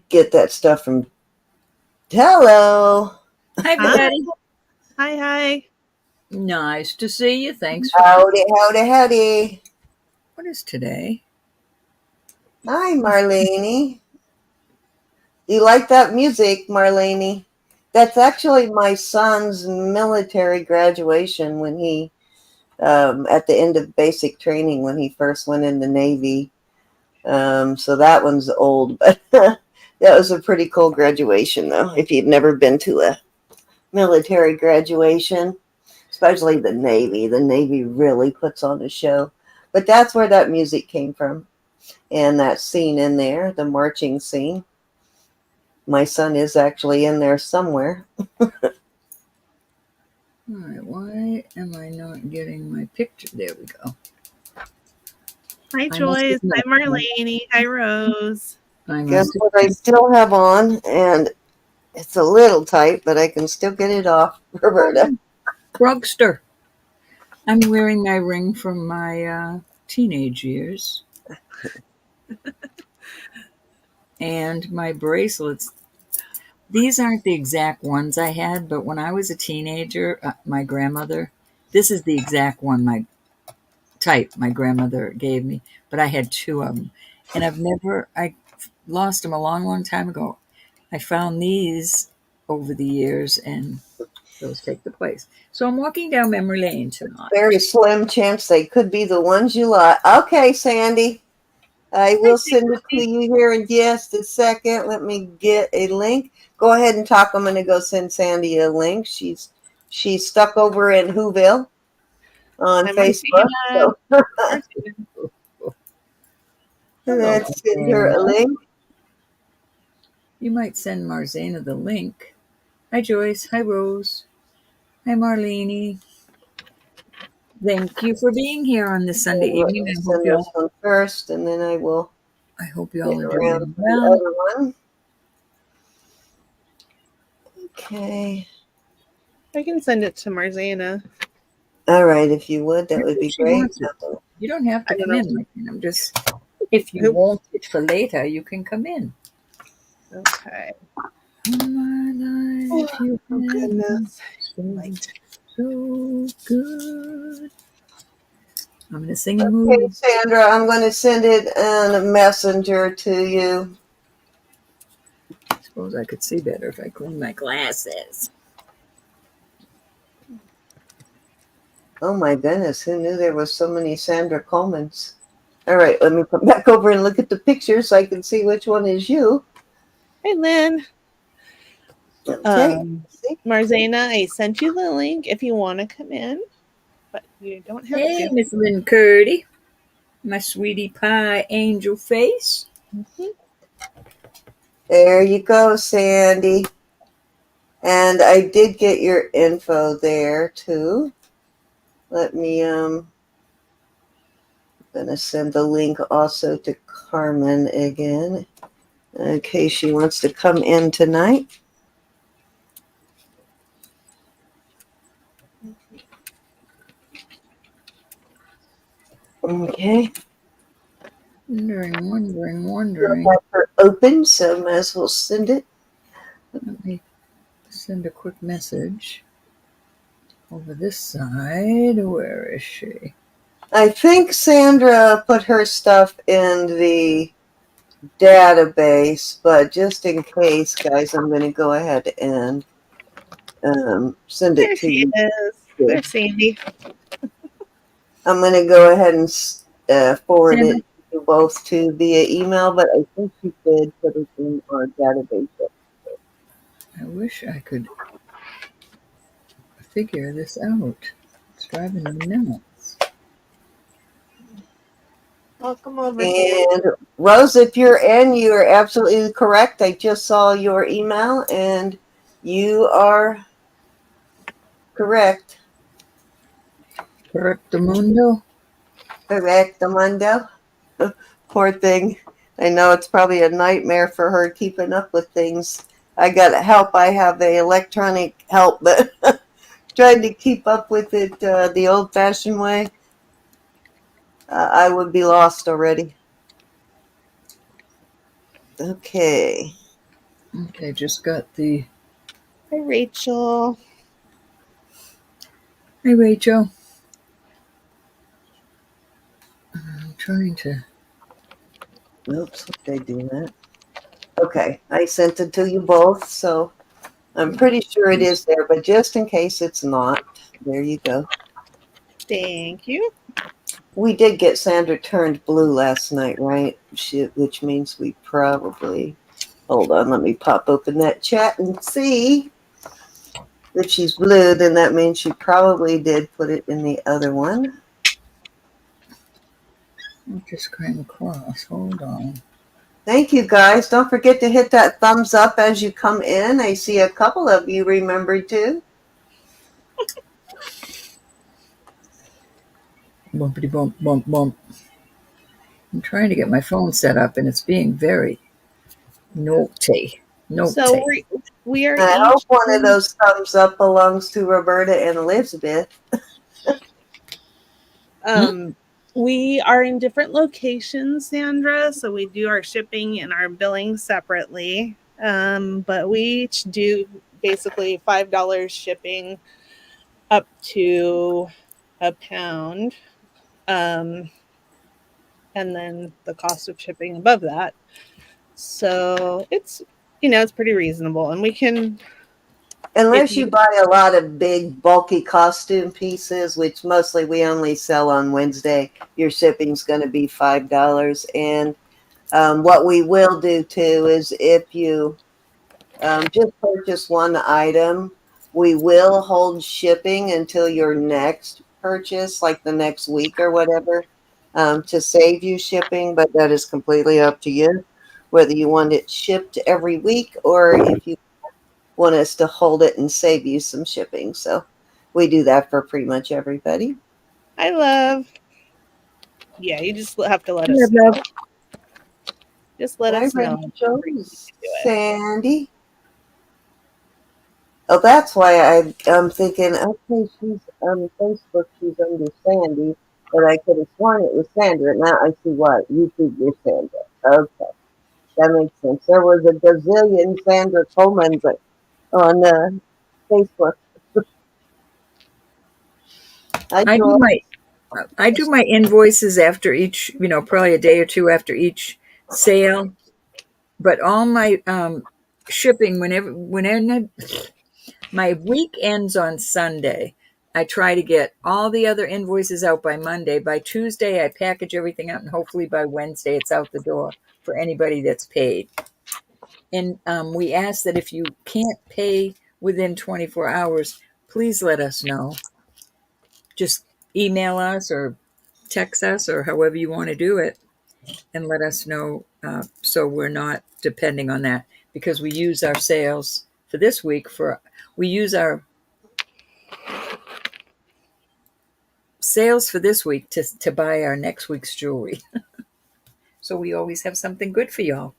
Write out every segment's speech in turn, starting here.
get that stuff from. Hello. Hi, Betty. Hi. Nice to see you. Thanks for Howdy. What is today? Hi, Marlene. You like that music, Marlene? That's actually my son's military graduation when he, at the end of basic training when he first went in the Navy. So that one's old, but that was a pretty cool graduation, though. If you've never been to a military graduation, especially the Navy really puts on a show. But that's where that music came from. And that scene in there, the marching scene. My son is actually in there somewhere. All right, why am I not getting my picture? There we go. Hi, Joyce. Hi, Marlene. Hi, Rose. Guess what I still have on, and it's a little tight, but I can still get it off, Roberta. Frogster. I'm wearing my ring from my teenage years. And my bracelets. These aren't the exact ones I had, but when I was a teenager, my grandmother, this is the exact one my grandmother gave me, but I had two of them. And I lost them a long time ago. I found these over the years, and those take the place. So I'm walking down memory lane tonight. Very slim chance they could be the ones you like. Okay, Sandy. I will send it to you here in just a second. Let me get a link. Go ahead and talk. I'm going to go send Sandy a link. She's stuck over in Whoville on Facebook. So. Let's send her a link. You might send Marzana the link. Hi, Joyce. Hi, Rose. Hi, Marlene. Thank you for being here on this Sunday evening. Send this one first, and then I will. I hope you all are doing well. The other one. Okay. I can send it to Marzana. All right, if you would, that would be great. You don't have to come in. I'm just, if you want it for later, you can come in. Okay. My life, oh goodness. So good. I'm going to sing a movie. Okay, Sandra, I'm going to send it in a messenger to you. I suppose I could see better if I clean my glasses. Oh my goodness, who knew there was so many Sandra Colemans? All right, let me come back over and look at the picture so I can see which one is you. Hey, Lynn. Okay. Marzana, I sent you the link if you want to come in, but you don't have to. Hey, Miss Lynn Curdy, my sweetie pie angel face. Mm-hmm. There you go, Sandy. And I did get your info there too. Let me I'm gonna send the link also to Carmen again in case she wants to come in tonight. Okay. Wondering. We'll have her open, so might as well send it. Let me send a quick message over this side. Where is she? I think Sandra put her stuff in the database, but just in case, guys, I'm going to go ahead and send it to you. There's Sandy. I'm going to go ahead and forward it to both to via email, but I think she did put it in our database. I wish I could figure this out. It's driving me nuts. Welcome over. And Rose, if you're in, you are absolutely correct. I just saw your email, and you are correct. Correctamundo. Correctamundo. Poor thing. I know it's probably a nightmare for her keeping up with things. I got help. I have the electronic help, but trying to keep up with it the old-fashioned way, I would be lost already. Okay. Okay, just got the. Hi, Rachel. Hey, Rachel. I'm trying to. Oops, they do that. Okay, I sent it to you both, so I'm pretty sure it is there, but just in case it's not, there you go. Thank you. We did get Sandra turned blue last night, right? Which means we probably. Hold on, let me pop open that chat and see. If she's blue, then that means she probably did put it in the other one. I'm just going across. Hold on. Thank you, guys. Don't forget to hit that thumbs up as you come in. I see a couple of you remembered too. Bumpity bump, bump, bump. I'm trying to get my phone set up, and it's being very naughty. So Naughty. we are I hope each one of those thumbs up belongs to Roberta and Elizabeth. we are in different locations, Sandra. So we do our shipping and our billing separately. But we each do basically $5 shipping up to £1. And then the cost of shipping above that. So it's it's pretty reasonable. And we can Unless you buy a lot of big, bulky costume pieces, which mostly we only sell on Wednesday, your shipping's going to be $5. And what we will do too is if you just purchase one item, we will hold shipping until your next purchase, like the next week or whatever, to save you shipping. But that is completely up to you, whether you want it shipped every week or if you want us to hold it and save you some shipping. So we do that for pretty much everybody. I love. Yeah, you just have to let us Love, know. love. Just let Hi, us know. Rachel, Do it. Sandy. Oh, that's why I'm thinking, okay, she's on Facebook, she's under Sandy, but I could have sworn it was Sandra. Now I see why. YouTube, you're Sandra. Okay, that makes sense. There was a gazillion Sandra Coleman on Facebook. Hi, I do Joel. my I do my invoices after each, probably a day or two after each sale. But all my shipping, whenever my week ends on Sunday, I try to get all the other invoices out by Monday. By Tuesday, I package everything out, and hopefully by Wednesday, it's out the door for anybody that's paid. And we ask that if you can't pay within 24 hours, please let us know. Just email us or text us or however you want to do it and let us know, so we're not depending on that, because we use our sales for this week we use our sales for this week to buy our next week's jewelry. So we always have something good for y'all.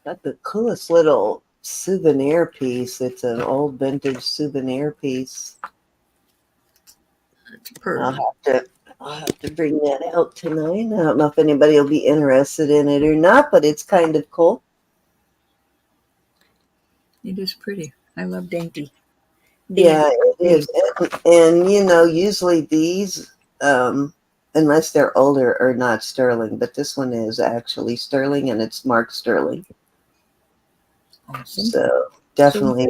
Got the coolest little souvenir piece. It's an old vintage souvenir piece. I'll have to bring that out tonight. I don't know if anybody will be interested in it or not, but it's kind of cool. It is pretty. I love dainty. Yeah, it is. And usually these, unless they're older, are not sterling, but this one is actually sterling and it's marked sterling. Awesome. So So definitely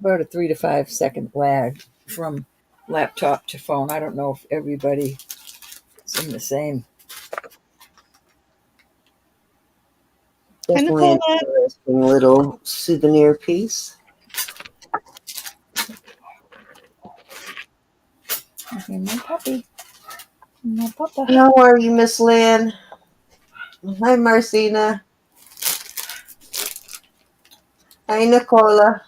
about a 3 to 5 second lag from laptop to phone. I don't know if everybody is in the same. Kind of definitely cool an that. interesting little souvenir piece. Okay, my puppy. My papa. How are you, Miss Lynn? Hi, Marcina. Hi, Nicola.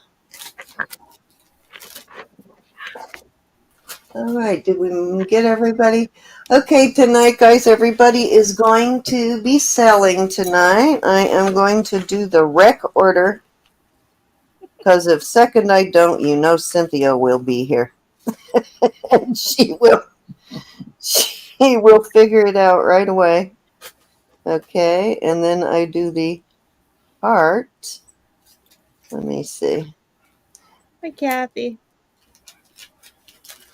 All right, did we get everybody? Okay, tonight, guys, everybody is going to be selling tonight. I am going to do the rec order because if second I don't, Cynthia will be here. And she He will figure it out right away. Okay, and then I do the heart. Let me see. Hi, Kathy.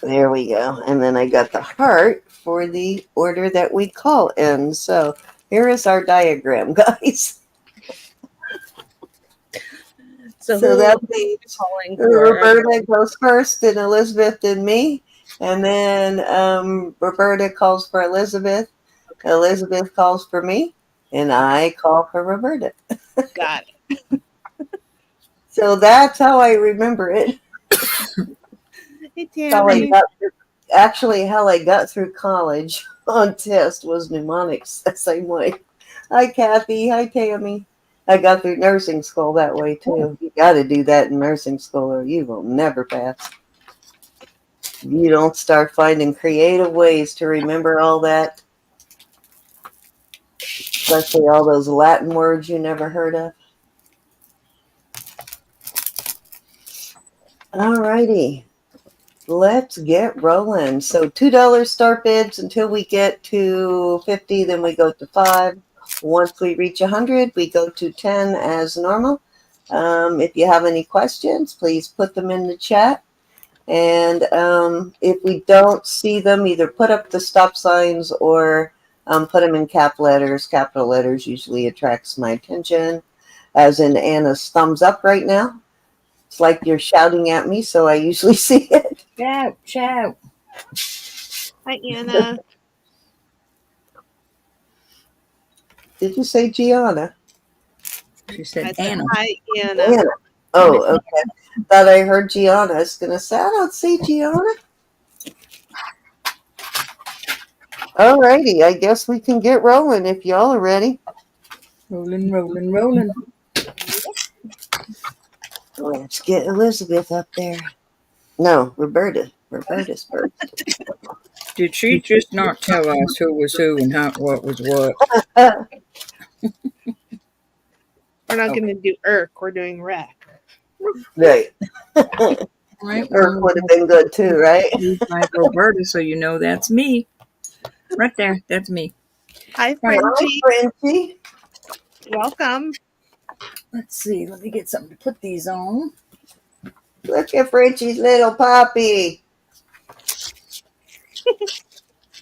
There we go. And then I got the heart for the order that we call in. So here is our diagram, guys. So So who that are you means calling for? Roberta goes first, then Elizabeth, then me. And then Roberta calls for Elizabeth. Elizabeth calls for me. And I call for Roberta. Got So that's how I remember it. it. Hey, How I Tammy. got through, actually, how I got through college on test was mnemonics the same way. Hi, Kathy. Hi, Tammy. I got through nursing school that way too. You got to do that in nursing school, or you will never pass. You don't start finding creative ways to remember all that, especially all those Latin words you never heard of. All righty. Let's get rolling. So $2 start bids until we get to 50, then we go to 5. Once we reach 100, we go to 10 as normal. If you have any questions, please put them in the chat. And if we don't see them, either put up the stop signs or put them in cap letters. Capital letters usually attracts my attention, as in Anna's thumbs up right now. It's like you're shouting at me, so I usually see it. Shout, shout. Hi, Anna. Did you say Gianna? She said I said, Anna. hi, Anna. Anna. Oh, okay. Thought I heard Gianna. I was going to say, I don't see Gianna. All righty. I guess we can get rolling if y'all are ready. Rolling, rolling, rolling. Let's get Elizabeth up there. No, Roberta. Roberta's first. Did she just not tell us who was who and what was what? We're not Okay. going to do Irk. We're doing Rec. Right. Right. Irk would have been good too, right? Like Roberta, so you know that's me. Right there. That's me. Hi, Right. Frenchie. Hi, Frenchie. Welcome. Let's see. Let me get something to put these on. Look at Frenchie's little puppy.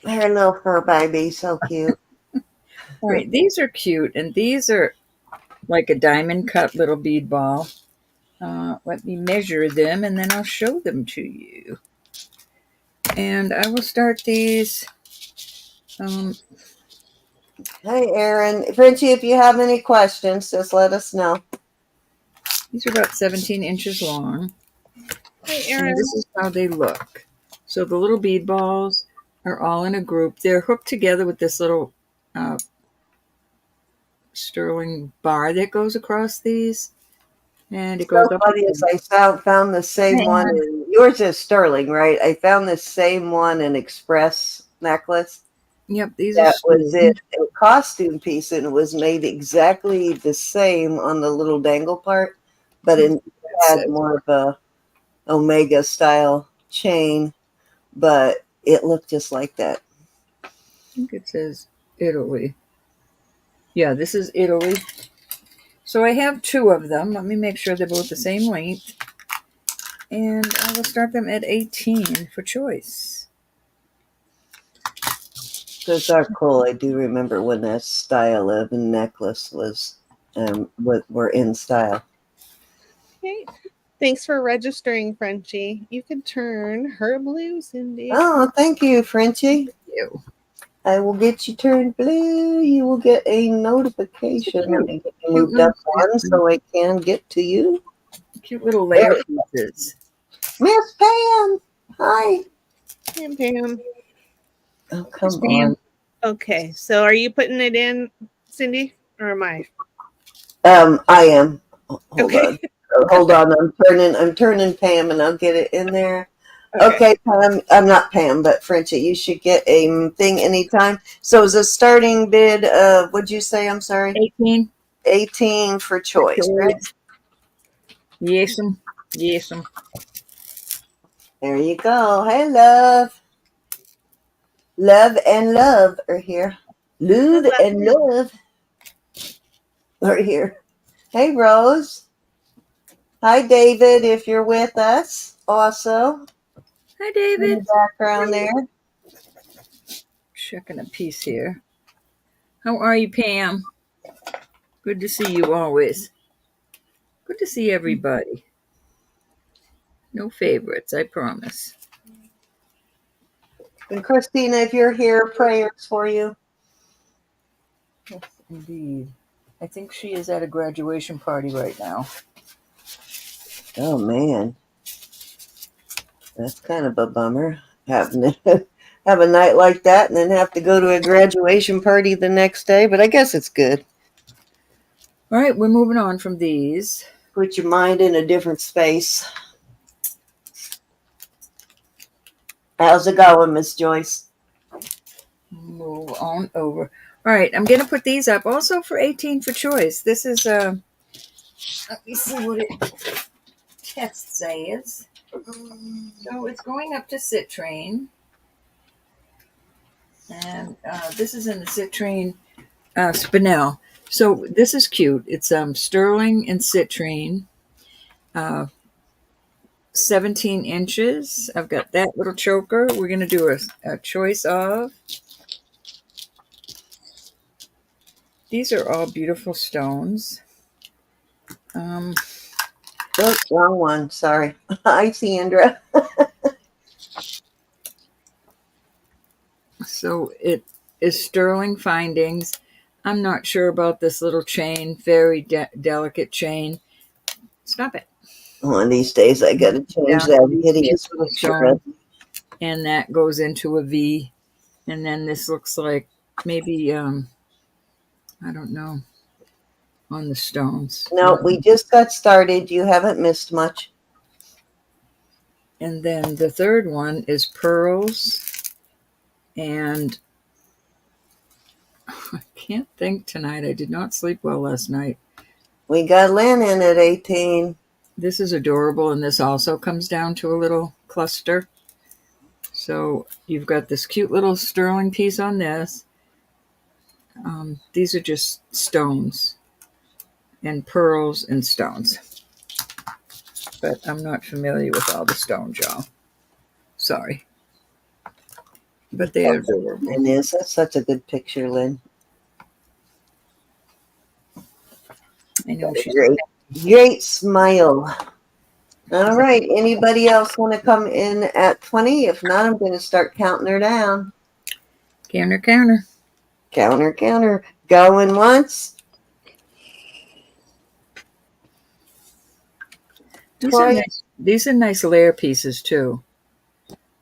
Her little fur baby. So cute. All right. These are cute, and these are like a diamond cut little bead ball. Let me measure them, and then I'll show them to you. And I will start these. Hey, Aaron. Frenchie, if you have any questions, just let us know. These are about 17 inches long. Hi, And Aaron. this is how they look. So the little bead balls are all in a group. They're hooked together with this little sterling bar that goes across these. And it goes So up. funny is I found the same one in yours is sterling, right? I found the same one in Express necklace. Yep, these are That was sterling. a costume piece, and it was made exactly the same on the little dangle part, but it had more of a Omega style chain, but it looked just like that. I think it says Italy. Yeah, this is Italy. So I have two of them. Let me make sure they're both the same length. And I will start them at 18 for choice. Those are cool. I do remember when that style of necklace was were in style. Okay. Thanks for registering, Frenchie. You can turn her blue, Cindy. Oh, thank you, Frenchie. Ew. I will get you turned blue. You will get a notification. Let me get you Cute moved up little, one so I can get to you. cute little layer pieces. Miss Pam. Hi. Pam, Pam. Oh, come Pam. on. Okay, so are you putting it in, Cindy, or am I? I am. Hold Okay. on. Hold on. I'm turning Pam and I'll get it in there. Okay. Okay, Pam. I'm not Pam, but Frenchie, you should get a thing anytime. So is a starting bid of, what'd you say? I'm sorry. 18. 18 for choice, right? Yes'm. Yes'm. There you go. Hey, love. Love and love are here. Love How's that? and love are here. Hey, Rose. Hi, David, if you're with us. Also, Hi, in the David. background there. Checking a piece here. How are you, Pam? Good to see you always. Good to see everybody. No favorites, I promise. And Christina, if you're here, prayers for you. Yes, indeed. I think she is at a graduation party right now. Oh, man. That's kind of a bummer. Having to have a night like that and then have to go to a graduation party the next day. But I guess it's good. All right, we're moving on from these. Put your mind in a different space. How's it going, Miss Joyce? Move on over. All right, I'm going to put these up also for 18 for choice. This is, let me see what it test says. So it's going up to citrine. And this is in the citrine spinel. So this is cute. It's sterling and citrine. 17 inches. I've got that little choker. We're going to do a choice of. These are all beautiful stones. Oh, wrong one. Sorry. Hi, Sandra. So it is sterling findings. I'm not sure about this little chain. Very delicate chain. Stop it. One of these days I got to change Down to that these hideous little picture. stones. And that goes into a V. And then this looks like maybe, I don't know, on the stones. No, we just got started. You haven't missed much. And then the third one is pearls. And I can't think tonight. I did not sleep well last night. We got Lynn in at 18. This is adorable, and this also comes down to a little cluster. So you've got this cute little sterling piece on this. These are just stones and pearls and stones. But I'm not familiar with all the stones, y'all. Sorry. But they are adorable. And that's such a good picture, Lynn. I know she's Great smile. All right. Anybody else want to come in at 20? If not, I'm going to start counting her down. counter. Counter. Going once. These are nice layer pieces too.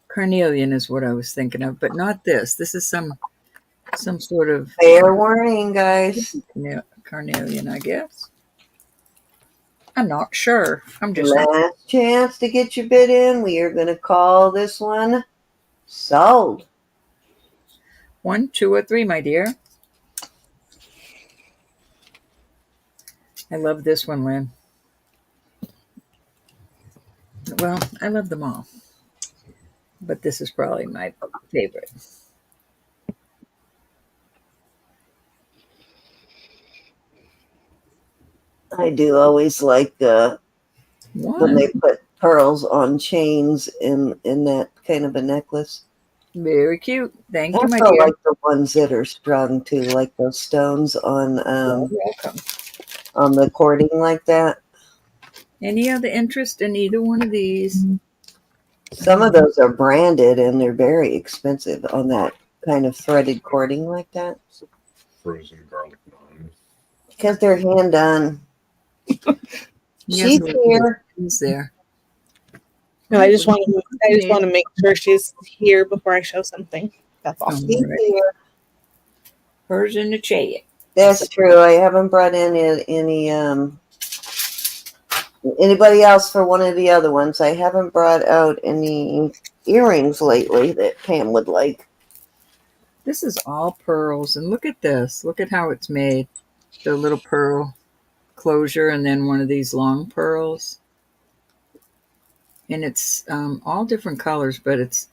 Carnelian is what I was thinking of, but not this. This is some sort of Fair warning, guys. carnelian, I guess. I'm not sure. I'm just Last chance to get your bid in. We are going to call this one sold. 1, 2, or 3, my dear. I love this one, Lynn. Well, I love them all, but this is probably my favorite. I do always like when they put pearls on chains in that kind of a necklace. Very cute. Thank you, I my also dear. like the ones that are strung too, like those stones on Welcome. on the cording like that. Any other interest in either one of these? Some of those are branded and they're very expensive on that kind of threaded cording like that. Frozen garlic naan. Because they're hand done. She's here. He's there. No, I just want to make sure she's here before I show something. That's all. She's here. Hers in the chair. That's true. I haven't brought in any anybody else for one of the other ones. I haven't brought out any earrings lately that Pam would like. This is all pearls, and look at this. Look at how it's made. The little pearl closure, and then one of these long pearls. And it's all different colors, but it's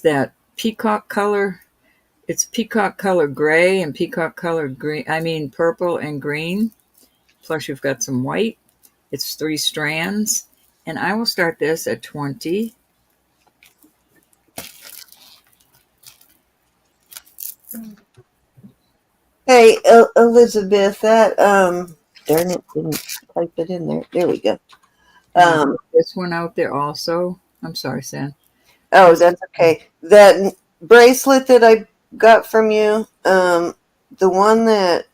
that peacock color. It's peacock color gray and peacock color green. I mean, purple and green. Plus, you've got some white. It's 3 strands. And I will start this at 20. Hey, Elizabeth, that darn it, didn't type it in there. There we go. This one out there also. I'm sorry, Sam. Oh, that's okay. That bracelet that I got from you, the one that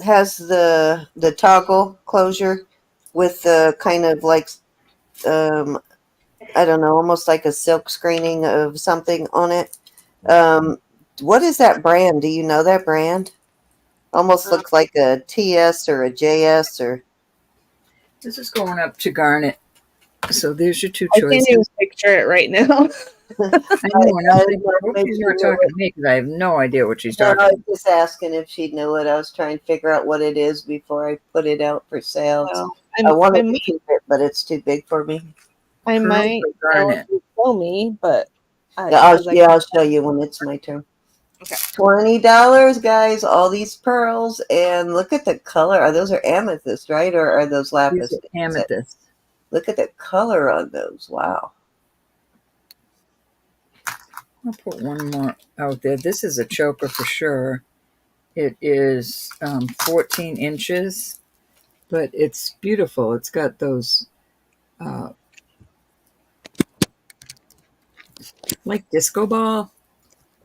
has the toggle closure with the kind of like I don't know, almost like a silk screening of something on it. What is that brand? Do you know that brand? Almost looks like a TS or a JS or. This is going up to garnet. So there's your 2 I choices. can't even picture it right now. I know, and I'm thinking, I hope she's not talking to me because I have no idea what she's talking I about. was just asking if she'd know it. I was trying to figure out what it is before I put it out for sale. I wanted to keep it, but it's too big for me. I Pearl might or know garnet? if you show me, but I'll show you when it's my turn. Okay. $20, guys. All these pearls, and look at the color. Those are amethyst, right? Or are those lapis? These are amethyst. Look at the color on those. Wow. I'll put one more out there. This is a choker for sure. It is 14 inches, but it's beautiful. It's got those like disco ball.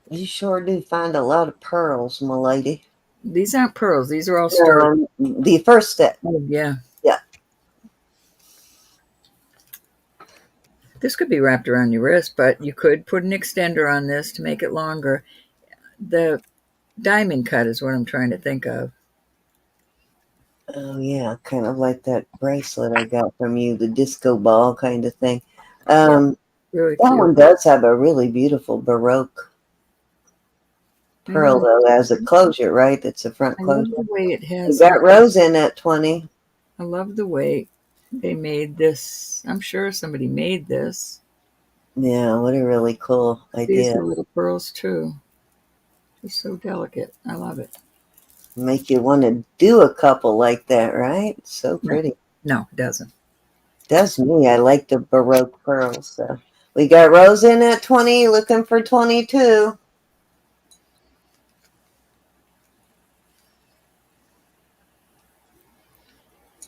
You sure do find a lot of pearls, my lady. These aren't pearls. These are all sterling. The first step. Oh, yeah. Yeah. This could be wrapped around your wrist, but you could put an extender on this to make it longer. The diamond cut is what I'm trying to think of. Oh, yeah. Kind of like that bracelet I got from you, the disco ball kind of thing. Really that cute. one does have a really beautiful Baroque pearl, though, as a closure, right? It's a front I closure. love the way it You has. got Rose in at 20. I love the way they made this. I'm sure somebody made this. Yeah, what a really cool These idea. are little pearls too. It's so delicate. I love it. Make you want to do a couple like that, right? So pretty. No, it doesn't. That's me. I like the Baroque pearls. So we got Rose in at 20, looking for 22.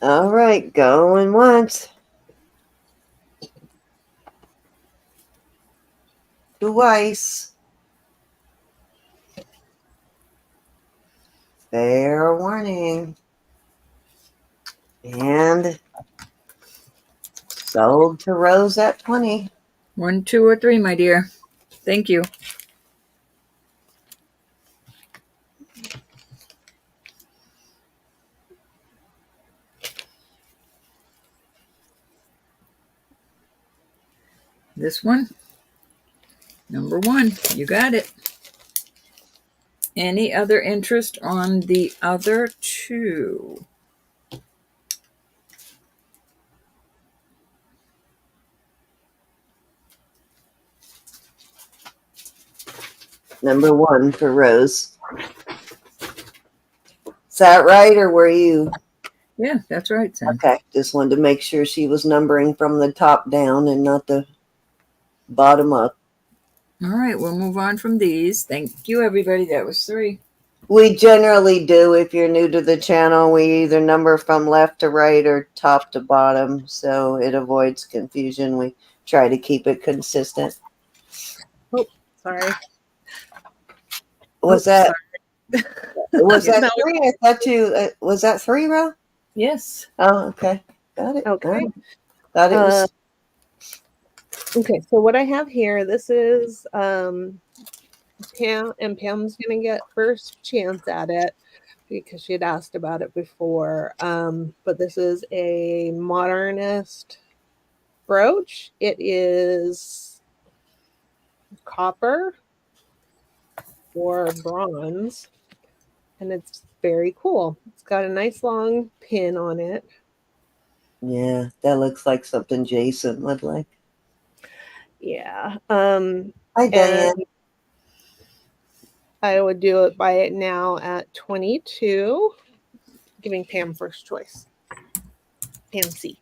All right, going once. Twice. Fair warning. And sold to Rose at 20. 1, 2, or 3, my dear. Thank you. This one, number 1. You got it. Any other interest on the other 2? Number 1 for Rose. Is that right, or were you? Yeah, that's right, Sam. Okay, just wanted to make sure she was numbering from the top down and not the bottom up. All right, we'll move on from these. Thank you, everybody. That was 3. We generally do, if you're new to the channel, we either number from left to right or top to bottom, so it avoids confusion. We try to keep it consistent. Oh, sorry. Was that was that No. 3? I thought you was that 3, Ro? Yes. Oh, okay, got it. Okay. Right. Thought it was. Okay, so what I have here, this is Pam, and Pam's gonna get first chance at it because she had asked about it before. But this is a modernist brooch. It is copper or bronze, and it's very cool. It's got a nice long pin on it. Yeah, that looks like something Jason would like. Yeah. Hi, Diane. And I would do it by it now at 22, giving Pam first choice. Pam C.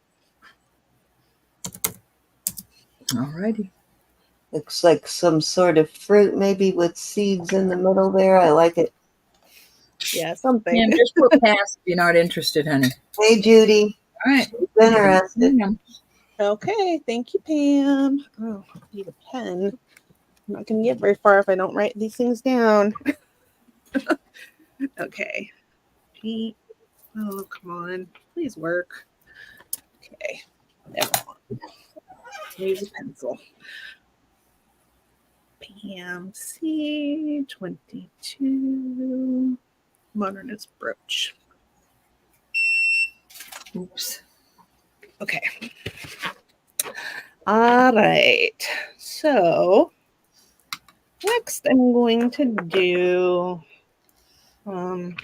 Alrighty. Looks like some sort of fruit, maybe with seeds in the middle there. I like it. Yeah, something. And just put pass if you're not interested, honey. Hey, Judy. All right. She's interested. Okay, thank you, Pam. Oh, I need a pen. I'm not going to get very far if I don't write these things down. Okay. Oh, come on. Please work. Okay. Use a pencil. Pam C. 22. Modernist brooch. Oops. Okay. All right. So next I'm going to do I'm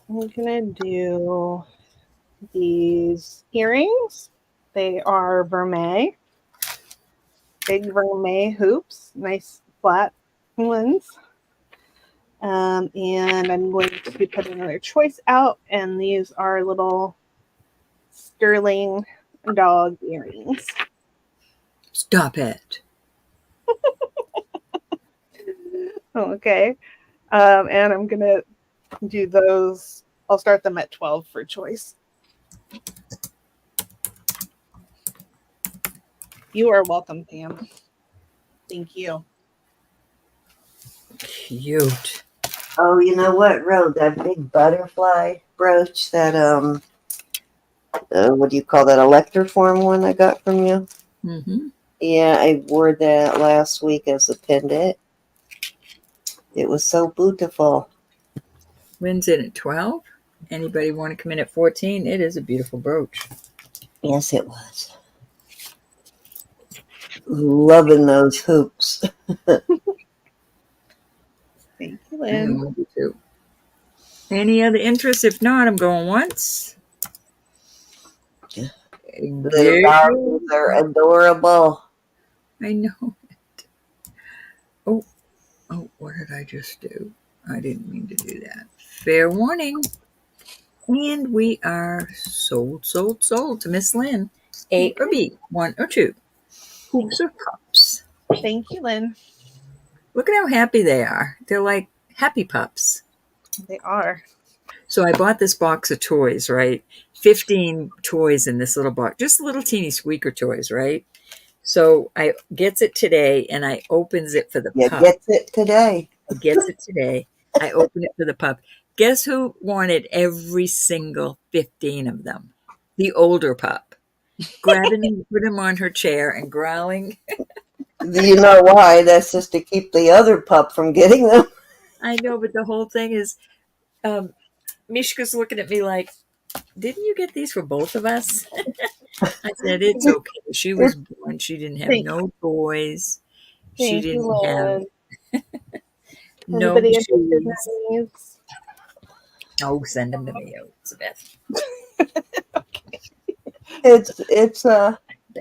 gonna do these earrings. They are vermeil, big vermeil hoops, nice flat ones. And I'm going to be putting another choice out, and these are little sterling dog earrings. Stop it. Okay. And I'm going to do those. I'll start them at 12 for choice. You are welcome, Pam. Thank you. Cute. Oh, you know what, Ro? That big butterfly brooch, that, what do you call that, electroform one I got from you? Mm-hmm. Yeah, I wore that last week as a pendant. It was so beautiful. When's in at 12? Anybody want to come in at 14? It is a beautiful brooch. Yes, it was. Loving those hoops. Thank you, I Lynn. love you too. Any other interest? If not, I'm going once. They're adorable. I know it. Oh, what did I just do? I didn't mean to do that. Fair warning. And we are sold to Miss Lynn. A or B, 1 or 2. Hoops or pups. Thank you, Lynn. Look at how happy they are. They're like happy pups. They are. So I bought this box of toys, right? 15 toys in this little box, just little teeny squeaker toys, right? So I gets it today, and I opens it for the Yeah, pup. gets it today. Gets it today. I open it for the pup. Guess who wanted every single 15 of them? The older pup. Grabbing him, put him on her chair and growling. You know why? That's just to keep the other pup from getting them. I know, but the whole thing is, Mishka's looking at me like, didn't you get these for both of us? I said, it's okay. She was born. She didn't have no toys. She Thank you, didn't have Lynn. no Anybody interested shoes. in these? Oh, send them to me, Elizabeth. It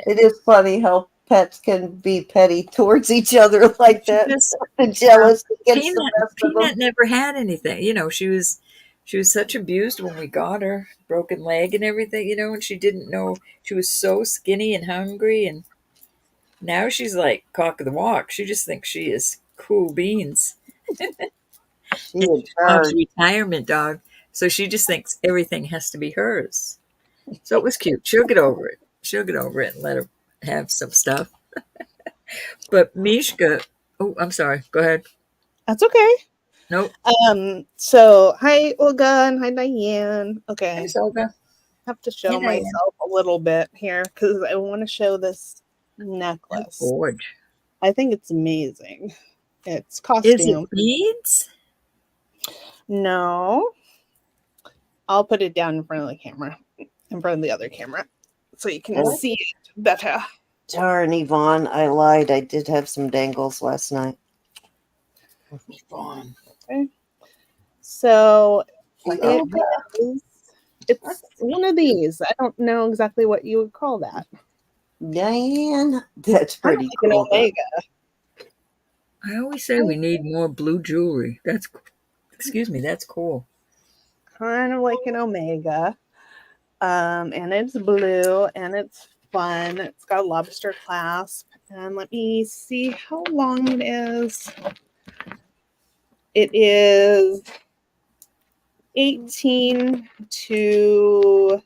is funny how pets can be petty towards each other like that. Just, Jealous against the rest of them. Peanut never had anything. You know, she was such abused when we got her, broken leg and everything, you know, and she didn't know. She was so skinny and hungry, and now she's like cock of the walk. She just thinks she is cool beans. She in Mom's charge. retirement dog. So she just thinks everything has to be hers. So it was cute. She'll get over it. She'll get over it and let her have some stuff. But Mishka, oh, I'm sorry. Go ahead. That's okay. Nope. So hi Olga and hi Diane. Okay. Thanks, Olga. I have to show myself a little bit here because I want to show this necklace. Gorge. I think it's amazing. It's Is costume. it beads? No. I'll put it down in front of the camera, in front of the other camera, so you can see it better. Darn, Yvonne, I lied. I did have some dangles last night. Yvonne. Okay. So Oh, it's one of these. I don't know exactly what you would call that. Diane, that's Kind of pretty like an cool. Though. omega. I always say we need more blue jewelry. Excuse me, that's cool. Kind of like an omega. And it's blue and it's fun. It's got a lobster clasp. And let me see how long it is. It is 18 to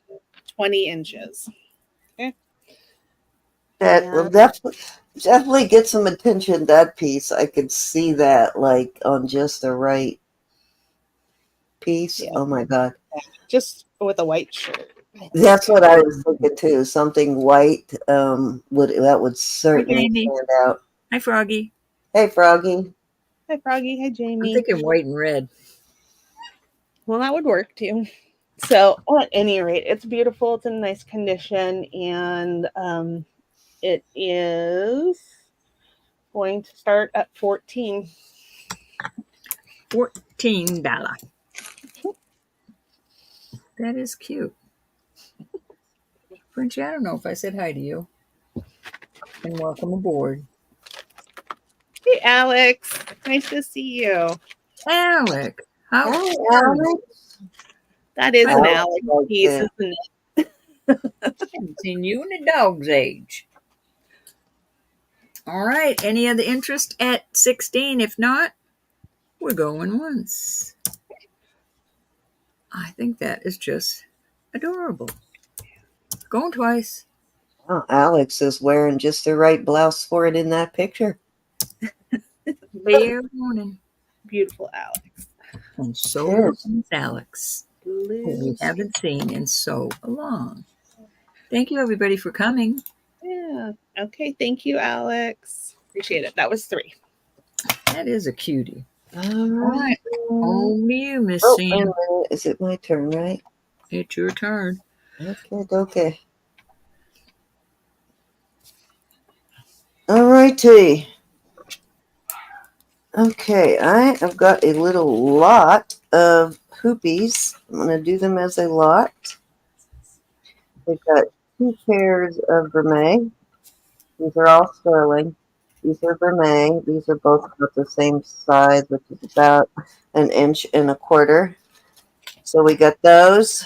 20 inches. Okay. That will definitely get some attention. That piece, I could see that like on just the right piece. Yeah. Oh my god, Just with a white shirt. that's what I was thinking too. Something white would certainly Jamie. stand out. Hi, Froggy. Hey, Froggy. Hi, Froggy. Hi, I'm Jamie. thinking white and red. Well, that would work too. So, at any rate, it's beautiful. It's in nice condition, and it is going to start at 14. $14. That is cute. Frenchie, I don't know if I said hi to you. And welcome aboard. Hey, Alex. Nice to see you. Alec, how Hi, are you? Alex. That is an Alex Alex likes piece, it. isn't it? I haven't seen you in a dog's age. All right. Any other interest at 16? If not, we're going once. I think that is just adorable. Going twice. Oh, Alex is wearing just the right blouse for it in that picture. Fair morning. Beautiful Alex. And so Yes. is Alex, who we Blue. haven't seen in so long. Thank you, everybody, for coming. Yeah. Okay. Thank you, Alex. Appreciate it. That was 3. That is a cutie. All All right. right. On to you, Miss Oh, wait a Sam. minute. Is it my turn, right? It's your turn. Okay. All righty. Okay, I have got a little lot of hoopies. I'm going to do them as a lot. We've got 2 pairs of vermeil. These are all sterling. These are vermeil. These are both about the same size, which is about 1.25 inches. So we got those.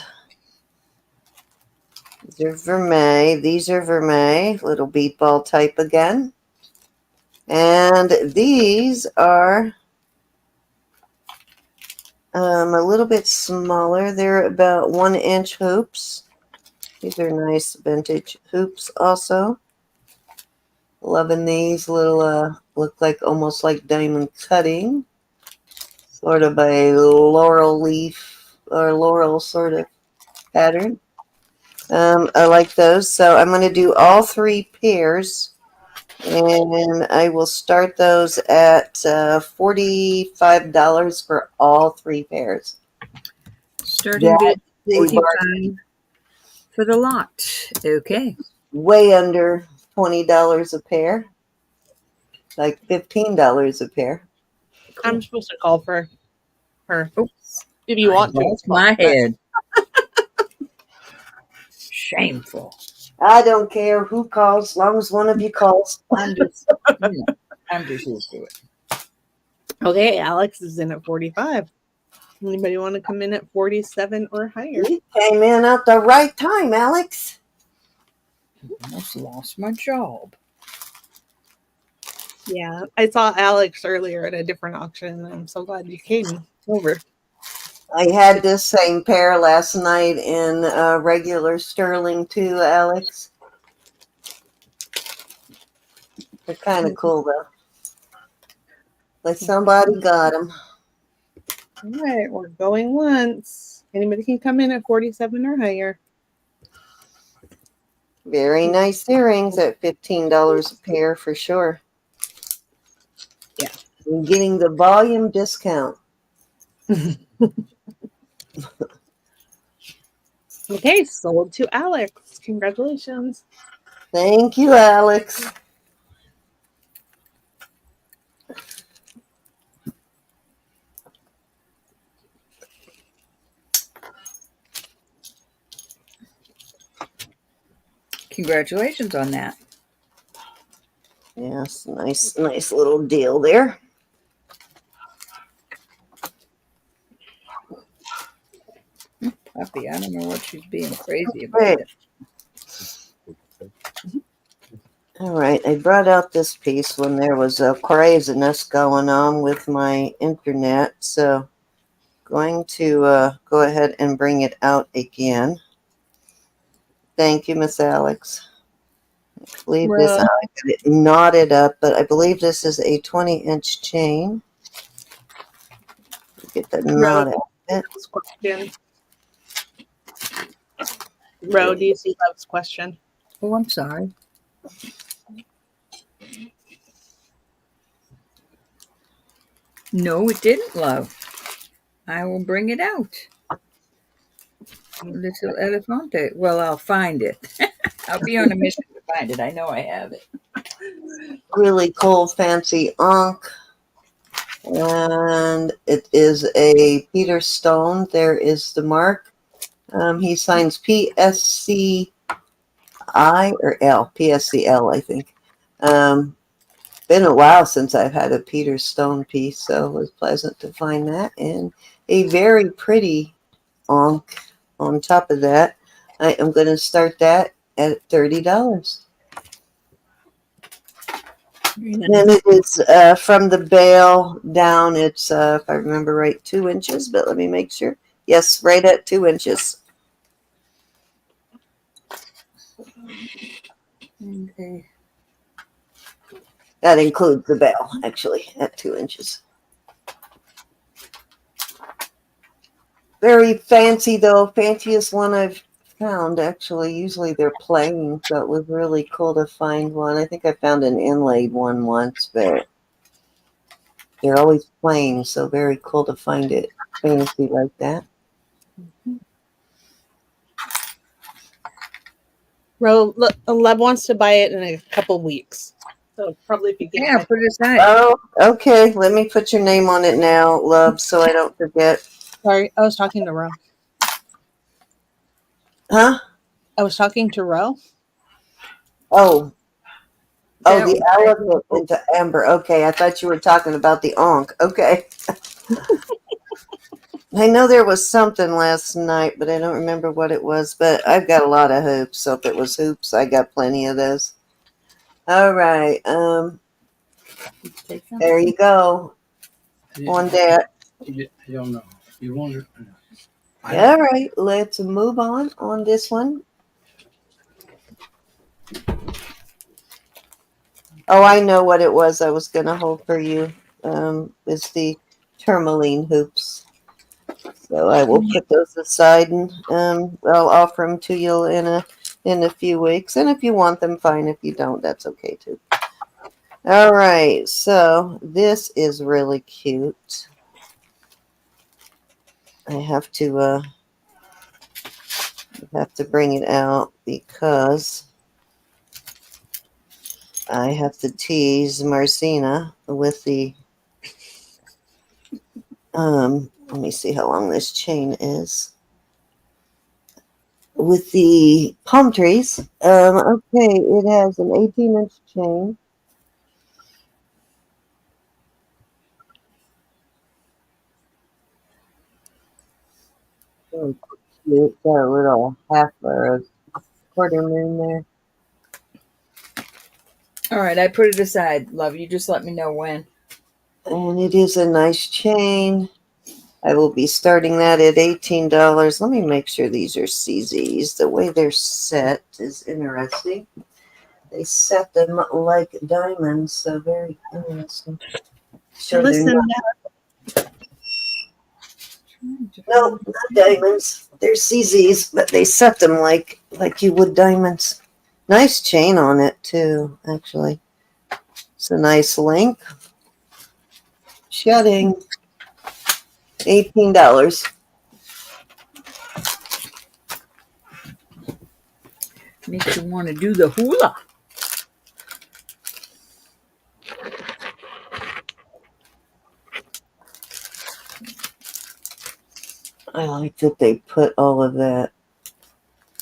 These are vermeil. These are vermeil. Little bead ball type again. And these are a little bit smaller. They're about 1-inch hoops. These are nice vintage hoops also. Loving these little, look like almost like diamond cutting. Sort of a laurel leaf or laurel sort of pattern. I like those. So I'm going to do all 3 pairs. And I will start those at $45 for all 3 pairs. Starting bid The 45 for the lot. Okay. way under $20 a pair, like $15 a pair. I'm supposed to call for her. Oops. If you want to. That's my head. Shameful. I don't care who calls, as long as one of you calls. I'm just used to it. Okay, Alex is in at 45. Anybody want to come in at 47 or higher? You came in at the right time, Alex. Almost lost my job. Yeah, I saw Alex earlier at a different auction. I'm so glad you came over. I had this same pair last night in regular sterling too, Alex. They're kind of cool though. Like somebody got them. All right, we're going once. Anybody can come in at 47 or higher. Very nice earrings at $15 a pair for sure. Yeah. You're getting the volume discount. Okay, sold to Alex. Congratulations. Thank you, Alex. congratulations on that. Yes, nice little deal there. Puppy, I don't know what she's being crazy Right. about. All right, I brought out this piece when there was a craziness going on with my internet, so going to go ahead and bring it out again. Thank you, Miss Alex. I believe this, I Well, got it knotted up, but I believe this is a 20-inch chain. Get the knot out. Love's question. Ro, do you see Love's question? oh, I'm sorry. No, it didn't, love. I will bring it out. Little elefante. Well, I'll find it. I'll be on a mission to find it. I know I have it. Really cool, fancy ankh. And it is a Peter Stone. There is the mark. He signs PSCI or L, PSCL, I think. Been a while since I've had a Peter Stone piece, so it was pleasant to find that. And a very pretty ankh on top of that. I am going to start that at $30. And it is from the bail down. It's, if I remember right, 2 inches, but let me make sure. Yes, right at 2 inches. Okay. That includes the bail, actually, at 2 inches. Very fancy, though. Fanciest one I've found, actually. Usually they're plain, so it was really cool to find one. I think I found an inlaid one once, but they're always plain, so very cool to find it fancy like that. Ro, Love wants to buy it in a couple weeks. So probably if you get Yeah, it. put it aside. Oh, okay. Let me put your name on it now, love, so I don't forget. Sorry, I was talking to Ro. Huh? I was talking to Ro. Oh, That the elephant into amber. Okay, I thought you were talking about the ankh. Okay. I know there was something last night, but I don't remember what it was. But I've got a lot of hoops, so if it was hoops, I got plenty of those. All right. Take some. There you go. On that. I don't know. You wonder. All right, let's move on this one. Oh, I know what it was I was going to hold for you. It's the tourmaline hoops. So I will put those aside, and I'll offer them to you in a few weeks. And if you want them, fine. If you don't, that's okay too. All right, so this is really cute. I have to bring it out because I have to tease Marcina with the let me see how long this chain is. With the palm trees. Okay, it has an 18-inch chain. Really cute. Got a little half or a quarter moon there. All right, I put it aside, love. You just let me know when. And it is a nice chain. I will be starting that at $18. Let me make sure these are CZs. The way they're set is interesting. They set them like diamonds, so very interesting. Sure, they're Listen, not. No, not diamonds. They're CZs, but they set them like you would diamonds. Nice chain on it too, actually. It's a nice link. Shutting. $18. Makes you want to do the hula. I like that they put all of that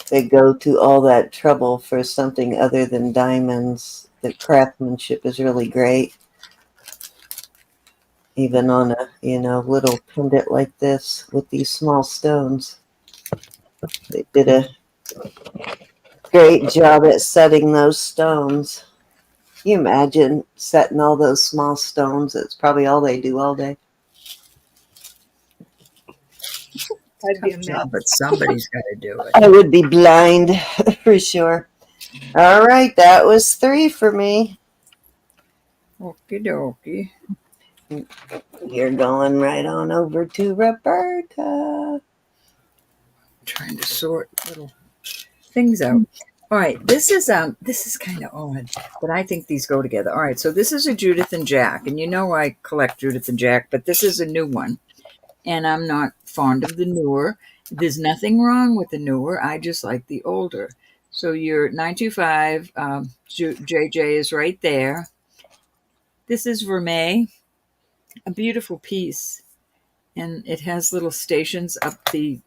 they go to all that trouble for something other than diamonds. The craftsmanship is really great. Even on a, little pendant like this with these small stones. They did a great job at setting those stones. Can you imagine setting all those small stones? It's probably all they do all day. I'd be a Tough mess. job, but somebody's got to do it. I would be blind for sure. All right, that was 3 for me. Okie dokie. You're going right on over to Roberta. Trying to sort little things out. All right, this is kind of odd, but I think these go together. All right, so this is a Judith and Jack, and I collect Judith and Jack, but this is a new one, and I'm not fond of the newer. There's nothing wrong with the newer. I just like the older. So your 925 JJ is right there. This is Vermeil, a beautiful piece, and it has little stations up the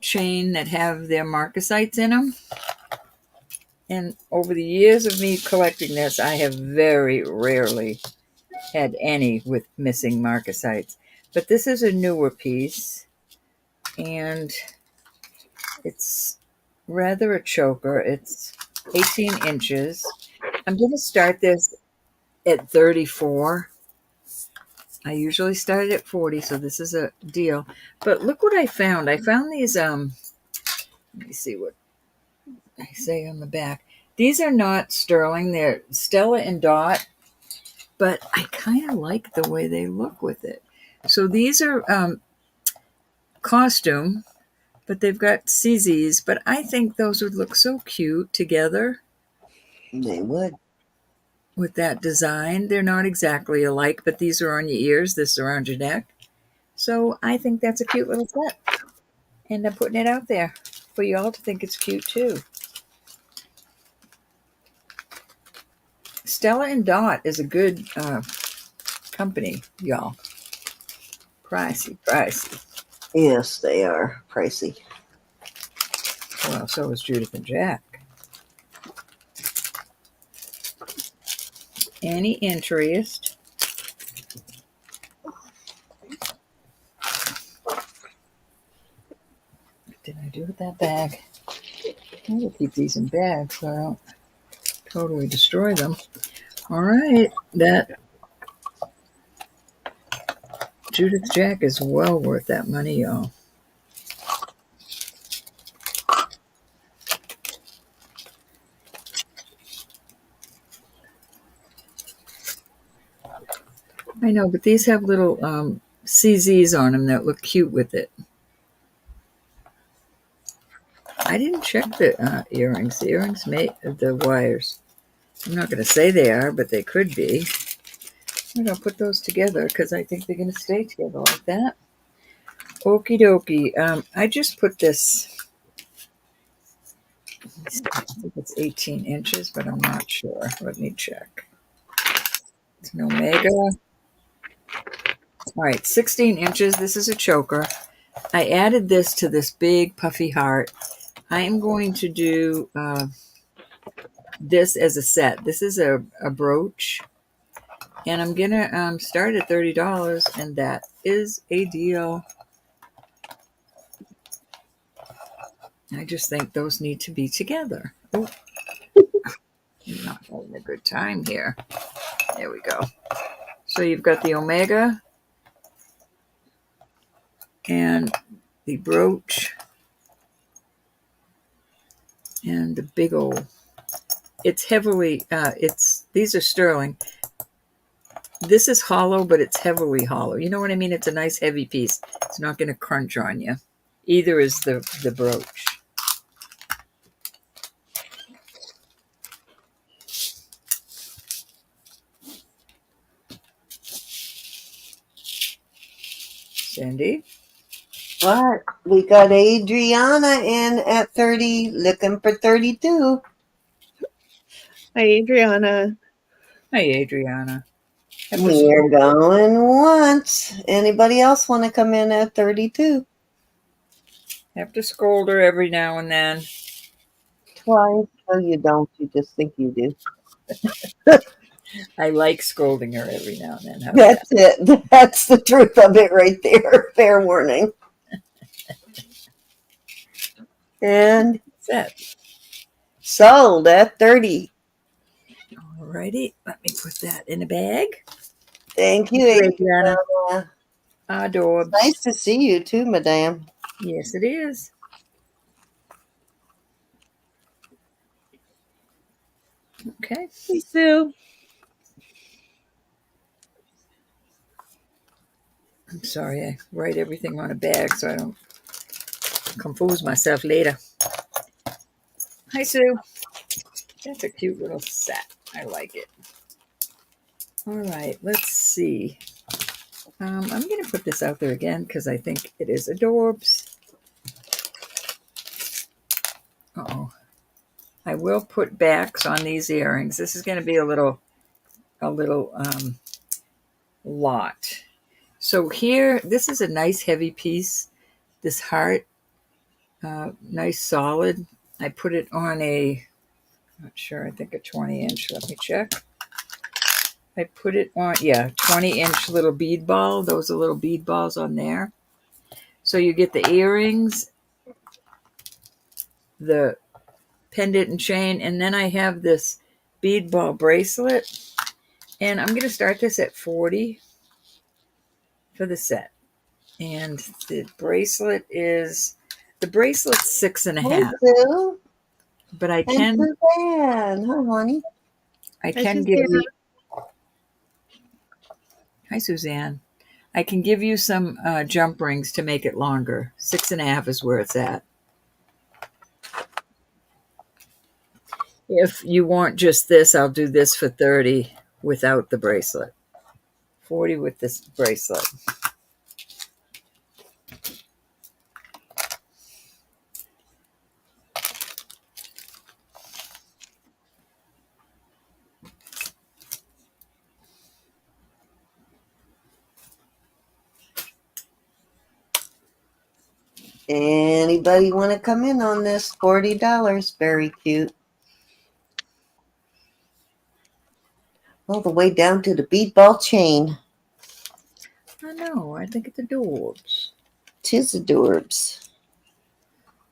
chain that have their marcasites in them. And over the years of me collecting this, I have very rarely had any with missing marcasites. But this is a newer piece, and it's rather a choker. It's 18 inches. I'm going to start this at 34. I usually start at 40, so this is a deal. But look what I found. I found these, let me see what I say on the back. These are not sterling. They're Stella and Dot, but I kind of like the way they look with it. So these are costume, but they've got CZs, but I think those would look so cute together They would. with that design. They're not exactly alike, but these are on your ears. This is around your neck. So I think that's a cute little set. And I'm putting it out there for you all to think it's cute too. Stella and Dot is a good company, y'all. Pricey. Yes, they are pricey. Well, so is Judith and Jack. Any interest? What did I do with that bag? I'm going to keep these in bags so I don't totally destroy them. All right, that Judith Jack is well worth that money, y'all. I know, but these have little CZs on them that look cute with it. I didn't check the earrings. The earrings made the wires. I'm not going to say they are, but they could be. I'm going to put those together because I think they're going to stay together like that. Okie dokie. I just put this. I think it's 18 inches, but I'm not sure. Let me check. It's an Omega. All right, 16 inches. This is a choker. I added this to this big puffy heart. I am going to do this as a set. This is a brooch. And I'm going to start at $30, and that is a deal. I just think those need to be together. Oh, I'm not having a good time here. There we go. So you've got the Omega and the brooch and the big old. It's heavily, these are sterling. This is hollow, but it's heavily hollow. You know what I mean? It's a nice heavy piece. It's not going to crunch on you. Either is the brooch. Sandy? What? We got Adriana in at 30, looking for 32. Hi, Adriana. Hi, Adriana. We're going once. Anybody else want to come in at 32? Have to scold her every now and then. Twice. No, you don't. You just think you do. I like scolding her every now and then. How's That's that? it. That's the truth of it right there. Fair warning. And Set. sold at 30. Alrighty. Let me put that in a bag. Thank Thank you, you, Adriana. Adriana. Adorbs. Nice to see you too, madame. Yes, it is. Okay. Hey, Sue. I'm sorry. I write everything on a bag so I don't confuse myself later. Hi, Sue. That's a cute little set. I like it. All right. Let's see. I'm going to put this out there again because I think it is adorbs. Uh-oh. I will put backs on these earrings. This is going to be a little lot. So here, this is a nice heavy piece. This heart, nice solid. I put it on a, not sure, I think a 20-inch. Let me check. I put it on, 20-inch little bead ball. Those are little bead balls on there. So you get the earrings, the pendant and chain, and then I have this bead ball bracelet. And I'm going to start this at 40 for the set. And the bracelet's 6.5. Hi, Sue. But I And can Suzanne. Hi, honey. give you. Hi, Suzanne. I can give you some jump rings to make it longer. 6.5 is where it's at. If you want just this, I'll do this for 30 without the bracelet. 40 with this bracelet. Anybody want to come in on this? $40. Very cute. All the way down to the bead ball chain. I know. I think it's adorbs. Tis adorbs.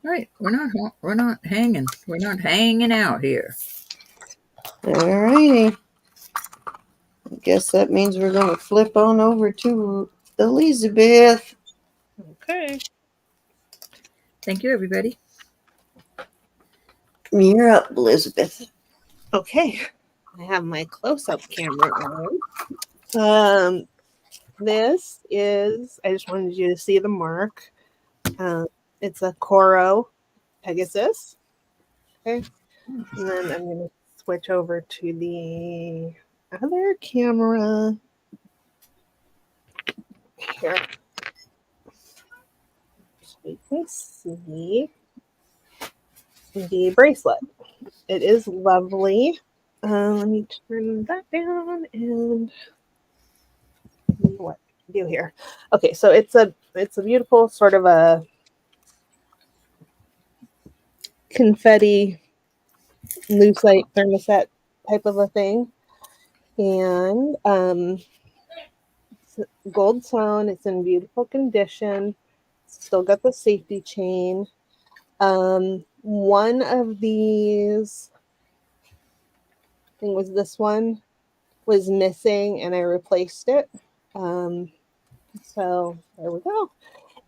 Right. We're not hanging. We're not hanging out here. All righty. I guess that means we're going to flip on over to Elizabeth. Okay. Thank you, everybody. You're up, Elizabeth. Okay. I have my close-up camera on. This is, I just wanted you to see the mark. It's a Coro Pegasus. Okay. And then I'm going to switch over to the other camera here. So you can see the bracelet. It is lovely. Let me turn that down and what do here. Okay, so it's a beautiful sort of a confetti lucite thermoset type of a thing, and it's gold tone. It's in beautiful condition. Still got the safety chain. One of these, I think was this one, was missing, and I replaced it. So there we go.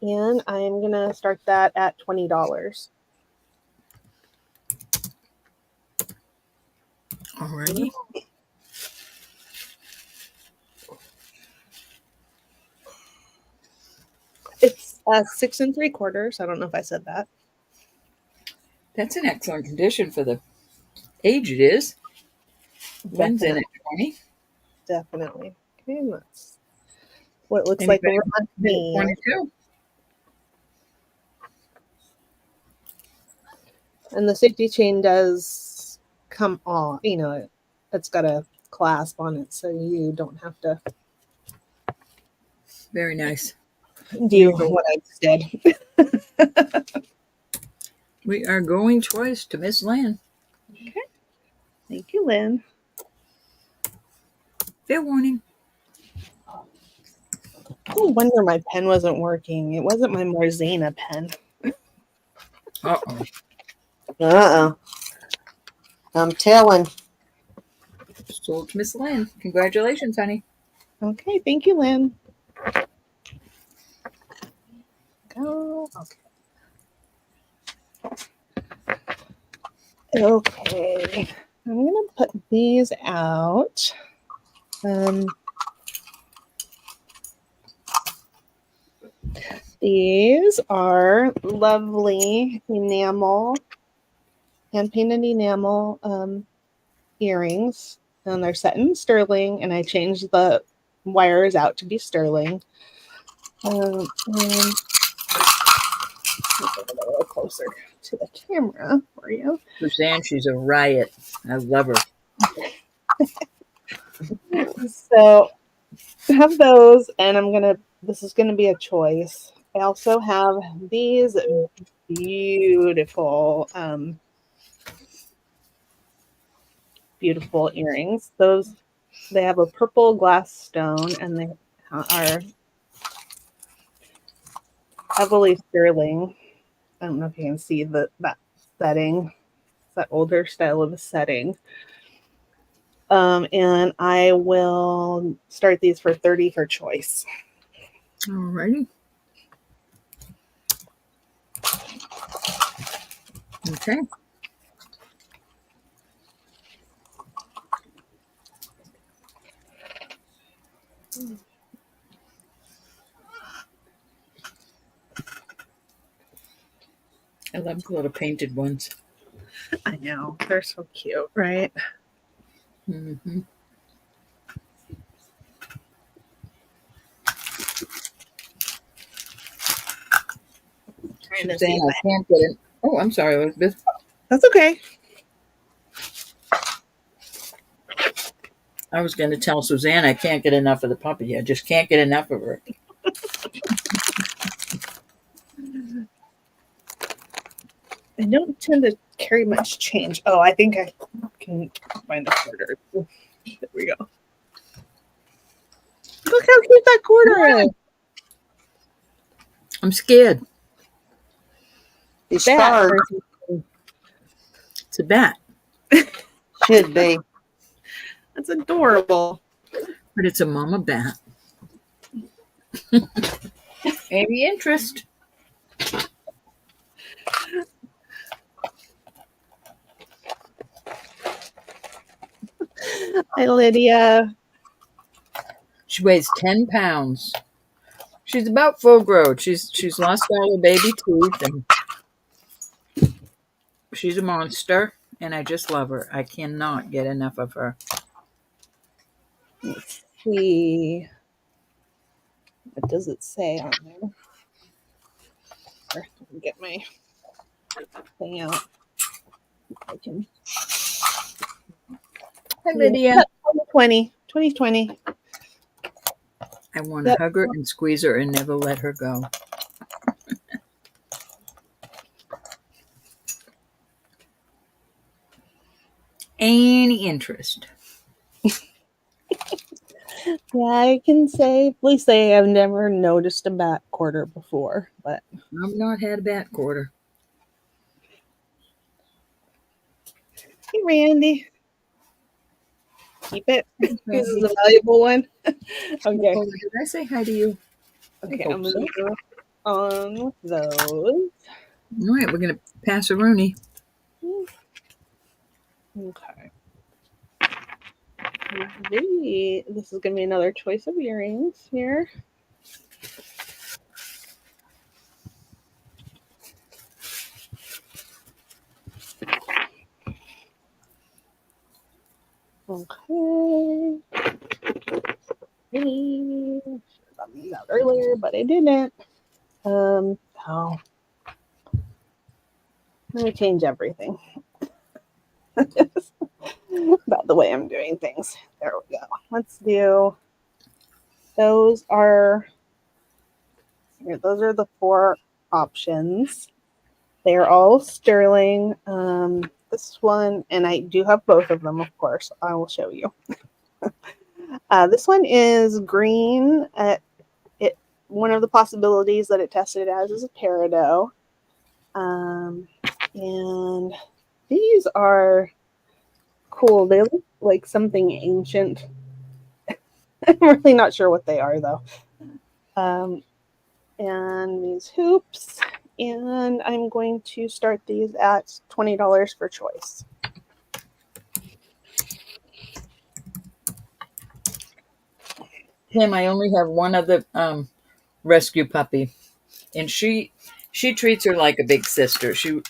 And I'm gonna start that at $20. Alrighty. It's 6 3/4. I don't know if I said that. That's an excellent condition for the age it is. Lynn's in at 20. Definitely. Okay, and that's what it looks Anybody like around me. 22? And the safety chain does come on, it's got a clasp on it, so you don't have to. Very nice. do what I just did. We are going twice to Miss Lynn. Okay. Thank you, Lynn. Fair warning. No wonder my pen wasn't working. It wasn't my Marzana pen. Uh-oh. Uh-oh. I'm telling. Sold to Miss Lynn. Congratulations, honey. Okay, thank you, Lynn. Go. Okay. I'm gonna put these out. These are lovely enamel, hand-painted enamel earrings, and they're set in sterling, and I changed the wires out to be sterling. And get a little closer to the camera for you. Suzanne, she's a riot. I love her. So I have those, and this is gonna be a choice. I also have these beautiful beautiful earrings. They have a purple glass stone, and they are heavily sterling. I don't know if you can see that setting. It's that older style of a setting. And I will start these for $30 for choice. Alrighty. Okay. I love the little painted ones. I know. They're so cute, right? Mm-hmm. Trying to Suzanne, see I can't get it. Oh, I'm sorry, Elizabeth. That's okay. I was going to tell Suzanne I can't get enough of the puppy. I just can't get enough of her. I don't tend to carry much change. Oh, I think I can find a quarter. There we go. Look how cute that quarter is. I'm scared. He's That scarred. It's a bat, Should be. That's adorable. but it's a mama bat. Any interest? Hi, Lydia. She weighs 10 pounds. She's about full grown. She's lost all her baby teeth, and she's a monster, and I just love her. I cannot get enough of her. Let's see. What does it say on there? Here, let me get my thing out. I can. Hi, Lydia. 2020. I want to hug her and squeeze her and never let her go. Any interest? Yeah, I can safely say I've never noticed a bat quarter before, but I've not had a bat quarter. hey, Randy. Keep it. Thanks, This is Randy. a valuable one. Okay. Oh, did I say hi to you? Okay, I I'm hope going to go on with those. All right, we're going to pass a Rooney. Okay. This is going to be another choice of earrings here. Okay. Should have gotten these out earlier, but I didn't. Oh. I'm going to change everything about the way I'm doing things. There we go. Let's do, those are Here, those are the 4 options. They're all sterling. This one, and I do have both of them, of course. I will show you. This one is green. One of the possibilities that it tested as is a peridot. And these are cool. They look like something ancient. I'm really not sure what they are, though. And these hoops. And I'm going to start these at $20 for choice. Tim, I only have one other rescue puppy, and she treats her like a big sister. She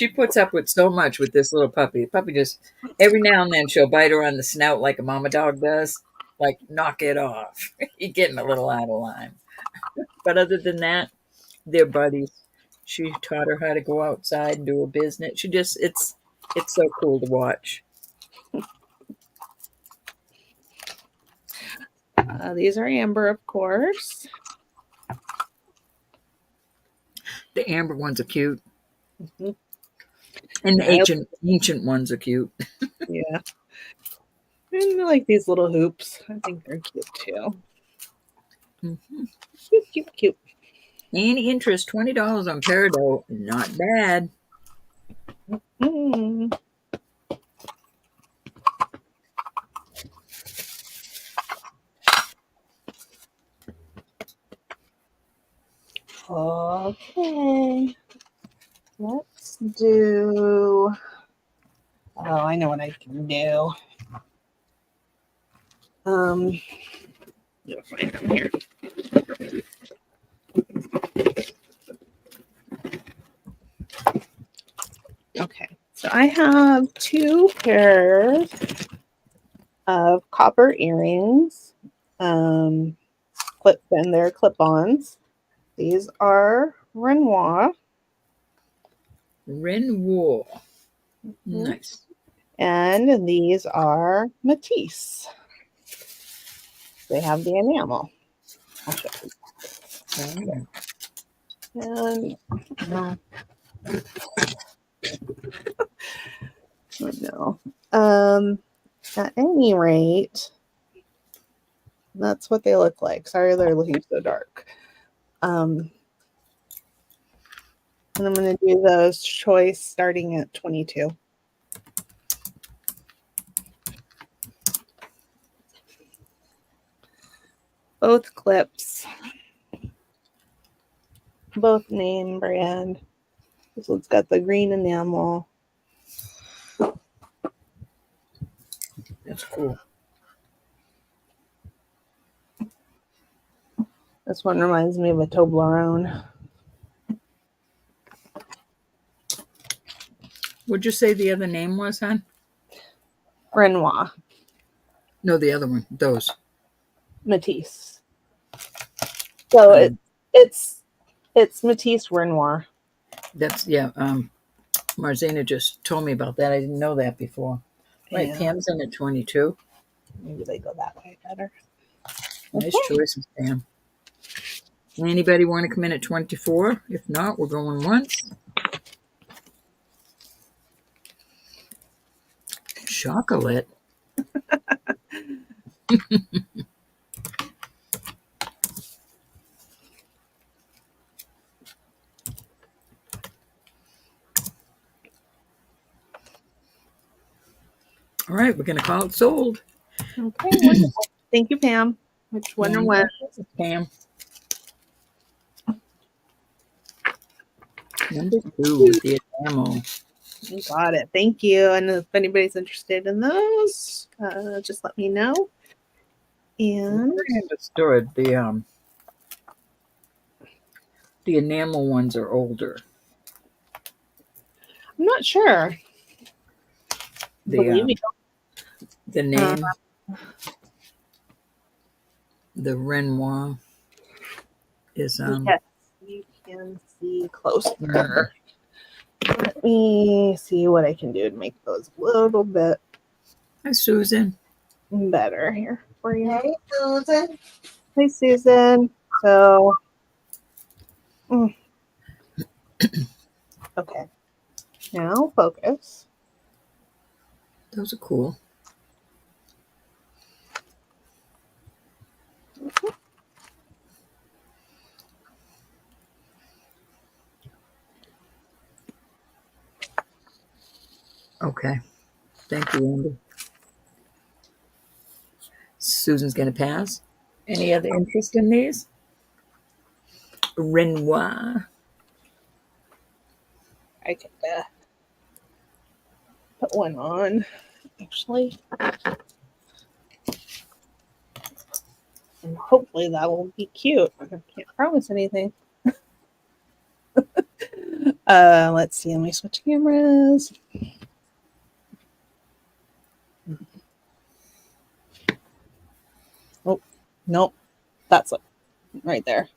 puts up with so much with this little puppy. The puppy just every now and then she'll bite her on the snout like a mama dog does. Like, knock it off. You're getting a little out of line. But other than that, they're buddies. She taught her how to go outside and do her business. It's so cool to watch. These are amber, of course. The amber ones are cute. Mm-hmm. And the ancient ones are cute. Yeah. And I like these little hoops. I think they're cute too. Mm-hmm. Cute, cute, cute. Any interest, $20 on peridot. Not bad. Mm. Okay. Let's do. Oh, I know what I can do. You'll find them here. Okay, so I have 2 pairs of copper earrings. They're clip-ons. These are Renoir. Renoir. Nice. And these are Matisse. They have the enamel. I'll show you. And no. Oh, no. At any rate, that's what they look like. Sorry, they're looking so dark. And I'm going to do those choice starting at 22. Both clips. Both name brand. This one's got the green enamel. That's cool. This one reminds me of a Toblerone. What'd you say the other name was, hon? Renoir. No, the other one. Those. Matisse. So it's Matisse Renoir. That's Marzena just told me about that. I didn't know that before. Right, Yeah. Pam's in at 22. Maybe they go that way better. Nice choices, Pam. Anybody want to come in at 24? If not, we're going once. Chocolate. All right, we're going to call it sold. Okay, wonderful. Thank you, Pam. Which one or when? Pam. Number 2 with the enamel. You got it. Thank you. And if anybody's interested in those, just let me know. And I understood the enamel ones are older. I'm not sure. The name, the Renoir is yes, you can see closer. Let me see what I can do to make those a little bit Hi, Susan. better here for you. Hey, Susan. Hey, Susan. So Okay. Now focus. Those are cool. Okay. Thank you, Andy. Susan's going to pass. Any other interest in these? Renoir. I could put one on, actually. And hopefully that will be cute. I can't promise anything. Let's see. Let me switch cameras. Oh, nope. That's it. Right there.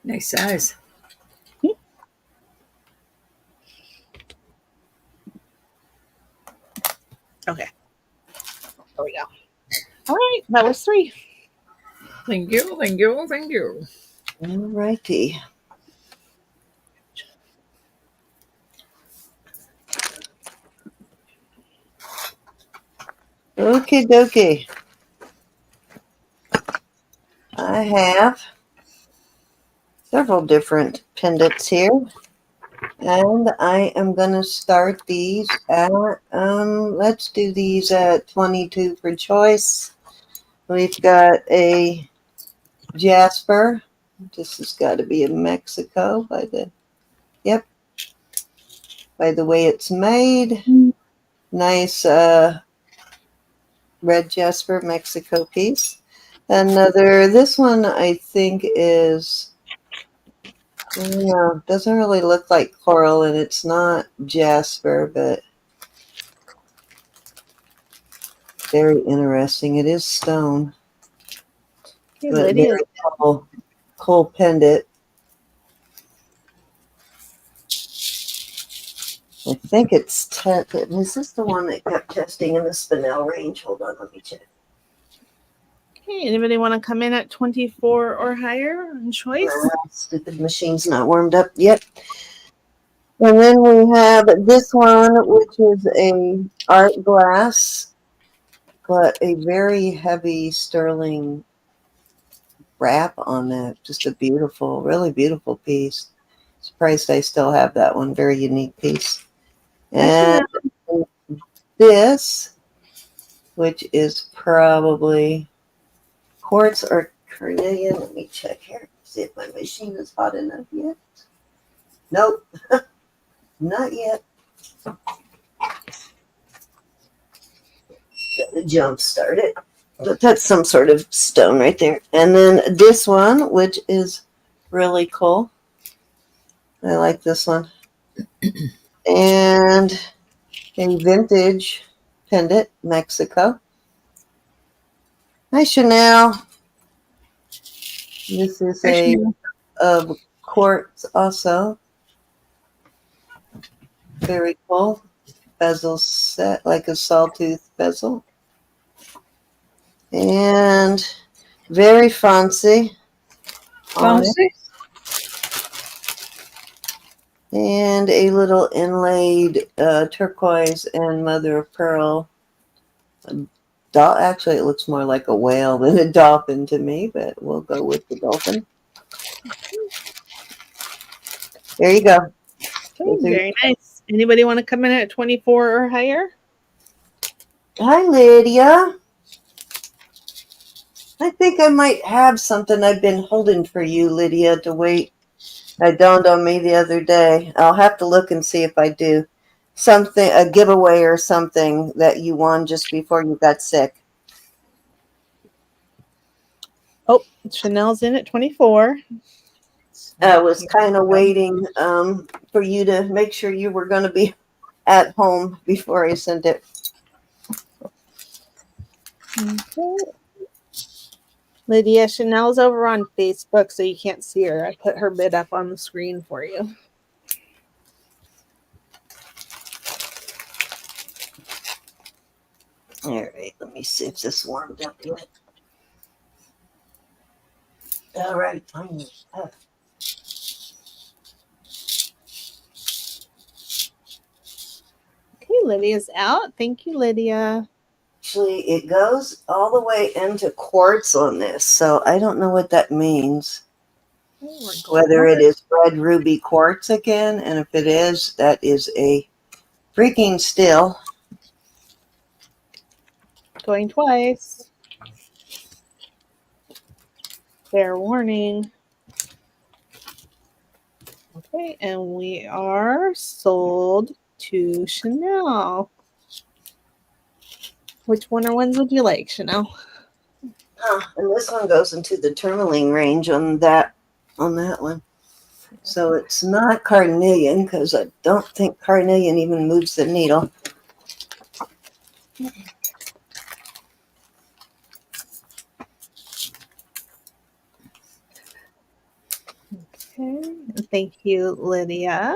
Nice size. Okay. There we go. All right. That was 3. Thank you, thank you, thank you. All righty. Okie dokie. I have several different pendants here. And I am going to start these at, let's do these at 22 for choice. We've got a Jasper. This has got to be in Mexico by the, yep, by the way it's made. Nice red Jasper Mexico piece. Another, this one I think is, yeah, doesn't really look like coral, and it's not Jasper, but very interesting. It is stone, Okay, but Lydia. very cool pendant. I think it's is this the one that kept testing in the spinel range? Hold on, let me check. Okay, anybody want to come in at 24 or higher on choice? Stupid machine's not warmed up yet. And then we have this one, which is a art glass, but a very heavy sterling wrap on it. Just a beautiful, really beautiful piece. Surprised I still have that one. Very unique piece. And this, which is probably quartz or carnelian. Let me check here. See if my machine is hot enough yet. Nope. Not yet. Got to jump start it. But that's some sort of stone right there. And then this one, which is really cool. I like this one. And a vintage pendant, Mexico. Hi, Chanel. This is a quartz also. Very cool. Bezel set, like a sawtooth bezel. And very fancy. Fancy? And a little inlaid turquoise and mother of pearl. Actually, it looks more like a whale than a dolphin to me, but we'll go with the dolphin. There you go. Okay, very nice. Anybody want to come in at 24 or higher? Hi, Lydia. I think I might have something I've been holding for you, Lydia, to wait. It dawned on me the other day. I'll have to look and see if I do. Something, a giveaway or something that you won just before you got sick. Oh, Chanel's in at 24. I was kind of waiting for you to make sure you were going to be at home before I sent it. Okay. Lydia, Chanel's over on Facebook, so you can't see her. I put her bid up on the screen for you. All right, let me see if this warmed up yet. All right, finally. Okay, Lydia's out. Thank you, Lydia. Actually, it goes all the way into quartz on this, so I don't know what that means. Whether it is red ruby quartz again, and if it is, that is a freaking steal. Going twice. Fair warning. Okay, and we are sold to Chanel. Which ones would you like, Chanel? And this one goes into the tourmaline range on that one. So it's not carnelian, because I don't think carnelian even moves the needle. Okay, thank you, Lydia.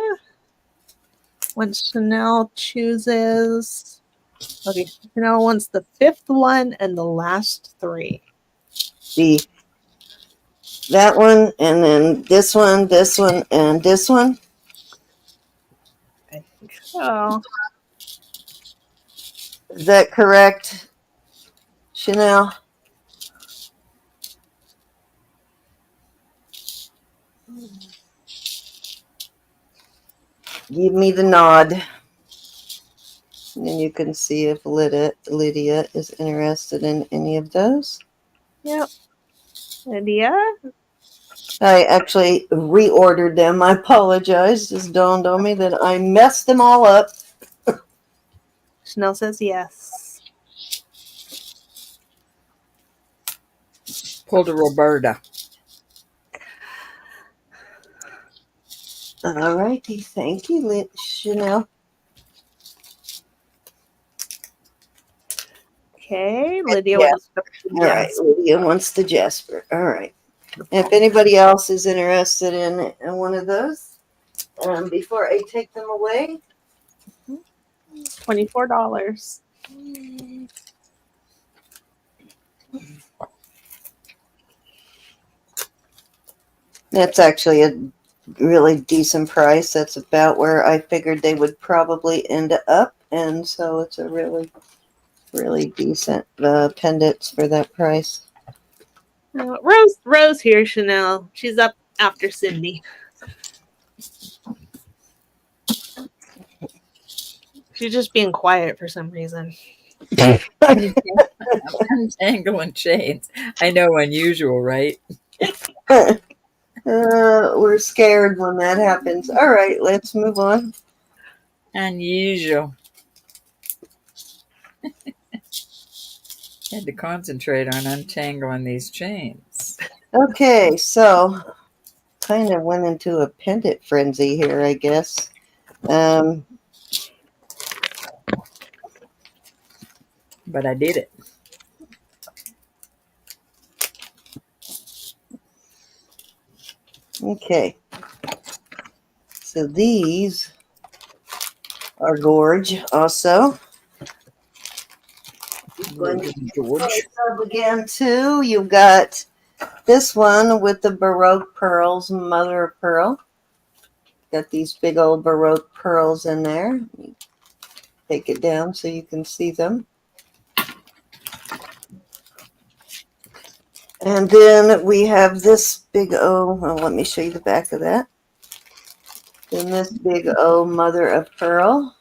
When Chanel chooses, okay, Chanel wants the 5th one and the last 3. That one, and then this one, and this one. I think so. Is that correct, Chanel? Give me the nod. And then you can see if Lydia is interested in any of those. Yep. Lydia? I actually reordered them. I apologize. Just dawned on me that I messed them all up. Chanel says yes. Pull to Roberta. All righty. Thank you, Chanel. Okay, Lydia Yeah. wants the All right. Lydia wants the Jasper. All right. If anybody else is interested in one of those, before I take them away, $24. that's actually a really decent price. That's about where I figured they would probably end up. And so it's a really, really decent pendants for that price. Rose here, Chanel. She's up after Cindy. She's just being quiet for some reason. Untangling chains. I know, unusual, right? We're scared when that happens. All right, let's move on. Unusual. Had to concentrate on untangling these chains. Okay, so kind of went into a pendant frenzy here, I guess. But I did it. Okay. So these are gorge also. George. Again, too, you've got this one with the Baroque pearls, mother of pearl. Got these big old Baroque pearls in there. Take it down so you can see them. And then we have this big O. Well, let me show you the back of that. Then this big O, mother of pearl.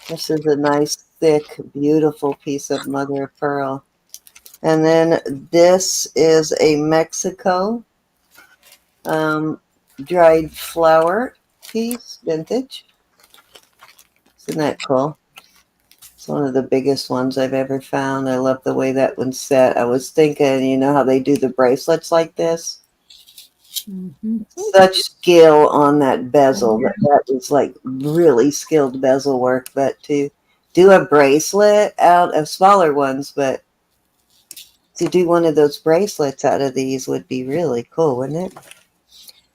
This is a nice, thick, beautiful piece of mother of pearl. And then this is a Mexico dried flower piece, vintage. Isn't that cool? It's one of the biggest ones I've ever found. I love the way that one's set. I was thinking, you know how they do the bracelets like this? Mm-hmm. Such skill on that bezel. That is like really skilled bezel work. But to do a bracelet out of smaller ones, but to do one of those bracelets out of these would be really cool, wouldn't it?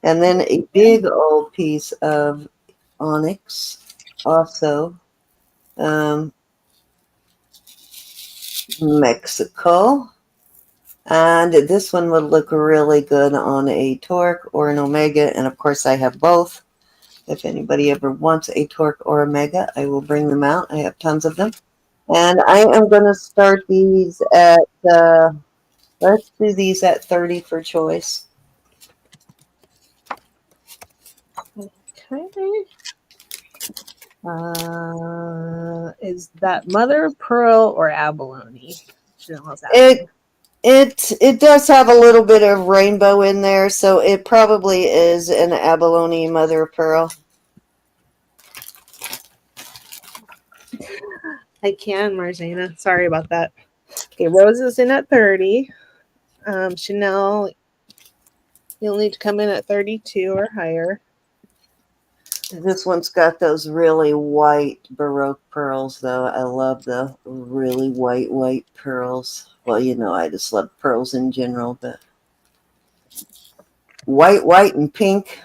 And then a big old piece of onyx, also Mexico. And this one would look really good on a Torque or an Omega. And of course, I have both. If anybody ever wants a Torque or Omega, I will bring them out. I have tons of them. And I am going to start these at, let's do these at 30 for choice. Okay. Is that mother of pearl or abalone? It does have a little bit of rainbow in there, so it probably is an abalone mother of pearl. I can, Marjana. Sorry about that. Okay, Rose is in at 30. Chanel, you'll need to come in at 32 or higher. This one's got those really white Baroque pearls, though. I love the really white pearls. Well, you know, I just love pearls in general, but white, and pink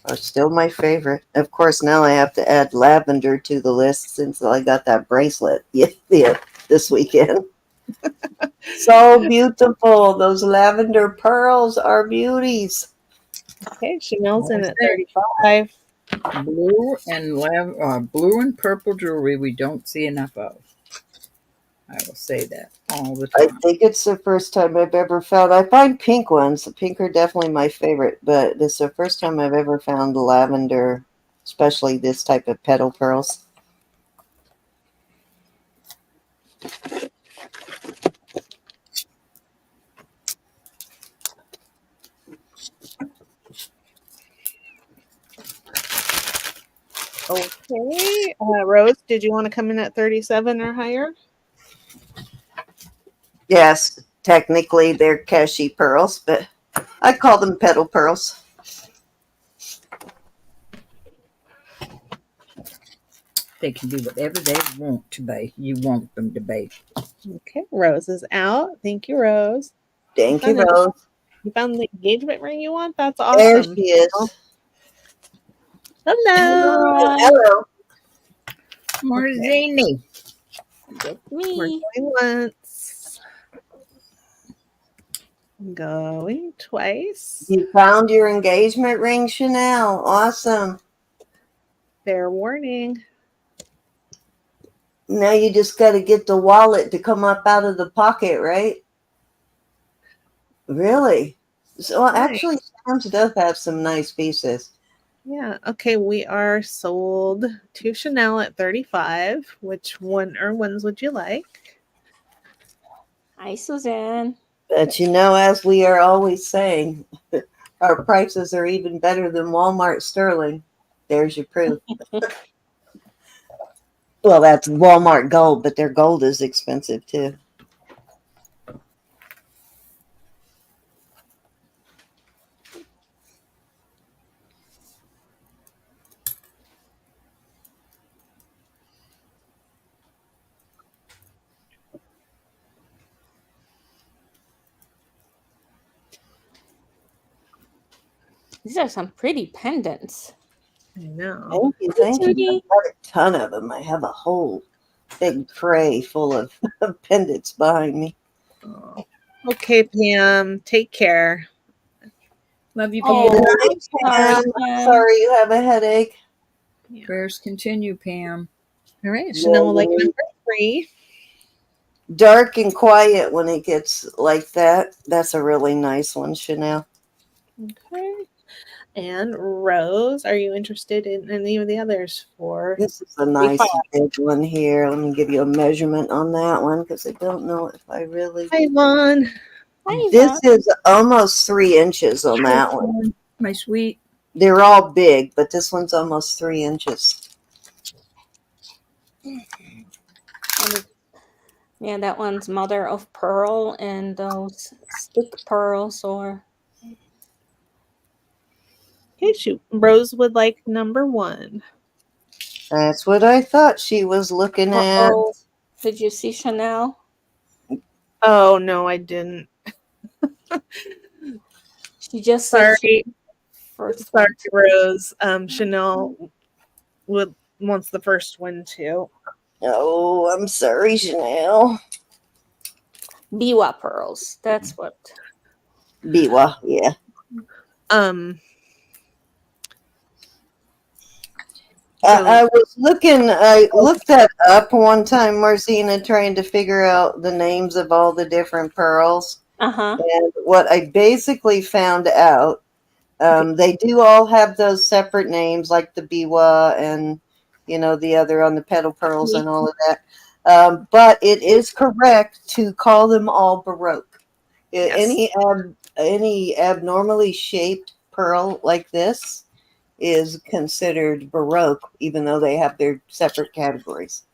are still my favorite. Of course, now I have to add lavender to the list since I got that bracelet this weekend. So beautiful. Those lavender pearls are beauties. Okay, Chanel's in at 35. Blue and purple jewelry we don't see enough of. I will say that all the I time. think it's the first time I've ever found. I find pink ones. Pink are definitely my favorite, but it's the first time I've ever found lavender, especially this type of petal pearls. Okay, Rose, did you want to come in at 37 or higher? Yes, technically they're cashy pearls, but I call them petal pearls. They can be whatever they want to be. You want them to be. Okay, Rose is out. Thank you, Rose. Thank you, Rose. You found the engagement ring you want? That's There awesome. she is. Hello. Hello. Morzini. Get We're me. going once. Going twice. You found your engagement ring, Chanel. Awesome. Fair warning. Now you just got to get the wallet to come up out of the pocket, right? Really? So actually, Sam's does have some nice pieces. Yeah. Okay. We are sold to Chanel at 35. Which one or ones would you like? Hi, Suzanne. But you know, as we are always saying, our prices are even better than Walmart Sterling. There's your proof. Well, that's Walmart gold, but their gold is expensive too. These are some pretty pendants. I know. Thank you. Thank you. I've got a ton of them. I have a whole big tray full of pendants behind me. Oh. Okay, Pam. Take care. Love you, Oh, Pam. I'm sorry, I'm sorry you have a headache. Yeah. Prayers continue, Pam. All right. Chanel will like number 3. Dark and quiet when it gets like that. That's a really nice one, Chanel. Okay. And Rose, are you interested in any of the others for? This is a nice big one here. Let me give you a measurement on that one because I don't know if I really. Hi, Vaughn. Hi, This is almost 3 inches on that one. My sweet. They're all big, but this one's almost 3 inches. Yeah, that one's mother of pearl, and those stick pearls or. Okay, shoot. Rose would like number 1. That's what I thought she was looking at. Did you see Chanel? Oh, no, I didn't. She just said Sorry, Rose. Chanel wants the first one too. Oh, I'm sorry, Chanel. Biwa pearls. That's what. Biwa, yeah. Um, I was looking, I looked that up one time, Marcina, trying to figure out the names of all the different pearls. Uh-huh. And what I basically found out, they do all have those separate names, like the biwa and, the other on the petal pearls and all of that. But it is correct to call them all Baroque. Yes. Any abnormally shaped pearl like this is considered Baroque, even though they have their separate categories.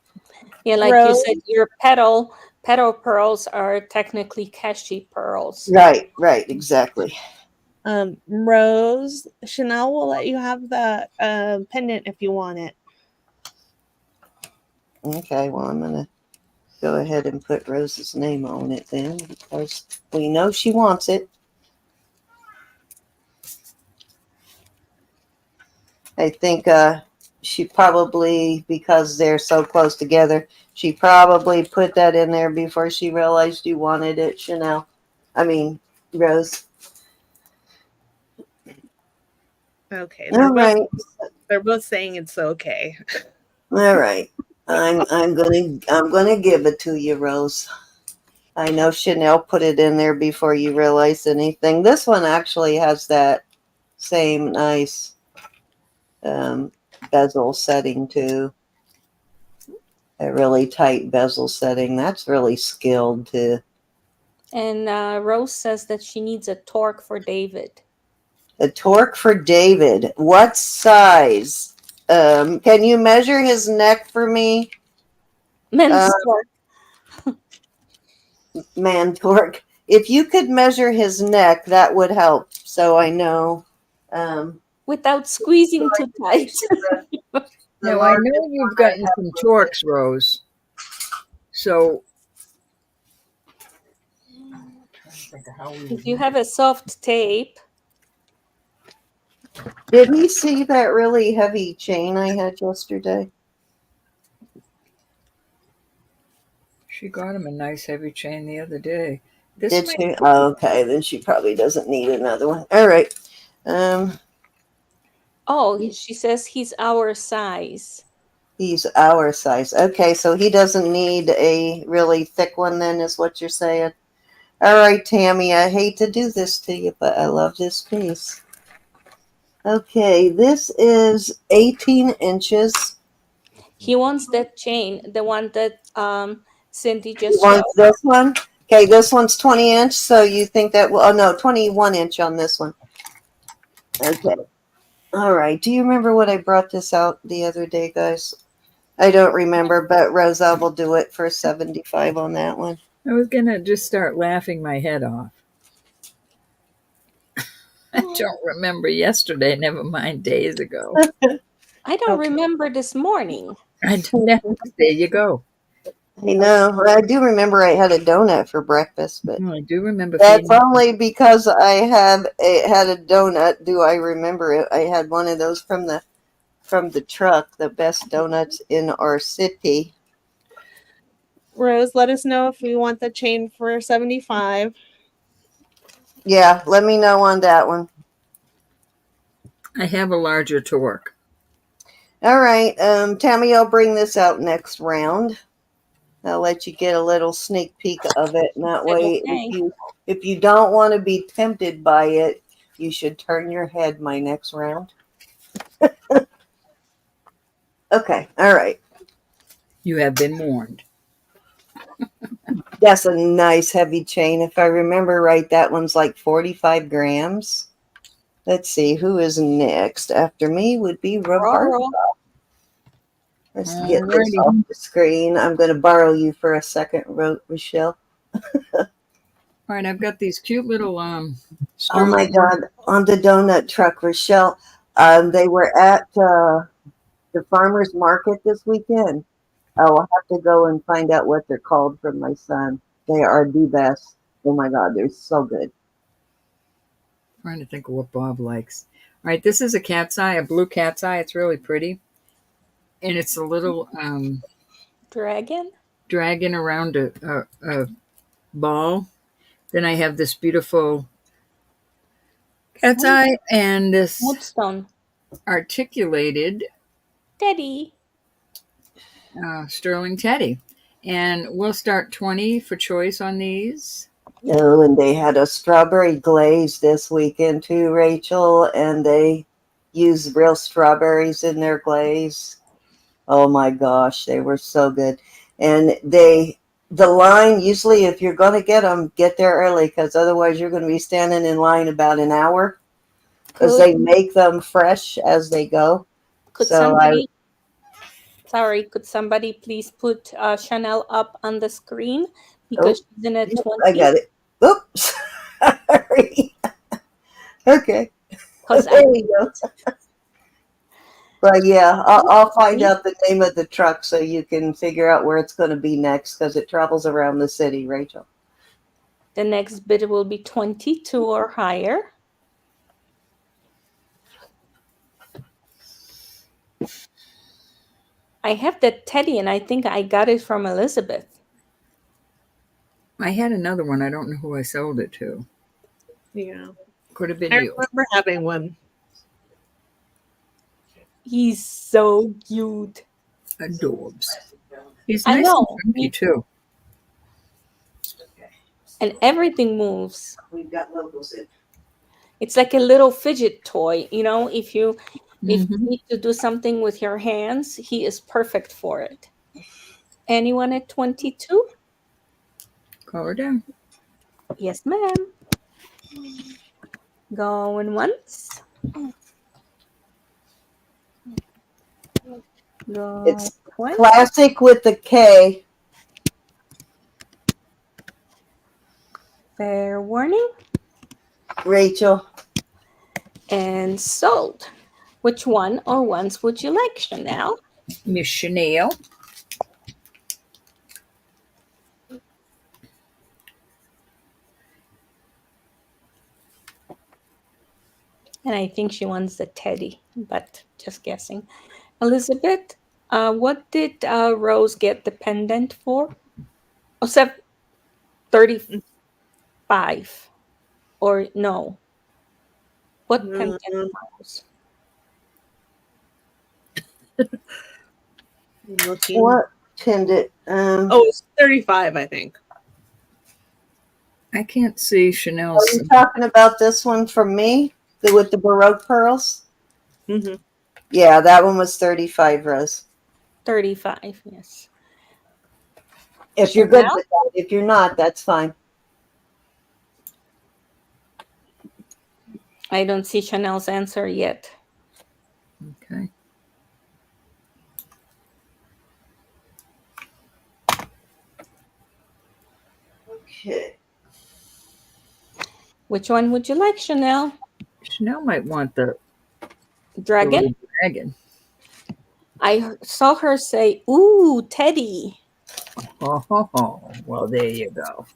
Yeah, like Rose? you said, your petal pearls are technically cashy pearls. Right, exactly. Rose, Chanel will let you have the pendant if you want it. Okay, well, I'm going to go ahead and put Rose's name on it then, because we know she wants it. I think she probably, because they're so close together, she probably put that in there before she realized you wanted it, Chanel. I mean, Rose. Okay. All right. They're both saying it's okay. All right. I'm gonna give it to you, Rose. I know Chanel put it in there before you realized anything. This one actually has that same nice bezel setting too. A really tight bezel setting. That's really skilled too. And Rose says that she needs a torque for David. A torque for David. What size? Can you measure his neck for me? Men's torque. Man torque. If you could measure his neck, that would help. So I know. Without squeezing too tight. Now, I know you've gotten some torques, Rose. So, If you have a soft tape. Did he see that really heavy chain I had yesterday? she got him a nice heavy chain the other day. Did she? Oh, okay, then she probably doesn't need another one. All right. Oh, she says he's our size. He's our size. Okay, so he doesn't need a really thick one then, is what you're saying. All right, Tammy, I hate to do this to you, but I love this piece. Okay, this is 18 inches. He wants that chain, the one that Cindy He just showed. wants this one? Okay, this one's 20 inch, so you think that will, oh no, 21 inch on this one. Okay. All right, do you remember what I brought this out the other day, guys? I don't remember, but Rosa will do it for 75 on that one. I was going to just start laughing my head off. I don't remember yesterday, never mind days ago. I don't remember this morning. There you go. I know. I do remember I had a donut for breakfast, but I do remember. That's only because I had a donut. Do I remember it? I had one of those from the truck, the best donuts in our city. Rose, let us know if we want the chain for 75. Yeah, let me know on that one. I have a larger torque. All right, Tammy, I'll bring this out next round. I'll let you get a little sneak peek of it, and that way, Okay. if you don't want to be tempted by it, you should turn your head my next round. Okay, all right. You have been warned. That's a nice heavy chain. If I remember right, that one's like 45 grams. Let's see, who is next? After me would be Roberta. Let's get this off the screen. I'm going to borrow you for a second, Rochelle. All right, I've got these cute little oh my God, on the donut truck, Rochelle. They were at the farmer's market this weekend. I'll have to go and find out what they're called from my son. They are the best. Oh my God, they're so good. Trying to think of what Bob likes. All right, this is a cat's eye, a blue cat's eye. It's really pretty. And it's a little dragon around a ball. Then I have this beautiful cat's eye and this Moodstone. articulated Teddy. sterling teddy. And we'll start 20 for choice on these. Oh, and they had a strawberry glaze this weekend too, Rachel, and they use real strawberries in their glaze. Oh my gosh, they were so good. And the line, usually if you're going to get them, get there early, because otherwise you're going to be standing in line about an hour, because they make them fresh as they go. Could somebody please put Chanel up on the screen, because she's in a 20. I got it. Oops. Sorry. Okay. There we go. But yeah, I'll find out the name of the truck so you can figure out where it's going to be next, because it travels around the city, Rachel. The next bid will be 22 or higher. I have that teddy, and I think I got it from Elizabeth. I had another one. I don't know who I sold it to. Yeah. Could have been I you. remember having one. He's so cute. Adorbs. He's I nice know. and funky too. And everything moves. We've got logos in. It's like a little fidget toy. You know, if you need to do something with your hands, he is perfect for it. Anyone at 22? Call her down. Yes, ma'am. Going once. It's twice. classic with the K. Fair warning. Rachel. And sold. Which one or ones would you like, Chanel? Miss Chanel. And I think she wants the teddy, but just guessing. Elizabeth, what did Rose get the pendant for? Oh, 35. Or no. What pendant, Rose? What pendant? It's 35, I think. I can't see Chanel's. Are you talking about this one from me? With the Baroque pearls? Mm-hmm. Yeah, that one was 35, Rose. 35, yes. If you're good with that. If you're not, that's fine. I don't see Chanel's answer yet. Okay. Okay. Which one would you like, Chanel? Chanel might want the Dragon? dragon. I saw her say, ooh, teddy. Oh, well, there you go.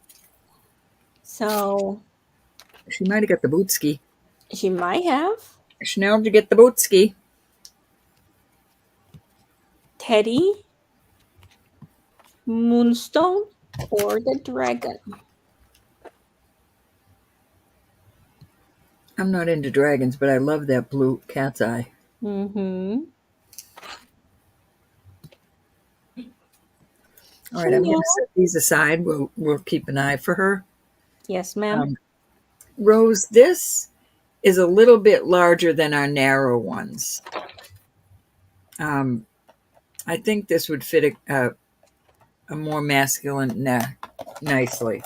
So she might have got the bootski. She might have. Chanel, did you get the bootski? Teddy, Moonstone, or the dragon? I'm not into dragons, but I love that blue cat's eye. Mm-hmm. All right, I'm going to set these aside. We'll keep an eye for her. Yes, ma'am. Rose, this is a little bit larger than our narrow ones. I think this would fit a more masculine neck nicely.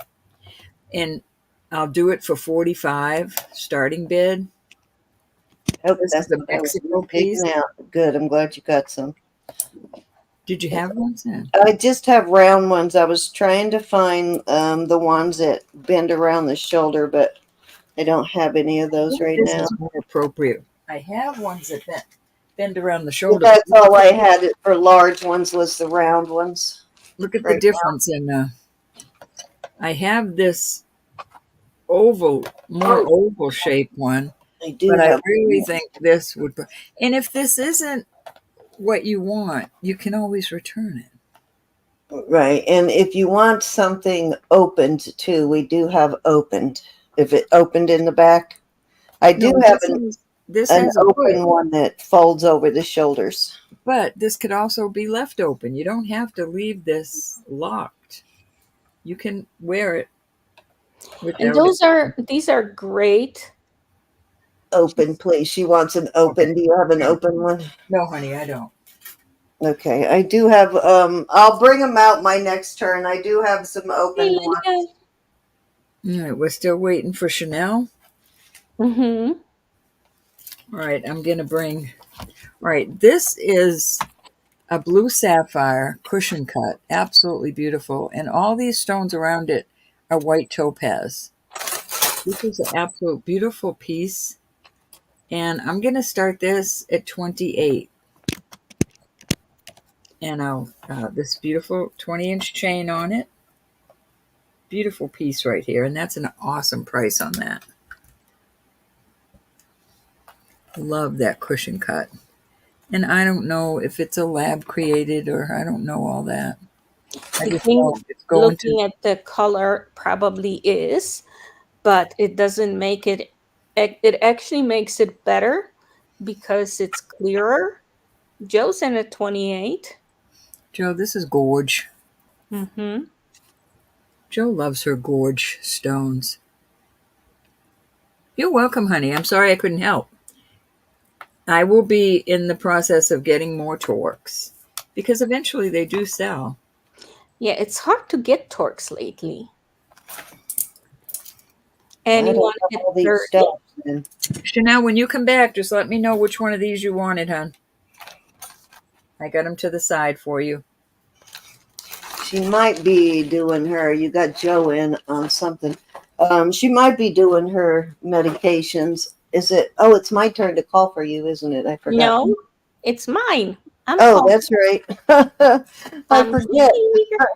And I'll do it for 45 starting bid. Oh, this is the Mexico piece. Good. I'm glad you got some. Did you have ones then? I just have round ones. I was trying to find the ones that bend around the shoulder, but I don't have any of those right now. This is more appropriate. I have ones that bend around the shoulder. That's all I had for large ones was the round ones. Look at the difference in I have this oval, more oval shaped one. I do, but I really think this would. And if this isn't what you want, you can always return it. Right. And if you want something opened too, we do have opened. If it opened in the back, I do No, have this an has a open hood, one that folds over the shoulders. but this could also be left open. You don't have to leave this locked. You can wear it And without it. these are great. Open, please. She wants an Okay. open. Do you have an open one? No, honey, I don't. Okay. I do have, I'll bring them out my next turn. I do have some Hey, open ones. Lydia. All right, we're still waiting for Chanel. Mm-hmm. All right, I'm going to bring. All right, this is a blue sapphire cushion cut. Absolutely beautiful. And all these stones around it are white topaz. This is an absolute beautiful piece. And I'm going to start this at 28. And I'll this beautiful 20-inch chain on it. Beautiful piece right here. And that's an awesome price on that. Love that cushion cut. And I don't know if it's a lab created or I don't know all that. I I just think know it's going to. looking at the color probably is, but it doesn't make it. It actually makes it better because it's clearer. Joe's in at 28. Joe, this is gorge. Mm-hmm. Joe loves her gorge stones. You're welcome, honey. I'm sorry I couldn't help. I will be in the process of getting more Torques because eventually they do sell. Yeah, it's hard to get Torques lately. I don't Anyone have at all these 30? steps. And Chanel, when you come back, just let me know which one of these you wanted, hon. I got them to the side for you. she might be doing her, you got Joe in on something. She might be doing her medications. Is it? Oh, it's my turn to call for you, isn't it? I forgot. No, it's mine. I'm Oh, calling. that's right. I I'm forget. here.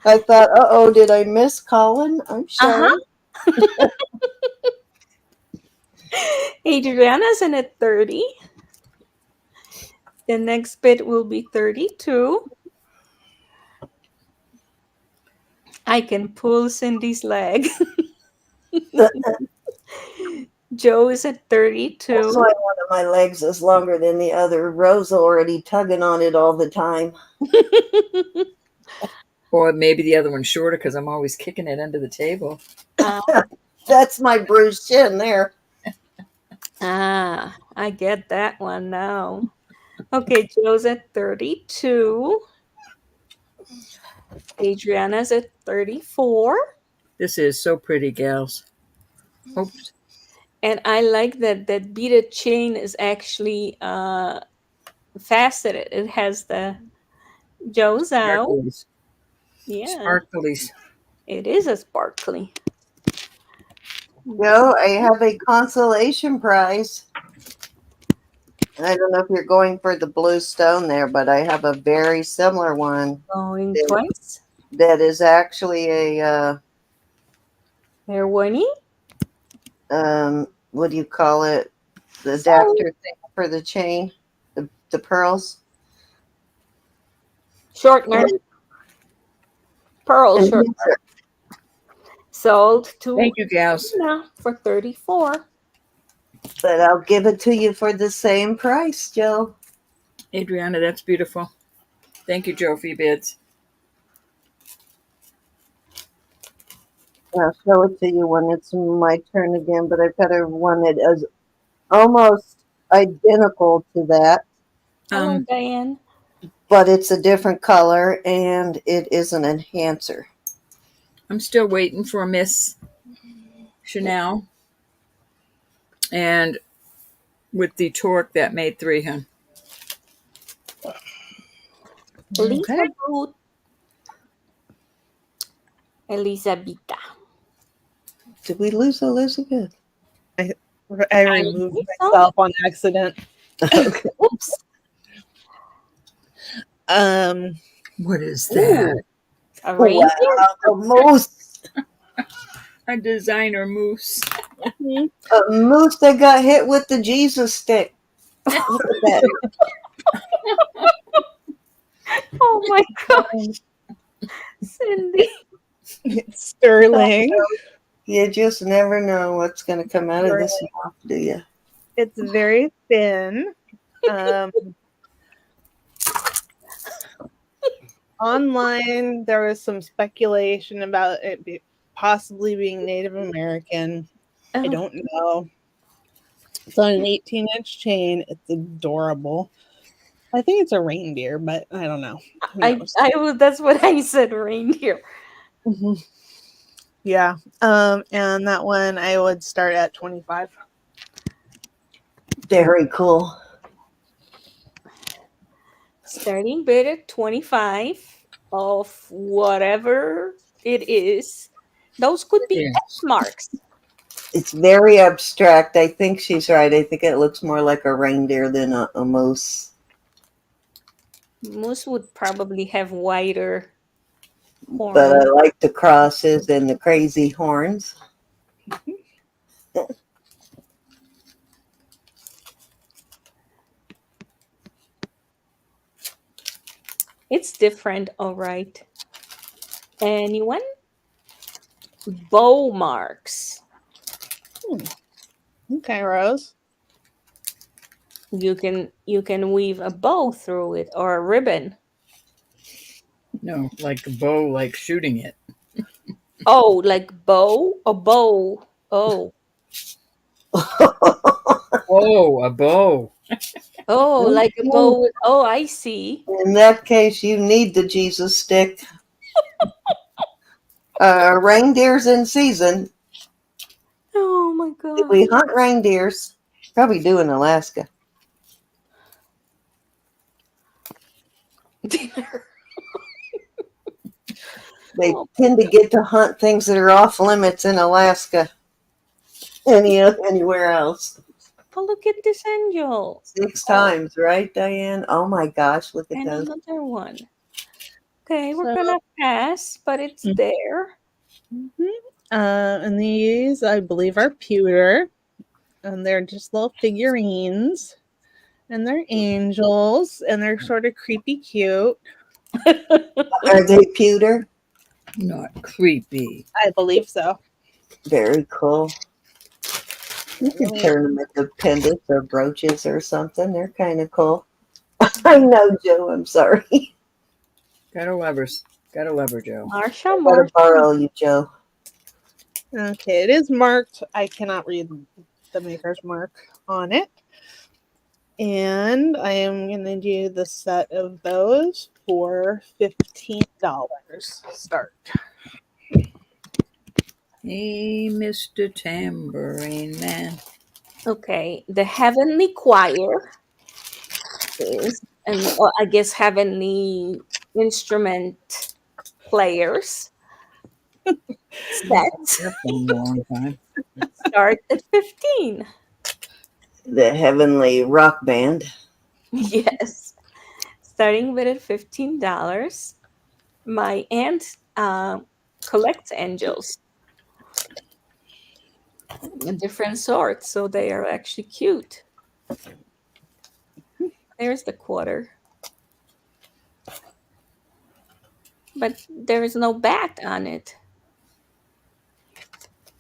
I thought, uh-oh, did I miss Colin? I'm sorry. Uh-huh. Adriana's in at 30. The next bid will be 32. I can pull Cindy's leg. Joe is at 32. That's why one of my legs is longer than the other. Rose already tugging on it all the time. Or maybe the other one's shorter because I'm always kicking it under the table. That's my bruised chin there. I get that one now. Okay, Joe's at 32. Adriana's at 34. This is so pretty, gals. Oops. And I like that beaded chain is actually faceted. It has the Joe's out. Sparklies. Yeah, Sparklies. it is a sparkly. Joe, I have a consolation prize. I don't know if you're going for the blue stone there, but I have a very similar one Going twice. that is actually a They're winning. what do you call it? The adapter thing for the chain, the pearls. Shortener. Pearl shortener. Sold to Thank you, gals. for 34. But I'll give it to you for the same price, Joe. Adriana, that's beautiful. Thank you, Joe, for your bids. I'll show it to you when it's my turn again, but I've got one that is almost identical to that. Hello, Diane. But it's a different color and it is an enhancer. I'm still waiting for Miss Chanel. And with the torque that made 3, huh? Elizabeth. Elisabetta. Did we lose Elizabeth? I removed myself on accident. Okay. Oops. What is that? A reindeer? Wow, a moose. A designer moose. A moose that got hit with the Jesus stick. Look at that. Oh my gosh. Cindy. It's sterling. You just never know what's going to come out of Right. this mouth, do you? It's very thin. Online, there was some speculation about it possibly being Native American. I Oh, don't know. It's on an 18-inch chain. It's adorable. I think it's a reindeer, but I don't know. Who knows? that's what I said, reindeer. Mhm. Yeah. And that one I would start at 25. Very cool. Starting bid at 25 of whatever it is. Those could be Yeah. X marks. It's very abstract. I think she's right. I think it looks more like a reindeer than a moose. Moose would probably have wider But I horns. like the crosses and the crazy horns. It's different, all right. Anyone? Bow marks. Okay, Rose. You can weave a bow through it or a ribbon. No, like a bow, like shooting it. Oh, like bow? A bow. Oh. Oh, a bow. Oh, like a bow. Oh, I see. In that case, you need the Jesus stick. Reindeers in season. Oh my If we god. hunt reindeers, probably do in Alaska. They Oh, tend to get to hunt things that are off limits in Alaska. Anywhere else. oh, look at this angel. 6 times, right, Diane? Oh my gosh, look at And those. another one. Okay, we're So- gonna pass, but it's Mm. there. And these, I believe, are pewter. And they're just little figurines. And they're angels. And they're sort of creepy cute. Are they pewter? Not creepy. I believe so. Very cool. You can Really? turn them into pendants or brooches or something. They're kind of cool. I know, Joe. I'm sorry. Gotta love her. Gotta love her, Joe. Marsha, I gotta Marsha. borrow you, Joe. Okay, it is marked. I cannot read the maker's mark on it. And I am going to do the set of those for $15 start. Hey, Mr. Tambourine Man. Okay, the Heavenly Choir is, and well, I guess Heavenly Instrument Players set That's been a long time. start at 15. The Heavenly Rock Band. Yes, starting with at $15. My aunt collects angels, different sorts, so they are actually cute. There's the quarter, but there is no bat on it.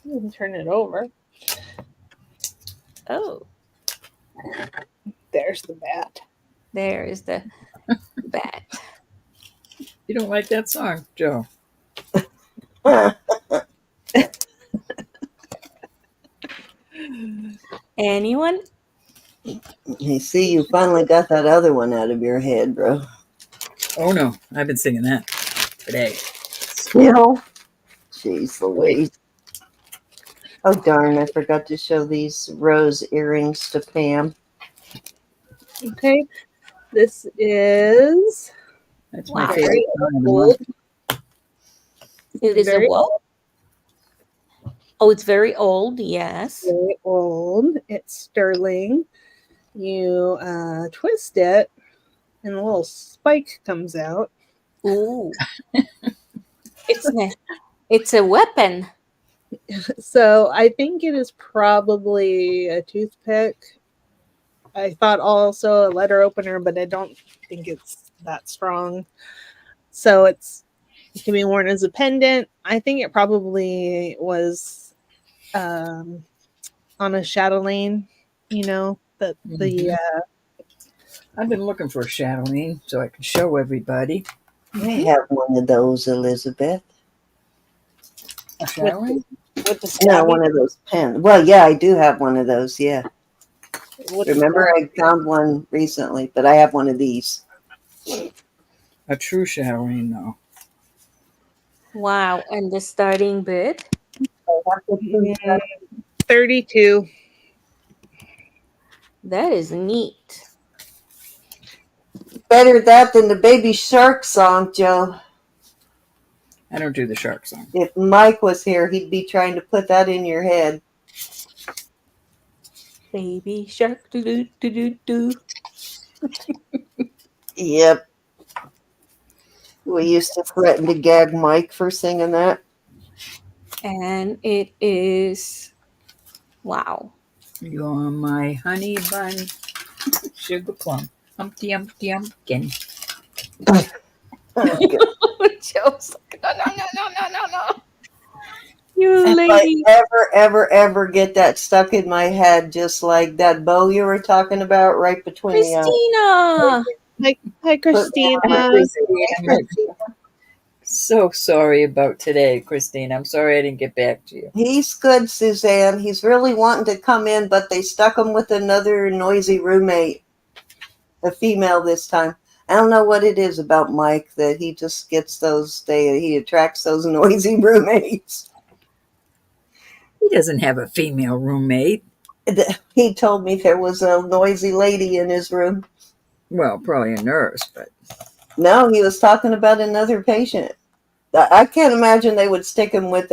You can turn it over. Oh, There's the bat. there is the bat. You don't like that song, Joe? Anyone? You see, you finally got that other one out of your head, bro. Oh no, I've been singing that today. Still? Jeez Louise. Oh, darn, I forgot to show these rose earrings to Pam. Okay, this is That's Wow. my favorite song of the old. month. It is a Very what? Oh, it's very old. Yes. Very old. It's sterling. You twist it, and a little spike comes out. Ooh. It's a weapon. So I think it is probably a toothpick. I thought also a letter opener, but I don't think it's that strong. So it's It can be worn as a pendant. I think it probably was on a chatelaine, the I've been looking for a chatelaine so I can show everybody. I have one of those, Elizabeth. A chatelaine? with the No, stabby. one of those pens. Well, yeah, I do have one of those. Yeah. With the Remember, I found one recently, but I have one of these. A true chatelaine, though. Wow. And the starting bid? I have to prove that. 32. That is neat. Better that than the Baby Shark song, Joe. I don't do the shark song. If Mike was here, he'd be trying to put that in your head. Baby shark, do do do do do. Yep. We used to threaten to gag Mike for singing that. And it is, wow. You're my honey bun, sugar plum, Humpty Humpty Humpkin. Joe's like, no, no, no, no, no, no, no. You If lady. I ever get that stuck in my head, just like that bow you were talking about, right between the eyes. Christina. Hi, Christina. I'm so sorry about today, Christine. I'm sorry I didn't get back to you. He's good, Suzanne. He's really wanting to come in, but they stuck him with another noisy roommate, a female this time. I don't know what it is about Mike that he just gets he attracts those noisy roommates. He doesn't have a female roommate. He told me there was a noisy lady in his room. Well, probably a nurse, but No, he was talking about another patient. I can't imagine they would stick him with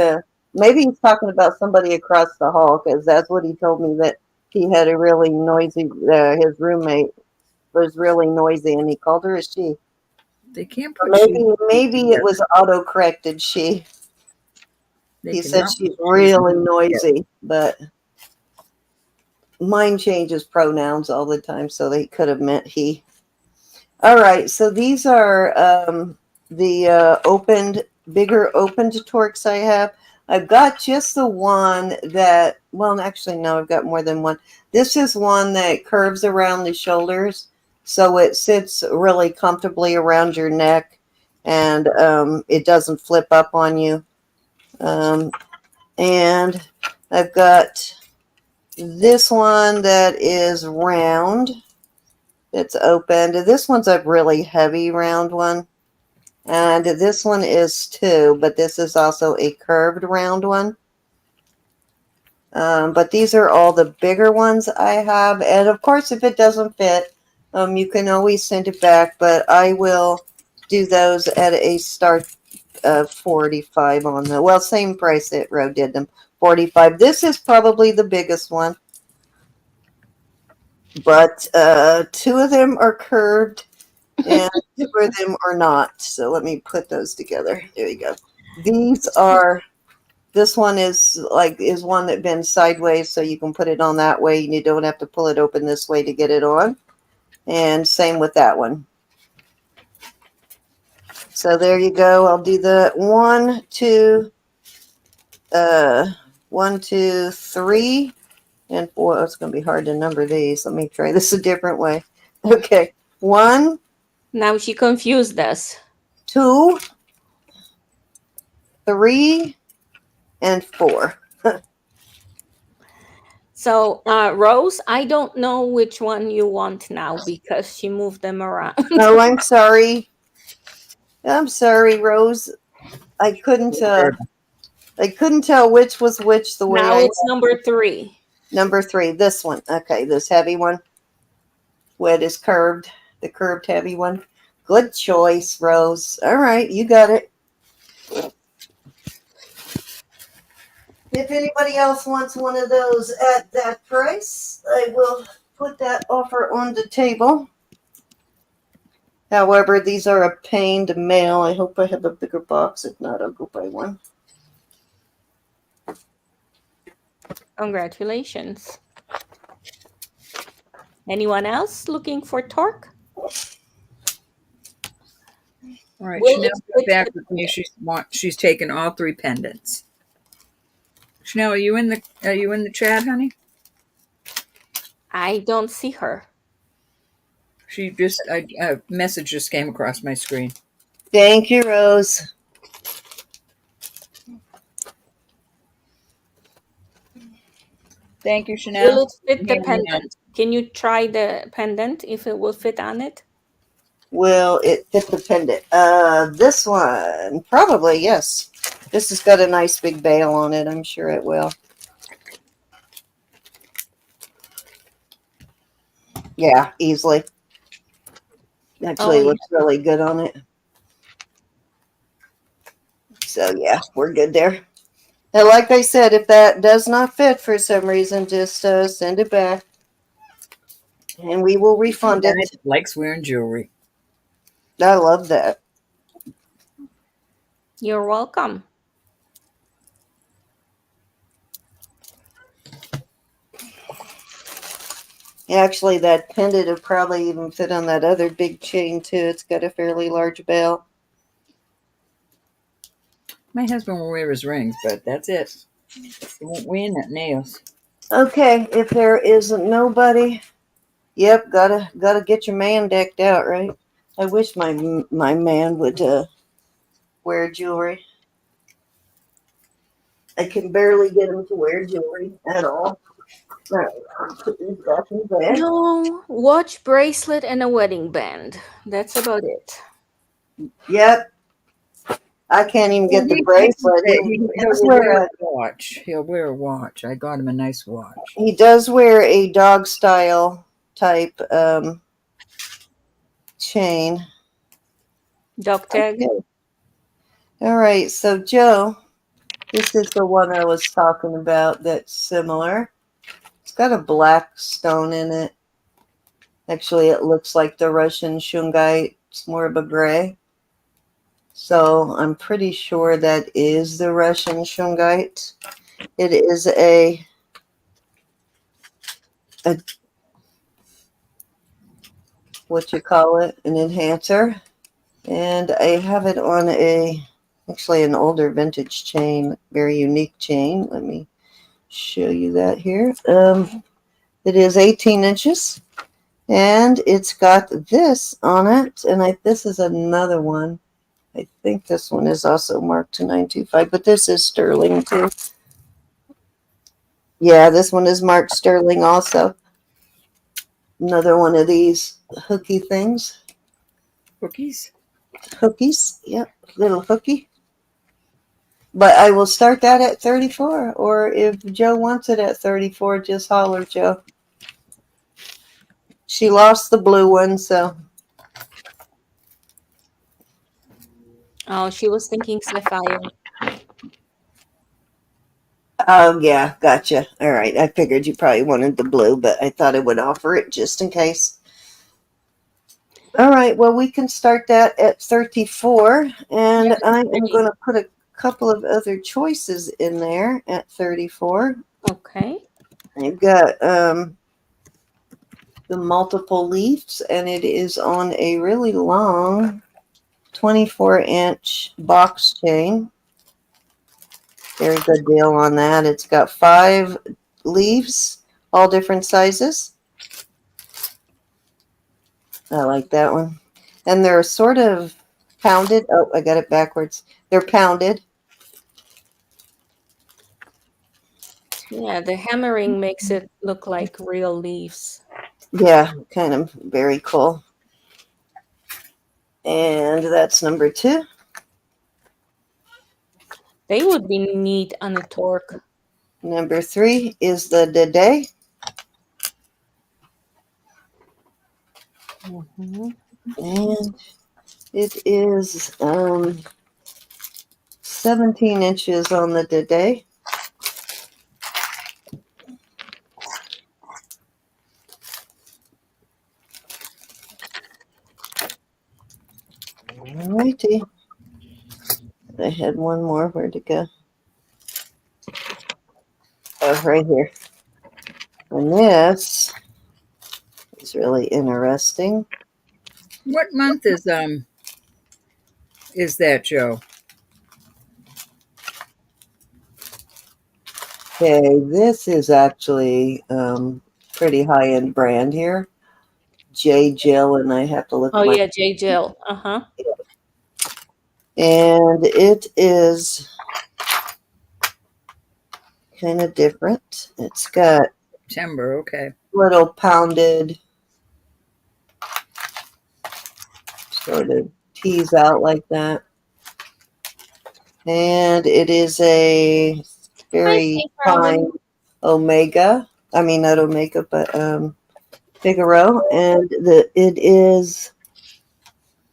maybe he's talking about somebody across the hall, because that's what he told me, that he had a really noisy, his roommate was really noisy, and he called her a she. they can't Or put maybe it was auto-corrected she. He said she's really noisy, but mine changes pronouns all the time, so they could have meant he. All right, so these are the bigger opened torques I have. I've got just the one that, well, actually, no, I've got more than one. This is one that curves around the shoulders, so it sits really comfortably around your neck, and it doesn't flip up on you. And I've got this one that is round. It's opened. This one's a really heavy round one. And this one is too, but this is also a curved round one. But these are all the bigger ones I have. And of course, if it doesn't fit, you can always send it back, but I will do those at a start of 45 on the, well, same price that Ro did them, 45. This is probably the biggest one, but two of them are curved and two of them are not. So let me put those together. There you go. This one is one that bends sideways, so you can put it on that way and you don't have to pull it open this way to get it on. And same with that one. So there you go. I'll do the 1, 2, 3, and 4. Oh, it's going to be hard to number these. Let me try this a different way. Okay. 1. Now she confused us. 2, 3, and 4. So, Rose, I don't know which one you want now because she moved them around. Oh, I'm sorry. I'm sorry, Rose. I couldn't tell which was which the way Now it's number 3. Number 3, this one. Okay, this heavy one. Where it is curved, the curved heavy one. Good choice, Rose. All right, you got it. If anybody else wants one of those at that price, I will put that offer on the table. However, these are a pain to mail. I hope I have a bigger box. If not, I'll go buy one. Congratulations. Anyone else looking for torque? All right, Will Chanel is got back with me. She's taken all 3 pendants. Chanel, are you in the chat, honey? I don't see her. She just a message just came across my screen. Thank you, Rose. Thank you, Chanel. Will it fit the Hear me now. pendant? Can you try the pendant if it will fit on it? Will it fit the pendant? This one, probably, yes. This has got a nice big bail on it. I'm sure it will. Yeah, easily. Actually, Oh, looks really good on it. So, yeah, we're good there. And like I said, if that does not fit for some reason, just send it back. And we will refund it. Guy likes wearing jewelry. I love that. you're welcome. Actually, that pendant would probably even fit on that other big chain, too. It's got a fairly large bail. My husband will wear his rings, but that's it. He won't wear nails. Okay, if there isn't nobody, yep, gotta get your man decked out, right? I wish my man would wear jewelry. I can barely get him to wear jewelry at all. All right, I'll put these back in the bag. No, watch bracelet and a wedding band. That's about it. Yep, I can't even get the bracelet. He'll wear a watch. He'll wear a watch. I got him a nice watch. He does wear a dog style type chain. Dog tag. Okay. All right, so Joe, this is the one I was talking about that's similar. It's got a black stone in it. Actually, it looks like the Russian shungite. It's more of a gray. So I'm pretty sure that is the Russian shungite. It is a what you call it, an enhancer. And I have it on actually an older vintage chain, very unique chain. Let me show you that here. It is 18 inches, and it's got this on it, and this is another one. I think this one is also marked to 925, but this is sterling too. Yeah, this one is marked sterling also. Another one of these hooky things. Cookies? Hookies, yep, little hooky. But I will start that at 34, or if Joe wants it at 34, just holler, Joe. She lost the blue one, so. Oh, she was thinking sapphire. Oh, yeah, gotcha. All right, I figured you probably wanted the blue, but I thought I would offer it just in case. All right, well, we can start that at 34, and Yeah, I am going to put a couple of other choices in there at 34. Okay. I've got the multiple leaves, and it is on a really long 24-inch box chain. Very good deal on that. It's got 5 leaves, all different sizes. I like that one. And they're sort of pounded. Oh, I got it backwards. They're pounded. Yeah, the hammering makes it look like real leaves. Yeah, kind of very cool. And that's number 2. They would be neat on a torque. Number 3 is the Dede. Mm-hmm. And it is 17 inches on the Dede. Alrighty. I had one more. Where'd it go? Oh, right here. And this is really interesting. What month is is that, Joe? Okay, this is actually pretty high-end brand here. J. Jill, and I have to look Oh my yeah, J Jill. and it is kind of different. It's got September, okay. little pounded sort of tease out like that. And it is a very Hi, fine Robin. Omega. I mean, not Omega, but Figaro. And it is,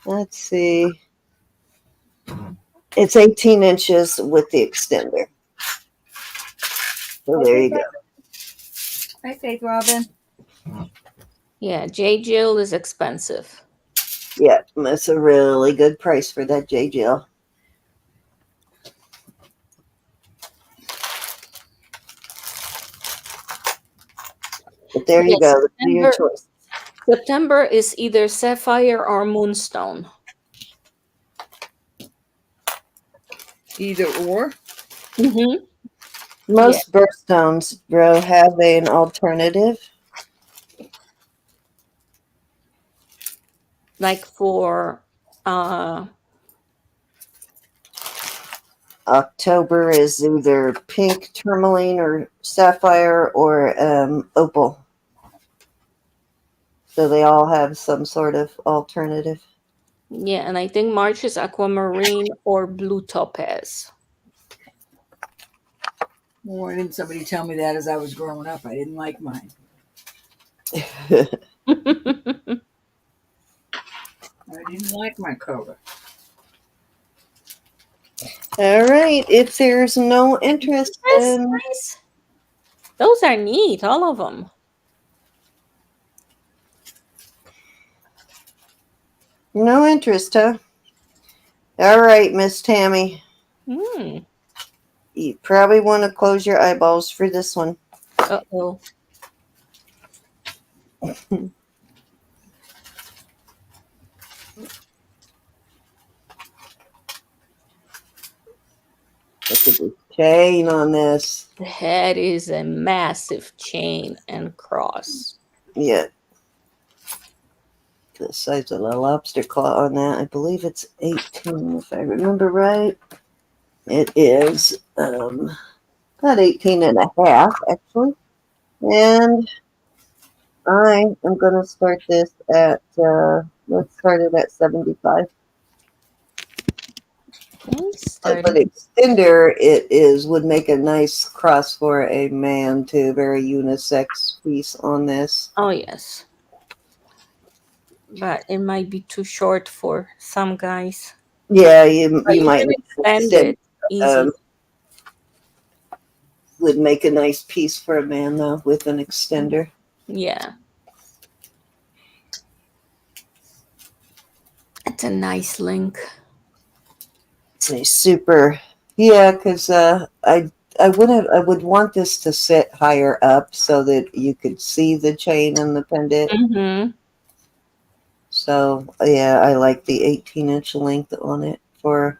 let's see, it's 18 inches with the extender. So there you go. Hi, Faith Robin. Yeah, J Jill is expensive. Yeah, that's a really good price for that J. Jill. But there you Yes, go. That's your choice. September is either sapphire or moonstone. Either or. Mm-hmm. Most birthstones, bro, have an alternative. Like for October is either pink tourmaline or sapphire or opal. So they all have some sort of alternative. yeah, and I think March is aquamarine or blue topaz. Why didn't somebody tell me that as I was growing up? I didn't like mine. I didn't like my color. All right. If there's no interest, That's then nice. Those are neat, all of them. no interest, huh? All right, Miss Tammy. Hmm. You probably want to close your eyeballs for this one. Uh-oh. Look at the chain on this. That is a massive chain and cross. Yeah. The size of the lobster claw on that. I believe it's 18, if I remember right. It is about 18 and a half, actually. And I am going to start this at, let's start it at 75. Okay, But starting. extender, would make a nice cross for a man too. Very unisex piece on this. Oh, yes. But it might be too short for some guys. Yeah, you But you might can need to extend extend. it easily. Would make a nice piece for a man though with an extender. Yeah. It's a nice link. It's a super, yeah, because I would want this to sit higher up so that you could see the chain and the pendant. Mm-hmm. So yeah, I like the 18-inch length on it for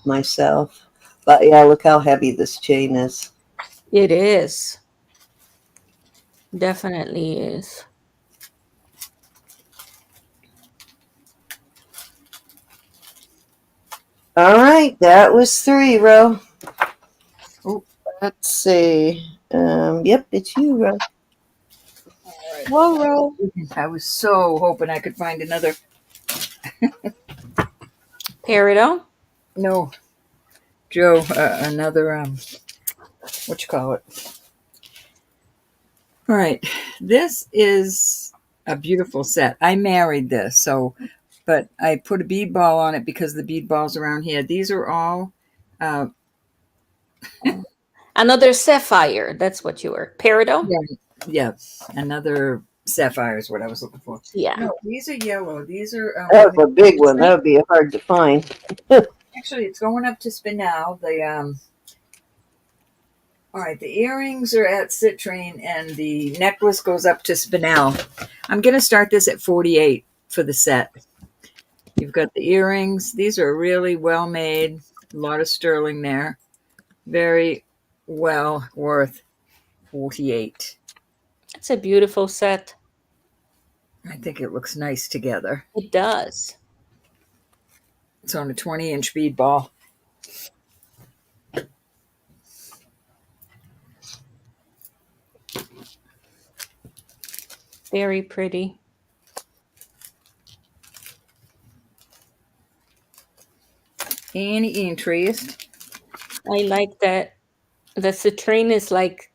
myself. But yeah, look how heavy this chain is. It is. Definitely is. All right, that was 3, Ro. Oh. Let's see. Yep, it's you, Ro. Whoa, I was so hoping I could find another. Peridot. No, Joe, another, what you call it? All right. This is a beautiful set. I married this, but I put a bead ball on it because the bead balls around here, these are all, Another sapphire. That's what you were. Peridot? yeah, another sapphire is what I was looking for. Yeah. No, these are yellow. These are, That's a big one. That would be hard to find. actually, it's going up to Spinel. All right, the earrings are at Citrine and the necklace goes up to Spinel. I'm going to start this at 48 for the set. You've got the earrings. These are really well made. A lot of sterling there. Very well worth $48. It's a beautiful set. I think it looks nice together. It does. It's on a 20-inch bead ball. Very pretty. Any interest? I like that the citrine is like,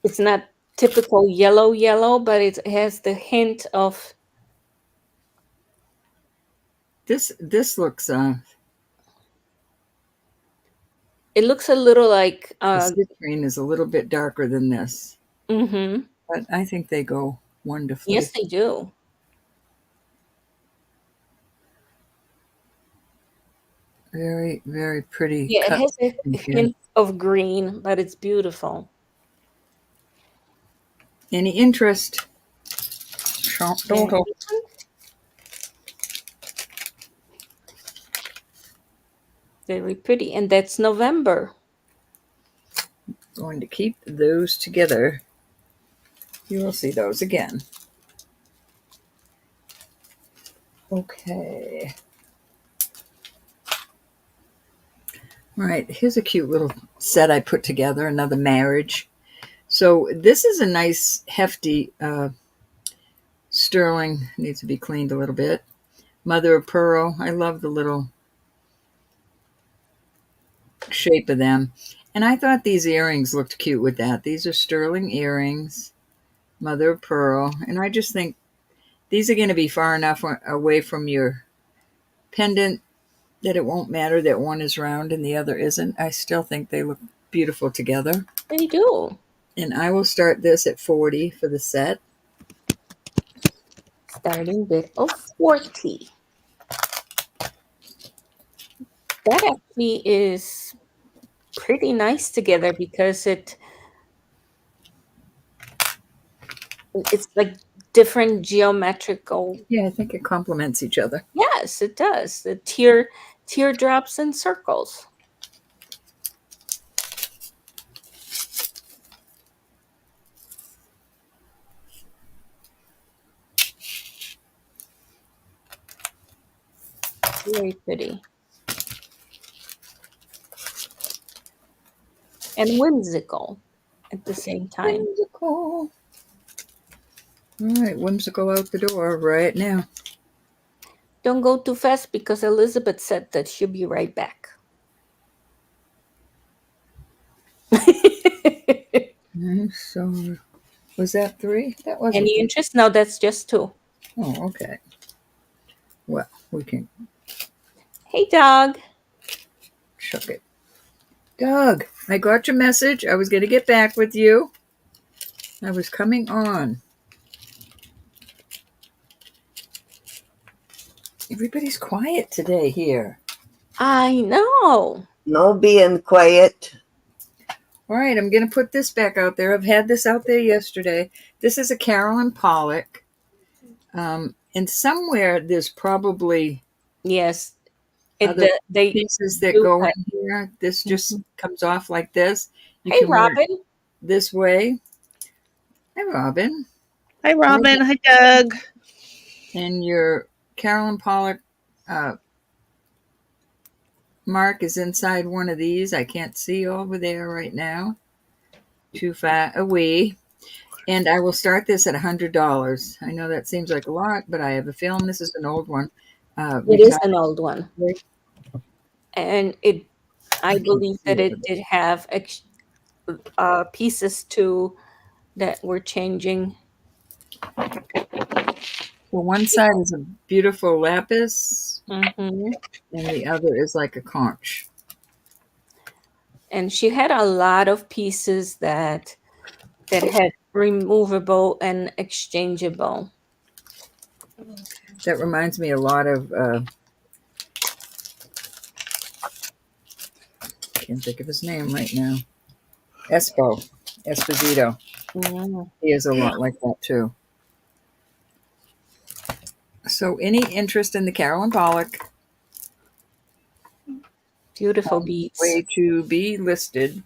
it's not typical yellow, but it has the hint of, This looks it looks a little like the citrine is a little bit darker than this, mm-hmm. but I think they go wonderfully. Yes, they do. Very, very pretty. Yeah, it cut has a in here. hint of green, but it's beautiful. Any interest? Total. Very pretty. And that's November. Going to keep those together. You will see those again. Okay. All right, here's a cute little set I put together, another marriage. So this is a nice, hefty sterling. Needs to be cleaned a little bit. Mother of pearl. I love the little shape of them. And I thought these earrings looked cute with that. These are sterling earrings, mother of pearl. And I just think these are going to be far enough away from your pendant that it won't matter that one is round and the other isn't. I still think they look beautiful together. They do. And I will start this at $40 for the set. Starting bid of $40. That actually is pretty nice together because it's like different geometrical. Yeah, I think it complements each other. Yes, it does. The teardrops and circles. Very pretty. And whimsical at the same time. Whimsical. All right, whimsical out the door right now. Don't go too fast because Elizabeth said that she'll be right back. So, was that 3? That wasn't. Any interest? No, that's just 2. Oh, okay. Well, we can Hey, dog. chuck it. Doug, I got your message. I was going to get back with you. I was coming on. Everybody's quiet today here. I know. No being quiet. All right, I'm going to put this back out there. I've had this out there yesterday. This is a Carolyn Pollock. And somewhere there's probably Yes. other They pieces that do go cut. in here. This just comes off like this. You Hey, can wear it Robin. this way. Hi, Robin. Hi, Robin. Hi, Doug. And your Carolyn Pollock mark is inside one of these. I can't see over there right now. Too far away. And I will start this at $100. I know that seems like a lot, but I have a feeling this is an old one. It is an old one. And I believe that it did have pieces too that were changing. Well, one side is a beautiful lapis, Mm-hmm. and the other is like a conch. And she had a lot of pieces that had removable and exchangeable. That reminds me a lot of, can't think of his name right now. Esposito. Mm. He is a lot like that too. So, any interest in the Carolyn Pollock? Beautiful beads. Way to be listed.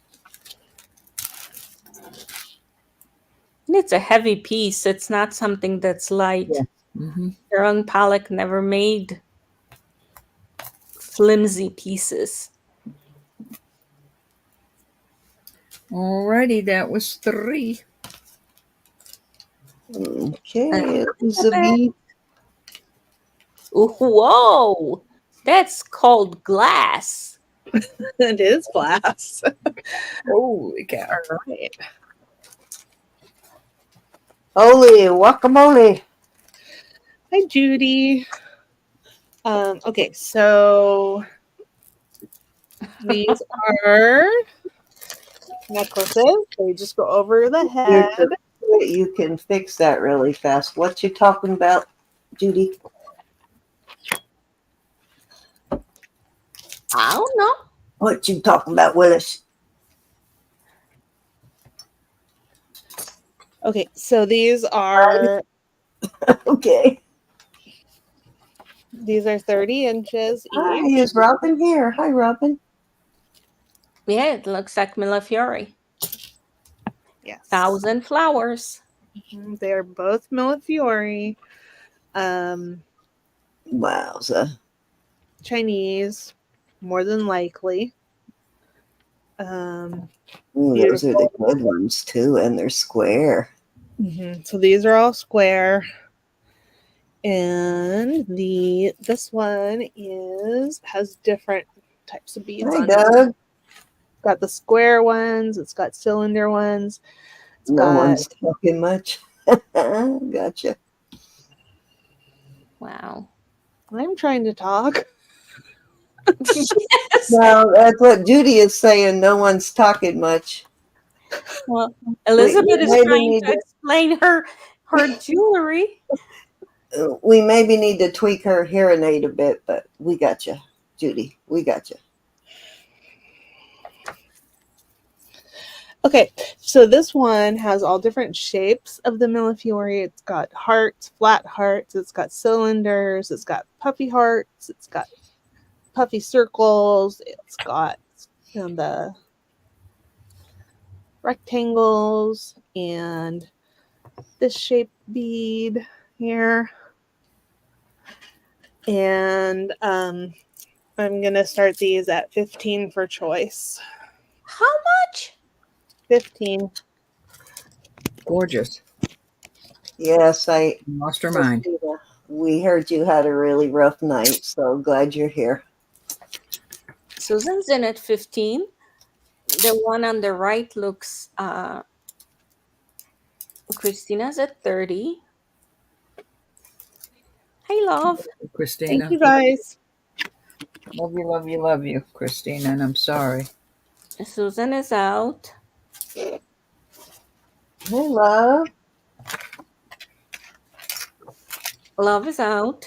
And it's a heavy piece. It's not something that's light. Yeah. Mm-hmm. Caroline Pollock never made flimsy pieces. Alrighty, that was 3. Okay, it was a bead. Whoa! That's called glass. It is glass. Holy cow. All right. Holy guacamole. Hi, Judy. Okay, so these are necklaces. They just go over the head. You can fix that really fast. What you talking about, Judy? I don't know. What you talking about, Willis? Okay, so these are Okay. 30 inches Hi, each. is Robin here? Hi, Robin. Yeah, it looks like Millefiori. Yes. 1,000 flowers. They're both Millefiori. Wowza. Chinese, more than likely. Ooh, those are the good ones too, and they're square. So these are all square. And this one has different types of beads Hi, on it. Doug. It's got the square ones, it's got cylinder ones. No one's talking much. Gotcha. Wow. I'm trying to talk. Yes. No, that's what Judy is saying. No one's talking much. Well, Elizabeth is maybe trying need to explain her jewelry. We maybe need to tweak her hearing aid a bit, but we got you, Judy. We got you. Okay, so this one has all different shapes of the Millefiori. It's got hearts, flat hearts, it's got cylinders, it's got puffy hearts, it's got puffy circles, it's got the rectangles, and this shape bead here. And I'm gonna start these at 15 for choice. How much? 15. Gorgeous. Yes, Lost her mind. we heard you had a really rough night, so glad you're here. Susan's in at 15. The one on the right looks Christina's at 30. Hey, love. Christina. Thank you, guys. Love you, love you, love you, Christina, and I'm sorry. Susan is out. Hey, love. Love is out.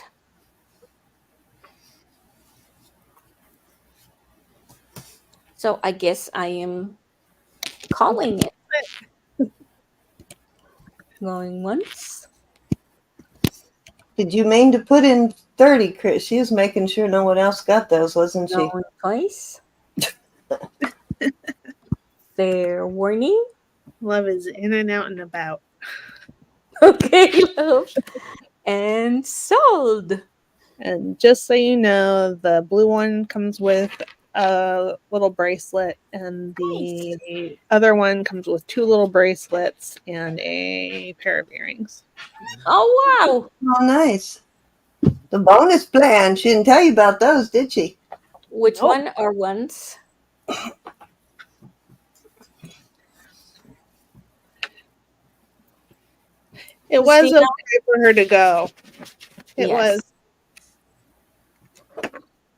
So I guess I am calling it. Going once. Did you mean to put in 30, Chris? She was making sure no one else got those, wasn't she? Going twice. Fair warning. Love is in and out and about. Okay, love. And sold. And just so you know, the blue one comes with a little bracelet, and the other one comes with 2 little bracelets and a pair of earrings. Oh, wow. Oh, nice. The bonus plan. She didn't tell you about those, did she? Which one are ones? It was okay for her to go. It was.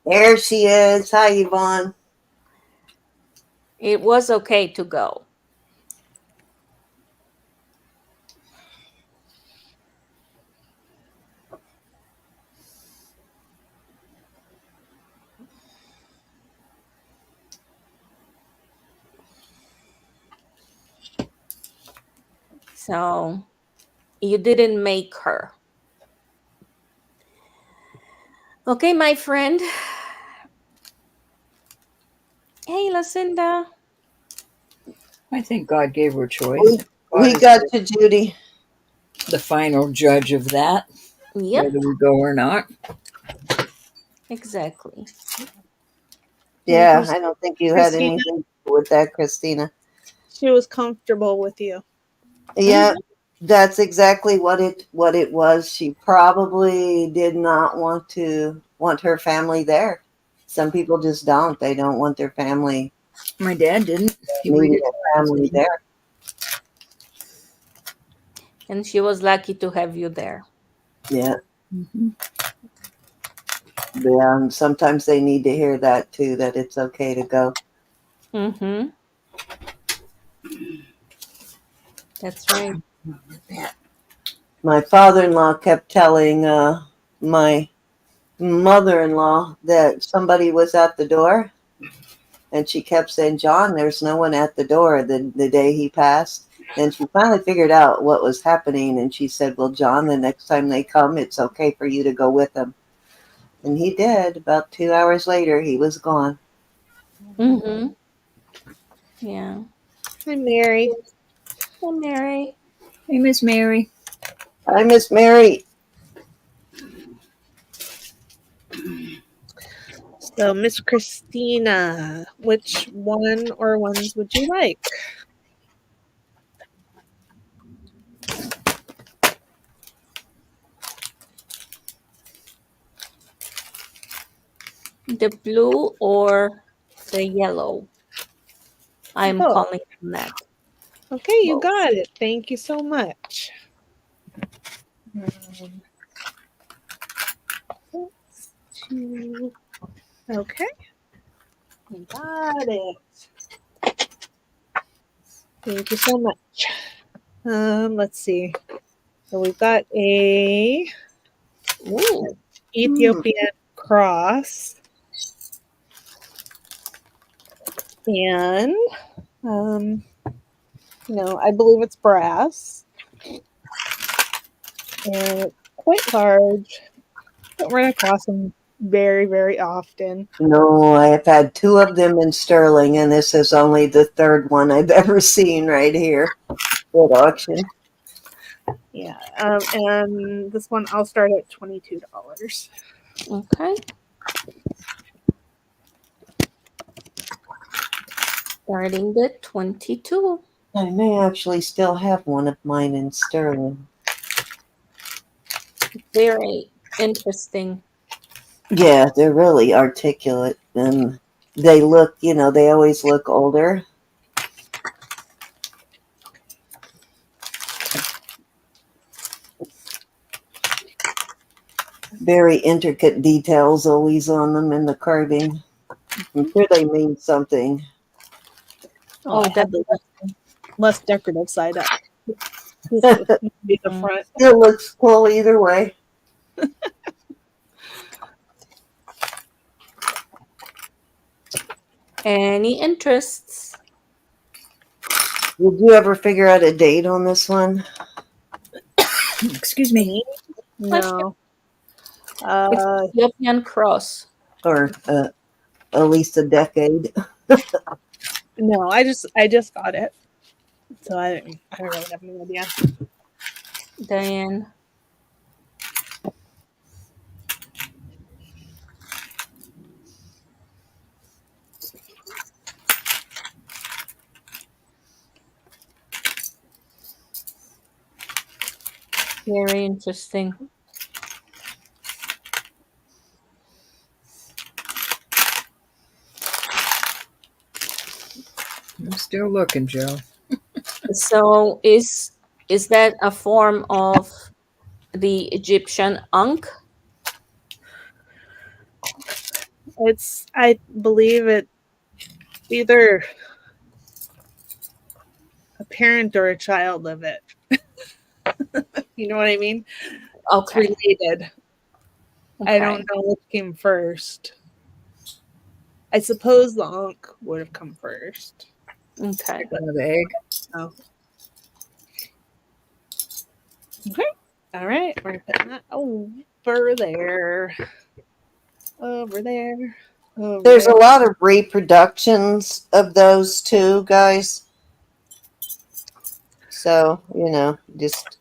There she is. Hi, Yvonne. It was okay to go. So you didn't make her. Okay, my friend. Hey, Lucinda. I think God gave her a choice. We, God we is got to Judy. the final judge of that, Yep, whether we go or not. exactly. Yeah, I don't think you had Christina, anything to do with that, Christina. she was comfortable with you. Yeah, that's exactly what it was. She probably did not want her family there. Some people just don't. They don't want their family, My dad didn't. He immediate waited till I was family there. And she was lucky to have you there. Yeah, Mhm. yeah. And sometimes they need to hear that too. That it's okay to go. Mm-hmm. That's right. My father-in-law kept telling my mother-in-law that somebody was at the door, and she kept saying, "John, there's no one at the door." The day he passed, and she finally figured out what was happening, and she said, "Well, John, the next time they come, it's okay for you to go with them." And he did. About 2 hours later, he was gone. Mm-hmm. Yeah. Hi, Mary. Hey, Mary. Hey, Miss Mary. I miss Mary. So, Miss Christina, which one or ones would you like? The blue or the yellow? I'm Oh, calling them that. okay, you Both. got it. Thank you so much. Um, let's two. Okay, you got it. Thank you so much. Let's see. So we've got a Ooh. Ethiopian cross, and um, I believe it's brass, and it's quite large. Don't run across them very, very often. No, I have had two of them in sterling, and this is only the third one I've ever seen right here at auction. Yeah, and this one I'll start at $22. Okay. Starting at 22. I may actually still have one of mine in sterling. Very interesting. Yeah, they're really articulate, and they look, they always look older. Very intricate details always on them in the carving. I'm sure they mean something. Oh, I had the definitely. less decorative side up. This would be the Mm. front. Still looks cool either way. Any interests? Did you ever figure out a date on this one? Excuse me. No. It's Ethiopian cross. Or at least a decade? No, I just got it. So I don't really have any idea. Diane. Very interesting. I'm still looking, Joe. So is that a form of the Egyptian ankh? I believe it either a parent or a child of it. You know what I mean? It's Okay. related. I don't know which came first. I suppose the Ankh would have come first. Okay. The egg. Oh. Okay. All right. We're gonna put that over there. over there, over There's there. a lot of reproductions of those too, guys. So, just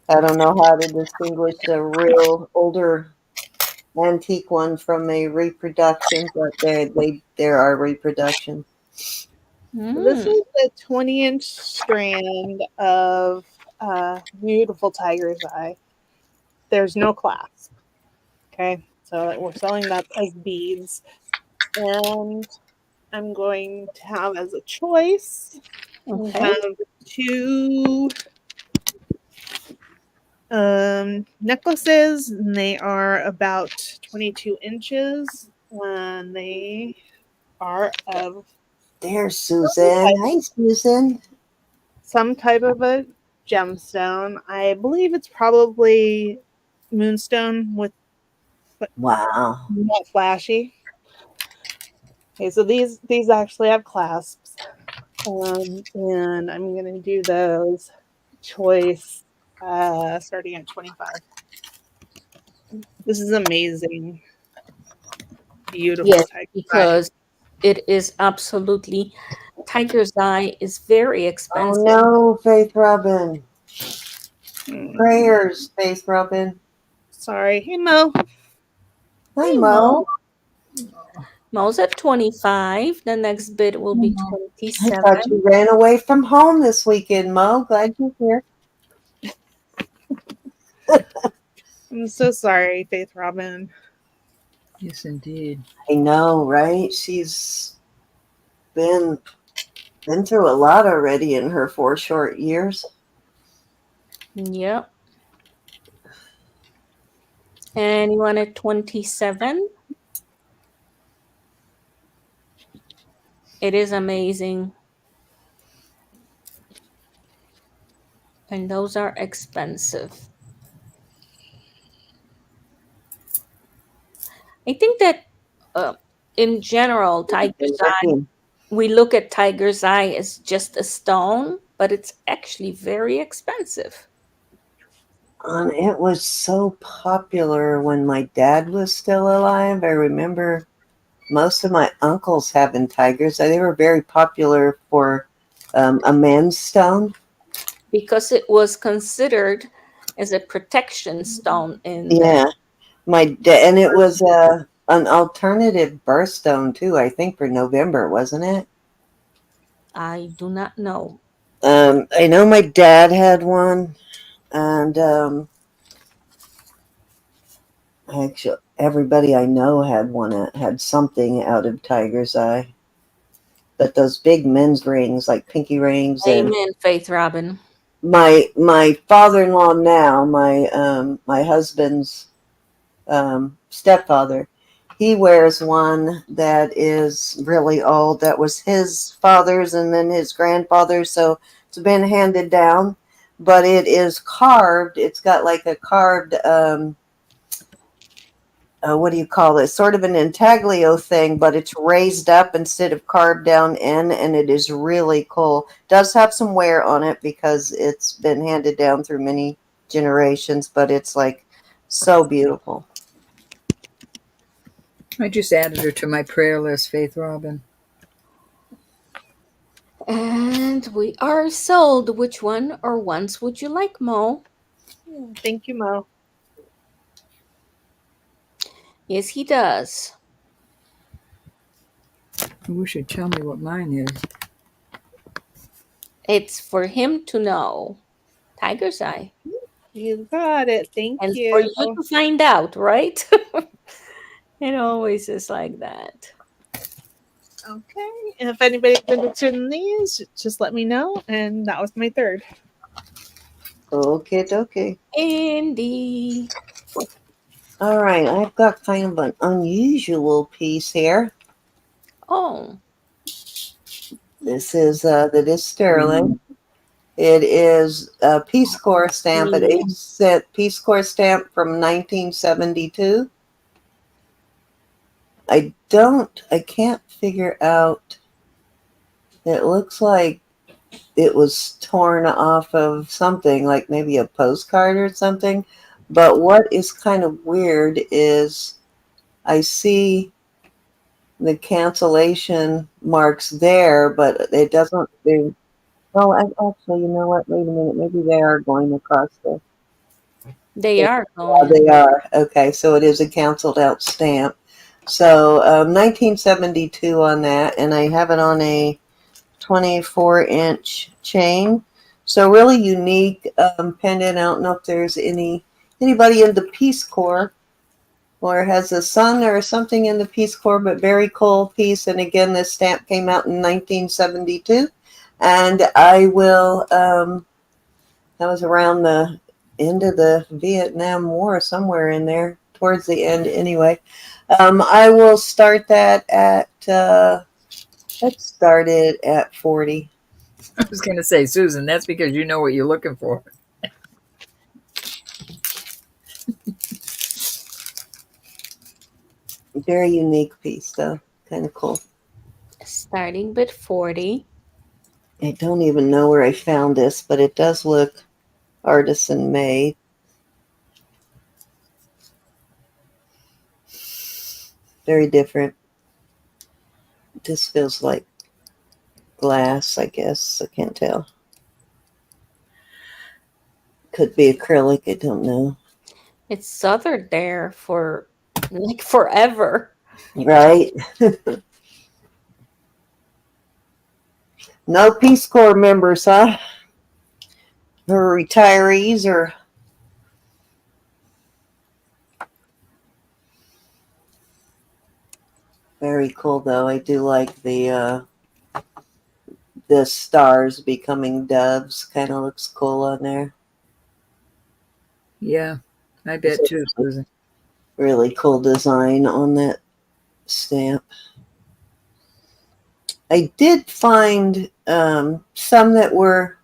I don't know how to distinguish a real older antique one from a reproduction, but there are reproductions. So this Mm. is a 20-inch strand of beautiful tiger's eye. There's no clasp. Okay, so we're selling that as beads, and I'm going to have as a choice. We Okay. have two necklaces, and they are about 22 inches, and they are of There's Susan. Hi, Susan. some type of a gemstone. I believe it's probably moonstone with but Wow. not flashy. Okay, so these actually have clasps, and I'm gonna do those choice starting at 25. This is amazing, beautiful Yes, tiger eye. because it is absolutely tiger's eye is very Oh expensive no, Faith Robin. Hmm, Prayers, Faith Robin. sorry, hey Mo. Hi, Hey, Mo. Mo. Mo's at 25. The next bid will be I thought 27. you ran away from home this weekend, Mo. Glad you're here. I'm so sorry, Faith Robin. Yes, indeed. I know, right? She's been through a lot already in her 4 short years. Yep. Anyone at 27? It is amazing. And those are expensive. I think that in general, tiger's eye, we look at tiger's eye as just a stone, but it's actually very expensive. It was so popular when my dad was still alive. I remember most of my uncles having tigers. They were very popular for a men's stone. Because it was considered as a protection stone in the. Yeah, and it was an alternative birthstone too. I think for November, wasn't it? I do not know. I know my dad had one, and actually everybody I know had one that had something out of tiger's eye. But those big men's rings, like pinky rings, and Amen, Faith Robin. my father-in-law now, my husband's stepfather, he wears one that is really old. That was his father's and then his grandfather's, so it's been handed down. But it is carved. It's got like a carved what do you call it? Sort of an intaglio thing, but it's raised up instead of carved down in, and it is really cool. Does have some wear on it because it's been handed down through many generations, but it's like so beautiful. I just added her to my prayer list, Faith Robin. And we are sold. Which one or ones would you like, Mo? Thank you, Mo. Yes, he does. I wish you'd tell me what mine is. It's for him to know. Tiger's eye. You got it. Thank And for you. you to find out, right? It always is like that. Okay. And if anybody's interested in these, just let me know. And that was my third. Okay. Indeed. All right, I've got kind of an unusual piece here. Oh. This is that is sterling. It is a Peace Corps stamp, an 8-cent Peace Corps stamp from 1972. I can't figure out. It looks like it was torn off of something, like maybe a postcard or something. But what is kind of weird is I see the cancellation marks there, but it doesn't. Oh, actually, you know what? Wait a minute. Maybe they are going across the. They Yeah, are going. they are. Okay, so it is a canceled out stamp. So 1972 on that, and I have it on a 24-inch chain. So really unique pendant. I don't know if there's anybody in the Peace Corps or has a son or something in the Peace Corps, but very cool piece. And again, this stamp came out in 1972. And I will, that was around the end of the Vietnam War, somewhere in there, towards the end anyway. I will start that at, let's start it at 40. I was going to say, Susan, that's because you know what you're looking for. Very unique piece, though. Kind of cool. Starting with 40. I don't even know where I found this, but it does look artisan made. Very different. This feels like glass, I guess. I can't tell. Could be acrylic. I don't know. It's southern there for like forever. Right? No Peace Corps members, huh? Or retirees, or very cool though. I do like the stars becoming doves. Kind of looks cool on there. Yeah, I bet too, Susan. Really cool design on that stamp. I did find some that were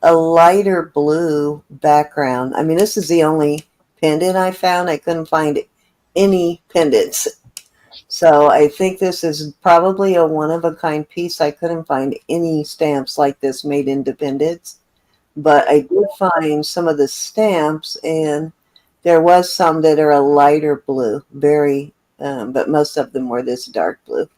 a lighter blue background. I mean, this is the only pendant I found. I couldn't find any pendants. So I think this is probably a one-of-a-kind piece. I couldn't find any stamps like this made into pendants. But I did find some of the stamps, and there was some that are a lighter blue, but most of them were this dark blue.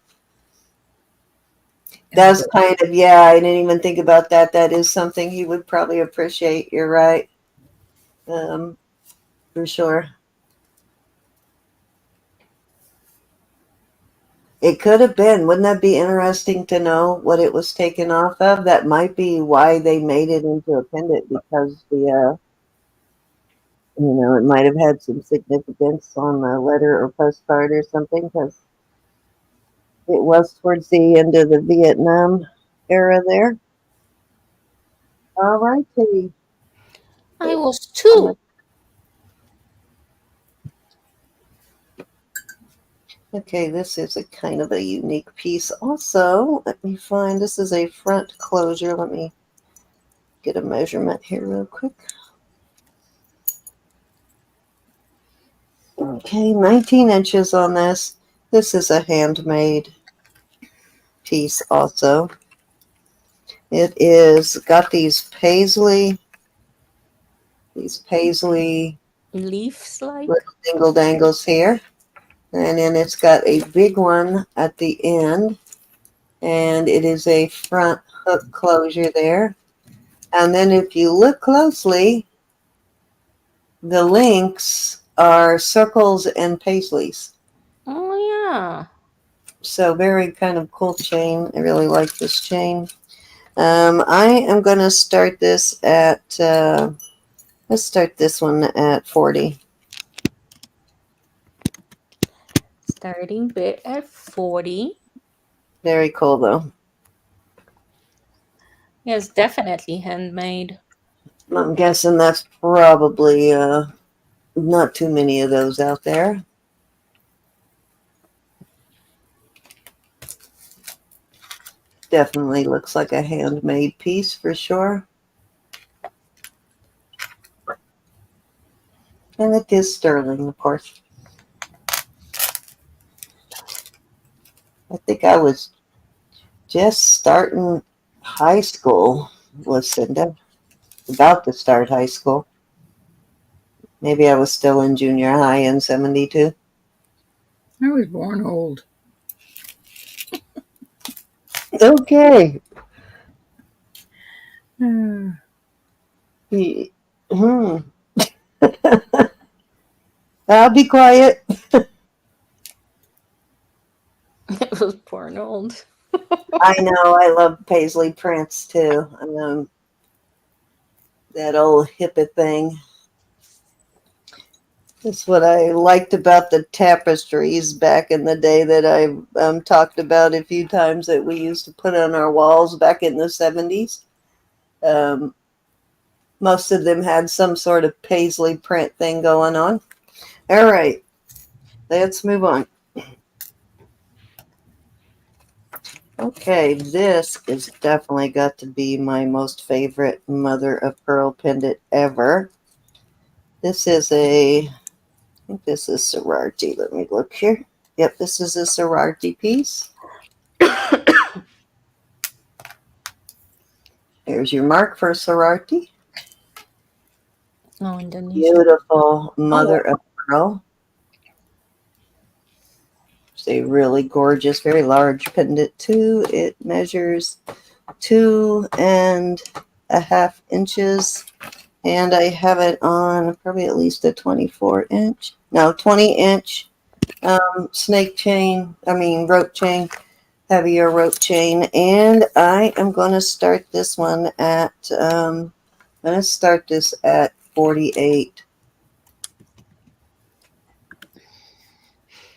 That's kind of, yeah, I didn't even think about that. That is something he would probably appreciate. You're right. For sure. It could have been. Wouldn't that be interesting to know what it was taken off of? That might be why they made it into a pendant, because it might have had some significance on the letter or postcard or something, because it was towards the end of the Vietnam era there. All righty. I was 2. Okay, this is a kind of a unique piece. Also, let me find, this is a front closure. Let me get a measurement here real quick. Okay, 19 inches on this. This is a handmade piece also. It is got these paisley Leaves like. little dingle dangles here. And then it's got a big one at the end. And it is a front hook closure there. And then if you look closely, the links are circles and paisleys. Oh, yeah. So very kind of cool chain. I really like this chain. I am going to start this at, let's start this one at 40. Starting bit at 40. Very cool though. Yes, definitely handmade. I'm guessing that's probably not too many of those out there. Definitely looks like a handmade piece for sure. And it is sterling, of course. I think I was just starting high school, Lucinda. About to start high school. Maybe I was still in junior high in 72. I was born old. Okay. Uh, Hmm. I'll be quiet. It was born old. I know. I love paisley prints too. That old hippie thing. That's what I liked about the tapestries back in the day that I talked about a few times that we used to put on our walls back in the 70s. Um, most of them had some sort of paisley print thing going on. All right, let's move on. Okay, this is definitely got to be my most favorite mother of pearl pendant ever. This is I think this is sorority. Let me look here. Yep, this is a sorority piece. There's your mark for sorority. Oh, Indonesia. Beautiful mother of pearl. It's a really gorgeous, very large pendant too. It measures 2.5 inches, and I have it on probably at least a 20-inch snake chain. Rope chain, heavier rope chain, and I am going to start this one at. I'm going to start this at 48.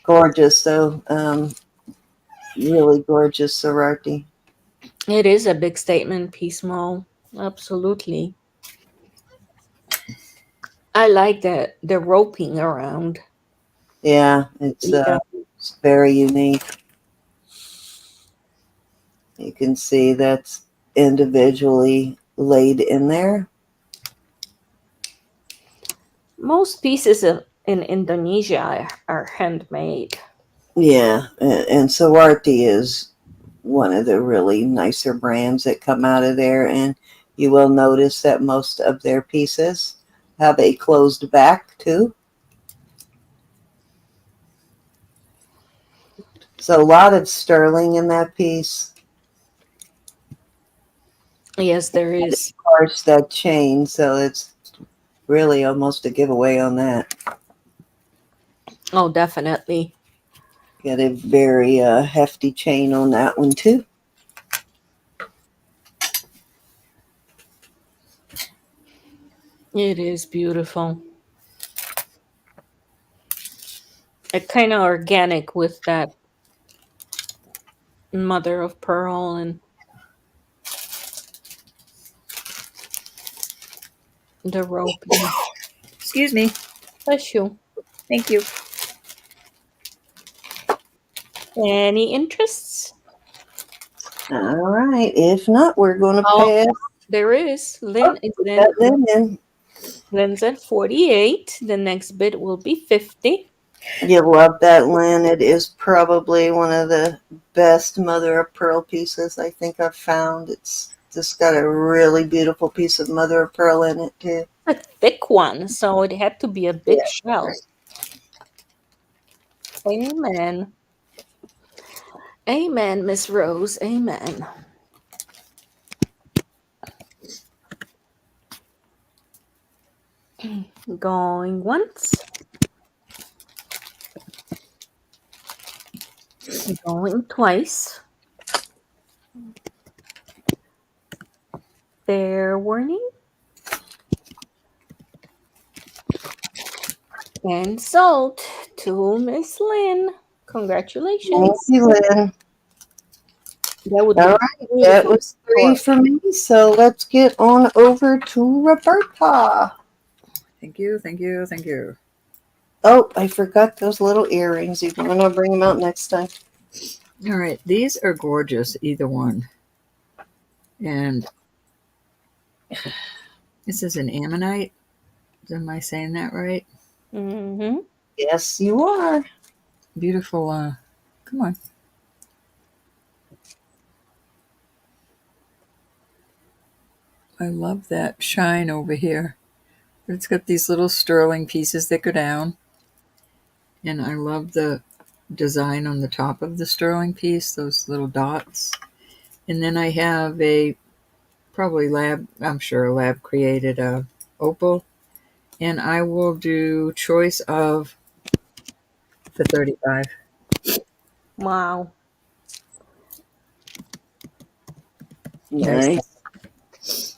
Gorgeous, though. Really gorgeous sorority. It is a big statement piece, Mo. Absolutely. I like the roping around. Yeah, it's very unique. You can see that's individually laid in there. Most pieces in Indonesia are handmade. Yeah, and sorority is one of the really nicer brands that come out of there, and you will notice that most of their pieces have a closed back too. So a lot of sterling in that piece. Yes, there And is. of course, that chain, so it's really almost a giveaway on that. Oh, definitely. Got a very hefty chain on that one too. It is beautiful. It kind of organic with that mother of pearl and the roping. excuse me. Bless you. Thank you. Any interests? All right. If not, we're going to Oh, pass. there is. Oh, we got Lynn. Lynn's at 48. The next bid will be 50. You love that, Lynn. It is probably one of the best mother of pearl pieces I think I've found. It's just got a really beautiful piece of mother of pearl in it too. A thick one, so it had to be a big shell. Amen. Amen, Miss Rose. Amen. Going once. Going twice. Fair warning. And sold to Miss Lynn. Thank Congratulations. you, Lynn. That would All look right, that beautiful. was 3 for me. So let's get on over to Roberta. Thank you. Thank you. Thank you. Oh, I forgot those little earrings. You want to bring them out next time? All right. These are gorgeous, either one. And this is an ammonite. Am I saying that right? Mm-hmm. Yes, you are. Beautiful. Come on. I love that shine over here. It's got these little sterling pieces that go down. And I love the design on the top of the sterling piece, those little dots. And then I have a probably I'm sure a lab created opal. And I will do choice of for 35. Wow. Nice. Nice.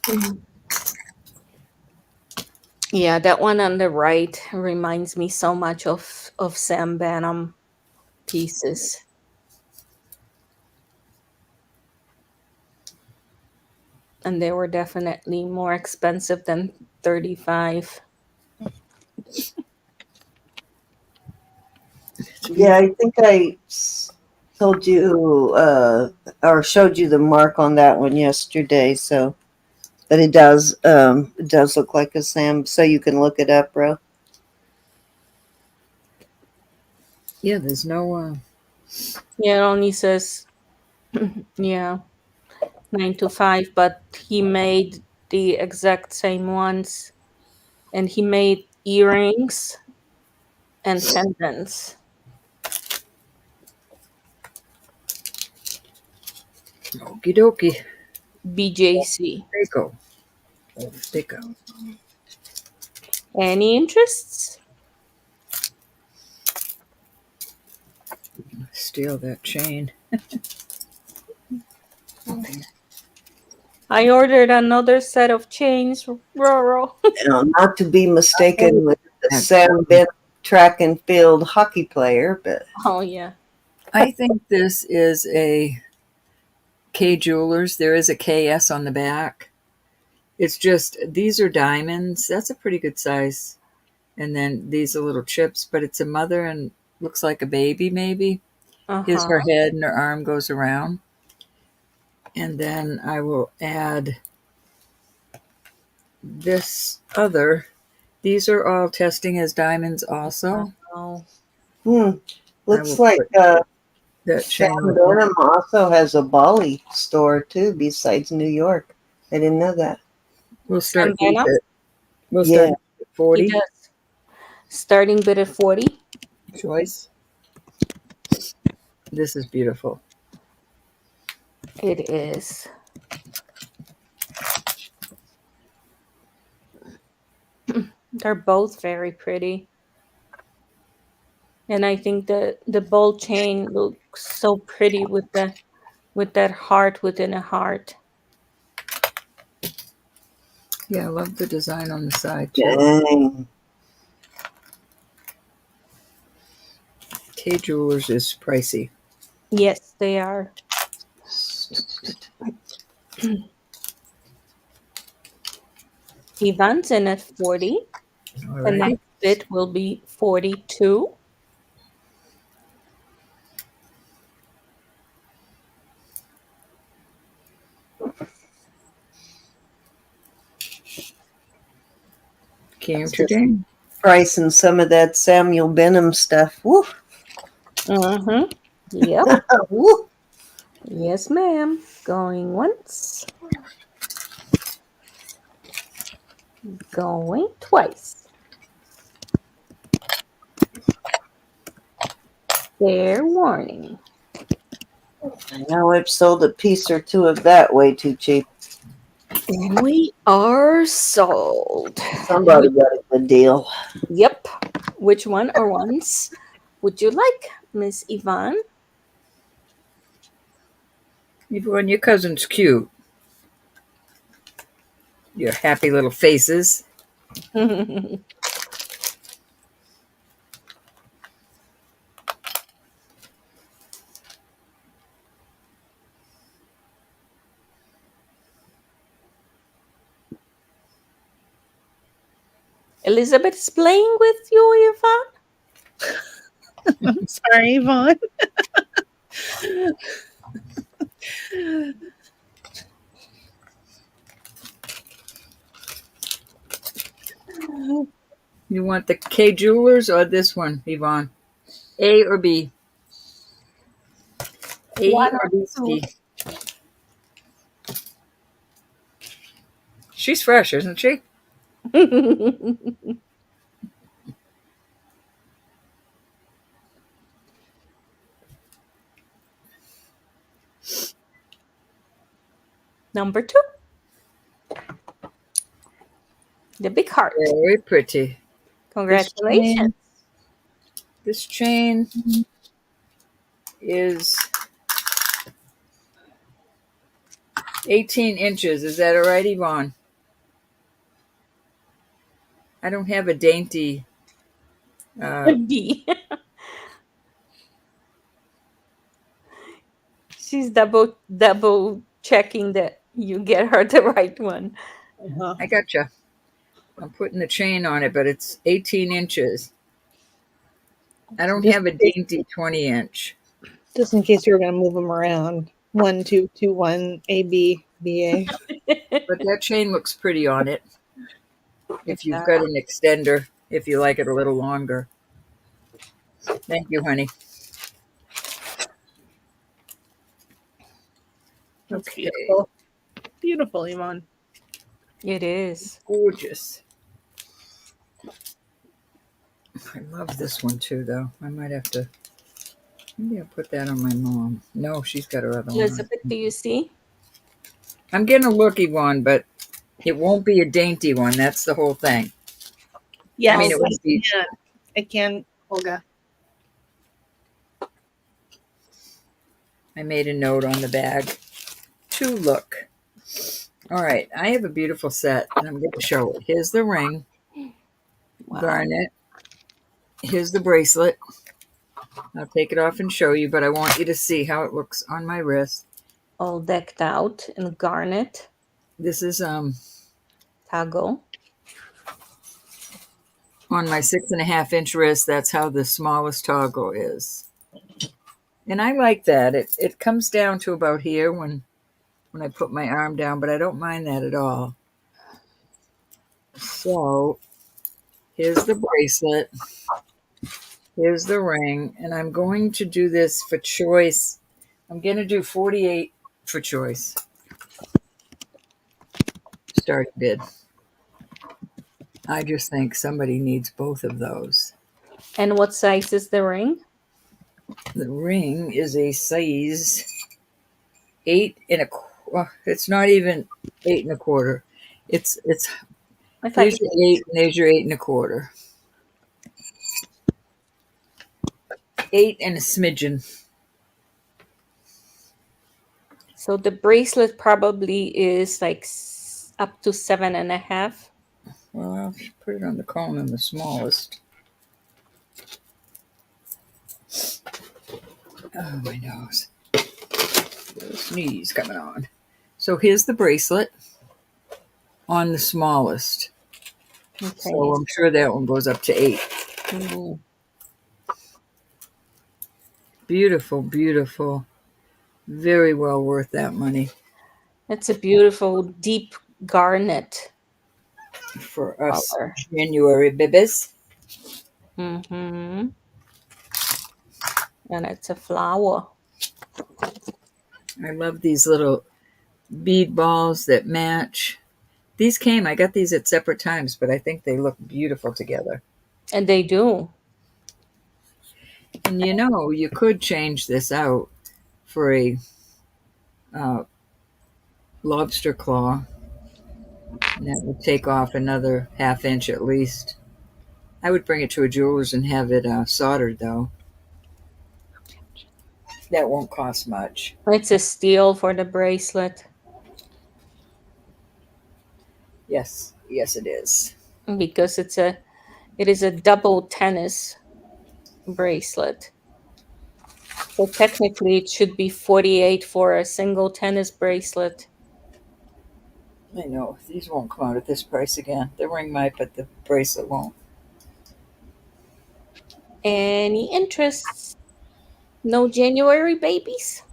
Yeah, that one on the right reminds me so much of Sam Banham pieces. And they were definitely more expensive than 35. Yeah, I think told you or showed you the mark on that one yesterday. So, but it does look like a Sam. So you can look it up, bro. Yeah, there's no Yeah, it only says yeah, 9 to 5, but he made the exact same ones, and he made earrings and pendants. okie dokie. BJC. They go. Oh, they go. Any interests? Steal that chain. I ordered another set of chains, Roro. Not to be mistaken with the Sam Bennett track and field hockey player, but Oh yeah. I think this is a K Jewelers. There is a KS on the back. It's just, these are diamonds. That's a pretty good size. And then these are little chips, but it's a mother and looks like a baby maybe. Here's Uh-huh. her head and her arm goes around. And then I will add this other. These are all testing as diamonds also. Oh. looks will like put that chain Sam with that. Burnham also has a Bali store too, besides New York. I didn't know that. We'll Sam start these Banham? we'll Yeah. start at He 40 does. Starting bid at 40. choice. This is beautiful. It is. They're both very pretty. And I think the ball chain looks so pretty with that heart within a heart. Yeah, I love the design on the side too. Dang. K Jewelers is pricey. Yes, they are. Ivan's in at 40. All The right. next bid will be 42. Came Just today. pricing some of that Samuel Benham stuff. Woo. Mm-hmm. Yep. Woo. Yes, ma'am. Going once. Going twice. Fair warning. I know I've sold a piece or two of that way too cheap. And we are sold. Somebody got a good deal. Yep. Which one or ones would you like, Miss Yvonne? Yvonne, your cousin's cute. Your happy little faces. Elizabeth is playing with you, Yvonne? I'm sorry, Yvonne. You want the K Jewelers or this one, Yvonne? A or B? A One or or B, two. C? She's fresh, isn't she? Number 2. The big heart. Very pretty. Congratulations. This chain is 18 inches. Is that all right, Yvonne? I don't have a dainty. B. She's double checking that you get her the right one. I gotcha. I'm putting the chain on it, but it's 18 inches. I don't have a dainty 20 inch. Just in case you were going to move them around. 1, 2, 2, 1, A, B, B, A. But that chain looks pretty on it. If you've got an extender, if you like it a little longer. Thank you, honey. That's Okay. beautiful. Beautiful, Yvonne. It is. Gorgeous. I love this one too, though. I might have to. Maybe I'll put that on my mom. No, she's got her other one. Elizabeth, do you see? I'm getting a look, Yvonne, but it won't be a dainty one. That's the whole thing. Yes, I mean, it won't be. I can, Olga. I made a note on the bag to look. All right, I have a beautiful set, and I'm going to show it. Here's the ring, garnet. Here's the bracelet. I'll take it off and show you, but I want you to see how it looks on my wrist. All decked out in garnet. This is Toggle. on my 6.5 inch wrist. That's how the smallest toggle is, and I like that. It comes down to about here when I put my arm down, but I don't mind that at all. So here's the bracelet. Here's the ring, and I'm going to do this for choice. I'm going to do 48 for choice. Start bid. I just think somebody needs both of those. And what size is the ring? The ring is a size 8 and a quarter. Well, it's not even 8 and a quarter. It's I thought there's your 8 and there's your 8 and a quarter. 8 and a smidgen. so the bracelet probably is like up to 7.5. Well, I'll put it on the cone in the smallest. Oh, my nose. Little sneeze coming on. So here's the bracelet on the smallest. Okay. So I'm sure that one goes up to 8. Mhm. Beautiful, beautiful. Very well worth that money It's a beautiful deep garnet for us color. January babies. Mm-hmm. And it's a flower. I love these little bead balls that match. I got these at separate times, but I think they look beautiful together. And they do. And you could change this out for a lobster claw. And that would take off another 1/2 inch at least. I would bring it to a jeweler's and have it soldered, though. That won't cost much. It's a steal for the bracelet Yes, it is. because it is a double tennis bracelet. So technically it should be 48 for a single tennis bracelet. I know. These won't come out at this price again. The ring might, but the bracelet won't. Any interests? No January babies?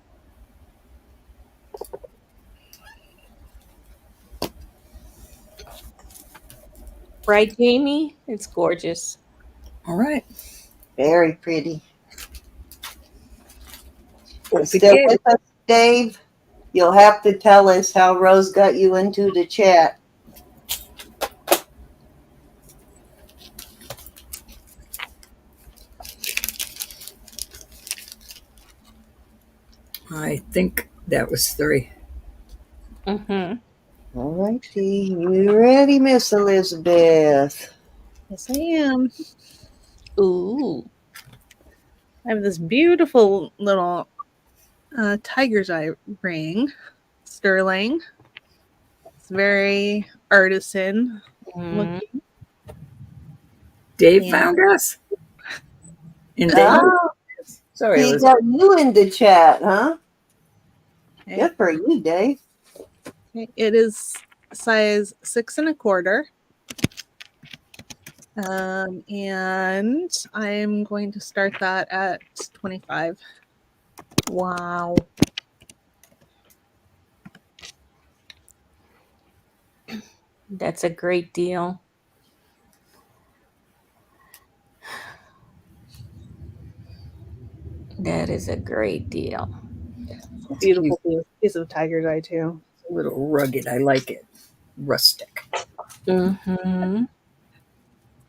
Right, Jamie? It's gorgeous. All right. Very pretty. Okay. Still with us, Dave? You'll have to tell us how Rose got you into the chat. I think that was 3. Mm-hmm. All righty. You ready, Miss Elizabeth? Yes, I am. Ooh. I have this beautiful little tiger's eye ring, sterling. It's very artisan Mm. looking. Dave Yeah. found us. And Dave, Oh, sorry, he Elizabeth. got you in the chat, huh? Okay. Good for you, Dave. It is size 6 1/4. And I'm going to start that at 25. Wow. That's a great deal. That is a great deal. It's Beautiful cute. piece of tiger's eye too. It's a little rugged. I like it. Rustic. Mm-hmm.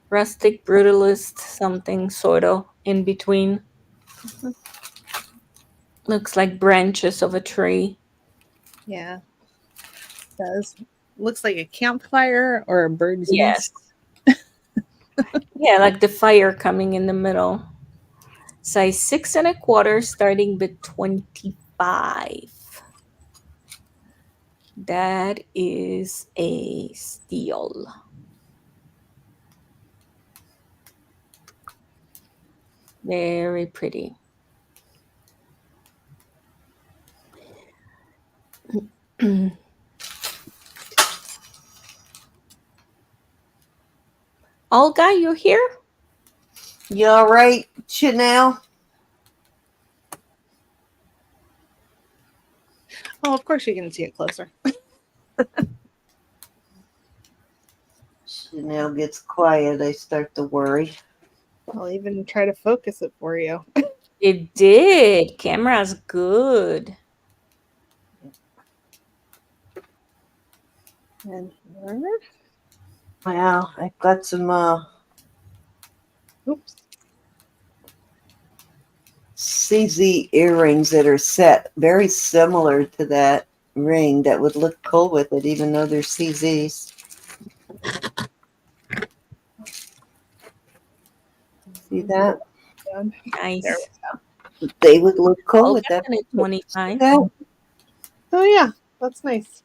Rustic, brutalist, something sort of in between. Looks like branches of a tree. Yeah, it does. Looks like a campfire or a bird's Yes. nest. Yeah, like the fire coming in the middle. Size 6 1/4, starting with 25. That is a steal. Very pretty. Olga, you here? You all right, Chanel? Oh, of course you can see it closer. Chanel gets quiet. I start to worry. I'll even try to focus it for you. It did. Camera's good. And Wow, I've got some oops. CZ earrings that are set very similar to that ring that would look cool with it, even though they're CZs. See that? There Nice. we go. They would look cool with Olga's that. in at 25. That? Oh yeah, that's nice.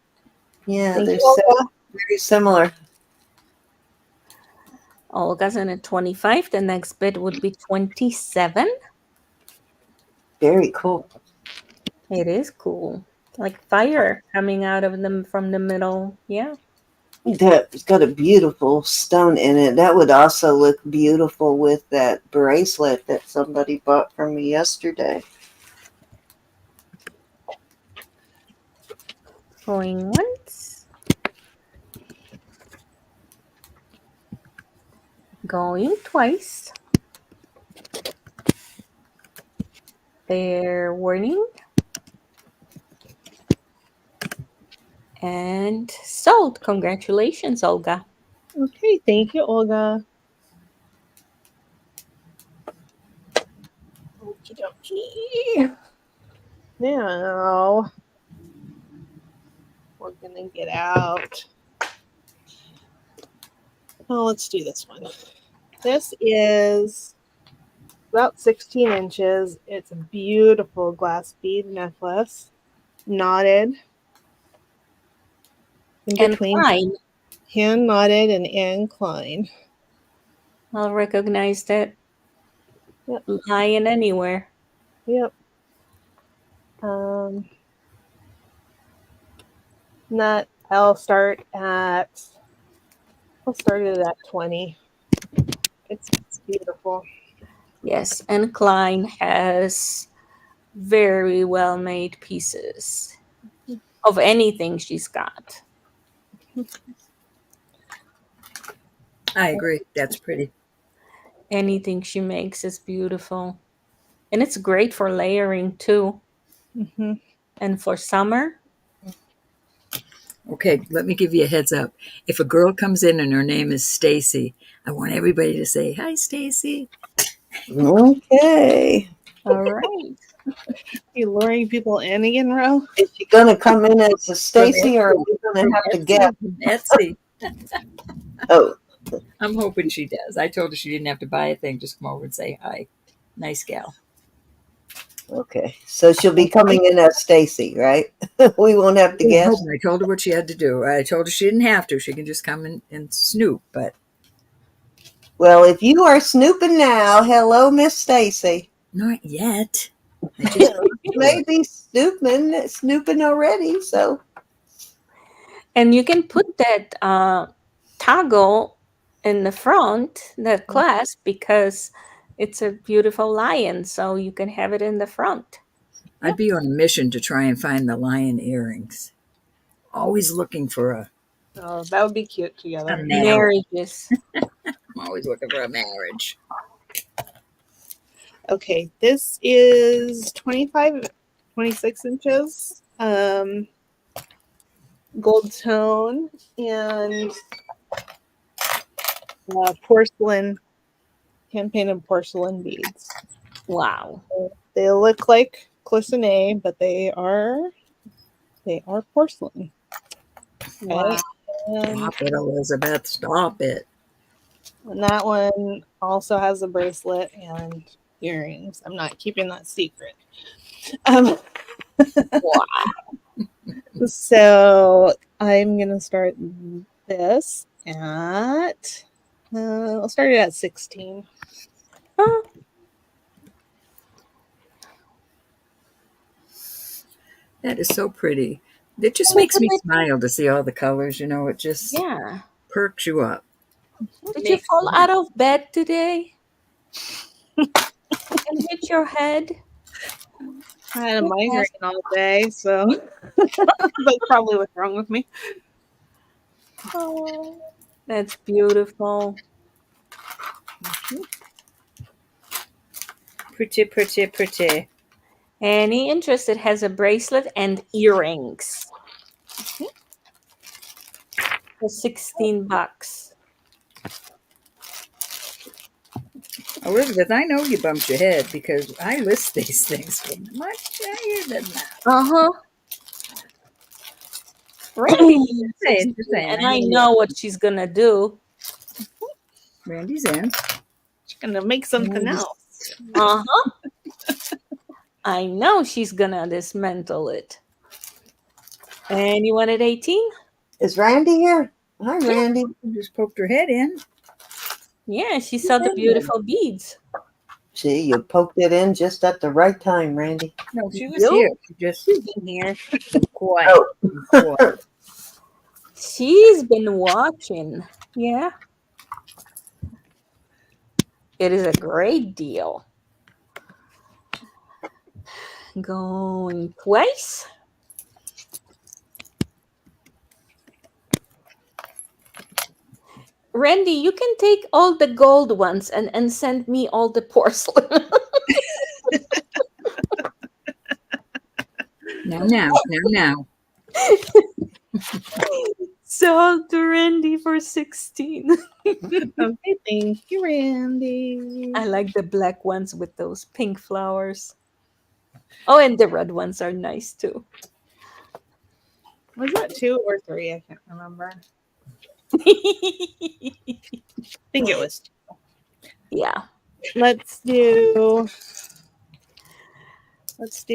Yeah, Thank they're you, set Olga. very similar. Olga's in at 25. The next bid would be 27. Very cool. It is cool. Like fire coming out of them from the middle. Yeah. That's got a beautiful stone in it. That would also look beautiful with that bracelet that somebody bought from me yesterday. Going once. Going twice. Fair warning. And sold. Congratulations, Olga. Okay, thank you, Olga. Okie dokie. Now we're gonna get out. Oh, let's do this one. This is about 16 inches. It's a beautiful glass bead necklace, knotted in And between, Klein. hand knotted and inclined. I'll recognize that Yep. lion anywhere. Yep. That I'll start it at 20. It's beautiful. Yes, and Klein has very well made pieces of anything she's got. I agree. That's pretty. Anything she makes is beautiful. And it's great for layering too. Mm-hmm. And for summer, Okay, let me give you a heads up. If a girl comes in and her name is Stacy, I want everybody to say, "Hi, Stacy." Okay. all right. You luring people in again, Ro? Is she going to come in as a Stacy, or are we going to have to guess? From Etsy. Oh, I'm hoping she does. I told her she didn't have to buy a thing. Just come over and say hi. Nice gal. okay. So she'll be coming in as Stacy, right? We won't have to guess. I told her what she had to do. I told her she didn't have to. She can just come in and snoop. But Well, if you are snooping now, hello, Miss Stacy. not yet. I just Maybe snooping already. So And you can put that toggle in the front, that clasp, because it's a beautiful lion, so you can have it in the front. I'd be on a mission to try and find the lion earrings. Always looking for a Oh, that would be cute together. marriage. Marriages. I'm always looking for a marriage. Okay, this is 26 inches. Gold tone and porcelain, hand-painted porcelain beads. Wow. They look like clisson, but they are porcelain. Wow. And Stop it, Elizabeth. Stop it. that one also has a bracelet and earrings. I'm not keeping that secret. Wow. So I'm gonna start this at I'll start it at 16. Huh. That is so pretty. It just makes me smile to see all the colors. You know, it just Yeah. perks you up. Did you fall out of bed today? And hit your head? I had a migraine all day, so that's probably what's wrong with me. Oh, that's beautiful. Pretty, pretty, pretty. Any interest? It has a bracelet and earrings for $16. Elizabeth, I know you bumped your head because I list these things for much higher than that. Uh-huh. Randy's Saying. and I know what she's gonna do. Randy's in. She's gonna make something else. Uh-huh. I know she's gonna dismantle it. And you wanted 18? is Randy here? Hi, Randy. Just poked her head in. Yeah, she saw the beautiful beads. See, you poked it in just at the right time, Randy. No, she was Nope. here. She just In here. quiet. Quiet. She's been watching. Yeah. It is a great deal. Going twice. Randy, you can take all the gold ones and send me all the porcelain. Now. Sold to Randy for 16. Okay, thank you, Randy. I like the black ones with those pink flowers. Oh, and the red ones are nice too. Was that 2 or 3? I can't remember. I think it was 2. Yeah. Let's do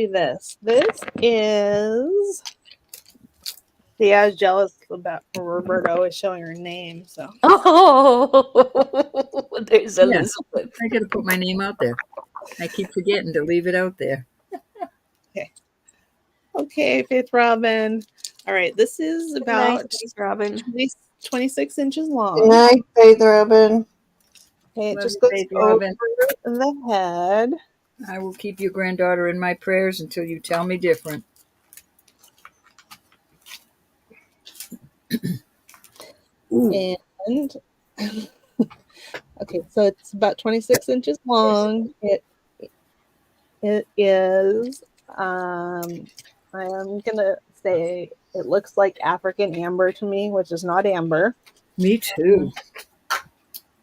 this. This is. See, I was jealous about Roberta always showing her name. So Oh, there's Elizabeth. I gotta put my name out there. I keep forgetting to leave it out there. okay, Faith Robin. All right, this is about Nice, Robin. 26 inches Good long. night, Faith Robin. Okay, it Love just you, goes Faith over Robin. the head. I will keep your granddaughter in my prayers until you tell me different. Ooh. And okay, so it's about 26 inches long. It is I am gonna say it looks like African amber to me, which is not amber, Me too.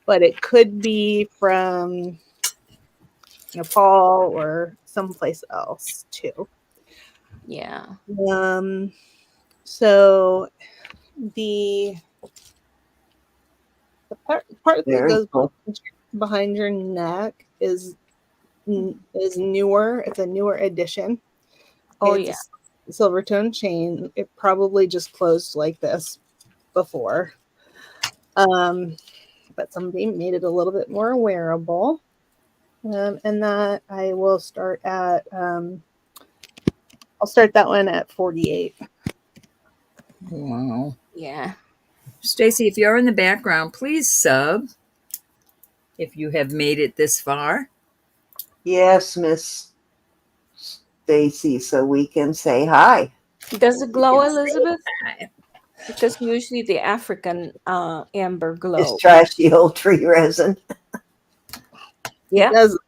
but it could be from Nepal or someplace else too. Yeah. So the part that Very goes cool. behind your neck is newer. It's a newer edition. Oh, It's a silver tone chain. It probably just closed like this before. But somebody made it a little bit more wearable. And that I will start at I'll start that one at 48. Wow. Yeah. Stacy, if you're in the background, please sub if you have made it this far. Yes, Miss Stacy, so we can say hi. Does it glow, Yes. Elizabeth? Because usually the African amber It's glow. trashy old tree resin. Yeah. Does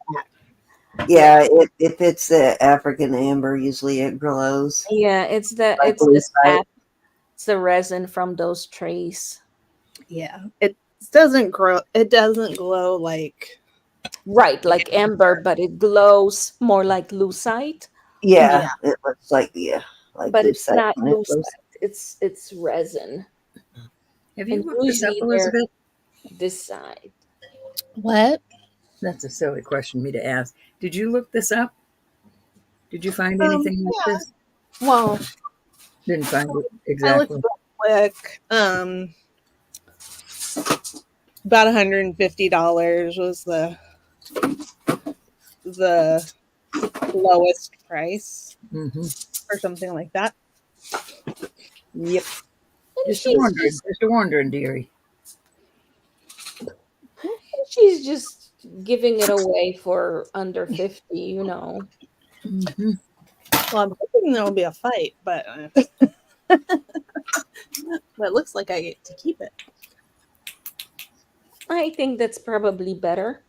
Yeah, if it's the African amber, usually it glows. Yeah, it's the Like it's the lucite. sap, it's the resin from those trays. yeah. It doesn't grow. It doesn't glow like Right, like amber, but it glows more like lucite. Yeah, yeah. it looks like like But it's lucite not when it lucite. glows. It's resin. Have And you looked this up, usually they're Elizabeth? this side. What? That's a silly question for me to ask. Did you look this up? Did you find anything like Yeah. this? Well, Didn't find it I looked exactly. real quick. About $150 was the lowest price Mm-hmm. or something like that. Yep. And Just a wondering, dearie. she's just giving it away for under 50, you know. Mm-hmm. Well, I'm hoping there will be a fight, but but it looks like I get to keep it. I think that's probably better.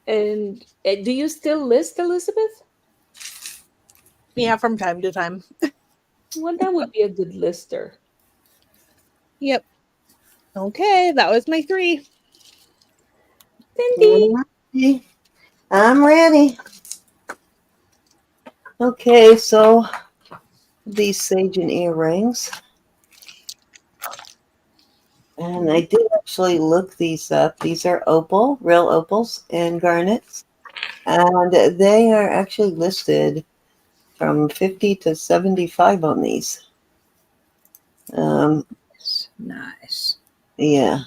And do you still list, Elizabeth? Yeah, from time to time. Well, that would be a good lister. Yep. Okay, that was my 3. Cindy. Okay, I'm ready. Okay, so these Sajen earrings. And I did actually look these up. These are opal, real opals and garnets. And they are actually listed from 50 to 75 on these. Nice. Yeah,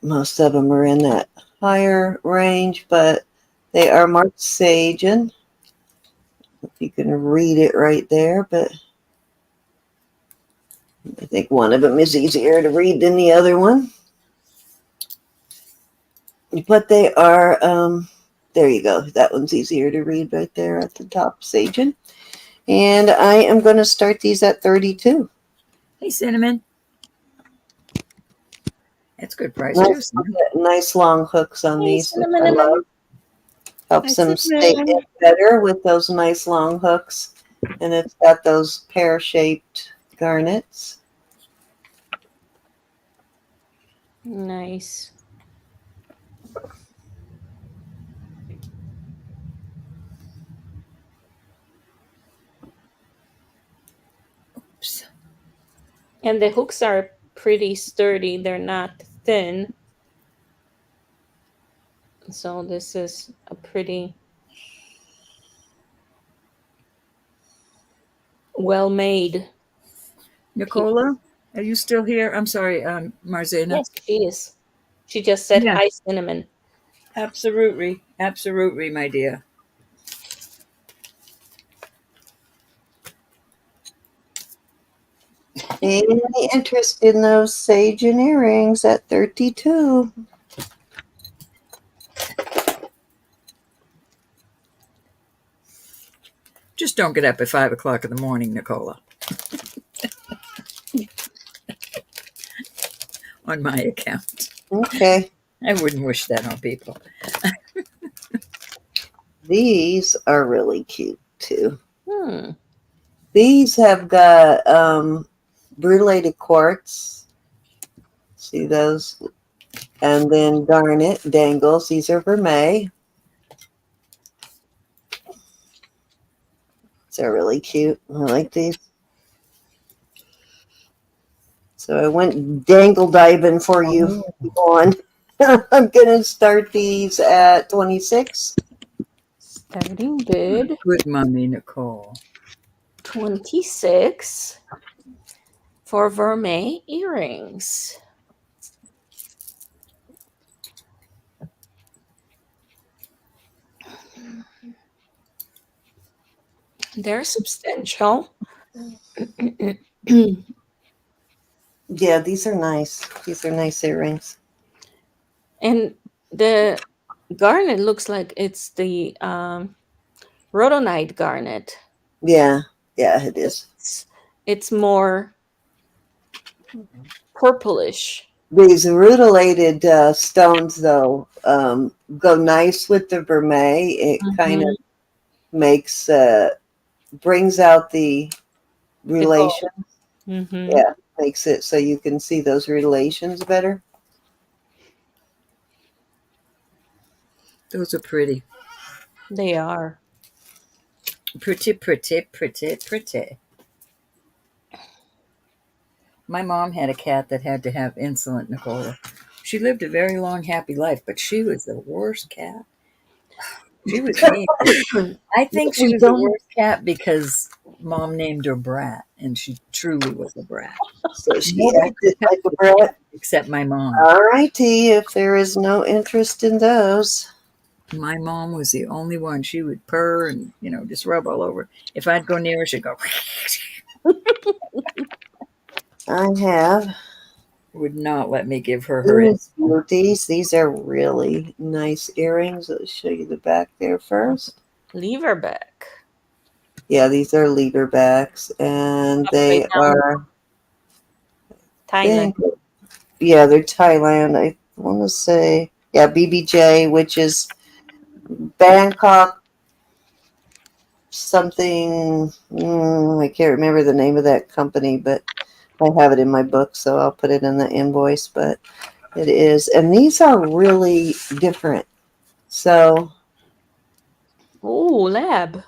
most of them are in that higher range, but they are marked Sajen. If you can read it right there, but I think one of them is easier to read than the other one. But they are, there you go. That one's easier to read right there at the top, Sajen. And I am going to start these at 32. Hey, Cinnamon. That's good price too. Nice, Cinnamon. nice long hooks on Hey, these, which I cinnamon. love. Helps them stay in better with those nice long hooks. And it's got those pear-shaped garnets. Nice. Oops. And the hooks are pretty sturdy. They're not thin. So this is a pretty well made. Nicola, are you still here? I'm sorry, Marzena. Yes, she is. She just said Yeah. hi, cinnamon. Absolutely. Absolutely, my dear. Any interest in those Sajen earrings at 32? Just don't get up at 5 o'clock in the morning, Nicola. On my account. Okay. I wouldn't wish that on people. These are really cute too. Hmm. These have got brulated quartz. See those? And then garnet dangles. These are vermeil. are really cute. I like these. So I went dangle diving for you, Yvonne. I'm gonna start these at 26. Starting bid Good mommy, Nicole. 26 for vermeil earrings. They're substantial. Yeah, these are nice. These are nice earrings. And the garnet looks like it's the rhodonite garnet. Yeah, yeah, it is. It's more purplish. These rutilated stones, though, go nice with the vermeil. It kind of makes brings out the The gold. relation. Mm-hmm. Yeah, makes it so you can see those relations better. Those are pretty. They are. Pretty, pretty, pretty, pretty. My mom had a cat that had to have insulin, Nicole. She lived a very long, happy life, but she was the worst cat. She was mean. I think she We was the don't. worst cat because mom named her Brat, and she truly was a brat. So she Nobody could acted touch like a the brat. cat except my mom. All righty, if there is no interest in those. My mom was the only one. She would purr and, just rub all over. If I'd go near her, she'd go, I have would not let me give her her. these are really nice earrings. I'll show you the back there first. Leverback. Yeah, these are leader backs, and they are Thailand. Yeah, they're Thailand. I want to say, yeah, BBJ, which is Bangkok something. I can't remember the name of that company, but I have it in my book, so I'll put it in the invoice. But it is, and these are really different. So, Oh, lab.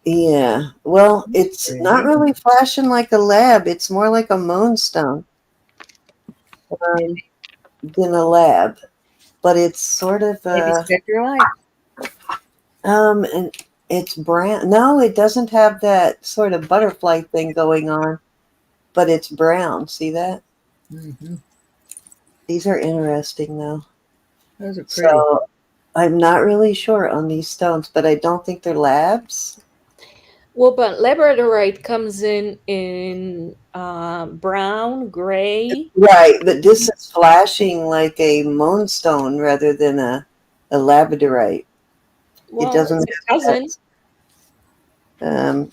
yeah, well, it's not really flashing like a lab. It's more like a moonstone than a lab, but it's sort of Maybe spectral light. and it's brown. No, it doesn't have that sort of butterfly thing going on, but it's brown. See that? Mm-hmm. These are interesting, though. Those are pretty. So I'm not really sure on these stones, but I don't think they're labs. Well, but labradorite comes in brown, gray. Right, but this is flashing like a moonstone rather than a labradorite. Well, It doesn't it's a cousin. have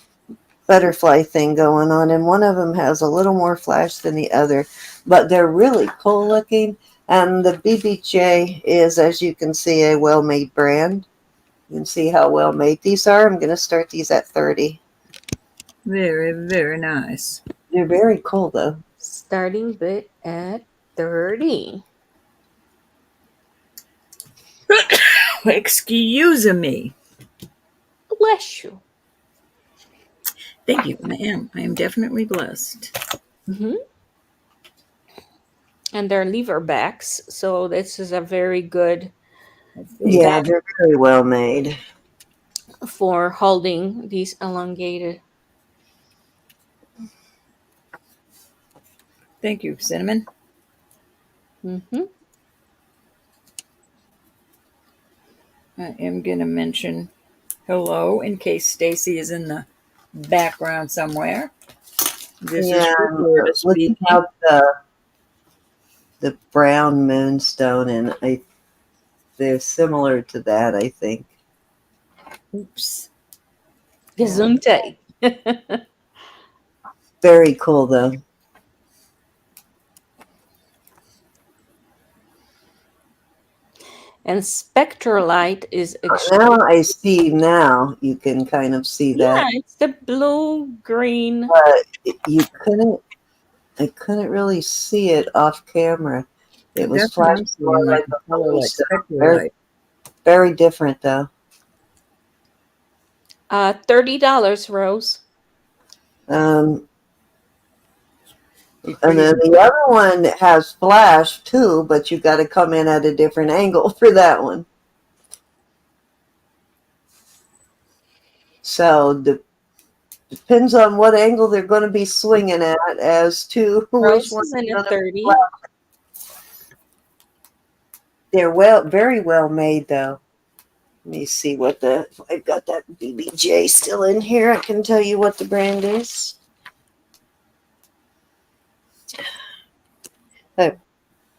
butterfly thing going on, and one of them has a little more flash than the other, but they're really cool looking. And the BBJ is, as you can see, a well-made brand. You can see how well made these are. I'm going to start these at 30. Very, very nice. They're very cool, though. Starting bid at 30. Excuse me. Bless you. Thank you. I am definitely blessed. Mm-hmm. And they're leverbacks, so this is a very good Yeah, they're very well made. for holding these elongated. Thank you, Cinnamon. Mm-hmm. I am going to mention hello in case Stacy is in the background somewhere. This is Roberta speaking. Looking out the brown moonstone, and they're similar to that, I think. Oops. Gesundheit. Very cool, though. And spectralite is Now I see. Now you can kind of see that. Yeah, it's the blue green. But you couldn't. I couldn't really see it off camera. It was flashing more like a moonstone. Very different, though. $30, Rose. And Be then pretty. the other one has flash too, but you got to come in at a different angle for that one. So depends on what angle they're going to be swinging at as to which Rose one is in is a going to be 30. flash. They're very well made though. Let me see what I've got that BBJ still in here. I can tell you what the brand is. Oh,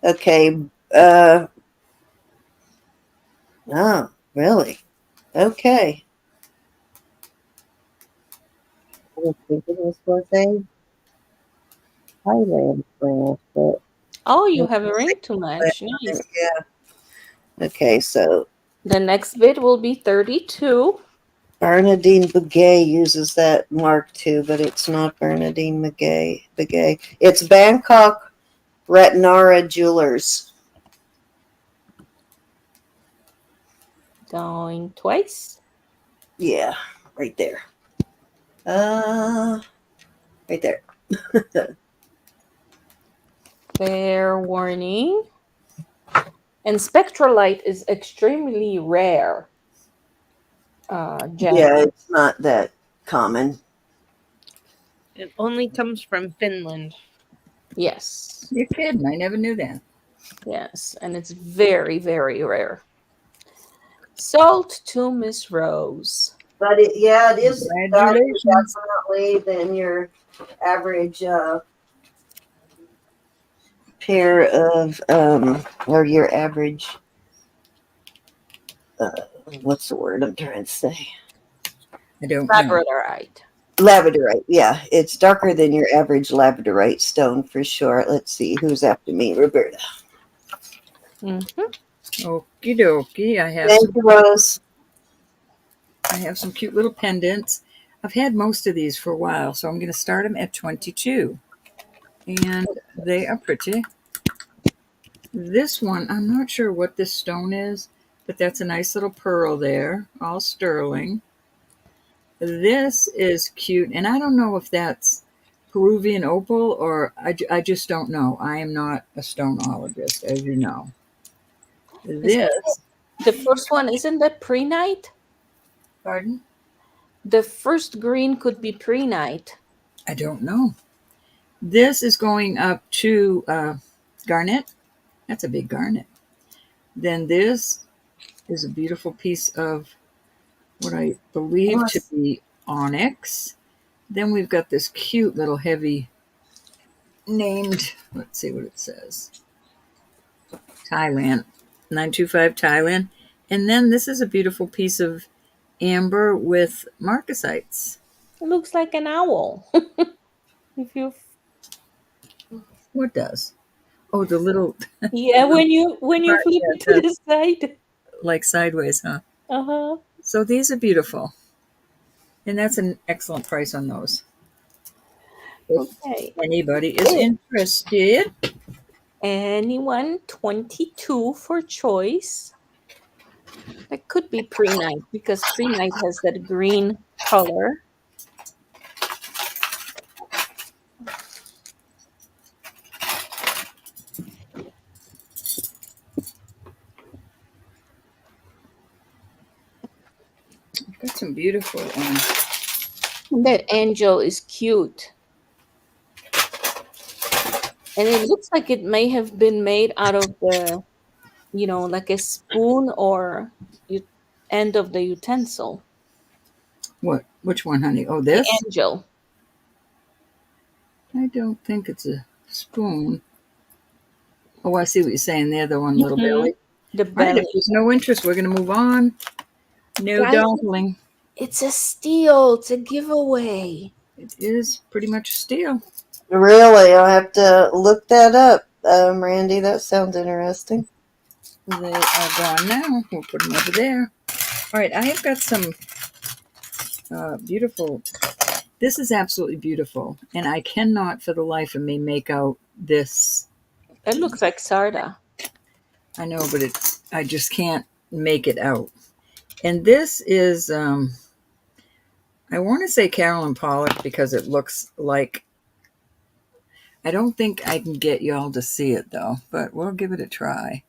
okay. Oh, really? Okay. I was thinking this was a Thailand brand, but Oh, you have a ring to match. Nice. yeah. Okay, so The next bid will be 32. Bernadine Begay uses that mark too, but it's not Bernadine Begay. It's Bangkok Ratnara Jewelers. Going twice. Yeah, right there. Right there. Fair warning. And spectralite is extremely rare. Jen. Yeah, it's not that common. It only comes from Finland. Yes. You're kidding. I never knew that. Yes. And it's very, very rare. Sold to Miss Rose. But it is Congratulations. definitely than your average pair of or your average what's the word I'm trying to say? I don't know. Labradorite. Labradorite. Yeah, it's darker than your average labradorite stone for sure. Let's see who's after me. Roberta. Mm-hmm. Okie dokie. Thank you, Rose. I have some cute little pendants. I've had most of these for a while, so I'm going to start them at 22. And they are pretty. This one, I'm not sure what this stone is, but that's a nice little pearl there, all sterling. This is cute, and I don't know if that's Peruvian opal or I just don't know. I am not a stoneologist, as you know. This, The first one, isn't that pre-night? pardon? The first green could be pre-night. I don't know. This is going up to garnet. That's a big garnet. Then this is a beautiful piece of what I believe to be onyx. Then we've got this cute little heavy named, let's see what it says, Thailand, 925 Thailand. And then this is a beautiful piece of amber with marcasites. It looks like an owl. If you What does? Oh, the little, yeah, when you flip it to the side. like sideways, huh? Uh-huh. So these are beautiful. And that's an excellent price on those. If Okay. anybody is interested. Anyone 22 for choice. That could be pre-night because pre-night has that green color. I've got some beautiful That angel is cute. And it looks like it may have been made out of the, like a spoon or end of the utensil. what? Which one, honey? Oh, The this? angel. I don't think it's a spoon. Oh, I see what you're saying there, the one little belly. The All right, belly. if there's no interest, we're going to move on. No Guys, darling. it's a steal. It's a giveaway. It is pretty much steel. Really, I'll have to look that up, Randy. That sounds interesting. They are gone now. We'll put them over there. All right, I have got some beautiful. This is absolutely beautiful, and I cannot for the life of me make out this. It looks like sarda. I know, but I just can't make it out. And this is I want to say Carolyn Pollock because it looks like. I don't think I can get y'all to see it though, but we'll give it a try.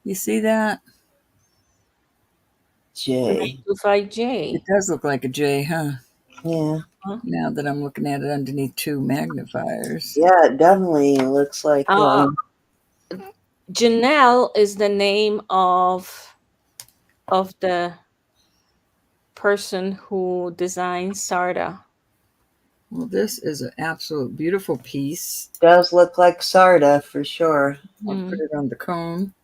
You see that? J. 25J. It does look like a J, huh? Yeah. Now that I'm looking at it underneath two magnifiers. Yeah, it definitely looks like Janelle is the name of the person who designed Sarda. Well, this is an absolute beautiful piece. does look like Sarda for sure. I'll put it on the cone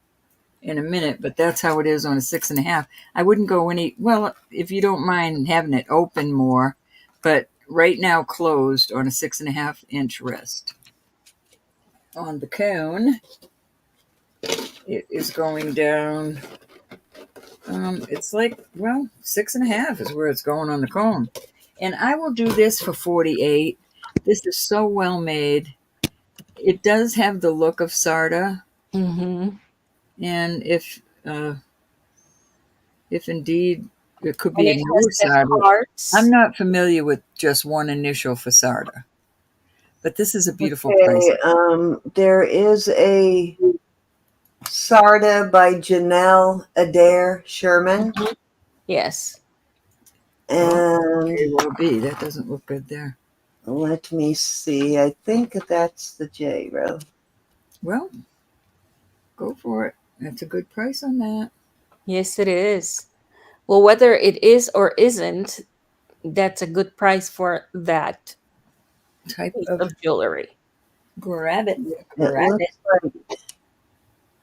in a minute, but that's how it is on a 6.5. I wouldn't go any, well, if you don't mind having it open more, but right now closed on a 6.5-inch wrist. On the cone, it is going down. It's like, well, 6.5 is where it's going on the cone. And I will do this for 48. This is so well made. It does have the look of Sarda. Mm-hmm. And if indeed it could And be a it newer has the Sarda. hearts. I'm not familiar with just one initial for Sarda. But this is a beautiful place. Okay, there is a Sarda by Janelle Adair Sherman. Yes. And Okay, well, B, that doesn't look good there. let me see. I think that's the J row. Well, go for it. That's a good price on that. Yes, it is. Well, whether it is or isn't, that's a good price for that Type piece of of jewelry. grab it. It Grab looks it. like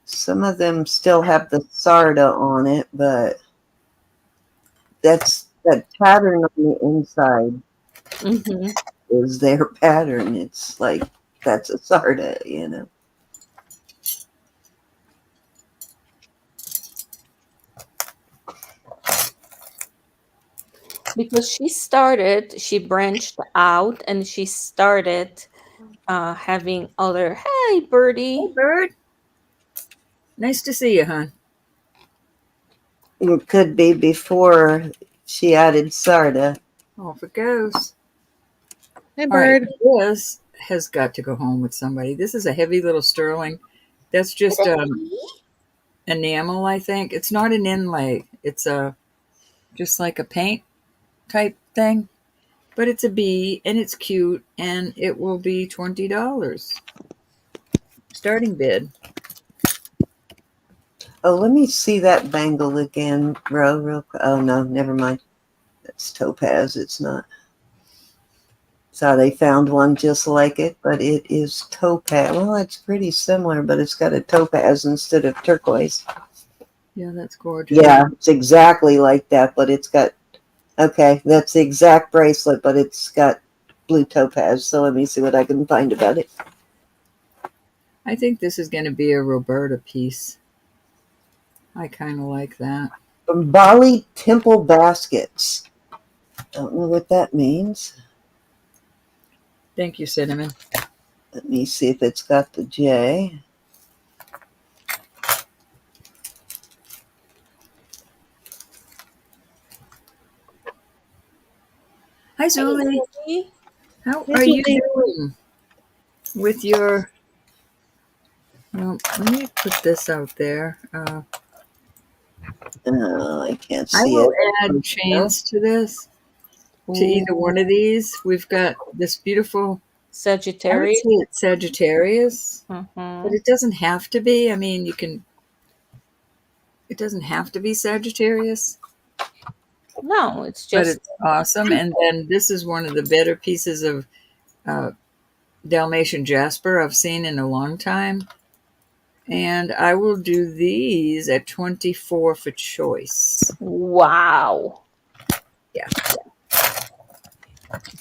some of them still have the Sarda on it, but that's that pattern on the inside Mm-hmm. is their pattern. It's like that's a Sarda, you know. Because she branched out and she started having other, hey, Hey, birdie. bird. Nice to see you, hon. It could be before she added Sarda. Off it goes. Hey, All right, bird. this has got to go home with somebody. This is a heavy little sterling. That's just enamel, I think. It's not an inlay. It's just like a paint type thing. But it's a B, and it's cute, and it will be $20. Starting bid. Oh, let me see that bangle again, real quick. Oh no, never mind. That's topaz. It's not. So they found one just like it, but it is topaz. Well, it's pretty similar, but it's got a topaz instead of turquoise. Yeah, that's gorgeous. Yeah, it's exactly like that, but it's got. Okay, that's the exact bracelet, but it's got blue topaz. So let me see what I can find about it. I think this is going to be a Roberta piece. I kind of like that. From Bali Temple Baskets. Don't know what that means. Thank you, Cinnamon. Let me see if it's got the J. Hi, Zuli. Hey, How Hey, are you Julie. doing with your... Well, let me put this out there. I can't I see will it. add chains to this, to either one of these. We've got this beautiful, I would Sagittarius. say it's Sagittarius, but Mm-hmm. it doesn't have to be. I mean, it doesn't have to be Sagittarius, No, it's but just it's awesome. And then this is one of the better pieces of Dalmatian jasper I've seen in a long time. And I will do these at 24 for choice. wow. Yeah,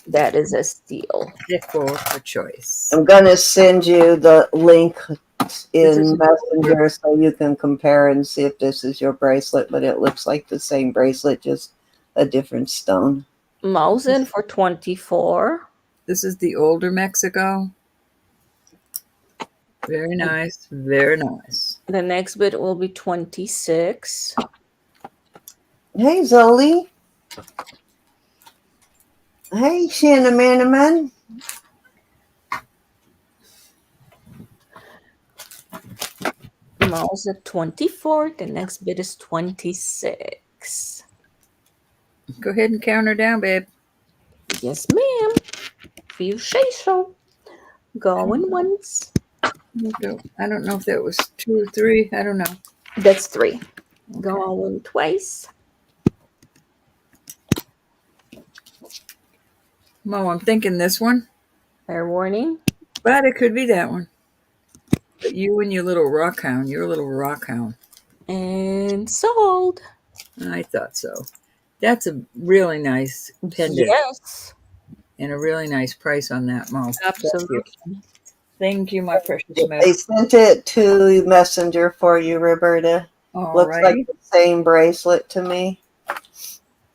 That is a steal. 24 for choice. I'm going to send you the link This is in Messenger so you can compare and see if this is your bracelet, but it looks like the same bracelet, just a different stone. Mausen for 24. This is the older Mexico. Very nice. Very nice. The next bid will be 26. Hey, Zoli. Hey, Shannaman. Tomorrow's at 24. The next bid is 26. Go ahead and count her down, babe. Yes, ma'am. If you say so. Going once. I don't know if that was 2 or 3. I don't know. That's 3. Okay. Going twice. Mo, I'm thinking this one, Fair warning. but it could be that one. But you and your little rock hound, you're a little rock hound. And sold. I thought so. That's a really nice pendant Yes. and a really nice price on that, Mo. Absolutely. Thank you, my precious I Mo. sent it to Messenger for you, Roberta. All Looks like right. the same bracelet to me.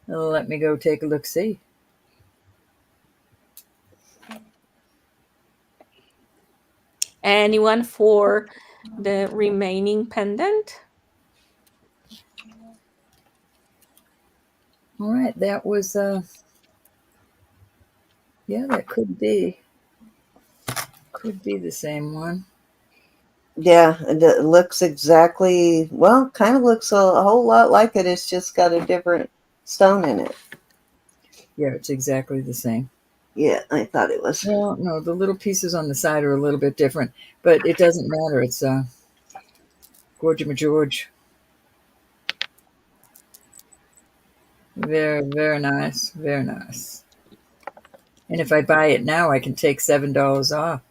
Let me go take a look, see. Anyone for the remaining pendant? All right, that was, yeah, that could be the same one. Yeah, it looks exactly, well, kind of looks a whole lot like it. It's just got a different stone in it. Yeah, it's exactly the same. Yeah, I thought it was. Well, no, the little pieces on the side are a little bit different, but it doesn't matter. It's Gorge George. Very, very nice. Very nice. And if I buy it now, I can take $7 off.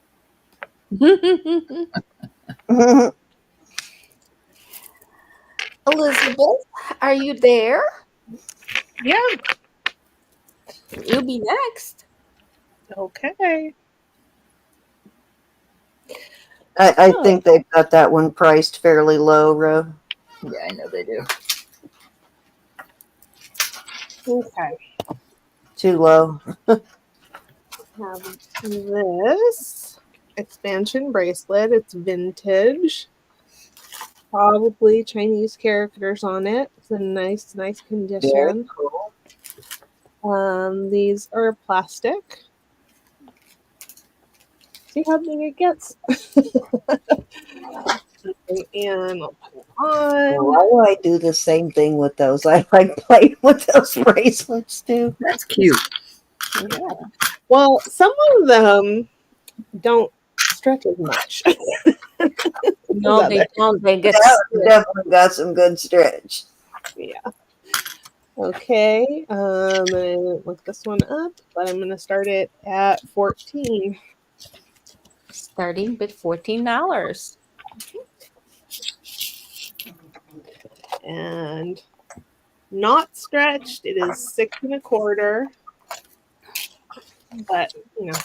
Elizabeth, are you there? Yeah. You'll be next. Okay. I think they've got that one priced fairly low, Ro. Yeah, I know they do. Okay. Too low. Have this expansion bracelet. It's vintage. Probably Chinese characters on it. It's in nice Very condition. cool. These are plastic. See how big it gets. And I'll put it on. Why do I do the same thing with those? I like playing with those bracelets too. That's cute. Yeah. Well, some of them don't stretch as much. No, they don't. They get That definitely got some good stretch. Yeah. Okay. I didn't look this one up, but I'm gonna start it at 14. starting with $14. And not stretched. It is 6 1/4. But you know.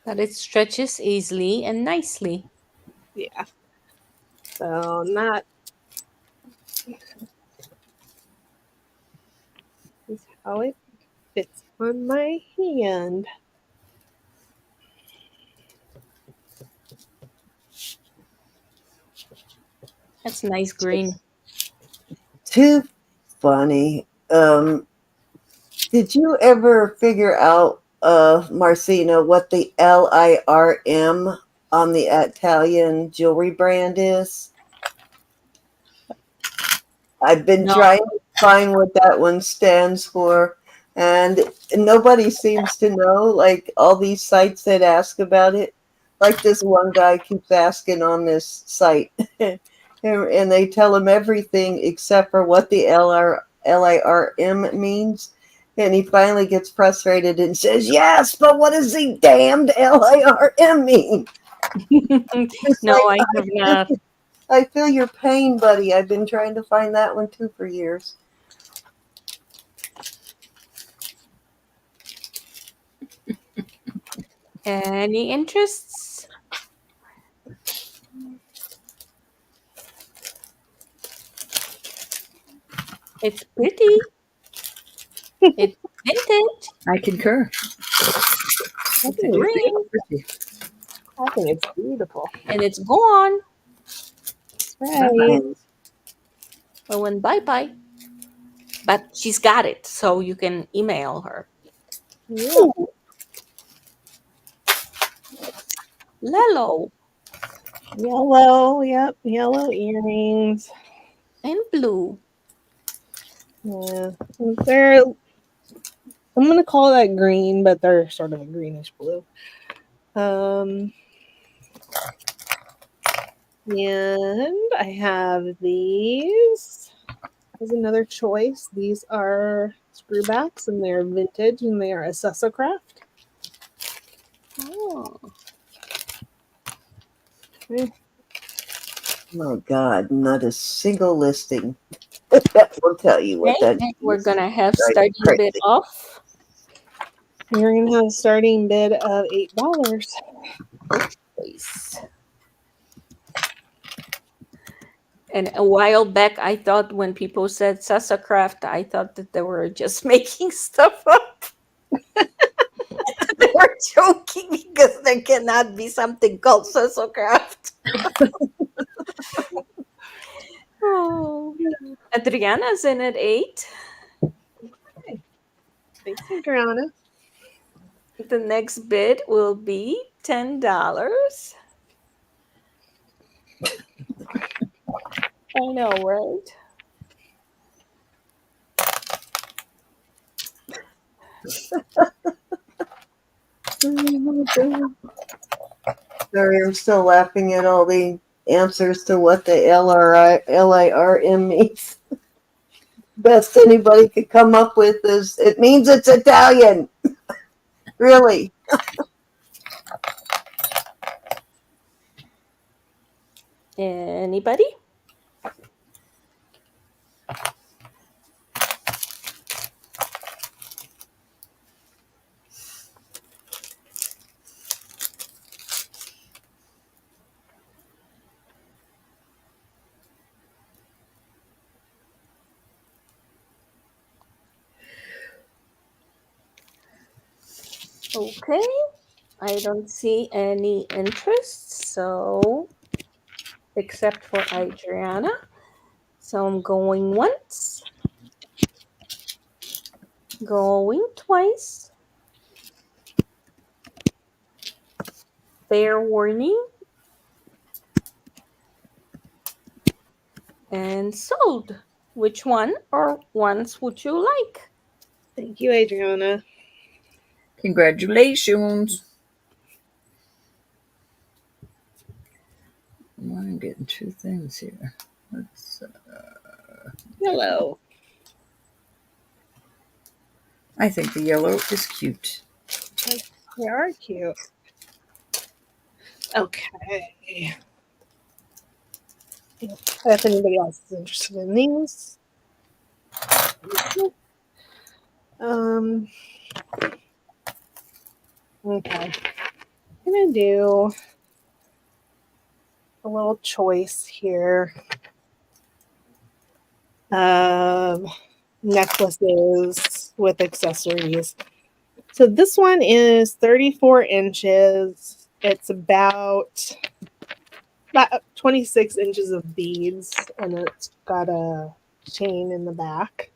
But it stretches easily and nicely. Yeah. So not this is how it fits on my hand. That's nice green. Too funny. Did you ever figure out, Marcina, what the LIRM on the Italian jewelry brand is? I've been trying to find what that one stands for, and nobody seems to know. Like all these sites that ask about it, like this one guy keeps asking on this site, and they tell him everything except for what the LIRM means. And he finally gets frustrated and says, "Yes, but what does the damned LIRM mean?" No, Like, I have not. I feel your pain, buddy. I've been trying to find that one too for years. Any interests? It's pretty. It's vintage. I concur. I think it's beautiful. And it's gone. Right. I went bye-bye. But she's got it, so you can email her. Yeah. Lelo Yellow. Yep. Yellow earrings. and blue. Yeah. They're, I'm going to call that green, but they're sort of a greenish blue. And I have these as another choice. These are screwbacks, and they're vintage, and they are a craft. Oh. Okay. Oh God, not a single listing. That will tell you what Okay, that and we're means. gonna have Right, starting bid crazy. off. You're going to have a starting bid of $8. Please. And a while back, I thought when people said Sassacraft, I thought that they were just making stuff up. They were joking because there cannot be something called Sassacraft. Oh. Adriana's in at 8. Thanks, Adriana. The next bid will be $10. I know, right? Sorry, I'm still laughing at all the answers to what the LIRM means. Best anybody could come up with is it means it's Italian. Really. Anybody? Okay. I don't see any interest, so except for Adriana. So I'm going once, going twice. Fair warning. And sold. Which one or ones would you like? Thank you, Adriana. Congratulations. I'm getting two things here. Let's, Hello. I think the yellow is cute. They are cute. Okay. If anybody else is interested in these. Okay. I'm gonna do a little choice here of necklaces with accessories. So this one is 34 inches. It's about 26 inches of beads, and it's got a chain in the back.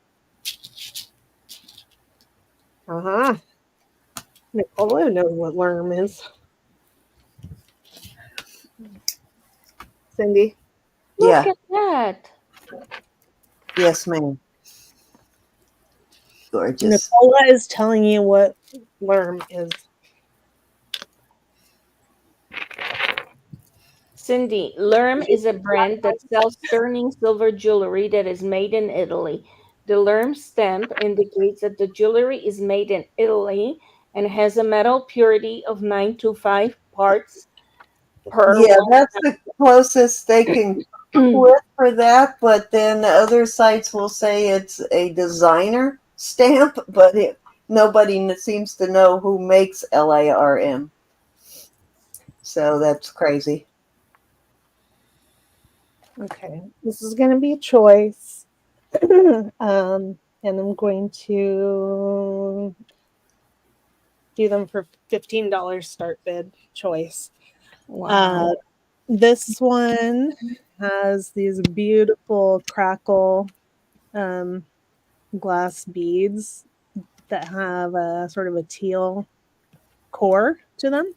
Uh-huh. Nicole knows what worm is. Cindy? Look Yeah. at that. Yes, ma'am. Gorgeous. Nicola is telling you what worm is. Cindy, Lerm is a brand that sells sterling silver jewelry that is made in Italy. The Lerm stamp indicates that the jewelry is made in Italy and has a metal purity of 925 parts per Yeah, that's the closest they can come with for that, but then other sites will say it's a designer stamp, but nobody seems to know who makes LARM. So that's crazy. Okay, this is going to be a choice. And I'm going to do them for $15 start bid choice. Wow. This one has these beautiful crackle glass beads that have a sort of a teal core to them.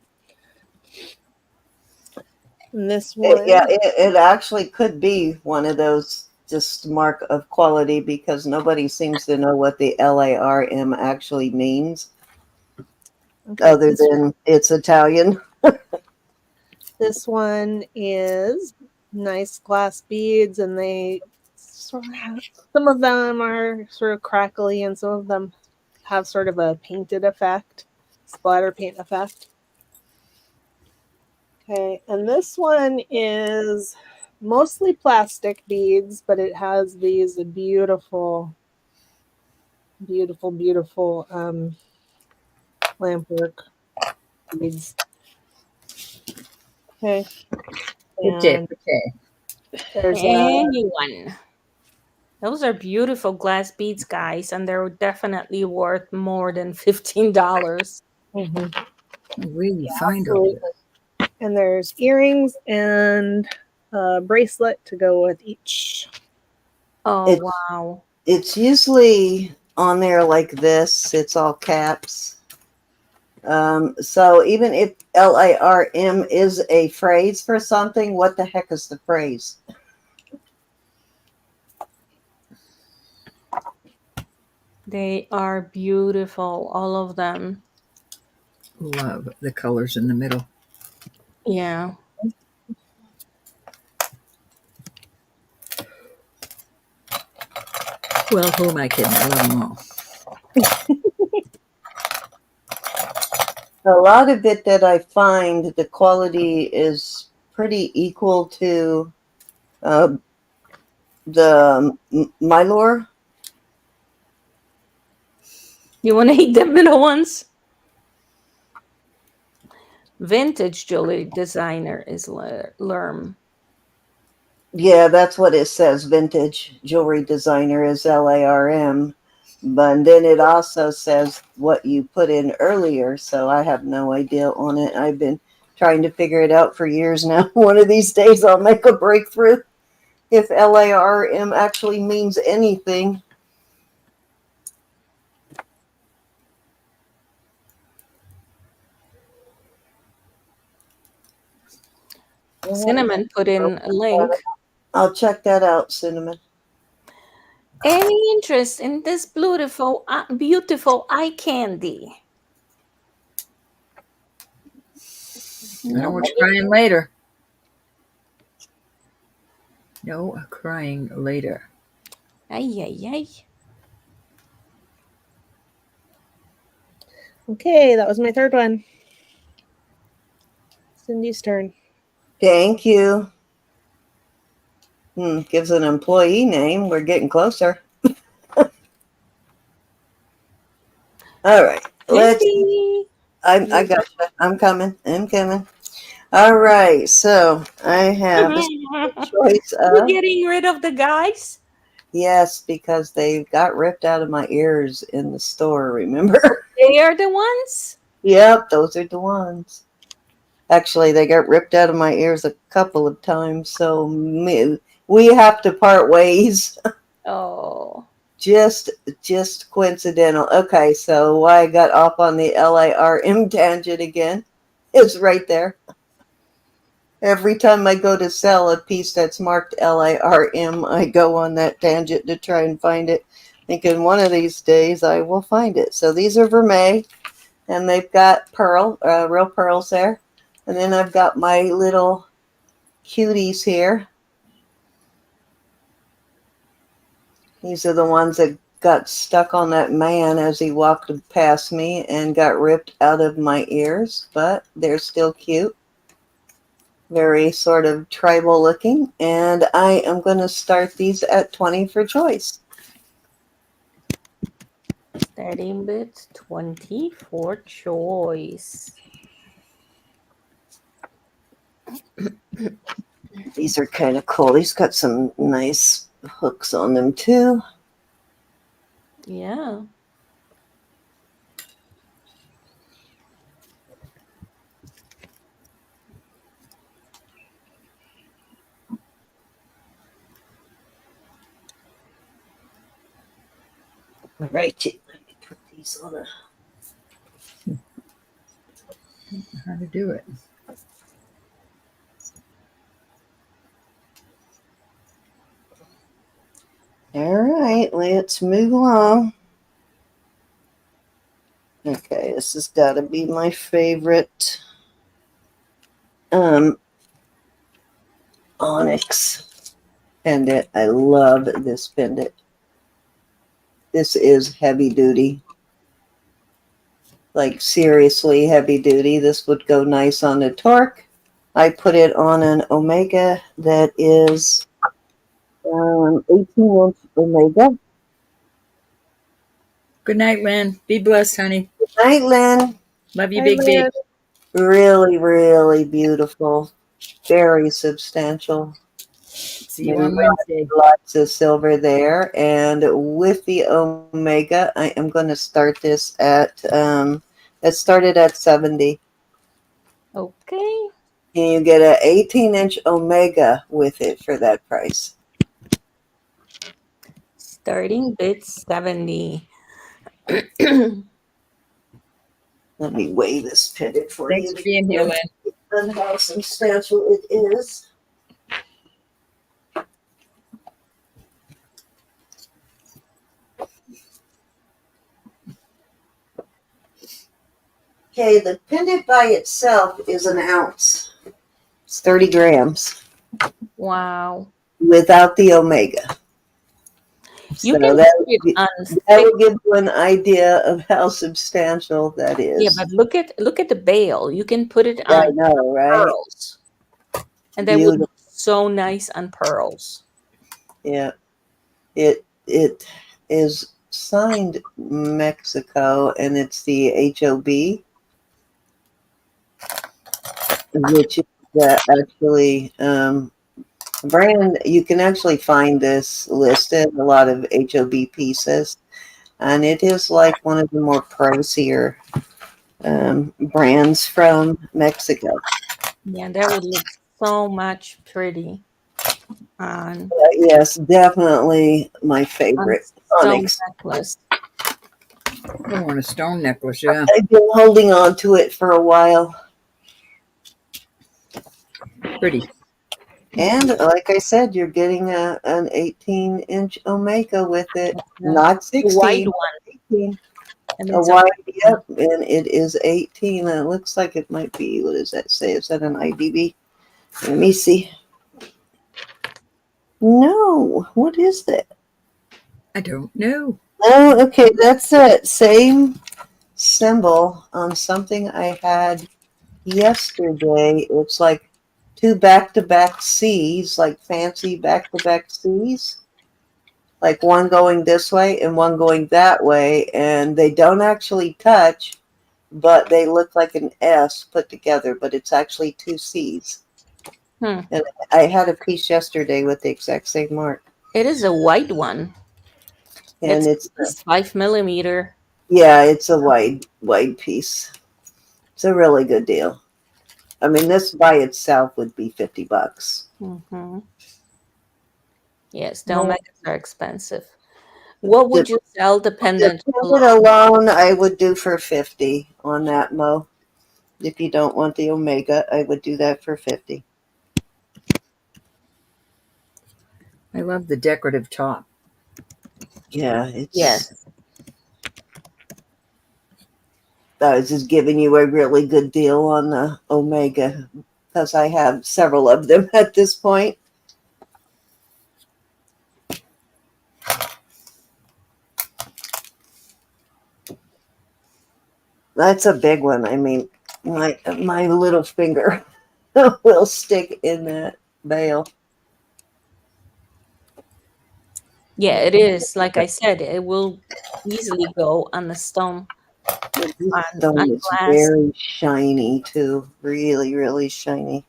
And this Yeah, one, it actually could be one of those just mark of quality because nobody seems to know what the LARM actually means okay, other than it's Italian. this one is nice glass beads, and they sort of have, some of them are sort of crackly, and some of them have sort of a painted effect, splatter paint effect. Okay, and this one is mostly plastic beads, but it has these beautiful, beautiful, beautiful lampwork beads. Okay, Okay, and okay. there's Anyone. Those are beautiful glass beads, guys, and they're definitely worth more than $15. mhm, Where do you find all absolutely. this? And there's earrings and a bracelet to go with each. Oh, It's wow. it's usually on there like this. It's all caps. So even if LARM is a phrase for something, what the heck is the phrase? They are beautiful, all of them. Love the colors in the middle. Yeah. Well, who am I kidding? I love them all. A lot of it that I find, the quality is pretty equal to uh, the Mylor. You want to eat the middle ones? Vintage jewelry designer is Lerm. Yeah, that's what it says. Vintage jewelry designer is LARM. But then it also says what you put in earlier. So I have no idea on it. I've been trying to figure it out for years now. One of these days I'll make a breakthrough if LARM actually means anything. Cinnamon put in a link. I'll check that out, Cinnamon. Any interest in this beautiful eye candy? I know what's Nobody? crying later. No crying later. Ay, ay, ay. Okay, that was my third one. Cindy's turn. Thank you. Gives an employee name. We're getting closer. All right. Let's. Cindy! I got you. I'm coming. I'm coming. All right. So I have a choice You of getting rid of the guys? yes, because they got ripped out of my ears in the store. Remember? They are the ones? Yep, those are the ones. Actually, they got ripped out of my ears a couple of times. So we have to part ways. Oh. Just coincidental. Okay, so why I got off on the LARM tangent again is right there. Every time I go to sell a piece that's marked LARM, I go on that tangent to try and find it. Thinking one of these days I will find it. So these are vermeil, and they've got real pearls there. And then I've got my little cuties here. These are the ones that got stuck on that man as he walked past me and got ripped out of my ears, but they're still cute. Very sort of tribal looking. And I am going to start these at 20 for choice. Starting bit 20 for choice. These are kind of cool. These got some nice hooks on them too. Yeah. All right, let me put these on a. How to do it? All right, let's move along. Okay, this has got to be my favorite onyx pendant. I love this pendant. This is heavy duty. Like seriously heavy duty. This would go nice on a torque. I put it on an Omega that is 18-inch Omega. Good night, Lynn. Be blessed, honey. Good night, Lynn. Love you, Hi, big, big. Lynn. Really, really beautiful. Very substantial. See you on Wednesday. Lots of silver there. And with the Omega, I am going to start this at, it started at 70. Okay. And you get an 18-inch Omega with it for that price. Starting bid 70. Let me weigh this pendant for Thanks you. for being here, Lynn. And how substantial it is. Okay, the pendant by itself is an ounce. It's 30 grams Wow. without the Omega. You So can that put it on will thick. give you an idea of how substantial that is. Yeah, but look at the bail. You can put it I on know, right? pearls. And that would Beautiful. look so nice on pearls. Yeah. It is signed Mexico, and it's the HOB, which is actually brand. You can actually find this listed a lot of HOB pieces, and it is like one of the more pricier brands from Mexico. Yeah, that would look so much pretty on Yes, definitely my on favorite stone onyx. necklace. I want a stone necklace, yeah. I've been holding on to it for a while. Pretty. And like I said, you're getting an 18-inch Omega with it, The not white 16, one. 18. And A it's a wide, yep, and it is 18. And it looks like it might be, what does that say? Is that an IDB? Let me see. No, what is that? I don't know. Oh, okay, that's that same symbol on something I had yesterday. It's like two back-to-back C's, like fancy back-to-back C's. Like one going this way and one going that way, and they don't actually touch, but they look like an S put together, but it's actually two C's. Hmm. And I had a piece yesterday with the exact same mark. It is a white one. And It's at least 5 millimeter. yeah, it's a wide piece. It's a really good deal. I mean, this by itself would be $50. Mm-hmm. Yes, the Well, Omegas are expensive. What would you sell the the pendant pendant alone, I would do for 50 on that, Mo. If you don't want the Omega, I would do that for 50. I love the decorative top. Yeah, it's. Yes. I was just giving you a really good deal on the Omega because I have several of them at this point. That's a big one. I mean, my little finger will stick in that veil. Yeah, it is. Like I said, it will easily go on the stone This on stone is glass. very shiny too. Really, really shiny.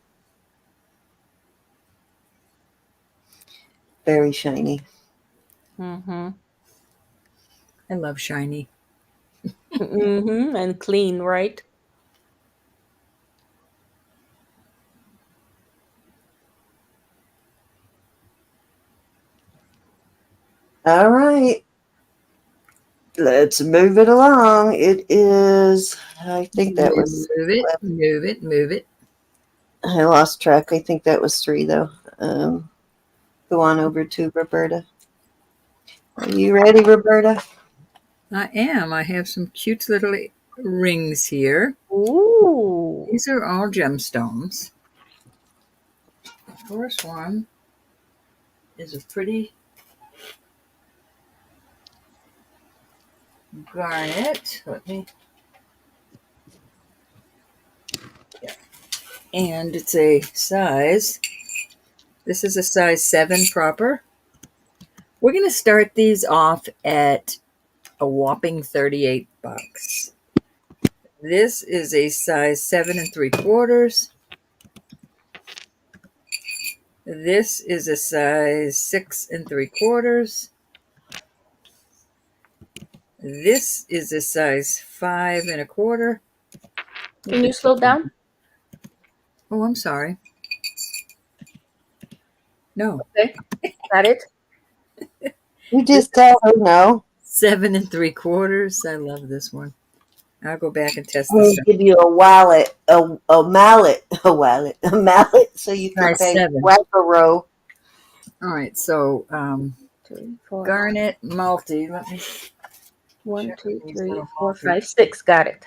Very shiny. Mm-hmm. I love shiny. Mm-hmm. And clean, right? All right. Let's move it along. It is, I think that was, Move it, move it, move it. I lost track. I think that was 3, though. Go on over to Roberta. Are you ready, Roberta? I am. I have some cute little rings here. Ooh. These are all gemstones. The first one is a pretty garnet. Let me. Yeah. And it's a size. This is a size 7 proper. We're going to start these off at a whopping $38. This is a size 7 3/4. This is a size 6 3/4. This is a size 5 1/4. Can you slow down? Oh, I'm sorry. No, Okay. Got it? You just tell her no. 7 3/4. I love this one. I'll go back and test We'll this. give you a wallet, a mallet, a mallet, so you can Size say 7. whack a row. All right, so 3, 4, garnet multi. Let me 1, check 2, these 3, little 4, multi. 5, 6. Got it.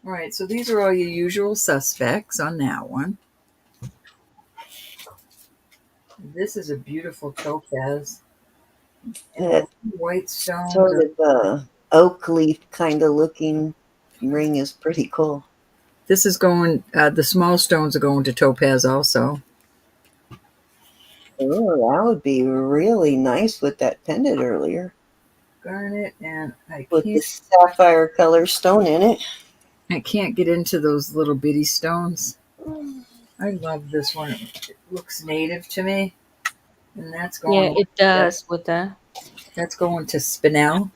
All right, so these are all your usual suspects on that one. This is a beautiful topaz. And That the white stones. sort of oak leaf kind of looking ring is pretty cool. This is going, the small stones are going to topaz also. Oh, that would be really nice with that pendant earlier. Garnet, and With the sapphire color stone in it. I can't get into those little bitty stones. I love this one. It looks native to me. And that's Yeah, going, it does with the. that's going to spinel.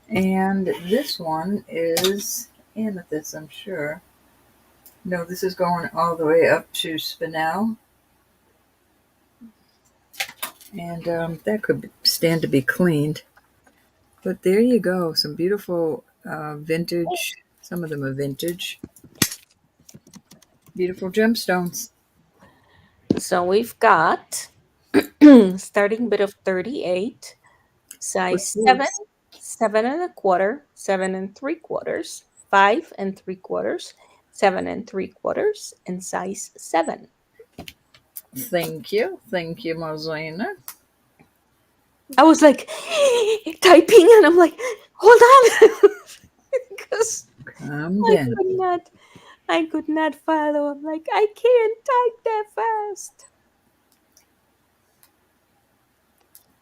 And this one is amethyst, I'm sure. No, this is going all the way up to spinel. And that could stand to be cleaned. But there you go. Some beautiful vintage. Some of them are vintage. Beautiful gemstones. So we've got starting bid of 38, size 7, 7 1/4, 7 3/4, 5 3/4, 7 3/4, and size 7. Thank you. Thank you, Marlena. I was like typing and I'm like, hold on. Because Calm I down. could not follow. I'm like, I can't type that fast.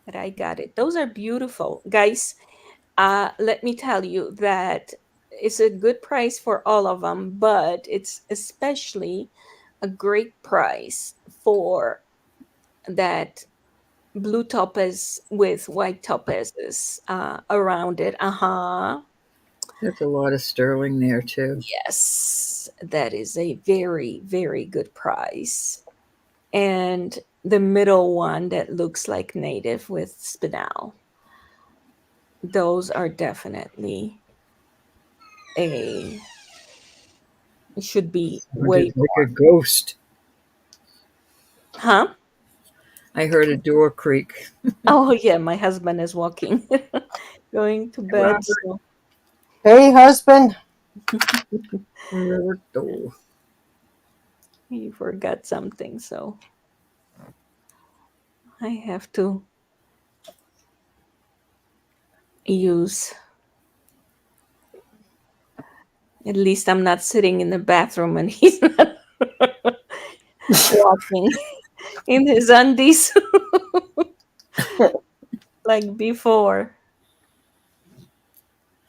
But I got it. Those are beautiful. Guys, let me tell you that it's a good price for all of them, but it's especially a great price for that blue topaz with white topazes around it. That's a lot of sterling there, too. Yes, that is a very, very good price. And the middle one that looks like native with spinel. Those are definitely a it should be way Sounded like a ghost. huh? I heard a door creak. Oh yeah, my husband is walking, going to bed. Robert. So Hey, husband. Roberto. he forgot something, so I have to use. At least I'm not sitting in the bathroom and he's not walking in his undies like before.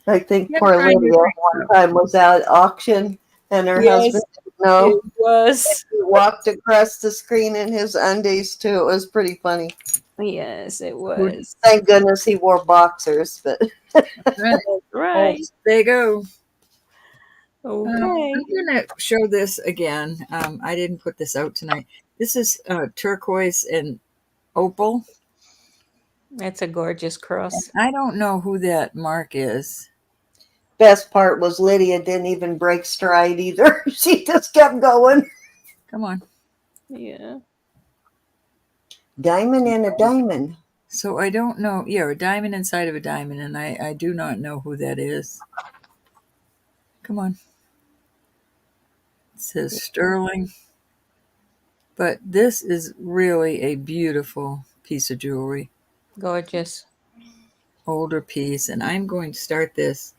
I think Yeah, poor trying to Lydia one time was out at auction and her Yes, husband didn't know. it was. He walked across the screen in his undies too. It was pretty funny. Yes, it Good. was. Thank goodness he wore boxers, but Right. Oh, Right. there you go. Okay. I'm going to show this again. I didn't put this out tonight. This is turquoise and opal. That's a gorgeous cross. I don't know who that mark is. Best part was Lydia didn't even break stride either. She just kept going. Come on. Yeah. Diamond and a diamond. So I don't know. Yeah, a diamond inside of a diamond, and I do not know who that is. Come on. It says sterling. But this is really a beautiful piece of jewelry. Gorgeous. Older piece. And I'm going to start this.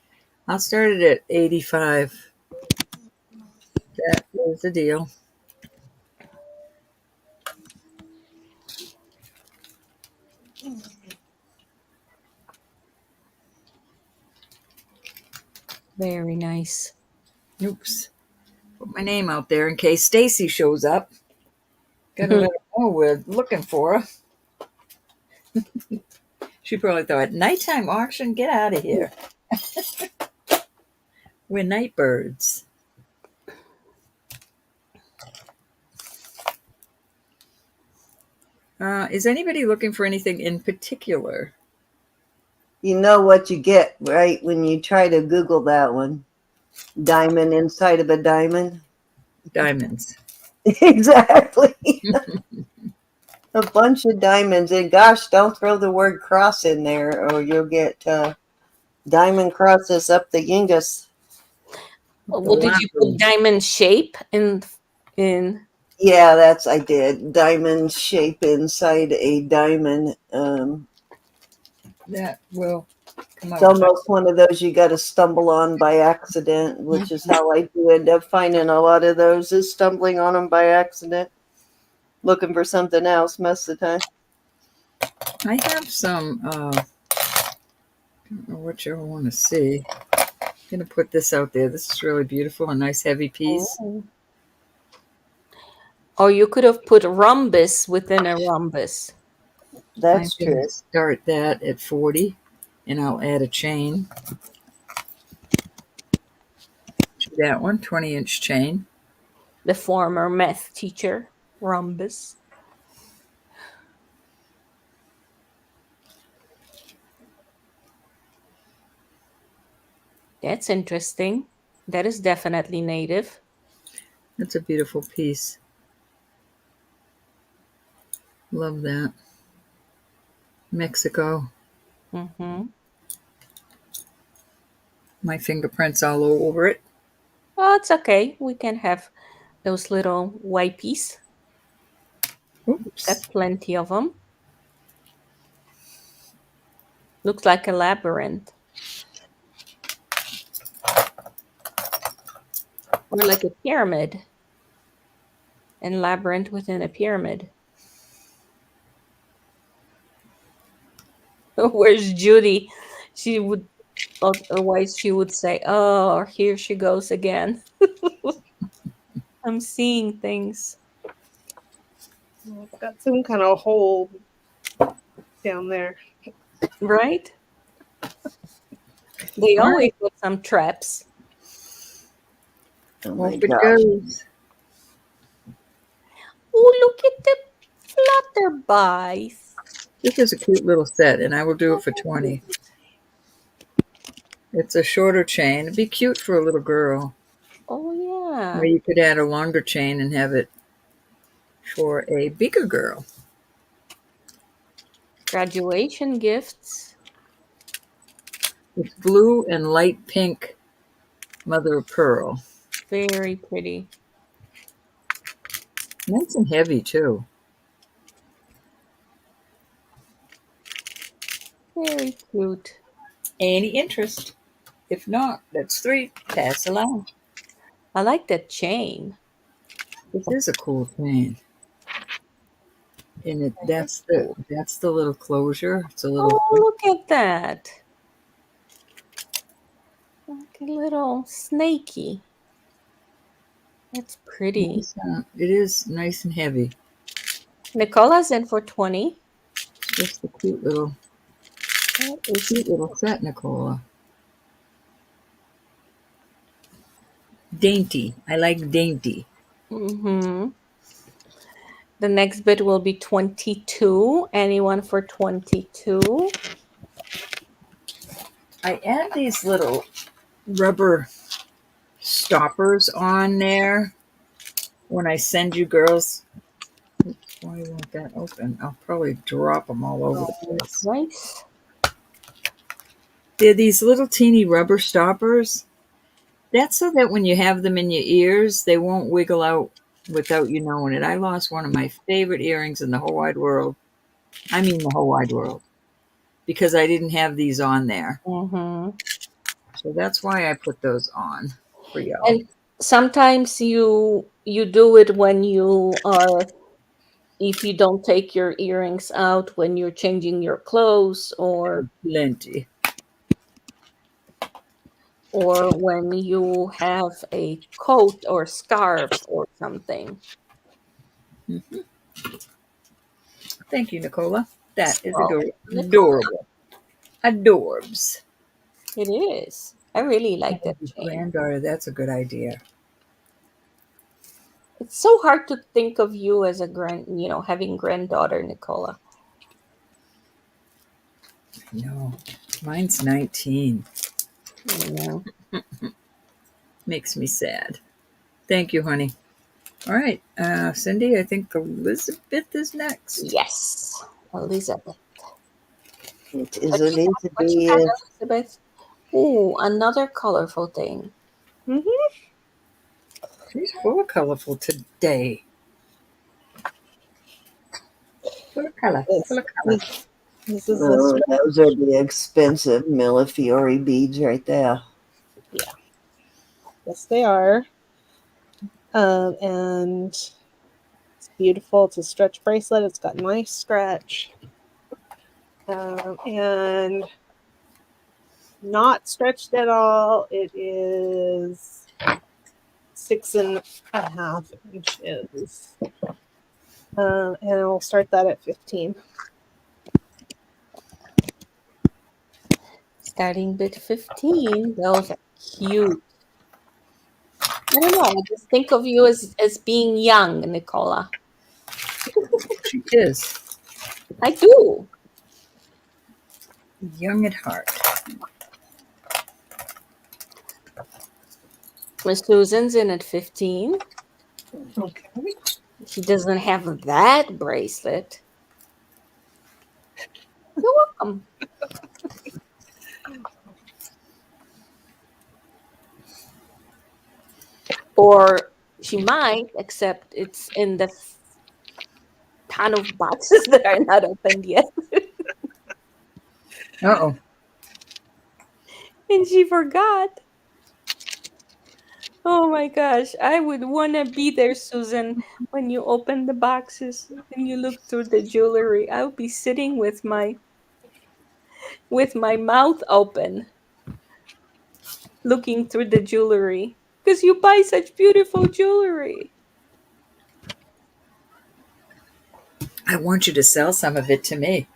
I'll start it at 85. That is the deal. Very nice. Oops. Put my name out there in case Stacy shows up. Gotta let her know we're looking for her. She probably thought, nighttime auction, get out of here. We're night birds. Is anybody looking for anything in particular? You know what you get, right, when you try to Google that one. Diamond inside of a diamond. Diamonds. Exactly. A bunch of diamonds. And gosh, don't throw the word cross in there or you'll get diamond crosses up the yingus. Well, did you put diamond shape in? Yeah, I did. Diamond shape inside a diamond. That will come It's out. almost one of those you got to stumble on by accident, which is how I do end up finding a lot of those, is stumbling on them by accident, looking for something else most of the time. I have some, I don't know what you want to see. I'm going to put this out there. This is really beautiful. A nice heavy piece. Or you could have put rhombus within a rhombus. That's I'm going true. to start that at 40, and I'll add a chain to that one, 20-inch chain. The former math teacher, rhombus. That's interesting. That is definitely native. That's a beautiful piece. Love that. Mexico. Mm-hmm. My fingerprints all over it. Oh, it's okay. We can have those little wipes. Oops. Got plenty of them. Looks like a labyrinth. Or like a pyramid. And labyrinth within a pyramid. Where's Judy? She would, otherwise she would say, "Oh, here she goes again." I'm seeing things. I've got some kind of hole down there. Right? They always put some traps. Oh my Off it gosh. goes. Oh, look at the flutterbies. This is a cute little set, and I will do it for 20. It's a shorter chain. It'd be cute for a little girl. Oh, yeah. Or you could add a longer chain and have it for a bigger girl. Graduation gifts. It's blue and light pink mother of pearl. Very pretty. Nice and heavy, too. Very cute. Any interest? If not, that's 3. Pass along. I like that chain. This is a cool chain. And that's the little closure. It's a little. Oh, look at that. Like a little snaky. That's pretty. Nice, it is nice and heavy. Nicola's in for 20. Just a cute little set, Nicola. Dainty. I like dainty. Mm-hmm. The next bid will be 22. Anyone for 22? I add these little rubber stoppers on there when I send you girls. Why won't that open? I'll probably drop them all over the place. Nice. They're these little teeny rubber stoppers. That's so that when you have them in your ears, they won't wiggle out without you knowing it. I lost one of my favorite earrings in the whole wide world. I mean, the whole wide world. Because I didn't have these on there. Mm-hmm. So that's why I put those on for y'all. And sometimes you do it when you are, if you don't take your earrings out when you're changing your clothes, or Plenty. when you have a coat or scarf or something. Thank you, Nicola. That is So, adorable. Adorbs. it is. I really like that chain. Granddaughter, that's a good idea. It's so hard to think of you as a having granddaughter, Nicola. No, mine's 19. Yeah. Makes me sad. Thank you, honey. All right, Cindy, I think Elizabeth is next. Yes, Elizabeth. It is What you got, Elizabeth. Elizabeth? Ooh, another colorful thing. She's full of colorful today. Full of color. Full of color. This is Oh, those are the expensive Millefiori beads right there. yes, they are. And it's beautiful. It's a stretch bracelet. It's got nice stretch. And not stretched at all. It is 6.5 inches. And I'll start that at 15. Starting bid 15. Those are cute. I don't know. I just think of you as being young, Nicola. She is I do. young at heart. Miss Susan's in at 15. Okay. She doesn't have that bracelet. You're welcome. Or she might, except it's in the ton of boxes that are not opened yet. Uh-oh. And she forgot. Oh my gosh. I would want to be there, Susan, when you open the boxes and you look through the jewelry. I would be sitting with my mouth open, looking through the jewelry. Because you buy such beautiful jewelry. I want you to sell some of it to me.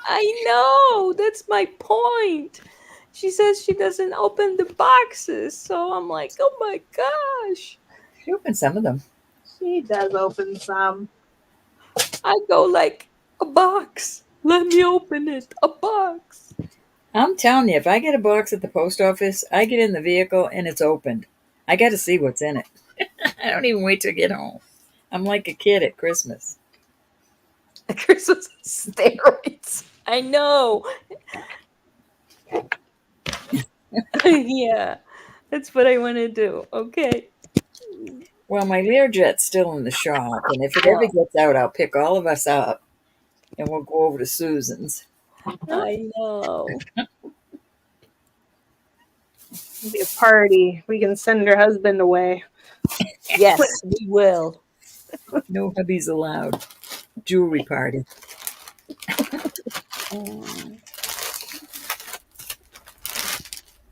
I know. That's my point. She says she doesn't open the boxes. So I'm like, oh my gosh. She opened some of them. She does open some. I go like, a box. Let me open it. A box. I'm telling you, if I get a box at the post office, I get in the vehicle and it's opened. I got to see what's in it. I don't even wait to get home. I'm like a kid at Christmas. Christmas steroids. I know. Yeah, that's what I want to do. Okay. Well, my Learjet's still in the shop, and if it ever gets out, I'll pick all of us up and we'll go over to Susan's. I know. It'll be a party. We can send her husband away. Yes, we will. No hubbies allowed. Jewelry party.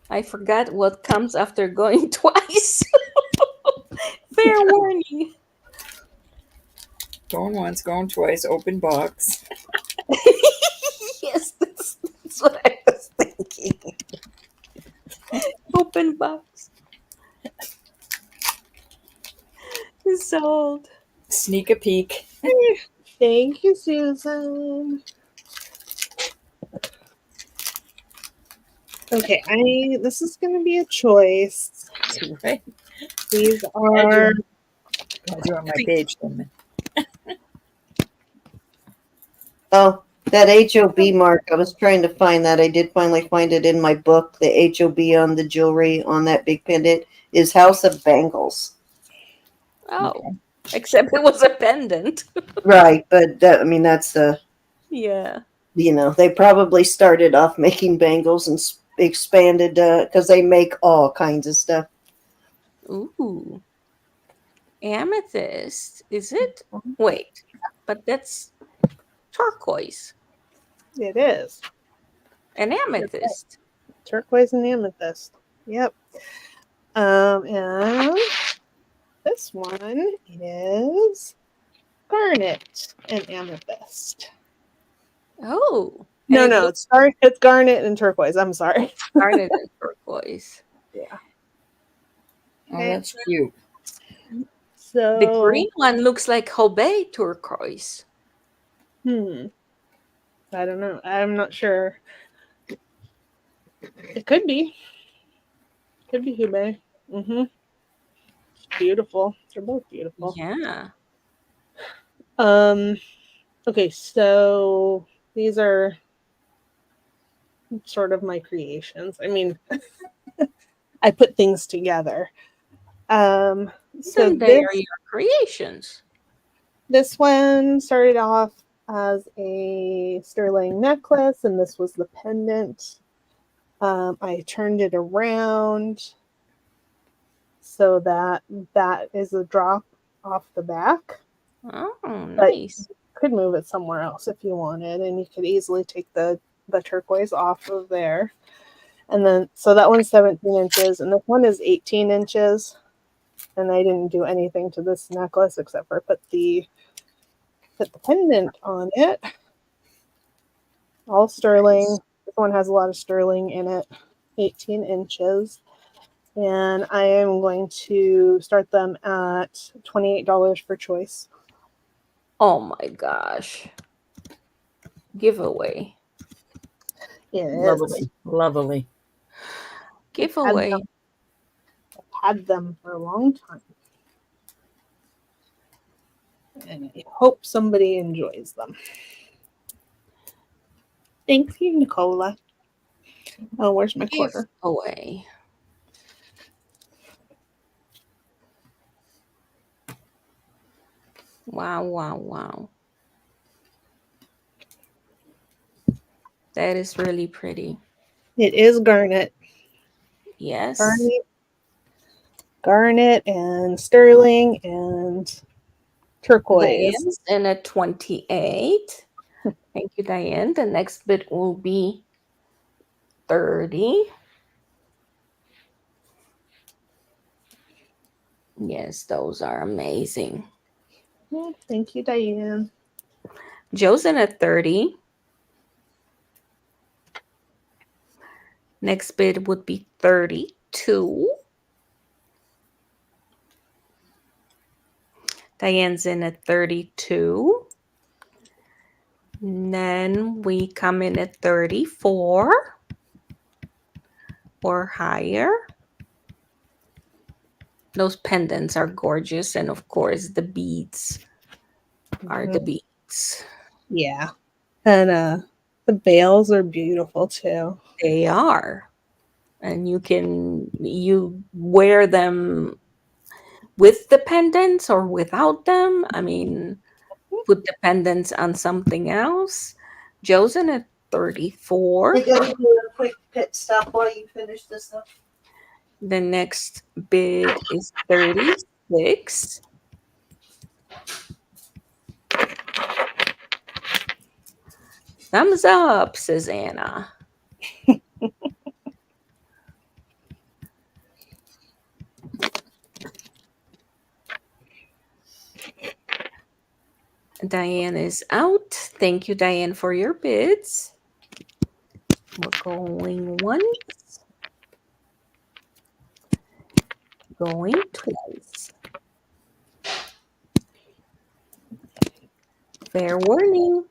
I forgot what comes after going twice. Fair warning. Going once, going twice, open box. Yes, that's what I was thinking. Open box. Sold. Sneak a peek. Thank you, Susan. Okay, this is going to be a choice. Right? These are Glad you're on my page, then. Oh, that HOB mark. I was trying to find that. I did finally find it in my book. The HOB on the jewelry on that big pendant is House of Bangles. Oh, Okay. except it was a pendant. Right, but that, I mean, that's the, Yeah. they probably started off making bangles and expanded because they make all kinds of stuff. Ooh. Amethyst. Is it? Wait, but that's turquoise. it is An amethyst. turquoise and amethyst. Yep. And this one is garnet and amethyst. Oh. No, and it no, looks it's garnet and turquoise. I'm sorry. garnet and turquoise. Yeah. Oh, that's cute. So The green one looks like Hobey turquoise. I don't know. I'm not sure. It could be. Could be Hubei. Mm-hmm. Beautiful. They're both beautiful. Yeah. Okay, so these are sort of my creations. I mean, I put things together. So So they are your creations. this one started off as a sterling necklace, and this was the pendant. I turned it around so that is a drop off the back. Oh, But nice. you could move it somewhere else if you wanted, and you could easily take the turquoise off of there. And then, so that one's 17 inches, and this one is 18 inches. And I didn't do anything to this necklace except for put the pendant on it. All sterling. This one has a lot of sterling in it. 18 inches. And I am going to start them at $28 for choice. Oh my gosh. Giveaway. It is. Lovely. Lovely. Giveaway. I've had them for a long time. And I hope somebody enjoys them. Thank you, Nicola. Oh, where's my quarter? Giveaway. Wow, wow, wow. That is really pretty. It is garnet. Yes. Garnet and sterling and turquoise. Diane's in at 28. Thank you, Diane. The next bid will be 30. Yes, those are amazing. Thank you, Diane. Joe's in at 30. Next bid would be 32. Diane's in at 32. And then we come in at 34 or higher. Those pendants are gorgeous. And of course, the beads are the beads. Yeah. And the veils are beautiful too. They are. And you wear them with the pendants or without them. I mean, put the pendants on something else. Joe's in at 34. We're going to do a quick pit stop while you finish this up. The next bid is 36. Thumbs up, says Anna. Diane is out. Thank you, Diane, for your bids. We're going once. Going twice. Fair warning.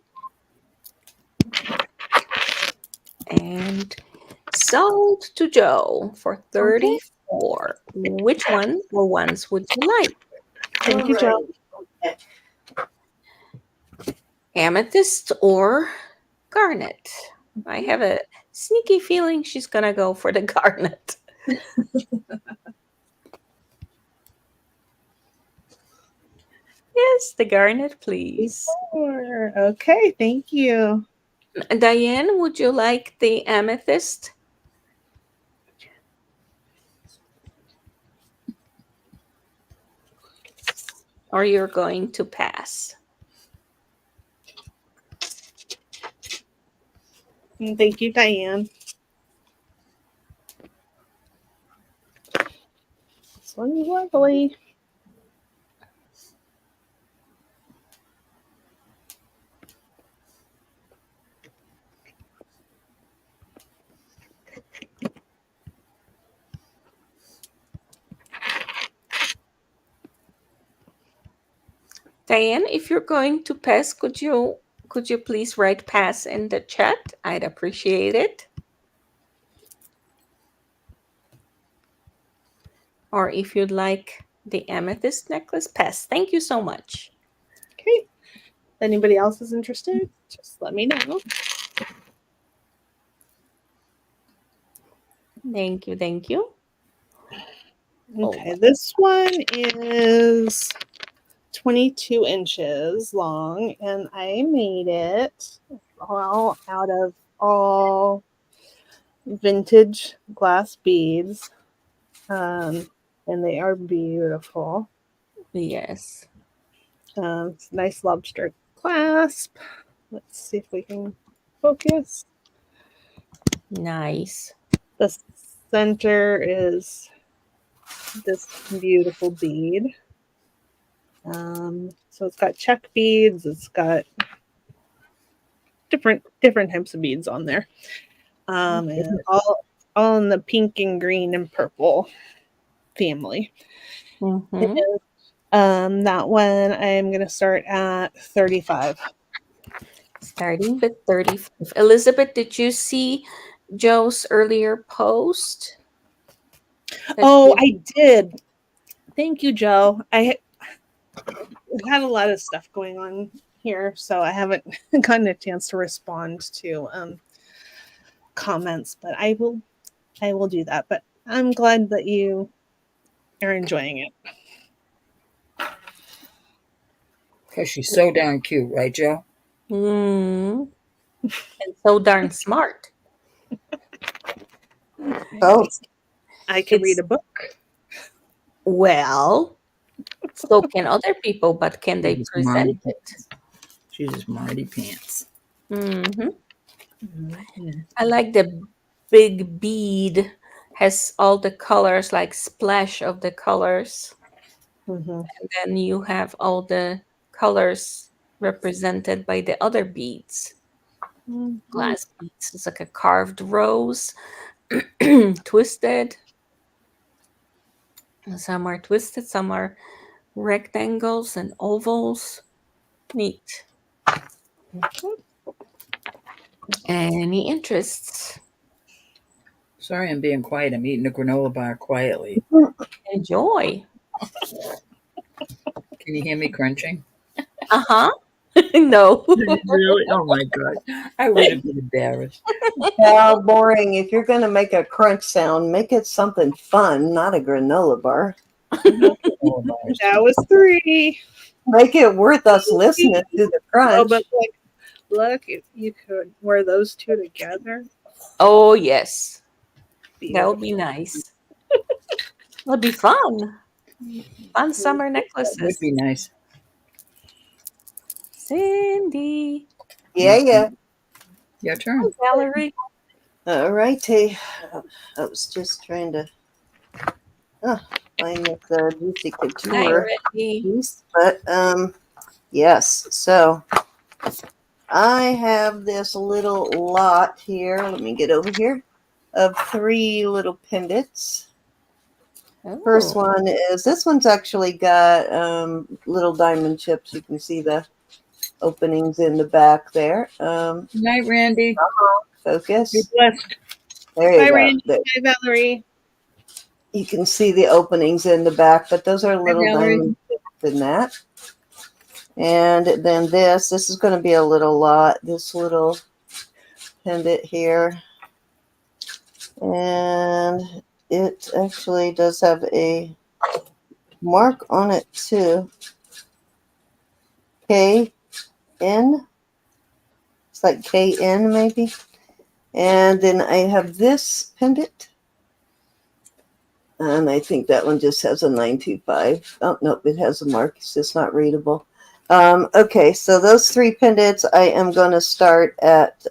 And sold to Joe for 34. Which one or ones would you like? Thank you, Joe. Alright. Amethyst or garnet? I have a sneaky feeling she's gonna go for the garnet. Yes, the garnet, please. Sure. Okay, thank you. Diane, would you like the amethyst? Or you're going to pass? And thank you, Diane. This one's lovely. Diane, if you're going to pass, could you please write pass in the chat? I'd appreciate it. Or if you'd like the amethyst necklace, pass. Thank you so much. Okay. If anybody else is interested, just let me know. Thank you, thank you. Okay, this one is 22 inches long, and I made it all out of all vintage glass beads, and they are beautiful. Yes. It's a nice lobster clasp. Let's see if we can focus. Nice. The center is this beautiful bead. So it's got check beads. It's got different types of beads on there. And all in the pink and green and purple family. Mm-hmm. And, that one I'm gonna start at 35. Starting with 35. Elizabeth, did you see Joe's earlier post? Oh, I did. Thank you, Joe. I had a lot of stuff going on here, so I haven't gotten a chance to respond to comments, but I will do that. But I'm glad that you are enjoying it. Because she's so darn cute, right, Joe? And so darn smart. Oh, I can read a book. Well, so can other people, but can they She's present smarty it? She's a smarty pants. Mm-hmm. Mm-hmm. I like the big bead. Has all the colors, like splash of the colors. Mm-hmm. And then you have all the colors represented by the other beads. Glass beads. It's like a carved rose, twisted. Some are twisted, some are rectangles and ovals. Neat. Any interests? Sorry I'm being quiet. I'm eating a granola bar quietly. Enjoy. Can you hear me crunching? Uh-huh. No. Really? Oh my God. I would have been embarrassed. how boring. If you're going to make a crunch sound, make it something fun, not a granola bar. Granola bars. That was 3. Make it worth us listening to the crunch. Oh, but look, if you could wear those two together. Oh, yes. That Beautiful. would be nice. Would be fun. Fun summer That would necklaces. be nice. Cindy. Yeah. Your turn. Oh, Valerie. All righty. I was just trying to find this Juicy Night Couture ready. piece. But yes, so I have this little lot here. Let me get over here of 3 little pendants. First Oh, one is, this one's actually got little diamond chips. You can see the openings in the back there. Good night, Randy. Be Focus. blessed. There you Bye, go. Randy. There. Bye, Valerie. You can see the openings in the back, but those are little Valerie. diamond tips in that. And then this is going to be a little lot. This little pendant here. And it actually does have a mark on it too. KN. It's like KN maybe. And then I have this pendant. And I think that one just has a 925. Oh, nope, it has a mark. It's just not readable. Okay, so those three pendants, I am going to start at,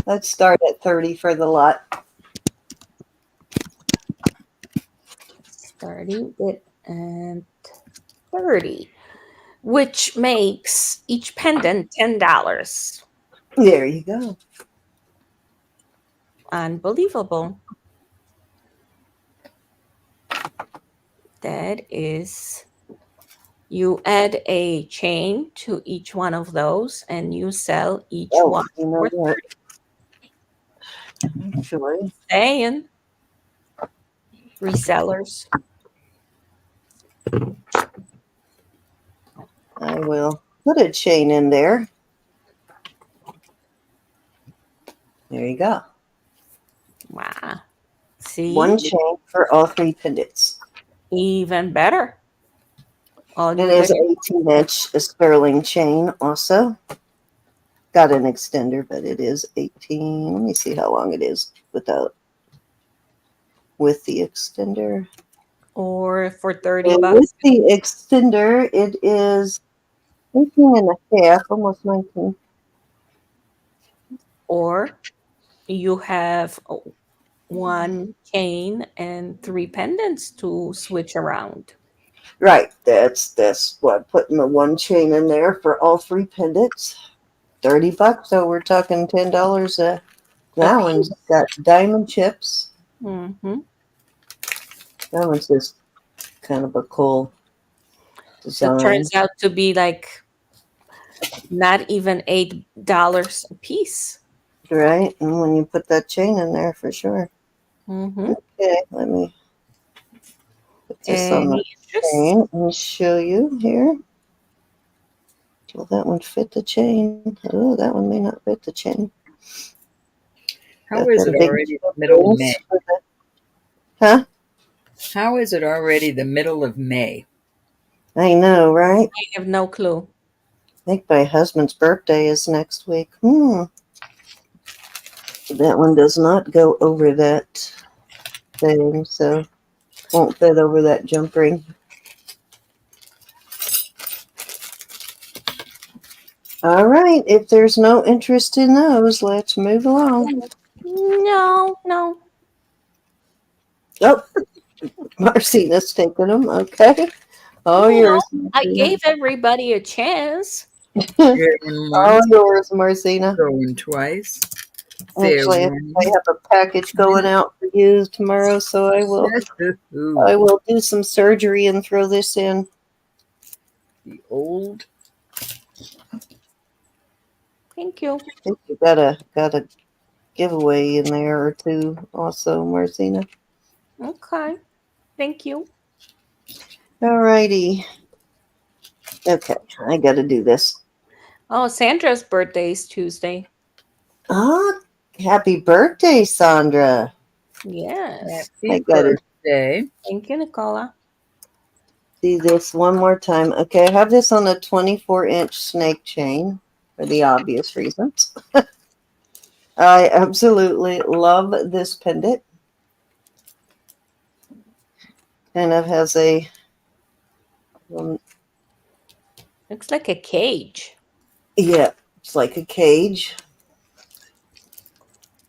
let's start at 30 for the lot. Starting it at 30, which makes each pendant $10. There you go. Unbelievable. That is, you add a chain to each one of those and you sell each one You know for what? 30. Actually, Saying resellers. I will put a chain in there. There you go. Wow. See? One chain for all three pendants. Even better. All And you there's did- an 18-inch sterling chain also. Got an extender, but it is 18. Let me see how long it is with the extender. or for 30 And bucks. with the extender, it is 18 and a half, almost 19. Or you have one chain and 3 pendants to switch around. Right, that's what, putting the one chain in there for all three pendants. 30 bucks, so we're talking $10 that one's got diamond chips. Mm-hmm. That one's just kind of a cool So it design. turns out to be like not even $8 a piece. Right, and when you put that chain in there, for sure. Mm-hmm. Okay, let me put this on the Any interest? chain and show you here. Will that one fit the chain? Oh, that one may not fit the chain. How Got is them it big already the middle of May? chains for the- Huh? How is it already the middle of May? I know, right? I have no clue. I think my husband's birthday is next week. That one does not go over that thing, so won't fit over that jump ring. All right, if there's no interest in those, let's move along. No. Oh, Marcina's taking them. Okay. All Well, yours. I Marcina. gave everybody a chance. Going All once, yours, Marcina. going twice. Fair Actually, warning. I have a package going out for you tomorrow, so I will do some surgery and throw this in. The old Thank you. I think you got a giveaway in there or two also, Marcina. Okay. Thank you. All righty. Okay, I got to do this. Oh, Sandra's birthday is Tuesday. Ah, happy birthday, Sandra. Yes. I happy got to birthday. Thank you, Nicola. do this one more time. Okay, I have this on a 24-inch snake chain for the obvious reasons. I absolutely love this pendant. Kind of has a Looks like a cage. yeah, it's like a cage.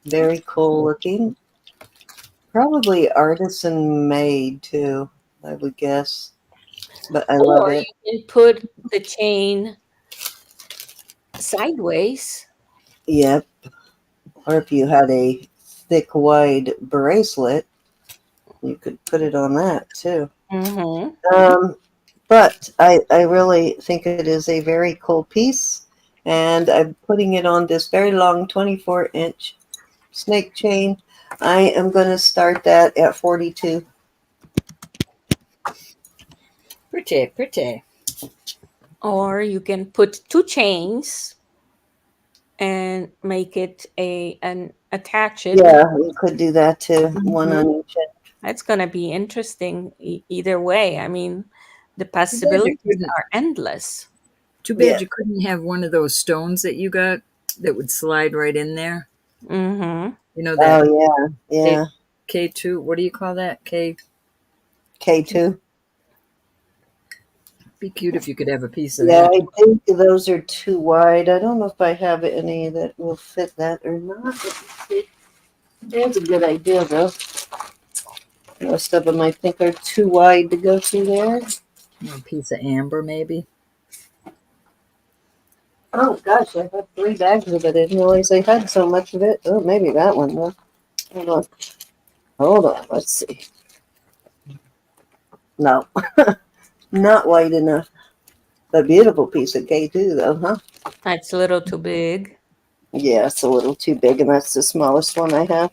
Very cool looking. Probably artisan made too, I would guess. But I love Or it. you can put the chain sideways. Yep. Or if you had a thick, wide bracelet, you could put it on that too. Mm-hmm. But I really think it is a very cool piece. And I'm putting it on this very long 24-inch snake chain. I am going to start that at 42. Pretty, pretty. Or you can put 2 chains and make it and attach it. Yeah, we could do that too. One Mhm. on each end. That's going to be interesting either way. I mean, the Too bad you possibilities couldn't. are endless. Too Yeah. bad you couldn't have one of those stones that you got that would slide right in there. Mm-hmm. You know Oh, that yeah. K Yeah. K2. What do you call that? K. K2. Be cute if you could have a piece of Yeah, that. I think those are too wide. I don't know if I have any that will fit that or not. Let me see. That's a good idea, though. Most of them I think are too wide to go through there. A piece of amber, maybe. Oh gosh, I have 3 bags of it. I didn't realize I had so much of it. Oh, maybe that one. Though. Hold on. Hold on. Let's see. No, not wide enough. A beautiful piece of K2, though, huh? That's a little too big. Yeah, it's a little too big, and that's the smallest one I have.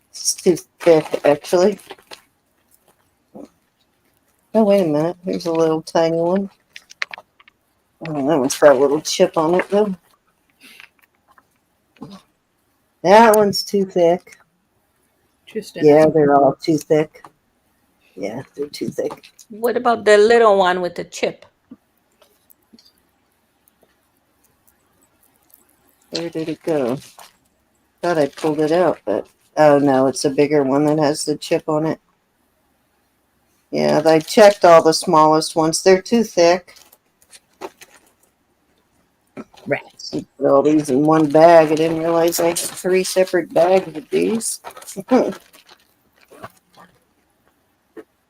It's too thick, actually. Oh, wait a minute. Here's a little tiny one. Oh, that one's got a little chip on it, though. That one's too thick. Just Yeah, enough. they're all too thick. Yeah, they're too thick. What about the little one with the chip? Where did it go? Thought I pulled it out, but oh no, it's a bigger one that has the chip on it. Yeah, I checked all the smallest ones. They're too thick. Rats. You put all these in one bag. I didn't realize I had 3 separate bags of these.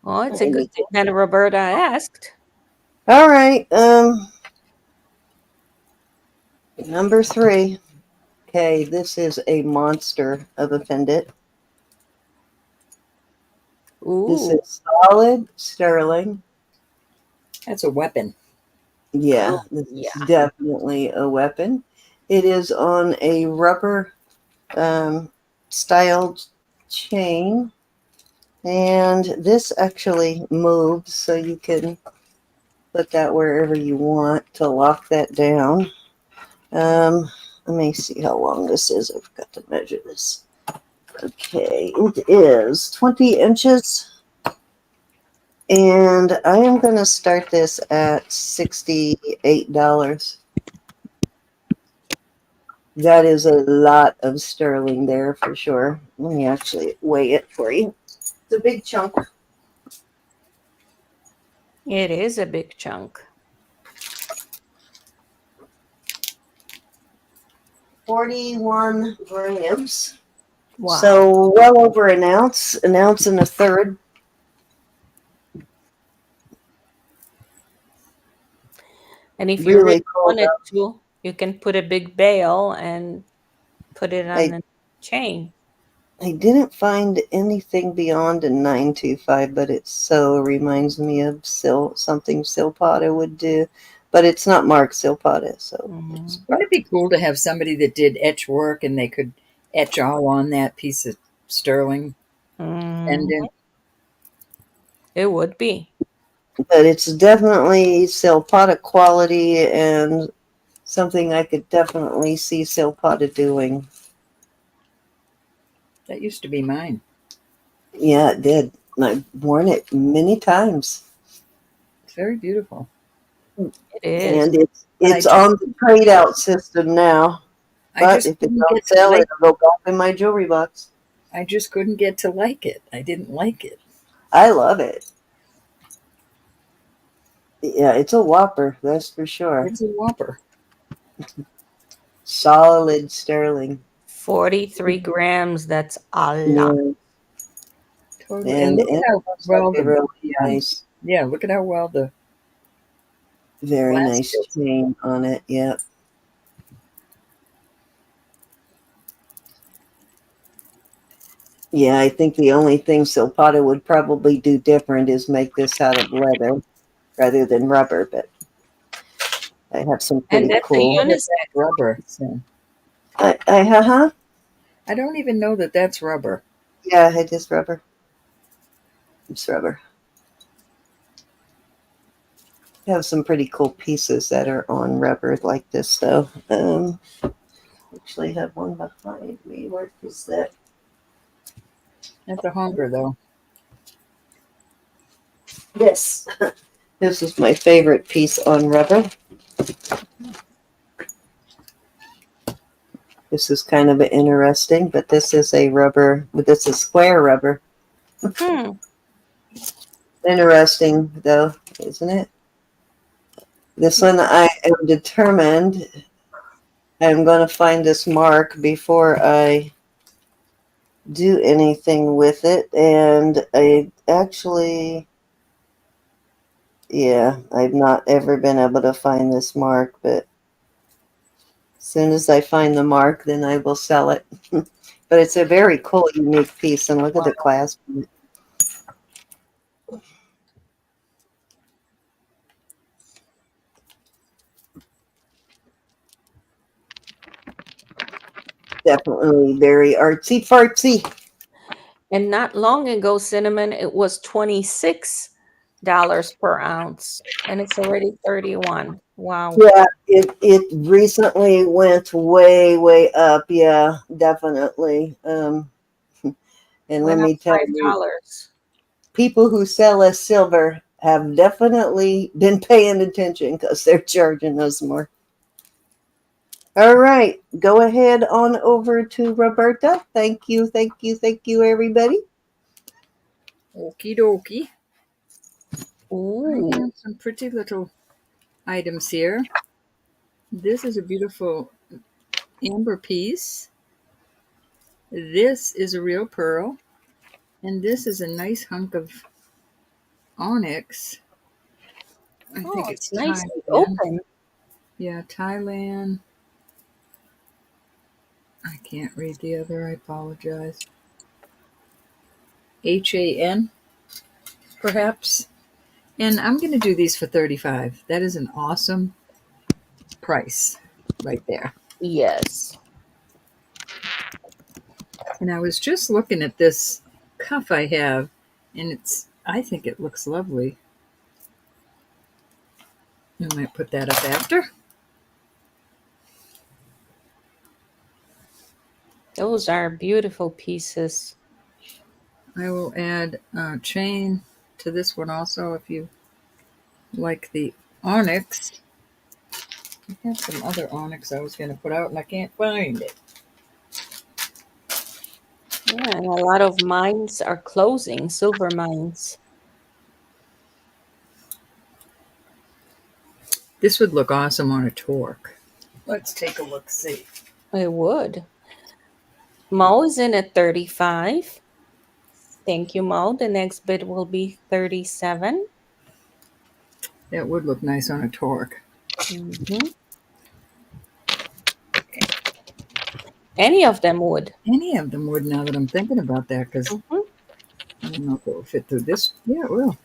Oh, it's a good thing that Roberta asked. All right. Number 3. Okay, this is a monster of a pendant. This Ooh. is solid sterling. That's a weapon. Yeah, Oh, this is yeah. definitely a weapon. It is on a rubber styled chain, and this actually moves, so you can put that wherever you want to lock that down. Let me see how long this is. I've got to measure this. Okay, it is 20 inches. And I am going to start this at $68. That is a lot of sterling there for sure. Let me actually weigh it for you. It's a big chunk. It is a big chunk. 41 grams. Wow. So well over an ounce and a third. And if you Really really cool. wanted to, you can put a big bail and put it on I, a chain. I didn't find anything beyond a 925, but it so reminds me of something silpada would do. But it's not marked silpada, so it's Wouldn't it be cool to have somebody that did etch work and they could etch all on that piece of sterling pendant? It would be. but it's definitely silpada quality and something I could definitely see silpada doing. That used to be mine. Yeah, it did. And I've worn it many times. It's very beautiful. It is. And it's just- on the trade out system now. I But just if it couldn't don't get to sell like it, it'll go back in my jewelry box. I just couldn't get to like it. I didn't like it. I love it. Yeah, it's a whopper, that's for sure. It's a whopper. Solid sterling. 43 grams. That's a lot. Yeah. Totally. And look at it how looks well like a the really nice, yeah, look at how well the very glass nice fits. chain on it. Yeah. Yeah, I think the only thing Silpada would probably do different is make this out of leather rather than rubber, but I have some And pretty that's a cool. That's unisex. rubber. So Huh? I don't even know that that's rubber. Yeah, it is rubber. It's rubber. I have some pretty cool pieces that are on rubber like this, though. Actually, have one behind me. Where is that? That's a honker, though. This. This is my favorite piece on rubber. This is kind of interesting, but this is a rubber. This is square rubber. Hmm. Interesting, though, isn't it? This one, I am determined I'm going to find this mark before I do anything with it. And I actually, yeah, I've not ever been able to find this mark, but as soon as I find the mark, then I will sell it. But it's a very cool, unique piece. And look at the clasp. Definitely very artsy fartsy. And not long ago, cinnamon, it was $26 per ounce, and it's already 31. Wow. Yeah, it recently went way up. Yeah, definitely. And let Went up me tell you, $5. people who sell us silver have definitely been paying attention because they're charging us more. All right, go ahead on over to Roberta. Thank you, everybody. Okie dokie. I Ooh. have some pretty little items here. This is a beautiful amber piece. This is a real pearl. And this is a nice hunk of onyx. I Oh, think it's it's nicely Thailand. open. Yeah, Thailand. I can't read the other. I apologize. HAN, perhaps. And I'm going to do these for $35. That is an awesome price right there. Yes. And I was just looking at this cuff I have, and I think it looks lovely. I might put that up after. Those are beautiful pieces. I will add a chain to this one also if you like the onyx. I have some other onyx I was going to put out and I can't find it. Yeah, and a lot of mines are closing, silver mines. This would look awesome on a torque. Let's take a look, see. It would. Mo is in at 35. Thank you, Mo. The next bid will be 37. That would look nice on a torque. Mm-hmm. Any of them would. Any of them would now that I'm thinking about that because Mm-hmm. I don't know if it will fit through this. Yeah, it will.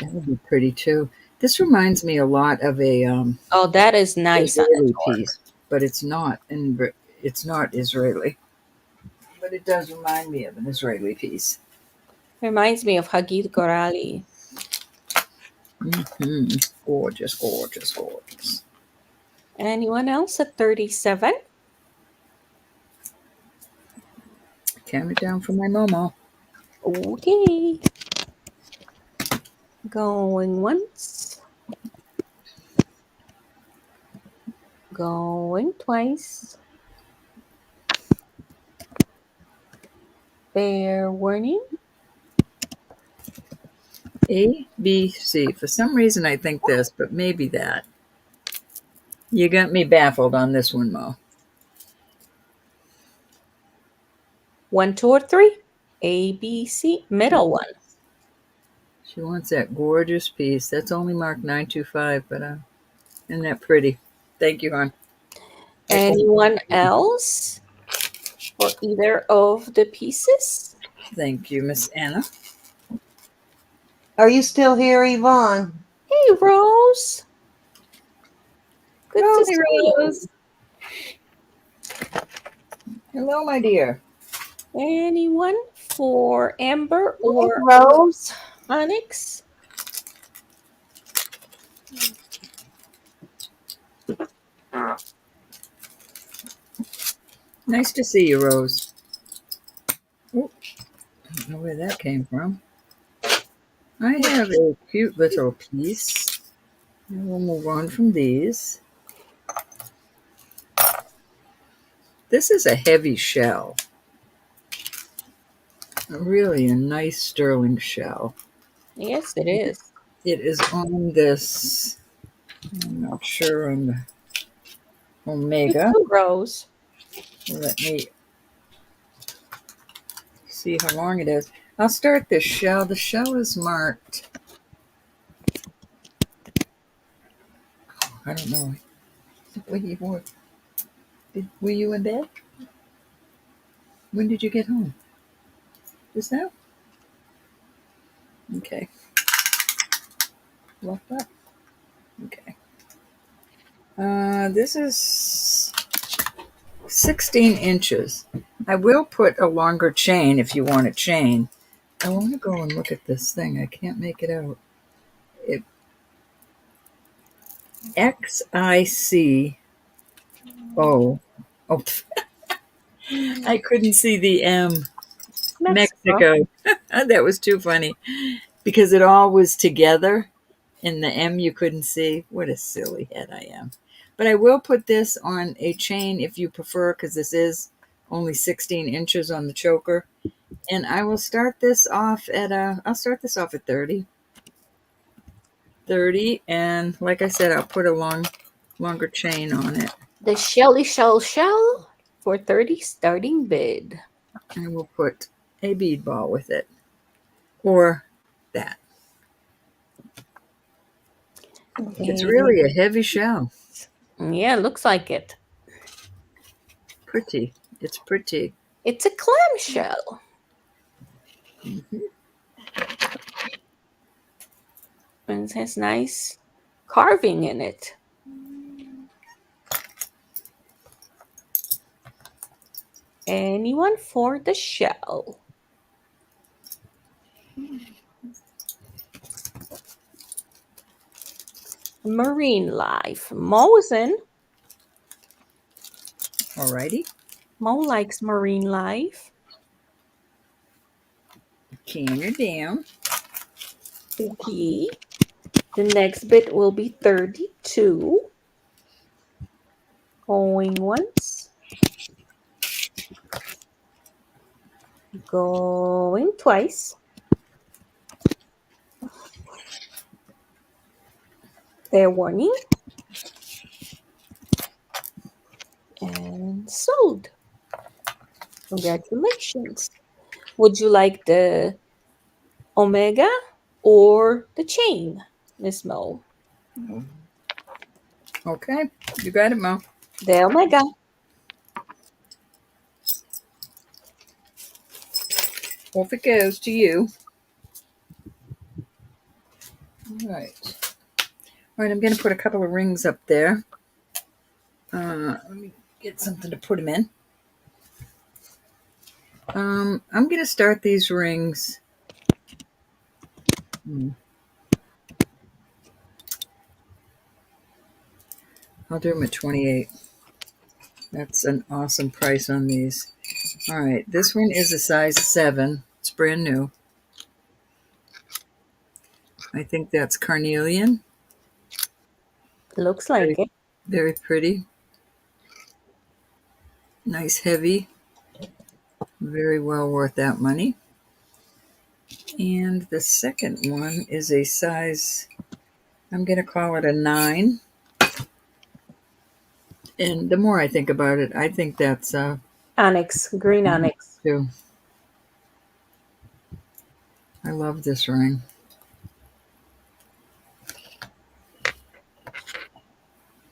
That would be pretty too. This reminds me a lot of a Oh, that is nice on a Israeli torque. piece, but it's not. And it's not Israeli. But it does remind me of an Israeli piece. Reminds me of Hagid Gorali. Gorgeous, gorgeous, gorgeous. Anyone else at 37? Count it down for my Momo. Okay. Going once. Going twice. Fair warning. A, B, C. For some reason, I think this, but maybe that. You got me baffled on this one, Mo. 1, 2, or 3. A, B, C. Middle one. She wants that gorgeous piece. That's only marked 925, but isn't that pretty? Thank you, hon. Anyone else for either of the pieces? Thank you, Miss Anna. Are you still here, Yvonne? Hey, Rose. Good Oh, to hey, see you. Rose. Hello, my dear. Anyone for Amber Hey, or Rose. Onyx? Nice to see you, Rose. Oh, I don't know where that came from. I have a cute little piece. And we'll move on from these. This is a heavy shell. Really a nice sterling shell. Yes, it is. It is on this, I'm not sure, on the You Omega. too, Rose. Let me see how long it is. I'll start this shell. The shell is marked. I don't know. Were you in bed? When did you get home? Just now? Okay. Locked up? Okay. This is 16 inches. I will put a longer chain if you want a chain. I want to go and look at this thing. I can't make it out. It, XICO. Oh, I couldn't see the M. Mexico. Mexico. That was too funny because it all was together and the M you couldn't see. What a silly head I am. But I will put this on a chain if you prefer, because this is only 16 inches on the choker. And I will start this off at I'll start this off at 30. 30, and like I said, I'll put a longer chain on it. The Shelly Shell for 30 starting bid. And we'll put a bead ball with it. Or that. It's really a heavy shell. Yeah, looks like it. Pretty. It's pretty. It's a clamshell. Mm-hmm. And it has nice carving in it. Anyone for the shell? Marine Life. Mosen. Alrighty. Mo likes Marine Life. Can her down. Okay. The next bit will be 32. Going once. Going twice. Fair warning. And sold. Congratulations. Would you like the Omega or the chain, Miss Mo? Okay. You got it, Mo. The Omega. Off it goes to you. All right. All right, I'm going to put a couple of rings up there. Let me get something to put them in. I'm going to start these rings. I'll do them at 28. That's an awesome price on these. All right, this one is a size 7. It's brand new. I think that's carnelian. Looks like it. Very pretty. Nice, heavy. Very well worth that money. And the second one is a size, I'm going to call it a 9. And the more I think about it, I think that's Onyx. Green onyx. too. I love this ring.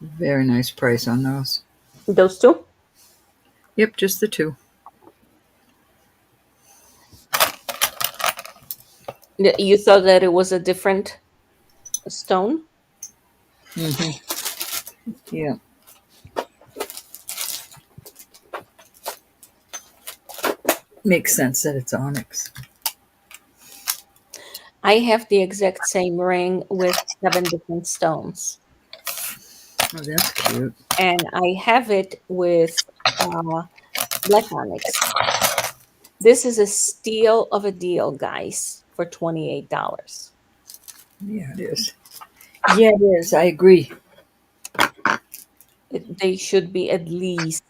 Very nice price on those. Those two? Yep, just the 2. You thought that it was a different stone. Yeah. Makes sense that it's onyx. I have the exact same ring with 7 different stones. Oh, that's cute. And I have it with black onyx. This is a steal of a deal, guys, for $28. Yeah, it is. Yeah, it is. I agree. They should be at least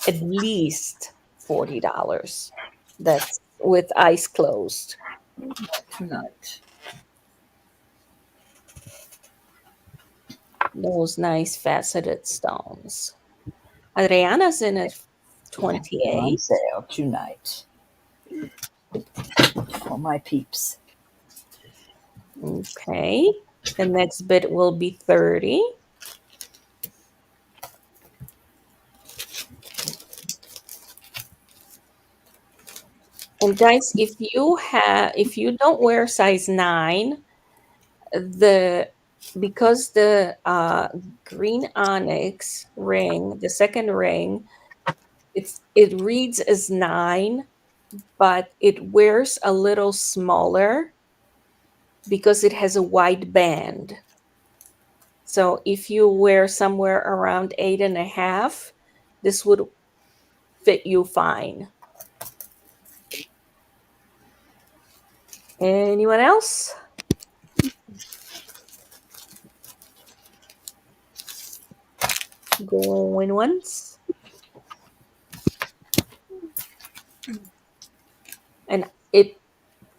$40. That's with eyes closed. Tonight. Those nice faceted stones. Adriana's in at On 28. sale tonight. All my peeps. Okay. The next bid will be 30. And guys, if you don't wear size 9, because the green onyx ring, the second ring, it reads as 9, but it wears a little smaller because it has a wide band. So if you wear somewhere around 8.5, this would fit you fine. Anyone else? Going once. And it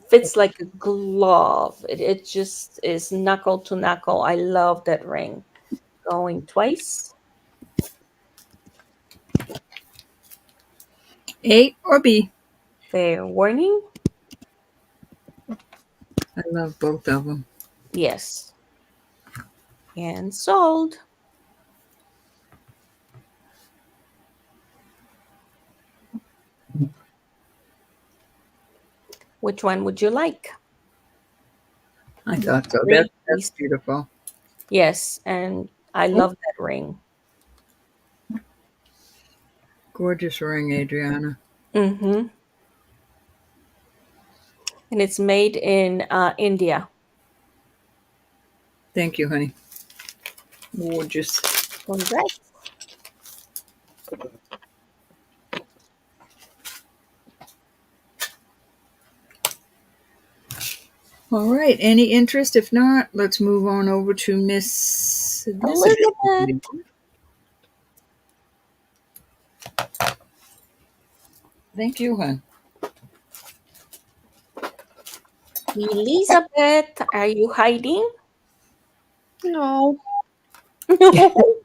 fits like a glove. It just is knuckle to knuckle. I love that ring. Going twice. A or B? Fair warning. I love both of them. Yes. And sold. Which one would you like? I thought so. Great. That's beautiful. Yes, and I love that ring. Gorgeous ring, Adriana. Mm-hmm. And it's made in India. Thank you, honey. Gorgeous. Congrats. All right. Any interest? If not, let's move on over to Miss Elizabeth. Thank you, hon. Elizabeth, are you hiding? No. What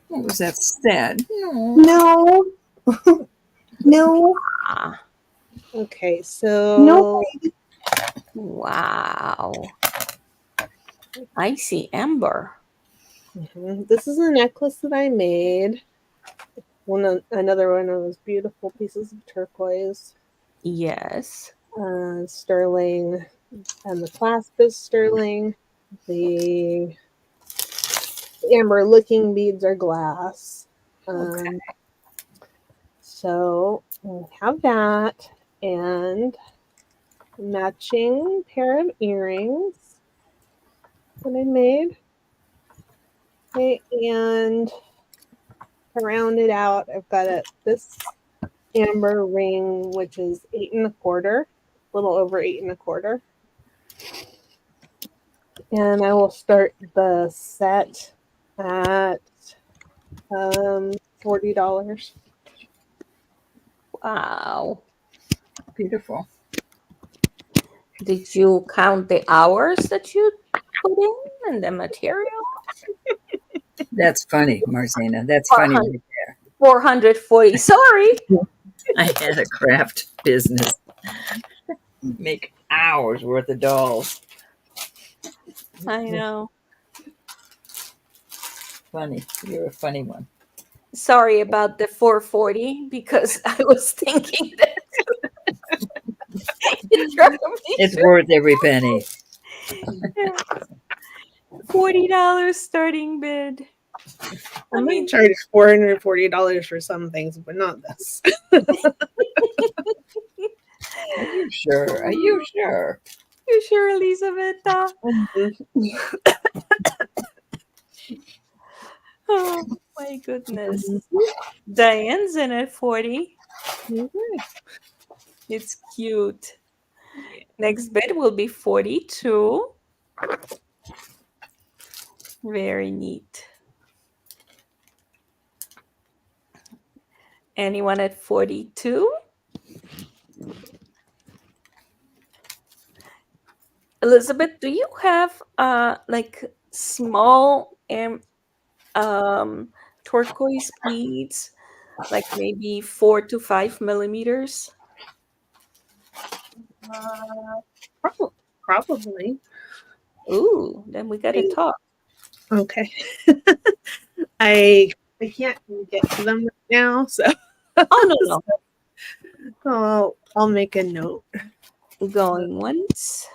was that sad? No. No. Ah, Okay, so No. wow. I see amber. This is a necklace that I made. Another one of those beautiful pieces of turquoise, Yes. sterling, and the clasp is sterling. The amber looking beads are glass. Okay. So we have that and matching pair of earrings that I made. Okay, and to round it out, I've got this amber ring, which is 8 1/4, a little over 8 1/4. And I will start the set at $40. Wow. Beautiful. Did you count the hours that you put in and the material? That's funny, Marzena. That's funny right there. 440. Sorry. I had a craft business. Make hours worth of dolls. I know. Funny. You're a funny one. Sorry about the 440 because I was thinking that it drove me It's through. worth every penny. $40 starting bid. I might charge $440 for some things, but not this. Are you sure? Are you sure? You sure, Elizabeth? Oh my goodness. Diane's in at 40. It's cute. Next bid will be 42. Very neat. Anyone at 42? Elizabeth, do you have like small turquoise beads, like maybe 4 to 5 millimeters? Probably. Ooh, then we gotta talk. Okay. I can't get to them right now, so Oh no, I'll make a note. no. Going once.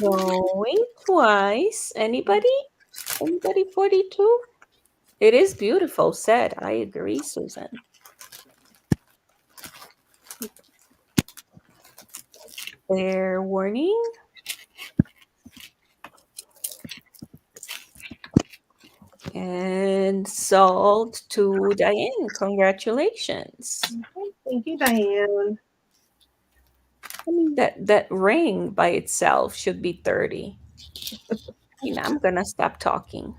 Going twice. Anybody? Anybody 42? It is beautiful set. I agree, Susan. Fair warning. And sold to Diane. Congratulations. Thank you, Diane. I mean, that ring by itself should be 30. I'm gonna stop talking.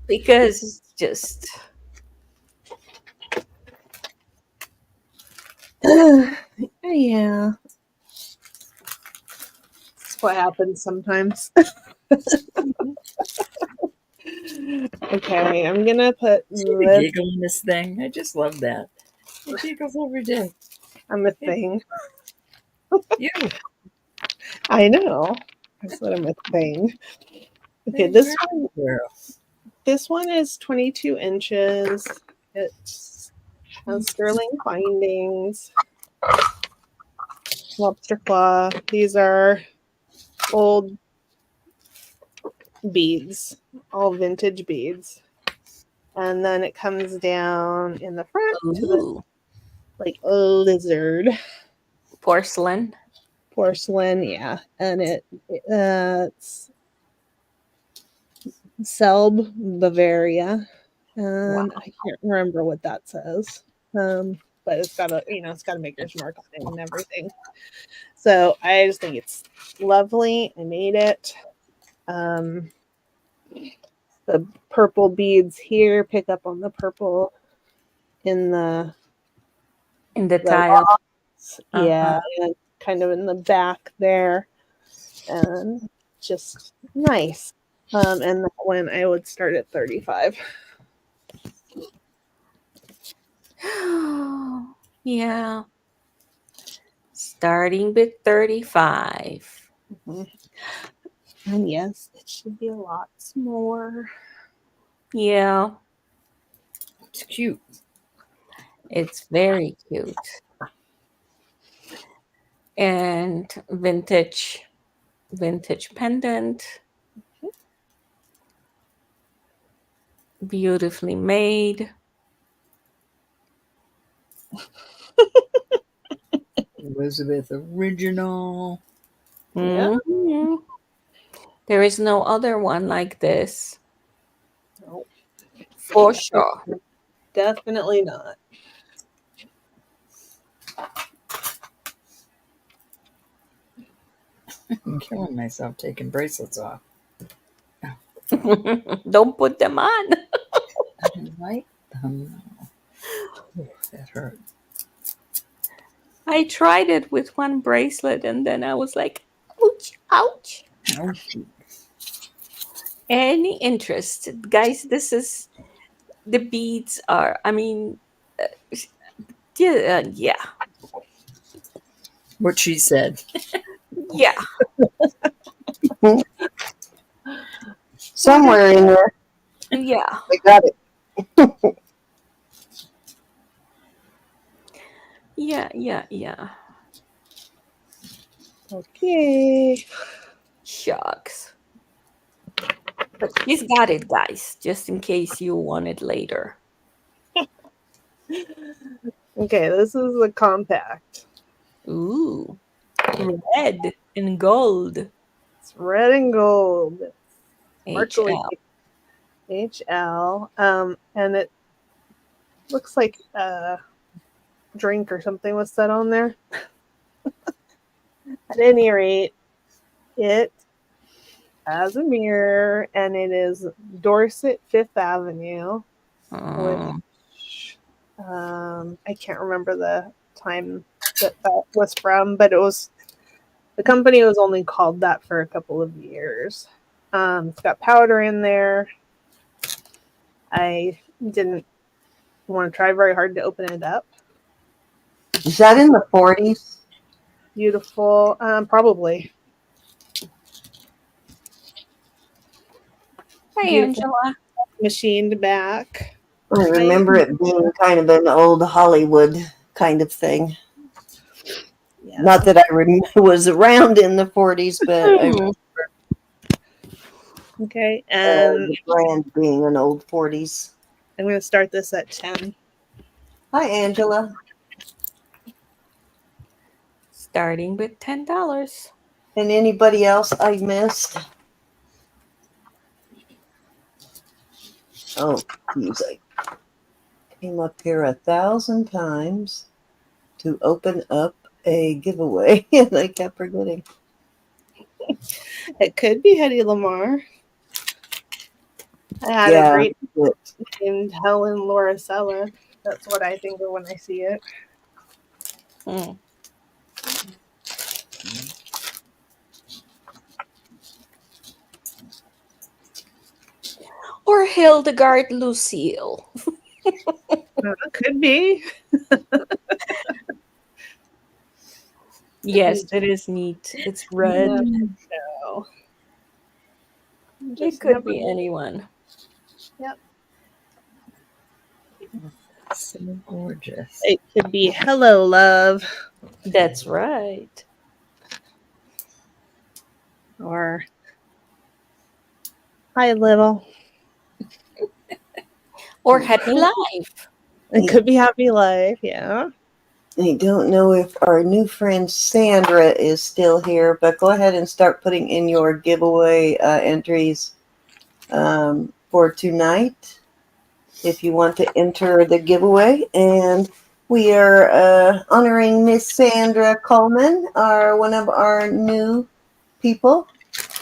Because it's just Yeah. That's what happens sometimes. Okay, I'm gonna put See the this giggle in this thing? I just love that. It giggles every day. on the thing. You. I know. That's what I'm a thing. Okay, Hey, girl. this one is 22 inches. It has sterling findings. Lobster claw. These are old beads, all vintage beads. And then it comes down in the front to the ooh, like lizard porcelain. porcelain, yeah. And it's Selb, Bavaria. And I can't remember what that says. But it's got a maker's mark on it and everything. So I just think it's lovely. I made it. The purple beads here pick up on the purple in the tile. rocks. Yeah, and kind of in the back there, and just nice. And that one I would start at 35. Yeah. Starting with 35. And yes, it should be a lot more. Yeah, It's cute. it's very cute. And vintage pendant. Beautifully made. Elizabeth original. Yeah. Mhm. There is no other one like this. No, For sure. definitely not. I'm killing myself taking bracelets off. Don't put them on. I like them. Oh, that hurt. I tried it with one bracelet and then I was like, ouch, ouch. Ouch. Any interest? Guys, this is the beads are, yeah. What she said. Yeah. Somewhere in there, Yeah. I got it. Yeah. Okay. Shucks. But she's got it, guys, just in case you want it later. Okay, this is the compact. Ooh, red and gold. It's red and gold. Sparkly HL. HL. And it looks like a drink or something was set on there. At any rate, it has a mirror, and it is Dorset Fifth Avenue, which I can't remember the time that was from, but the company was only called that for a couple of years. It's got powder in there. I didn't want to try very hard to open it up. Is that in the 40s? Beautiful, probably. Hi, Beautiful. Angela. Machined back. I remember it being kind of an old Hollywood kind of thing. Yeah. Not that I was around in the 40s, but I remember Okay, and the brand being an old 40s. I'm going to start this at 10. Hi, Angela. Starting with $10. And anybody else I missed? Oh, geez, I came up here 1,000 times to open up a giveaway, and I kept forgetting. It could be Hedy Lamarr. I had a great named Helen Laura Sella. That's what I think of when I see it. Or Hildegard Lucille. Could be. Yes, it is neat. It's red. So, It could be anyone. Yep. So gorgeous. It could be Hello Love. That's right. Or Hi Little. Or Happy Life. It could be Happy Life, yeah. I don't know if our new friend Sandra is still here, but go ahead and start putting in your giveaway entries for tonight if you want to enter the giveaway. And we are honoring Miss Sandra Coleman, one of our new people.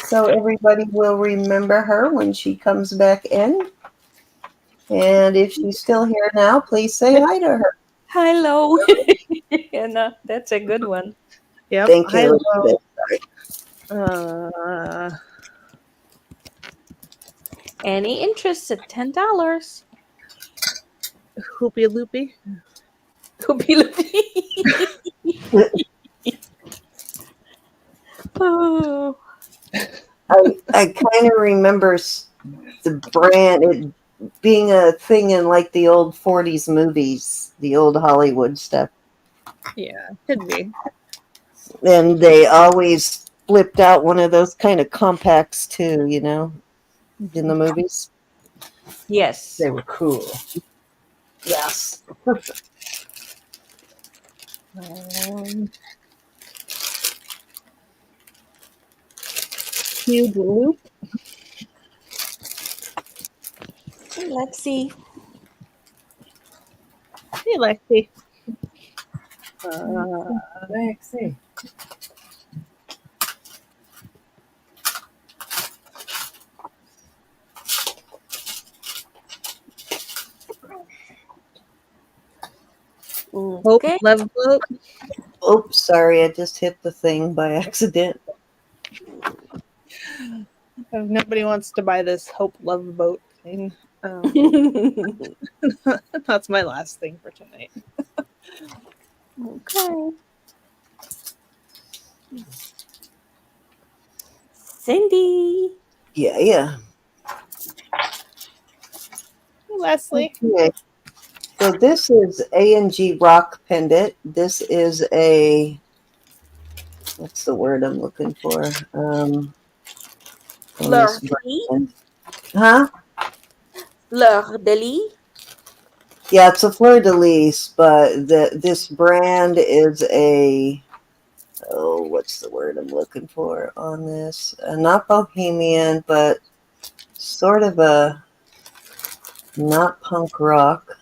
So everybody will remember her when she comes back in. And if she's still here now, please say hi to her. Hello. Yeah, that's a good one. Yep. Thank you. Any interest at $10. Hoopy Loopy. Hoopy Loopy. Oh. I kind of remember the brand it being a thing in like the old 40s movies, the old Hollywood stuff. Yeah, could be. And they always flipped out one of those kind of compacts too, you know, in the movies. Yes. They were cool. Yes. Huge loop. Let's see. Hey, Lexi. Lexi. Okay. Love boat. Oops, sorry, I just hit the thing by accident. If nobody wants to buy this Hope Love Boat thing, that's my last thing for tonight. Okay. Cindy. Yeah. Hey, Leslie. Okay. So this is A&G Rock Pendant. This is a what's the word I'm looking for? On this Fleur de lis. brand. Huh? Fleur de lis. Yeah, it's a fleur de lis, but this brand is a, oh, what's the word I'm looking for on this? Not bohemian, but sort of a, not punk rock.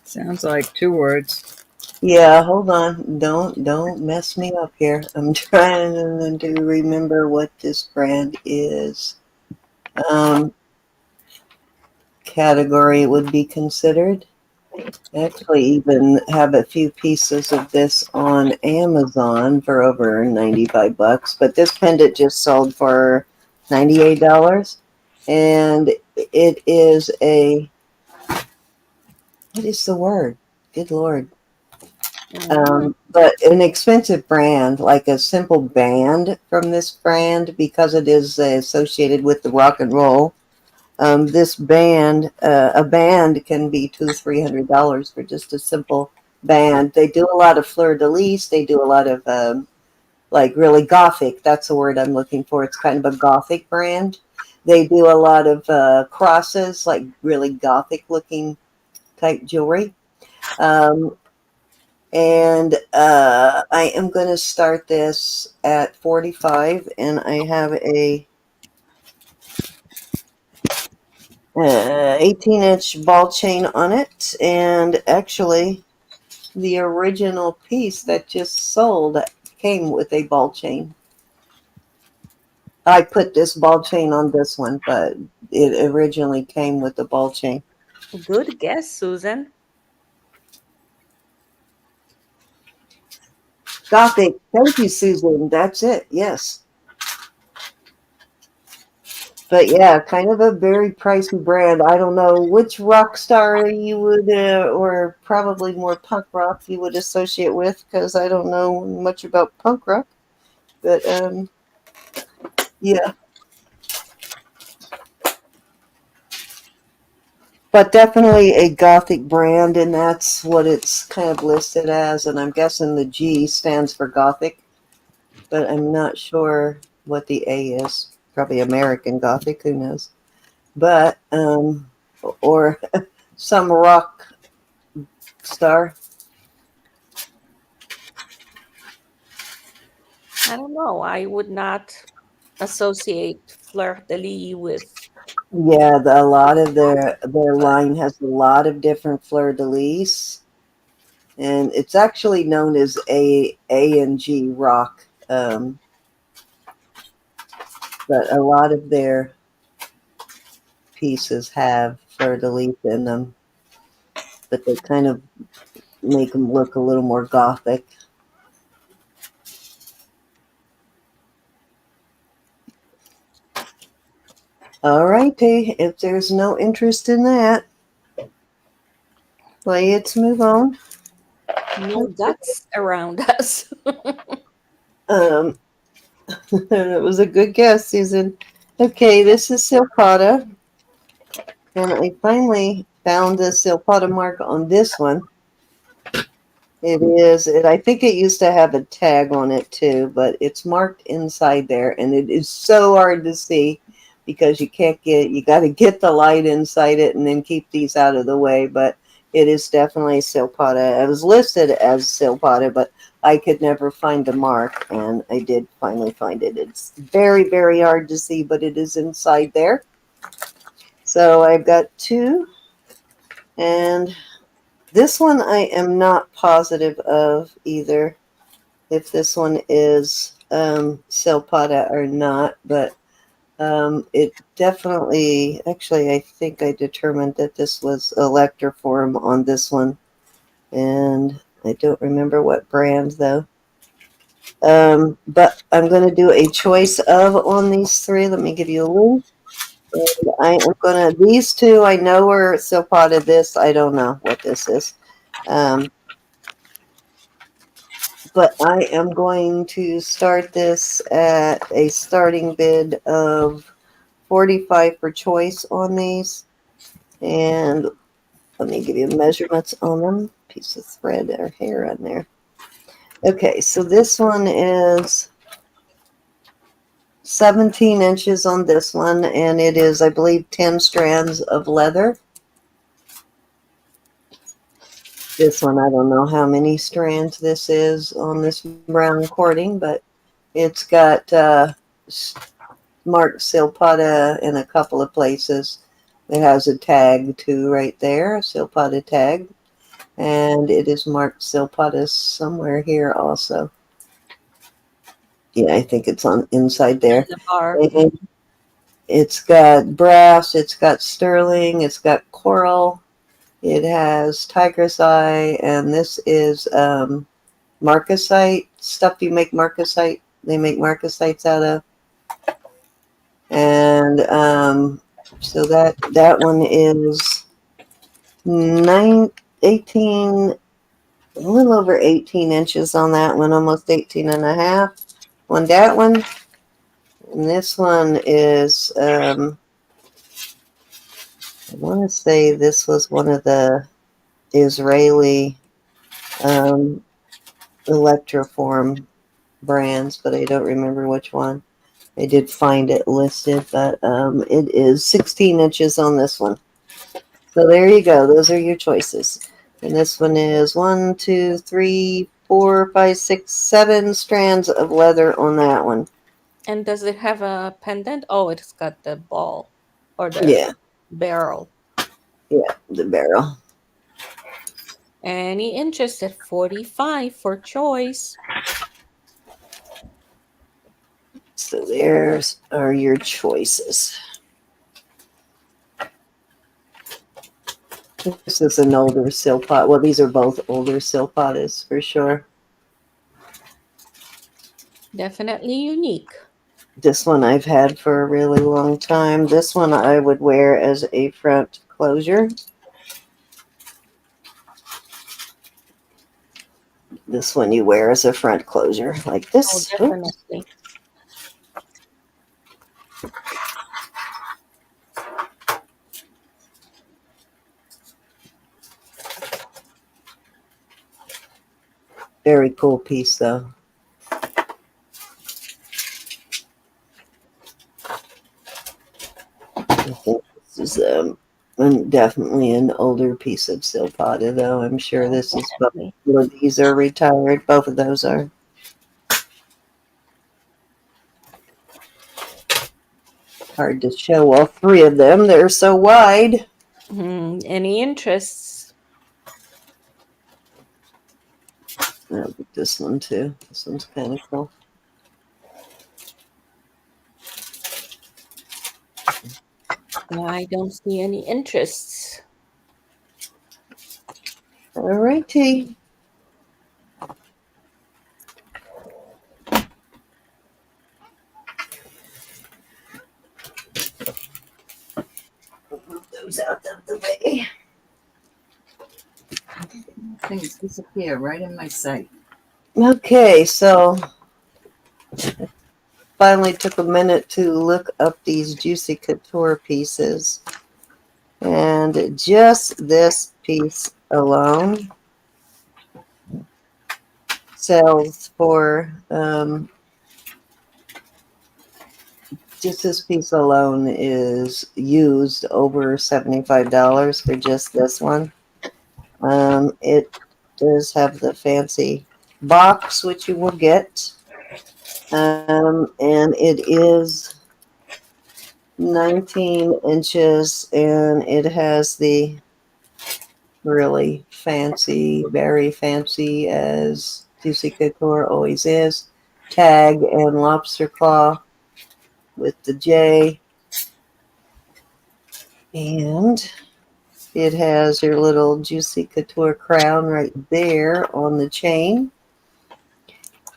Sounds like 2 words. Yeah, hold on. Don't mess me up here. I'm trying to remember what this brand is. Category would be considered. I actually even have a few pieces of this on Amazon for over 95 bucks, but this pendant just sold for $98. And it is a, what is the word? Good Lord. But an expensive brand, like a simple band from this brand, because it is associated with the rock and roll. This band, a band can be $200-300 for just a simple band. They do a lot of fleur de lis. They do a lot of like really gothic. That's the word I'm looking for. It's kind of a gothic brand. They do a lot of crosses, like really gothic looking type jewelry. And I am going to start this at 45, and I have a 18-inch ball chain on it. And actually, the original piece that just sold came with a ball chain. I put this ball chain on this one, but it originally came with the ball chain. Good guess, Susan. Gothic. Thank you, Susan. That's it. Yes. But yeah, kind of a very pricey brand. I don't know which rock star you would, or probably more punk rock you would associate with, because I don't know much about punk rock. But yeah. But definitely a gothic brand, and that's what it's kind of listed as. And I'm guessing the G stands for gothic, but I'm not sure what the A is. Probably American Gothic, who knows? But or some rock star. I don't know. I would not associate Fleur de lis with. Yeah, a lot of their line has a lot of different fleur de lis, and it's actually known as A and G rock. But a lot of their pieces have fleur de lis in them, but they kind of make them look a little more gothic. All righty, if there's no interest in that, let's move on. No guts around us. Um, it was a good guess, Susan. Okay, this is silpada, and I finally found the silpada mark on this one. It is, I think it used to have a tag on it too, but it's marked inside there, and it is so hard to see because you got to get the light inside it and then keep these out of the way. But it is definitely silpada. It was listed as silpada, but I could never find the mark, and I did finally find it. It's very, very hard to see, but it is inside there. So I've got two, and this one I am not positive of either, if this one is silpada or not, but it definitely, actually, I think I determined that this was electroform on this one, and I don't remember what brand though. But I'm going to do a choice of on these three. Let me give you a link. And I am going to, these two I know are silpada. This, I don't know what this is. But I am going to start this at a starting bid of 45 for choice on these. And let me give you measurements on them. Piece of thread or hair on there. Okay, so this one is 17 inches on this one, and it is, I believe, 10 strands of leather. This one, I don't know how many strands this is on this brown cording, but it's got marked silpada in a couple of places. It has a tag too right there, a silpada tag, and it is marked silpada somewhere here also. Yeah, I think it's on inside there. The bar. And it's got brass, it's got sterling, it's got coral, it has tiger's eye, and this is marcasite stuff you make marcasite. They make marcasites out of, and so that one is 18, a little over 18 inches on that one, almost 18 and a half on that one. And this one is, I want to say this was one of the Israeli Electroform brands, but I don't remember which one. I did find it listed, but it is 16 inches on this one. So there you go. Those are your choices. And this one is 1, 2, 3, 4, 5, 6, 7 strands of leather on that one. And does it have a pendant? Oh, it's got the ball or the barrel. Yeah, the barrel. Any interest at 45 for choice. So there's are your choices. This is an older silpot. Well, these are both older silpadas for sure. Definitely unique. This one I've had for a really long time. This one I would wear as a front closure. This one you wear as a front closure, like this. Oh, definitely. Very cool piece, though. I think this is definitely an older piece of silpada, though. I'm sure this is both of these are retired. Both of those are. Hard to show all three of them. They're so wide. Any interests? Oh, this one too. This one's kind of cool. I don't see any interests. All righty. Move those out of the way. Things disappear right in my sight. Okay, so finally took a minute to look up these Juicy Couture pieces. And just this piece alone sells for, just this piece alone is used over $75 for just this one. It does have the fancy box, which you will get. And it is 19 inches, and it has the really fancy, very fancy, as Juicy Couture always is, tag and lobster claw with the J. And it has your little Juicy Couture crown right there on the chain.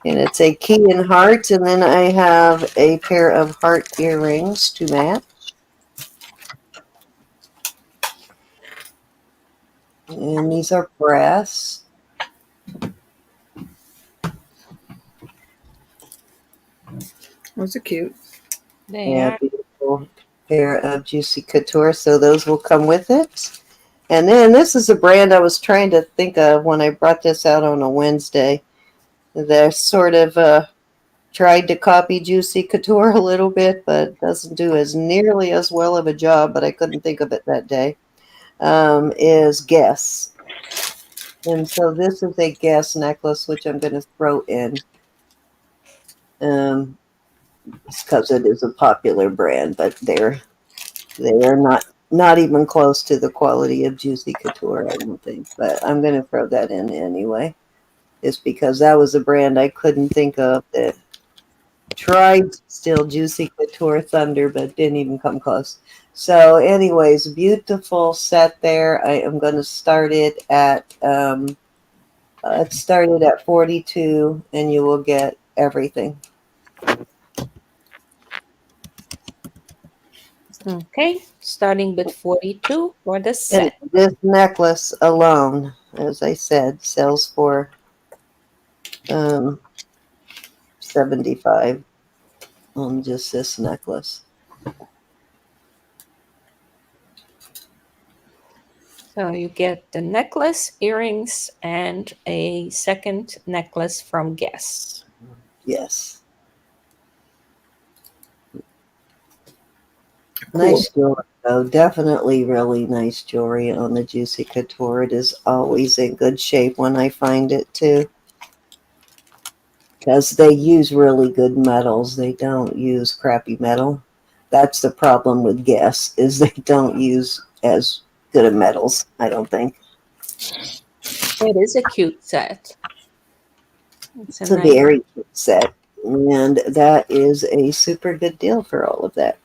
And it's a key and heart. And then I have a pair of heart earrings to match. And these are brass. Those are cute. They Yeah, are. beautiful pair of Juicy Couture. So those will come with it. And then this is a brand I was trying to think of when I brought this out on a Wednesday. They're sort of tried to copy Juicy Couture a little bit, but doesn't do as nearly as well of a job, but I couldn't think of it that day, is Guess. And so this is a Guess necklace, which I'm going to throw in because it is a popular brand, but they are not even close to the quality of Juicy Couture, I don't think. But I'm going to throw that in anyway, just because that was a brand I couldn't think of that tried to steal Juicy Couture thunder, but didn't even come close. So, anyways, beautiful set there. I am going to start it at it started at 42, and you will get everything. Okay, starting with 42 for the And set. this necklace alone, as I said, sells for 75 on just this necklace. So you get the necklace, earrings, and a second necklace from Guess. Yes. Cool. Nice jewelry, though. Definitely really nice jewelry on the Juicy Couture. It is always in good shape when I find it, too. Because they use really good metals. They don't use crappy metal. That's the problem with Guess, is they don't use as good of metals, I don't think. It is a cute set. It's a very cute set. And that is a super good deal for all of that.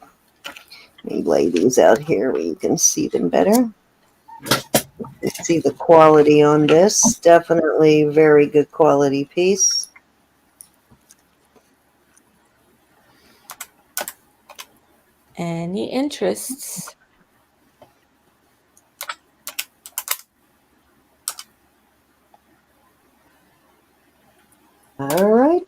Let me lay these out here where you can see them better. You see the quality on this. Definitely very good quality piece. Any interests? All right.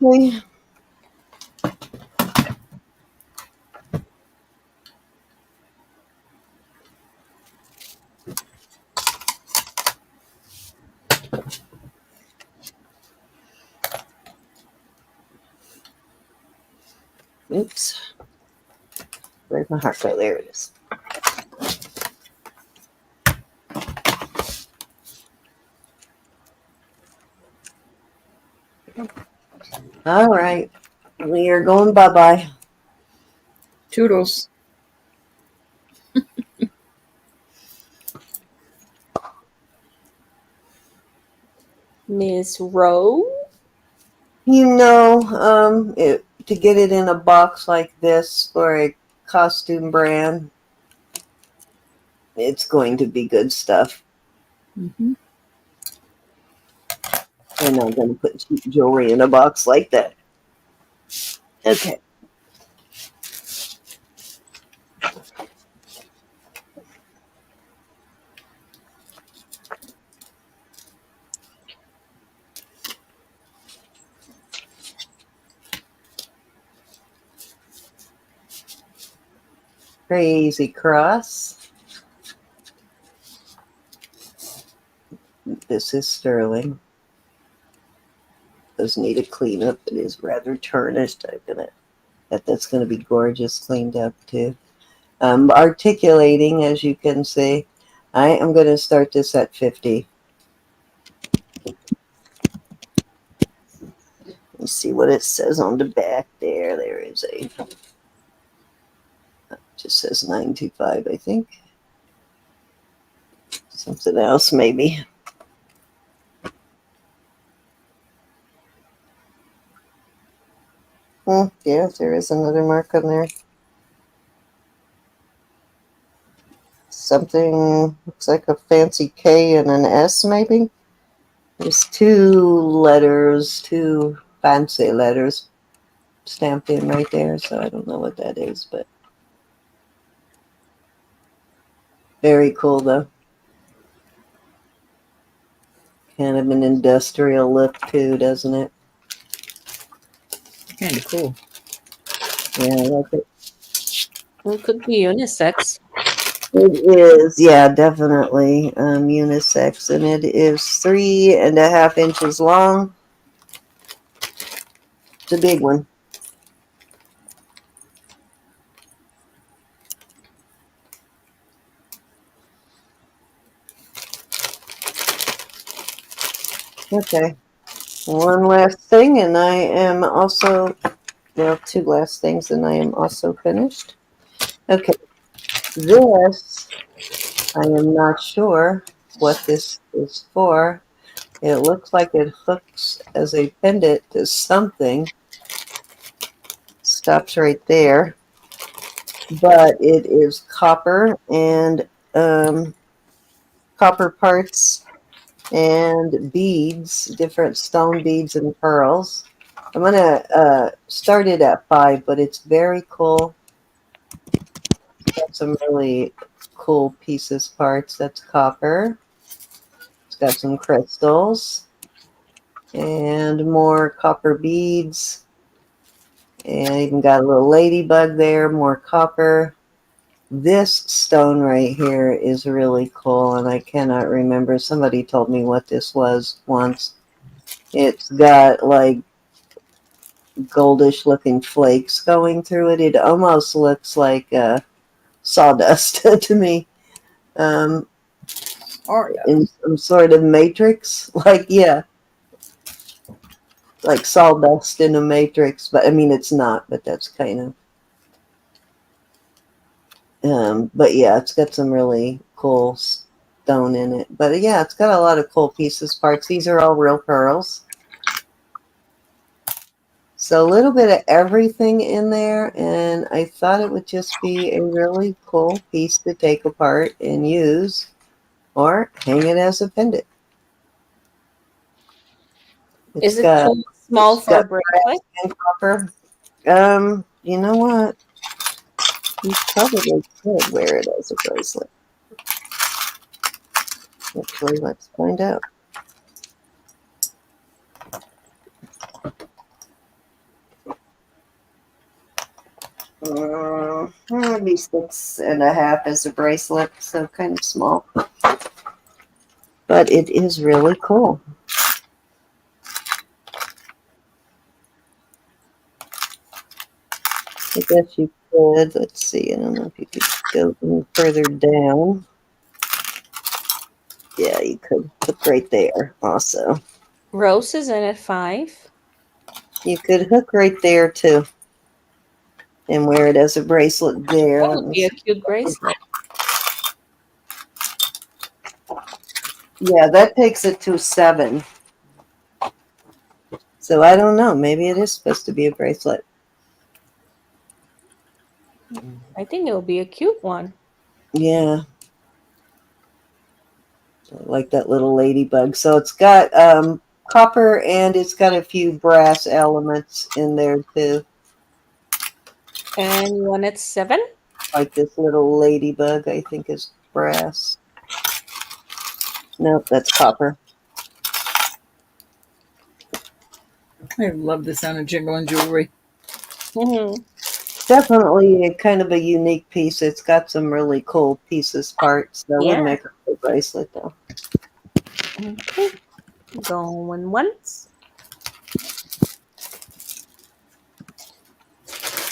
Oops. Where's my heart? Oh, there it is. All right. We are going bye-bye. Toodles. Miss Rowe? To get it in a box like this for a costume brand, it's going to be good stuff. Mm-hmm. I'm not going to put cheap jewelry in a box like that. Okay. Crazy cross. This is sterling. Does need a cleanup. It is rather tarnished. That's gonna be gorgeous cleaned up too. Articulating, as you can see, I am gonna start this at 50. Let me see what it says on the back there. There is just says 925, I think. Something else maybe. Yeah, there is another mark on there. Something looks like a fancy K and an S maybe. There's two fancy letters stamped in right there, so I don't know what that is, but very cool though. Kind of an industrial look too, doesn't it? Kind of cool. Yeah, I like it. It could be unisex. It is, yeah, definitely unisex, and it is 3.5 inches long. It's a big one. Okay. One last thing, and I am also, well, two last things, and I am also finished. Okay. This, I am not sure what this is for. It looks like it hooks as a pendant to something. Stops right there. But it is copper and copper parts and beads, different stone beads and pearls. I'm going to start it at 5, but it's very cool. Got some really cool pieces, parts. That's copper. It's got some crystals and more copper beads. And even got a little ladybug there, more copper. This stone right here is really cool, and I cannot remember. Somebody told me what this was once. It's got like goldish looking flakes going through it. It almost looks like sawdust to me. In some sort of matrix. Like, yeah. Like sawdust in a matrix. But I mean, it's not, but that's kind of. But yeah, it's got some really cool stone in it. But yeah, it's got a lot of cool pieces, parts. These are all real pearls. So a little bit of everything in there, and I thought it would just be a really cool piece to take apart and use or hang it as a pendant. Is it too small for a bracelet? And copper. You know what? You probably could wear it as a bracelet. Actually, let's find out. Maybe 6.5 as a bracelet, so kind of small. But it is really cool. I guess you could. Let's see. I don't know if you could go any further down. Yeah, you could hook right there also. Rose is in at 5. You could hook right there too. And wear it as a bracelet there. That would be a cute bracelet. Yeah, that takes it to 7. So I don't know. Maybe it is supposed to be a bracelet. I think it will be a cute one. Yeah. I like that little ladybug. So it's got copper and it's got a few brass elements in there too. And you want it 7? Like this little ladybug, I think is brass. Nope, that's copper. I love the sound of jingling jewelry. Mm-hmm. Definitely a kind of a unique piece. It's got some really cool pieces, parts. That would make a good bracelet though. Okay. Going once.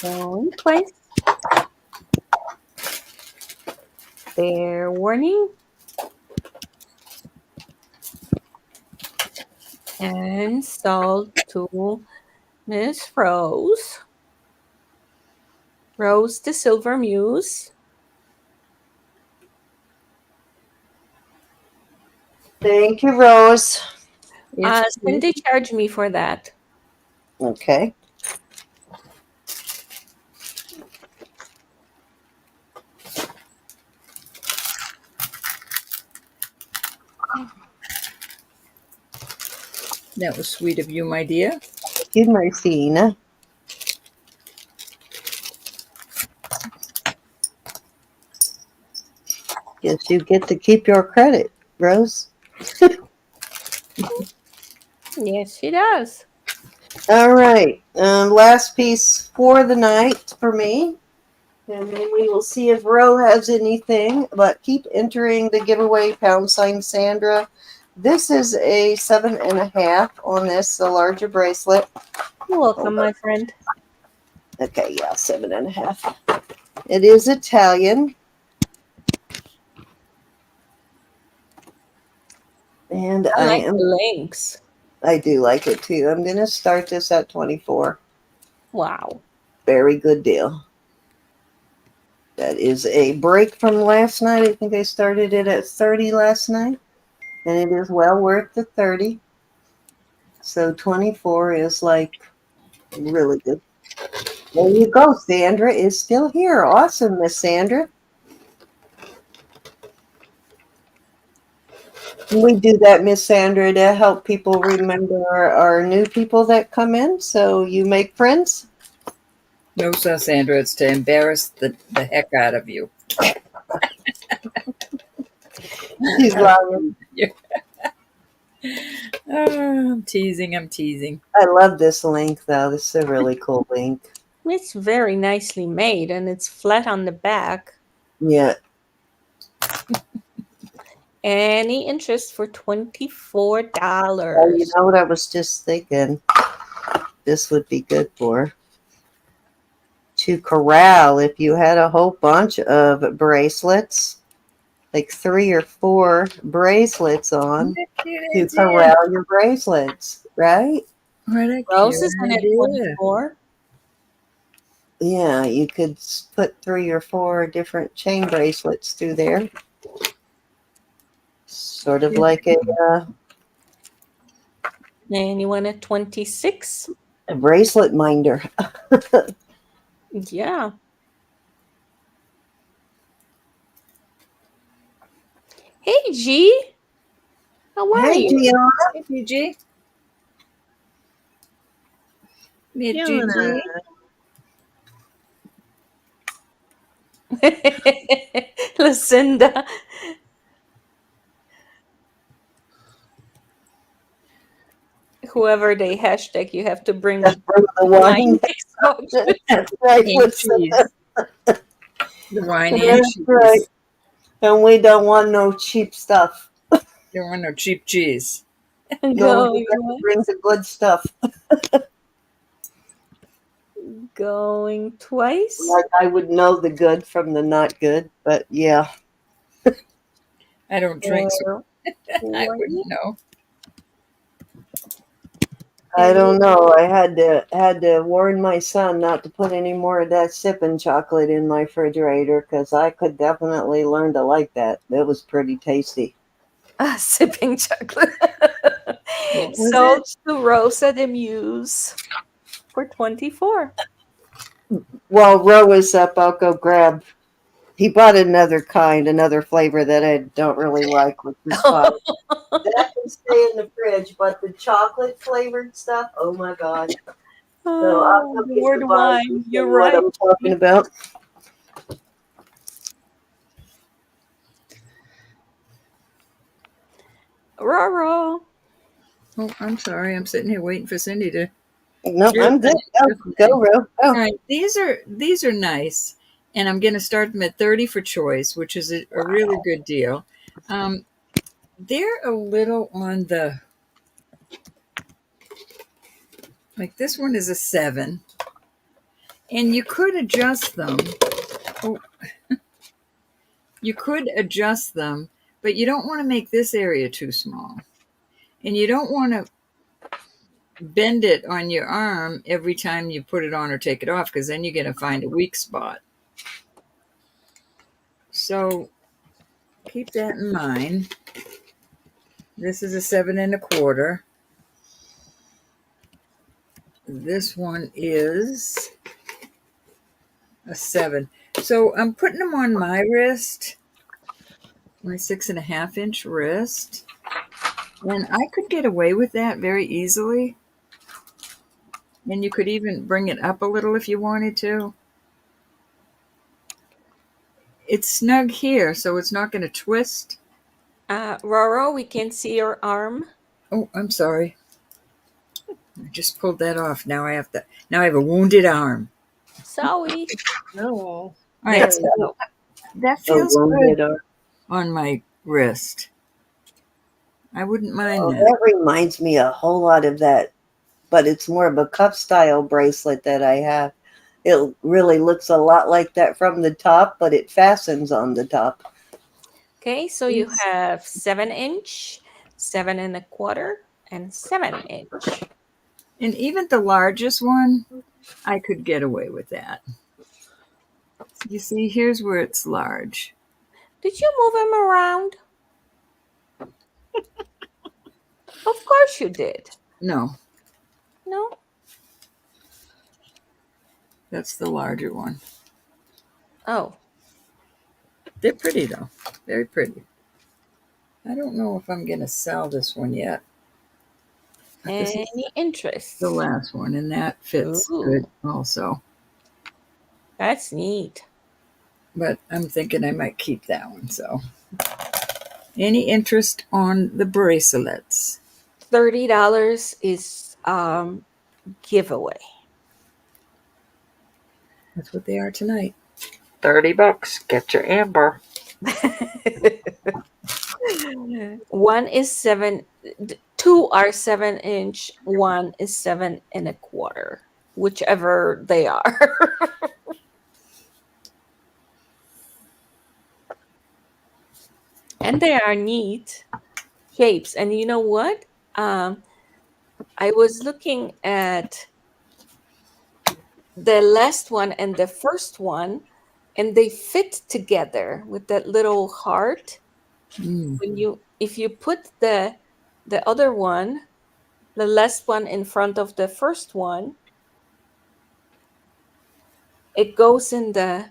Going twice. Fair warning. And sold to Miss Rose. Rose the Silver Muse. Thank you, Rose. Cindy charged me for that. Okay. That was sweet of you, my dear. Thank you, Martina. Guess you get to keep your credit, Rose. Yes, she does. All right. Last piece for the night for me. And then we will see if Ro has anything. But keep entering the giveaway, #Sandra. This is a 7.5 on this, the larger bracelet. You're welcome, my friend. Okay, yeah, 7.5. It is Italian. And I like the links. I do like it too. I'm going to start this at 24. Wow. Very good deal. That is a break from last night. I think I started it at 30 last night, and it is well worth the 30. So 24 is like really good. There you go. Sandra is still here. Awesome, Miss Sandra. We do that, Miss Sandra, to help people remember our new people that come in. So you make friends. No, so Sandra, it's to embarrass the heck out of you. She's lying. I'm teasing. I'm teasing. I love this link, though. This is a really cool link. It's very nicely made, and it's flat on the back. Yeah. Any interest for $24? Well, you know what I was just thinking? This would be good for to corral if you had a whole bunch of bracelets, like 3 or 4 bracelets on to corral your bracelets, right? What a Rose cute is in at idea. 24. Yeah, you could put 3 or 4 different chain bracelets through there. Sort of like Anyone at 26? a bracelet minder. Yeah. Hey, G. How are Hey, you? Gianna. Hey, PG. Meet Gianna. Lucinda. Whoever they hashtag, you have to bring Bring the wine. next auction. That's right. And cheese. The wine and That's cheese. right. And we don't want no cheap stuff. Don't want no cheap cheese. No, we bring the good stuff. Going twice. Like I would know the good from the not good, but yeah. I don't drink, so I wouldn't know. I don't know. I had to warn my son not to put any more of that sipping chocolate in my refrigerator because I could definitely learn to like that. It was pretty tasty. Sipping chocolate. Sold to Rosa the Muse for 24. While Ro is up, I'll go grab. He bought another flavor that I don't really like, which is fine. That can stay in the fridge, but the chocolate flavored stuff, oh my god! So I'll go get Word the wine. You're what right. I'm talking about. Roro. Oh, I'm sorry. I'm sitting here waiting for Cindy to. No, I'm good. Go, Ro. All right, these are nice, and I'm going to start them at 30 for choice, which is a really good deal. They're a little on the like this one is a 7, and you could adjust them. Oh, you could adjust them, but you don't want to make this area too small, and you don't want to bend it on your arm every time you put it on or take it off, because then you're going to find a weak spot. So keep that in mind. This is a 7 1/4. This one is a 7. So I'm putting them on my wrist, my 6.5-inch wrist. And I could get away with that very easily. And you could even bring it up a little if you wanted to. It's snug here, so it's not going to twist. Roro, we can see your arm. Oh, I'm sorry. I just pulled that off. Now I have a wounded arm. Sorry. No. All right, so that feels good on my wrist. I wouldn't mind that. That reminds me a whole lot of that but it's more of a cuff style bracelet that I have. It really looks a lot like that from the top, but it fastens on the top. Okay, so you have 7-inch, 7 1/4, and 7-inch. And even the largest one, I could get away with that. You see, here's where it's large. Did you move him around? Of course you did. No, No? that's the larger one. Oh, They're pretty though. Very pretty. I don't know if I'm going to sell this one yet. This is any interest? the last one, and that fits Ooh. good also. That's neat. But I'm thinking I might keep that one. So, any interest on the bracelets? $30 is giveaway. That's what they are tonight. $30. Get your amber. One is 7. Two are 7-inch. One is 7 1/4. Whichever they are. And they are neat shapes. And you know what? I was looking at the last one and the first one, and they fit together with that little heart. If you put the other one, the last one in front of the first one, it goes in the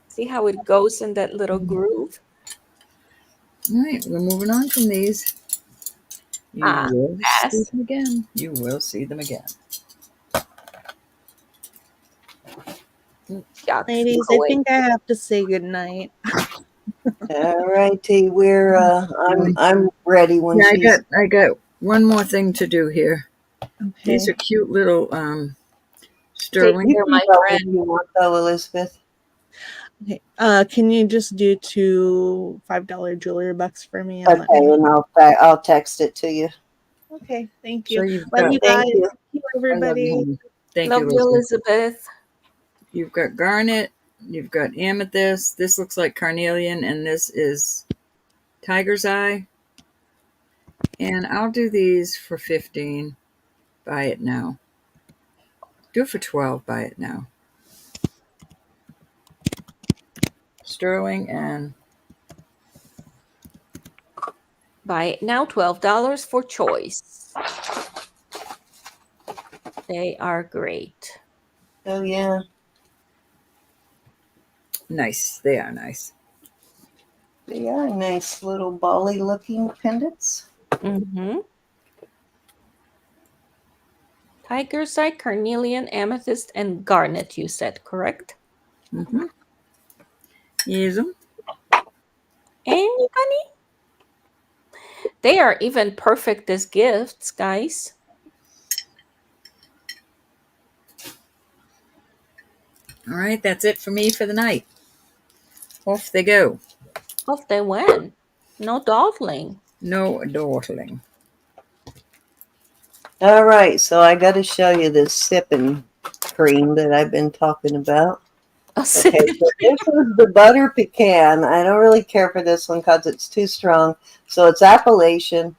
See how it goes in that little groove? All right, we're moving on from these. You will see them again. You will see them again. Ladies, I think I have to say goodnight. All righty, I'm ready when she's. I got one more thing to do here. Okay. These are cute little sterling. You can go if you want, though, Elizabeth. Okay. Can you just do 2 $5 jewelry bucks for me? And Okay, and I'll text it to you. Okay, thank you. So you've Love got, you guys. Thank you. Thank you, everybody. Thank Love you, Elizabeth. You've got garnet. You've got amethyst. This looks like carnelian, and this is tiger's eye. And I'll do these for 15. Buy it now. Do it for 12. Buy it now. Sterling and Buy it now, $12 for choice. They are great. Oh, yeah. nice. They are nice. They are nice little bally looking pendants. Mm-hmm. Tiger's eye, carnelian, amethyst, and garnet, you said, correct? Mm-hmm. Use them. Anybody? They are even perfect as gifts, guys. All right, that's it for me for the night. Off they go. Off they went. No dawdling. No dawdling. All right, so I got to show you this sipping cream that I've been talking about. Okay, so this is the butter pecan. I don't really care for this one because it's too strong. So it's Appalachian,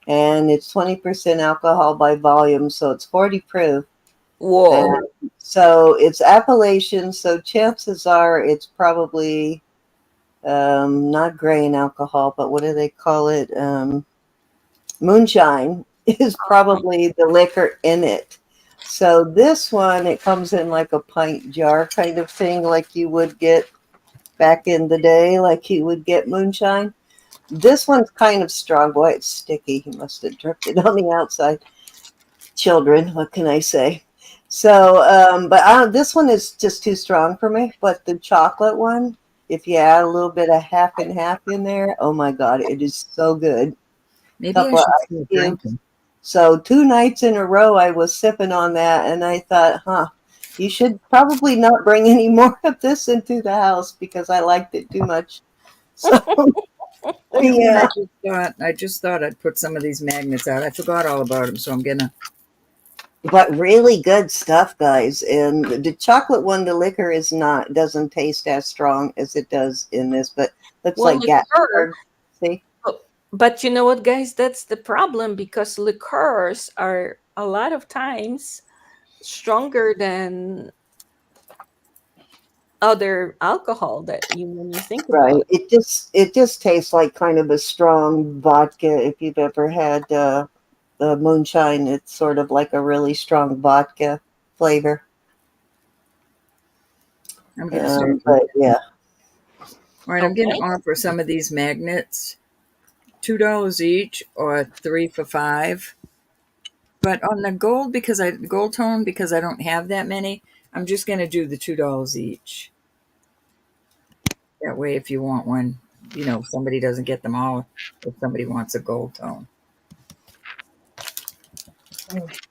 and it's 20% alcohol by volume, so it's 40 proof. Whoa. And so it's Appalachian, so chances are it's probably not grain alcohol, but what do they call it? Moonshine is probably the liquor in it. So this one, it comes in like a pint jar kind of thing, like you would get back in the day, like you would get moonshine. This one's kind of strong. Boy, it's sticky. He must have dripped it on the outside. Children, what can I say? So, this one is just too strong for me. But the chocolate one, if you add a little bit of half and half in there, oh my God, it is so good. Maybe I should still drink them. So 2 nights in a row, I was sipping on that, and I thought, you should probably not bring any more of this into the house because I liked it too much. So Yeah. I just thought I'd put some of these magnets out. I forgot all about them, so I'm gonna. But really good stuff, guys. And the chocolate one, the liquor doesn't taste as strong as it does in this, but looks Well, like liqueur. Gatlinburg. See? But you know what, guys? That's the problem because liqueurs are a lot of times stronger than other alcohol that you when you think about Right. it. It just tastes like kind of a strong vodka. If you've ever had the moonshine, it's sort of like a really strong vodka flavor. I'm gonna start. But yeah. All right, I'm gonna Okay. offer some of these magnets, $2 each, or 3 for $5. But on the gold tone, because I don't have that many, I'm just gonna do the $2 each. That way, if you want one, somebody doesn't get them all. If somebody wants a gold tone,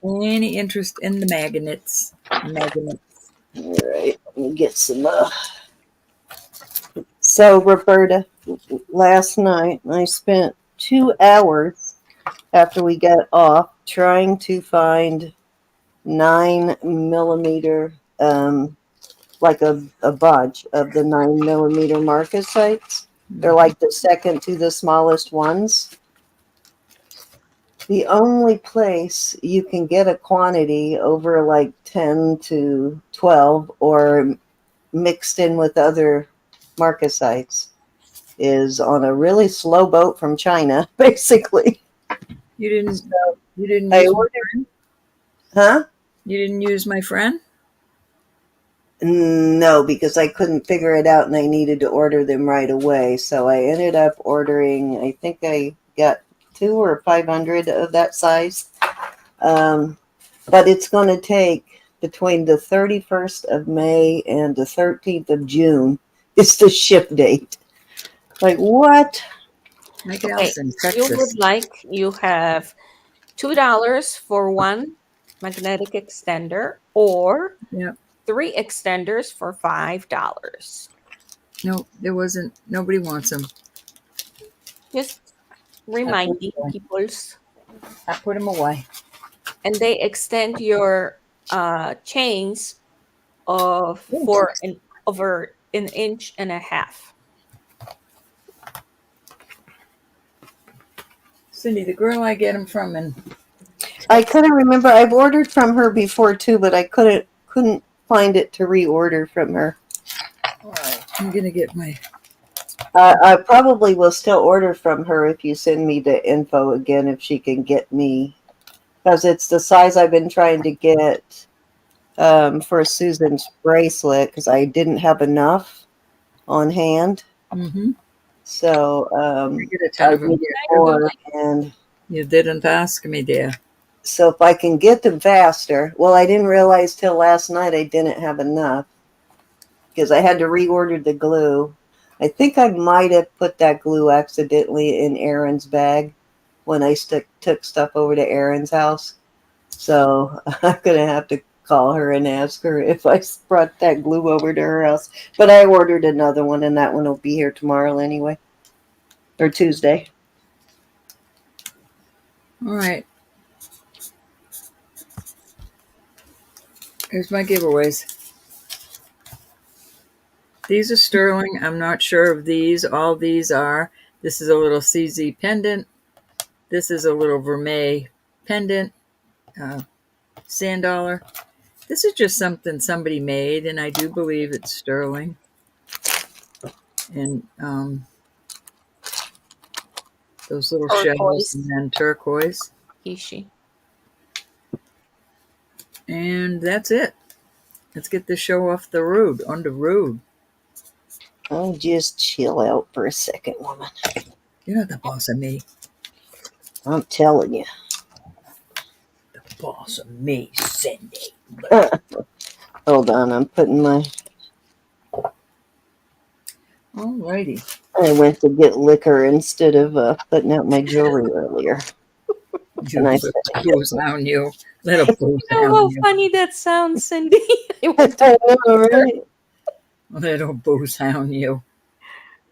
any interest in the magnets? Magnets. All right. Let me get some. So, Roberta, last night I spent 2 hours after we got off trying to find 9 millimeter, like a bunch of the 9 millimeter marcasites. They're like the second to the smallest ones. The only place you can get a quantity over like 10 to 12 or mixed in with other marcasites is on a really slow boat from China, basically. You didn't. So You didn't I use my ordered, friend. huh? You didn't use my friend. No, because I couldn't figure it out and I needed to order them right away. So I ended up ordering, I think I got 2 or 500 of that size. But it's going to take between the 31st of May and the 13th of June is the ship date. Like, what? My Okay. gal's in You Texas. would like you have $2 for one magnetic extender or Yeah. 3 extenders for $5. No, there wasn't. Nobody wants them. Just I put reminding 'em away. people's, I put 'em away. and they extend your chains of for an over an inch and a half. Cindy, the girl I get them from, and I couldn't remember. I've ordered from her before too, but I couldn't find it to reorder from her. I'm gonna get my. I probably will still order from her if you send me the info again, if she can get me, because it's the size I've been trying to get for Susan's bracelet, because I didn't have enough on hand. Mm-hmm. So I get a ton I of them needed here. more, and You didn't ask me, dear. so if I can get them faster, well, I didn't realize till last night I didn't have enough because I had to reorder the glue. I think I might have put that glue accidentally in Erin's bag when I took stuff over to Erin's house. So I'm going to have to call her and ask her if I brought that glue over to her house. But I ordered another one, and that one will be here tomorrow anyway, or Tuesday. All right. Here's my giveaways. These are sterling. I'm not sure of these. All these are. This is a little CZ pendant. This is a little vermeil pendant. Sand dollar. This is just something somebody made, and I do believe it's sterling. And those little shells, Turquoise. and then turquoise. Kishi. And that's it. Let's get the show off the road, on the road. Oh, just chill out for a second, woman. You're not the boss of me. I'm telling you. The boss of me, Cindy. Hold on, I'm putting my. Alrighty. I went to get liquor instead of putting out my jewelry earlier. You And I little booze hound, you. Little booze You know how hound, you. funny that sounds, Cindy? I went I know, right? Little booze hound, you.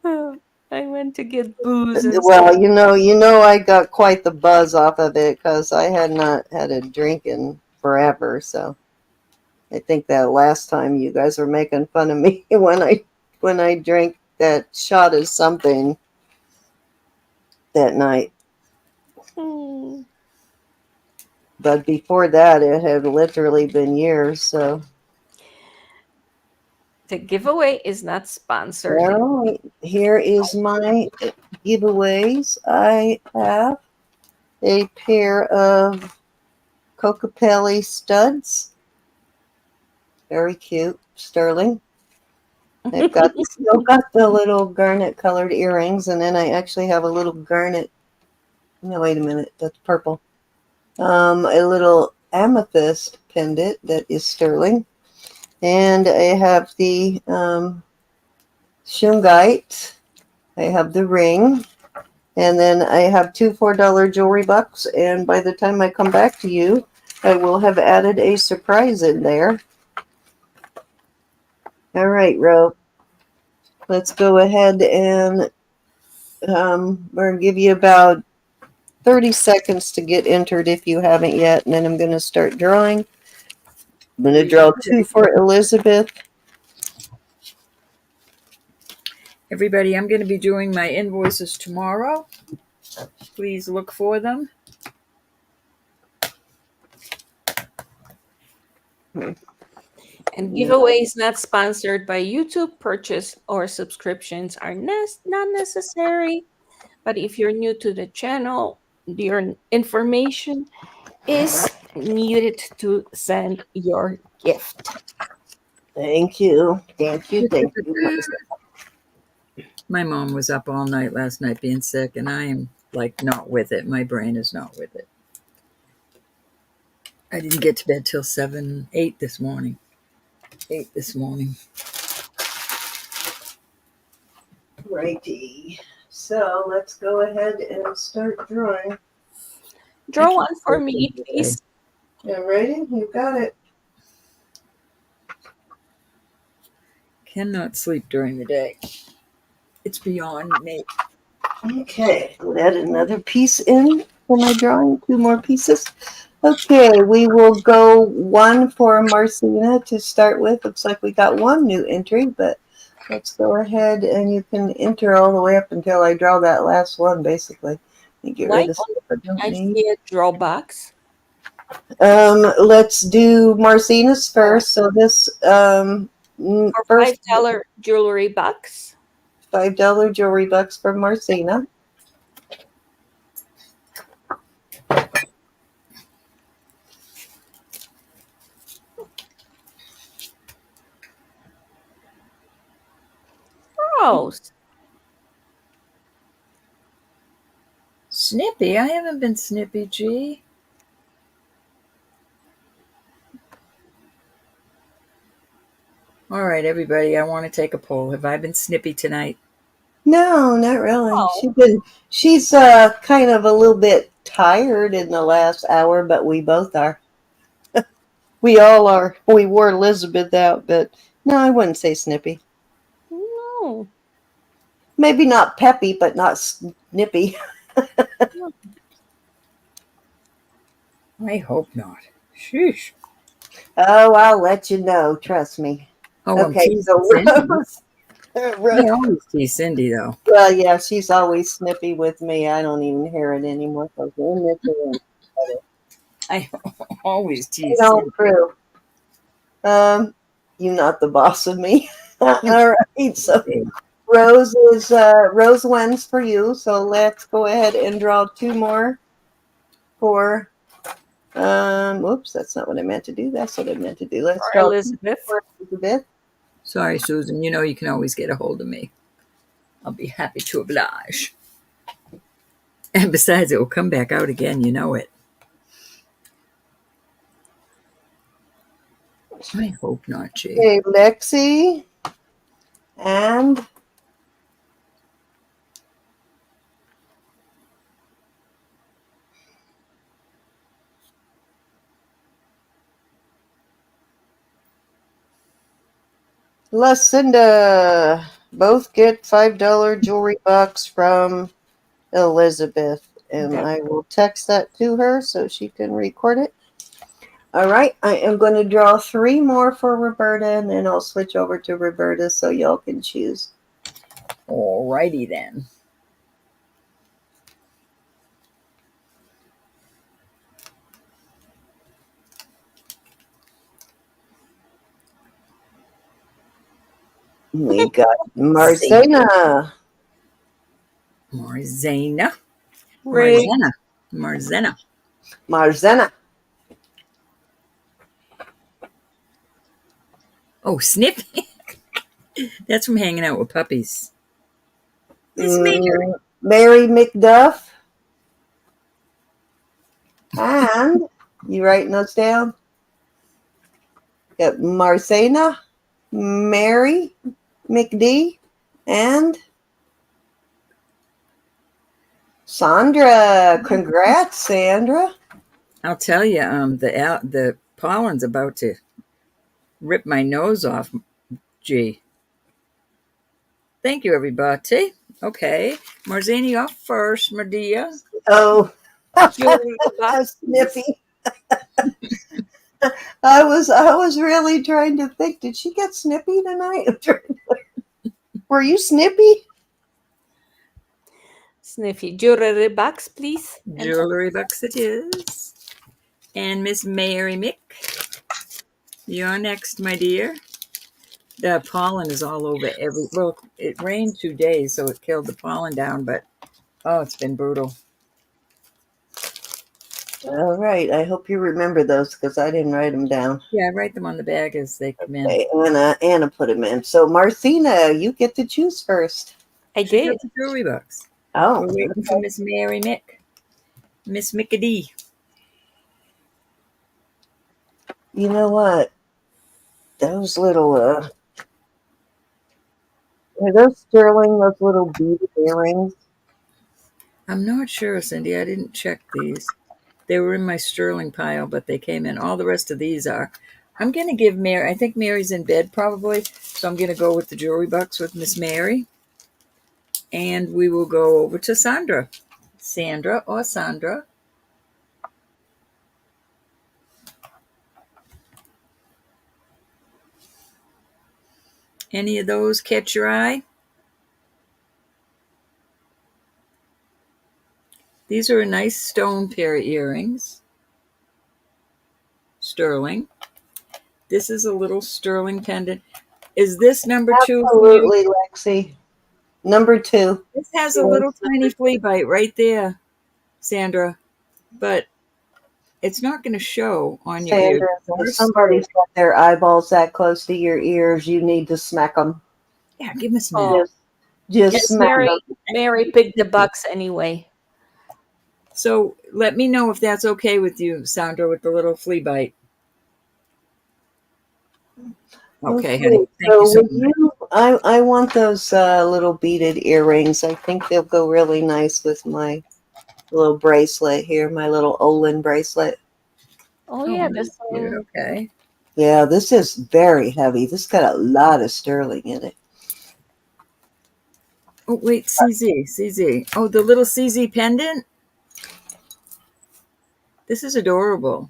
to- I went to get booze and stuff. Well, I got quite the buzz off of it because I had not had a drink in forever. So I think that last time you guys were making fun of me when I drank that shot of something that night. Hmm. But before that, it had literally been years. So, The giveaway is not sponsored. all right, here is my giveaways. I have a pair of Cocapelli studs. Very cute, sterling. I've still got the little garnet colored earrings, and then I actually have a little garnet. No, wait a minute, that's purple. A little amethyst pendant that is sterling, and I have the shungite. I have the ring, and then I have two $4 jewelry bucks. And by the time I come back to you, I will have added a surprise in there. All right, Ro. Let's go ahead and we're going to give you about 30 seconds to get entered if you haven't yet. And then I'm going to start drawing. I'm going to draw two for Elizabeth. Everybody, I'm going to be doing my invoices tomorrow. Please look for them. And giveaways not sponsored by YouTube. Purchase or subscriptions are not necessary. But if you're new to the channel, your information is needed to send your gift. Thank you. Thank you. Thank you. My mom was up all night last night being sick, and I am like not with it. My brain is not with it. I didn't get to bed till 8 this morning. 8 this morning. Righty. So let's go ahead and start drawing. Draw one for me, please. You ready? You got it. Cannot sleep during the day. It's beyond me. Okay, we'll add another piece in for my drawing. Two more pieces. Okay, we will go one for Marcina to start with. Looks like we got one new entry, but let's go ahead and you can enter all the way up until I draw that last one, basically. Get rid of stuff I don't I need. see a draw box. Let's do Marcina's first. So this For first $5 jewelry box. $5 jewelry bucks for Marcina. Rose. Snippy? I haven't been snippy, G. All right, everybody, I want to take a poll. Have I been snippy tonight? No, not really. Oh. She's kind of a little bit tired in the last hour, but we both are. We all are. We wore Elizabeth out, but no, I wouldn't say snippy. No. Maybe not peppy, but not snippy. I hope not. Sheesh. Oh, I'll let you know. Trust me. Oh, Okay, I'm so Cindy. Rose. I always tease Cindy, though. Well, yeah, she's always snippy with me. I don't even hear it anymore. I always tease It's all Cindy. true. You're not the boss of me. All right, so Rose wins for you. So let's go ahead and draw two more for. Oops, that's not what I meant to do. That's what I meant to do. Let's For draw Elizabeth. for Elizabeth. Sorry, Susan. You know you can always get a hold of me. I'll be happy to oblige. And besides, it will come back out again. You know it. I hope not, G. Okay, Lexi and Lucinda. both get $5 jewelry box from Elizabeth. And Okay. I will text that to her so she can record it. All right, I am going to draw 3 more for Roberta, and then I'll switch over to Roberta so y'all can choose. Alrighty then. We got Marcena. Marzena. Rig. Marzena. Marzena. Oh, Snippy. That's from hanging out with puppies. Miss Mary. Mary McDuff. And you writing those down? Got Marcena, Mary McD, and Sandra. Congrats, Sandra. I'll tell you, the pollen's about to rip my nose off. Gee. Thank you, everybody. Okay. Marzini off first, my dear. Oh, Jewelry box. Snippy. I was really trying to think. Did she get Snippy tonight? Were you Snippy? Sniffy. Jewelry box, please. Jewelry box it is. And Miss Mary Mick, you're next, my dear. The pollen is all over well, it rained 2 days, so it killed the pollen down, but oh, it's been brutal. All right. I hope you remember those because I didn't write them down. Yeah, I write them on the bag as they come in. Okay, Anna put them in. So, Marcina, you get to choose first. I She did. got the jewelry box. Oh, We're waiting for Miss Mary Mick. Miss Mickadee. you know what? Those little, are those sterling, those little beaded earrings? I'm not sure, Cindy. I didn't check these. They were in my sterling pile, but they came in. All the rest of these are. I'm going to give Mary, I think Mary's in bed probably, so I'm going to go with the jewelry box with Miss Mary. And we will go over to Sandra. Sandra or Sandra. Any of those catch your eye? These are a nice stone pair of earrings. Sterling. This is a little sterling pendant. Is this number 2 for you? Absolutely, Lexi. Number 2. This has a little tiny flea bite right there, Sandra, but it's not going to show on your ears. Sandra, if somebody's got their eyeballs that close to your ears, you need to smack them. Yeah, give me a smack. Oh. Just Yes, smack them. Mary picked the box anyway. So let me know if that's okay with you, Sandra, with the little flea bite. Okay, honey. Thank you so much. I want those little beaded earrings. I think they'll go really nice with my little bracelet here, my little Olin bracelet. Oh, yeah. That's Okay. Yeah, this is very heavy. This got a lot of sterling in it. Oh, wait, CZ. Oh, the little CZ pendant? This is adorable.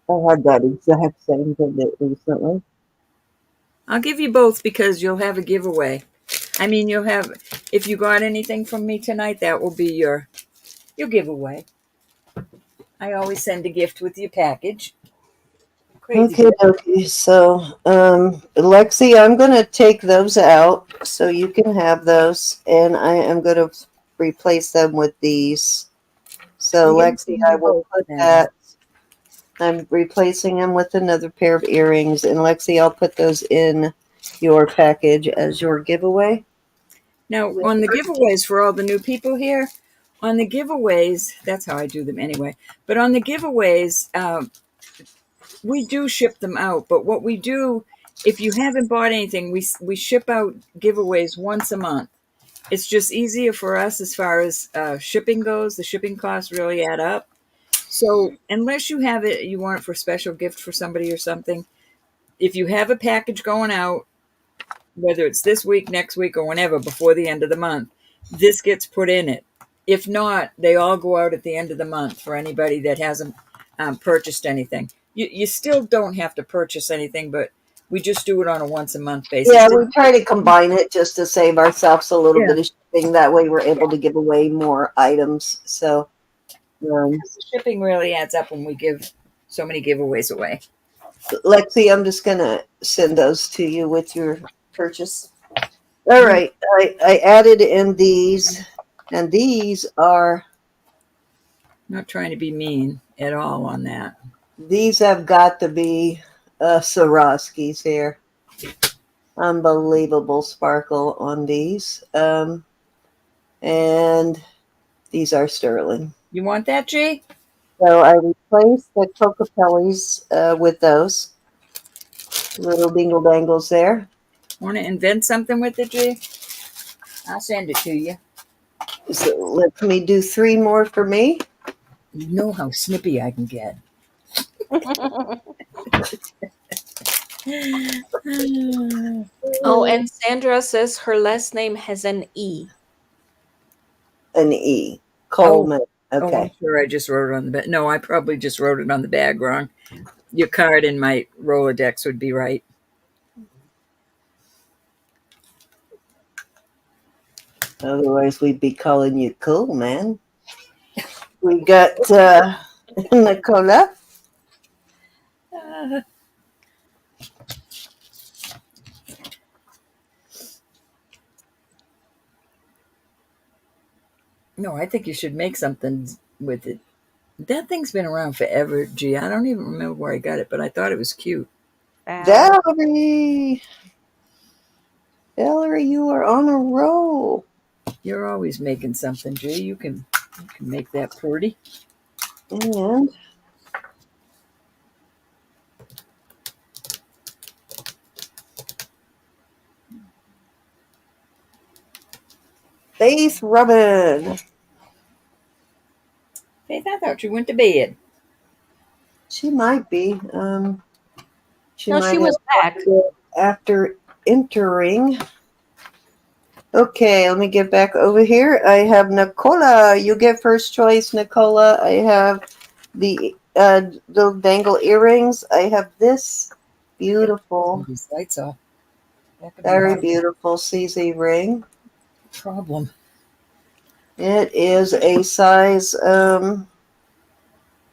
I had that exact same thing recently. I'll give you both because you'll have a giveaway. I mean, you'll have, if you got anything from me tonight, that will be your giveaway. I always send a gift with your package. Crazy. Okay. So, Lexi, I'm going to take those out so you can have those, and I am going to replace them with these. So, Lexi, I will put that. I'm replacing them with another pair of earrings, and Lexi, I'll put those in your package as your giveaway. Now, on the giveaways for all the new people here, on the giveaways, that's how I do them anyway, but on the giveaways, we do ship them out, but what we do, if you haven't bought anything, we ship out giveaways once a month. It's just easier for us as far as shipping goes. The shipping costs really add up. So unless you have it, you want it for a special gift for somebody or something, if you have a package going out, whether it's this week, next week, or whenever, before the end of the month, this gets put in it. If not, they all go out at the end of the month for anybody that hasn't purchased anything. You still don't have to purchase anything, but we just do it on a once a month basis. Yeah, we try to combine it just to save ourselves a little Yeah. bit of shipping. That way we're able to give away more items. So, The shipping really adds up when we give so many giveaways away. Lexi, I'm just going to send those to you with your purchase. All right. I added in these, and these are, Not trying to be mean at all on that. these have got to be Swarovskis here. Unbelievable sparkle on these. And these are sterling. You want that, G? So I replaced the Cocapellis with those little dingle dangles there. Want to invent something with it, G? I'll send it to you. So let me do 3 more for me. You know how snippy I can get. Oh, and Sandra says her last name has an E. An E. Coleman. Oh, I'm Okay. sure I just wrote it on the bag. No, I probably just wrote it on the bag wrong. Your card in my Rolodex would be right. Otherwise, we'd be calling you Cool, man. We got Nicola. No, I think you should make something with it. That thing's been around forever, G. I don't even remember where I got it, but I thought it was cute. Valerie. Valerie, you are on a roll. You're always making something, G. You can make that pretty. And Faith Robin. Faith, I thought you went to bed. She might be. She No, might she was have back. after entering. Okay, let me get back over here. I have Nicola. You get first choice, Nicola. I have the little dangle earrings. I have this beautiful, These lights off. That could be very a beautiful CZ ring. problem. It is a size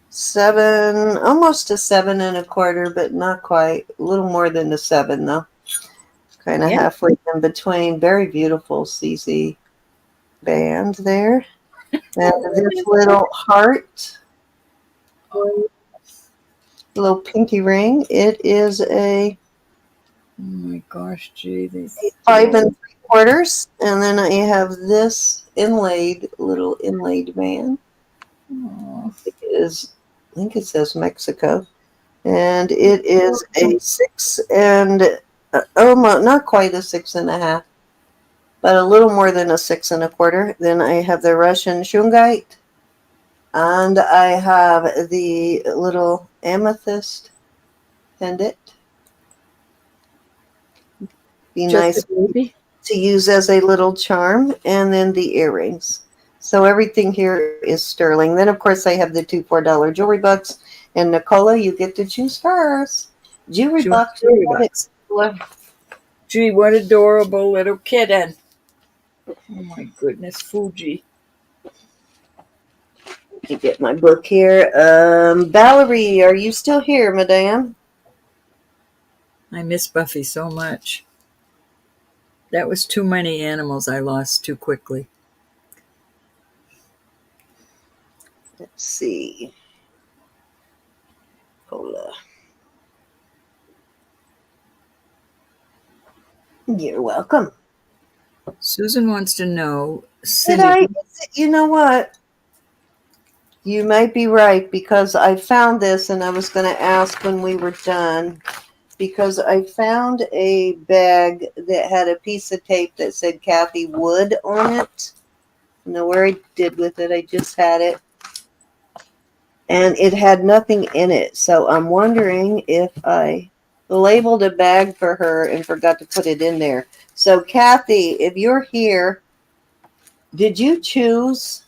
7, almost a 7 1/4, but not quite. A little more than a 7 though. Kind of Yeah. halfway in between. Very beautiful CZ band there. And this little heart, little pinky ring. It is a Oh my gosh, G. These 5 3/4, and then I have this little inlaid band. Aw. I think it says Mexico, and it is a 6 and almost not quite a 6 1/2, but a little more than a 6 1/4. Then I have the Russian shungite, and I have the little amethyst pendant. Be nice baby. to use as a little charm, and then the earrings. So everything here is sterling. Then, of course, I have the 2 $4 jewelry bucks. And Nicola, you get to choose first. Jewelry Choose bucks. jewelry bucks. Gee, what adorable little kitten. Oh my goodness, Fuji. Let me get my book here. Valerie, are you still here, madame? I miss Buffy so much. That was too many animals I lost too quickly. Let's see. Nicola. You're welcome. Susan wants to know, You know what? You might be right, because I found this and I was going to ask when we were done, because I found a bag that had a piece of tape that said Kathy Wood on it. I don't know where I did with it. I just had it. And it had nothing in it. So I'm wondering if I labeled a bag for her and forgot to put it in there. So, Kathy, if you're here, did you choose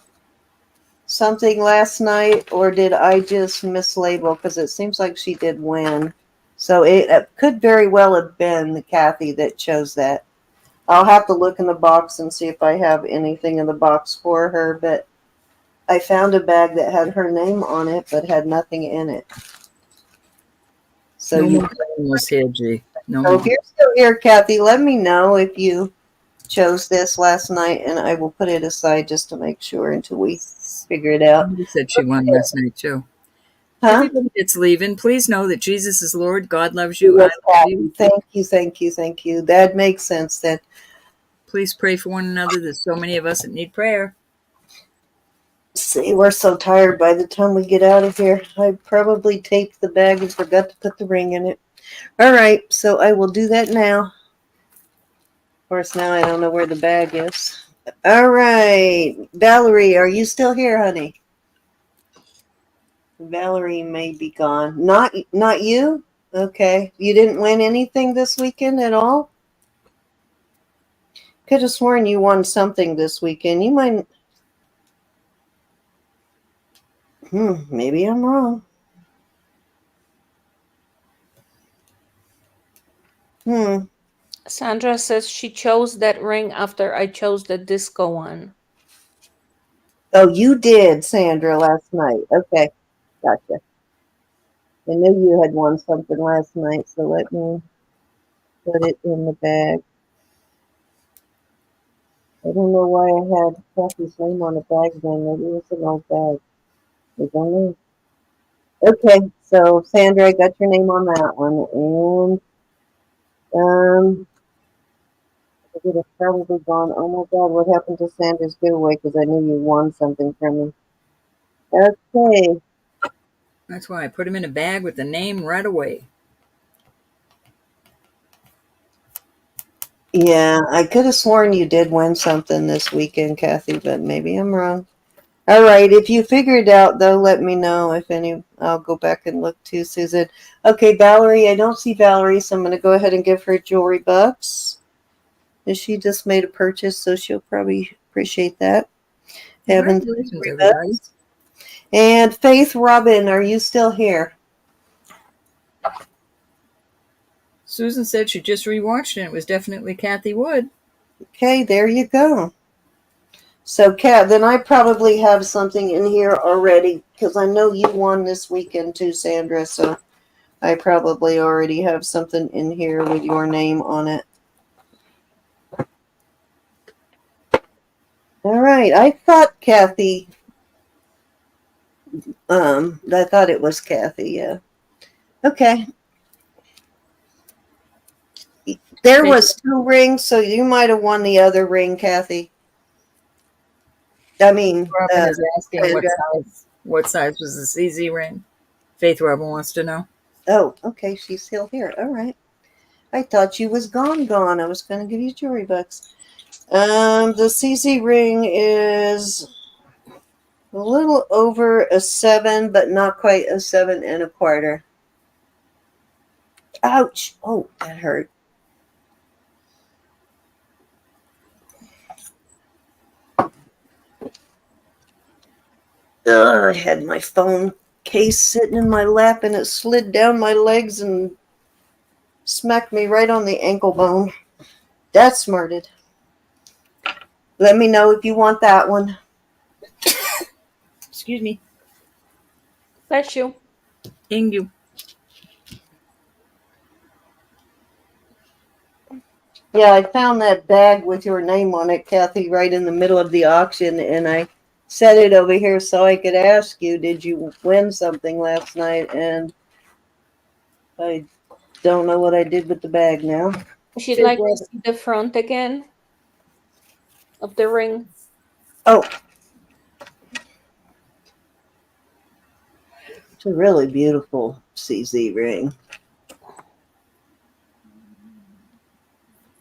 something last night, or did I just mislabel? Because it seems like she did win. So it could very well have been the Kathy that chose that. I'll have to look in the box and see if I have anything in the box for her, but I found a bag that had her name on it but had nothing in it. So No more animals here, G. No so if more. you're still here, Kathy, let me know if you chose this last night, and I will put it aside just to make sure until we figure it out. Somebody said she won last night, too. Huh? Everybody that's leaving, please know that Jesus is Lord. God loves you. I Yes, love Kathy. you. Thank you, thank you, thank you. That makes sense then. Please pray for one another. There's so many of us that need prayer. See, we're so tired by the time we get out of here. I probably taped the bag and forgot to put the ring in it. All right, so I will do that now. Of course, now I don't know where the bag is. All right, Valerie, are you still here, honey? Valerie may be gone. Not you? Okay. You didn't win anything this weekend at all? Could have sworn you won something this weekend. You might. Maybe I'm wrong. Sandra says she chose that ring after I chose the disco one. Oh, you did, Sandra, last night. Okay. Gotcha. I knew you had won something last night, so let me put it in the bag. I don't know why I had Kathy's name on the bag then. Maybe it was an old bag. I don't know. Okay, so Sandra, I got your name on that one. And I would have probably gone, oh my God, what happened to Sandra's giveaway? Because I knew you won something from me. Okay. That's why I put him in a bag with the name right away. Yeah, I could have sworn you did win something this weekend, Kathy, but maybe I'm wrong. All right, if you figure it out, though, let me know if any. I'll go back and look too, Susan. Okay, Valerie, I don't see Valerie, so I'm going to go ahead and give her jewelry bucks. And she just made a purchase, so she'll probably appreciate that. Congratulations, everybody. Bucks. And Faith Robin, are you still here? Susan said she just rewatched it. It was definitely Kathy Wood. Okay, there you go. So, Kat, then I probably have something in here already because I know you won this weekend too, Sandra. So I probably already have something in here with your name on it. All right. I thought Kathy. I thought it was Kathy. Yeah. Okay. There Faith was two rings, so you might have won the other ring, Kathy. I mean, Robin is asking Sandra. what size was the CZ ring. Faith Robin wants to know. Oh, okay. She's still here. All right. I thought you was gone. I was going to give you jewelry bucks. The CZ ring is a little over a 7, but not quite a 7 1/4. Ouch! Oh, that hurt. I had my phone case sitting in my lap, and it slid down my legs and smacked me right on the ankle bone. That smarted. Let me know if you want that one. Excuse me. Bless you. Thank you. Yeah, I found that bag with your name on it, Kathy, right in the middle of the auction, and I set it over here so I could ask you, did you win something last night? And I don't know what I did with the bag now. She'd like to see the front again of the ring. Oh, it's a really beautiful CZ ring.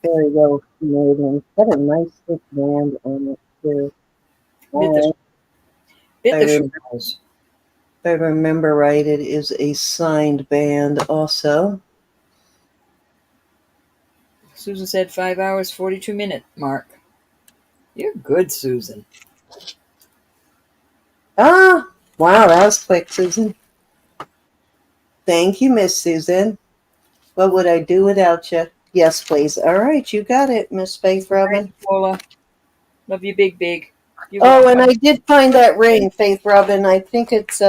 Very well made, and it's got a nice thick band on it too. If I remember right, it is a signed band also. Susan said 5 hours, 42-minute mark. You're good, Susan. Ah, wow, that was quick, Susan. Thank you, Miss Susan. What would I do without you? Yes, please. All right, you got it, Miss Faith Robin. Paula, love you, big. You're Oh, and welcome. I did find that ring, Faith Robin. I think it's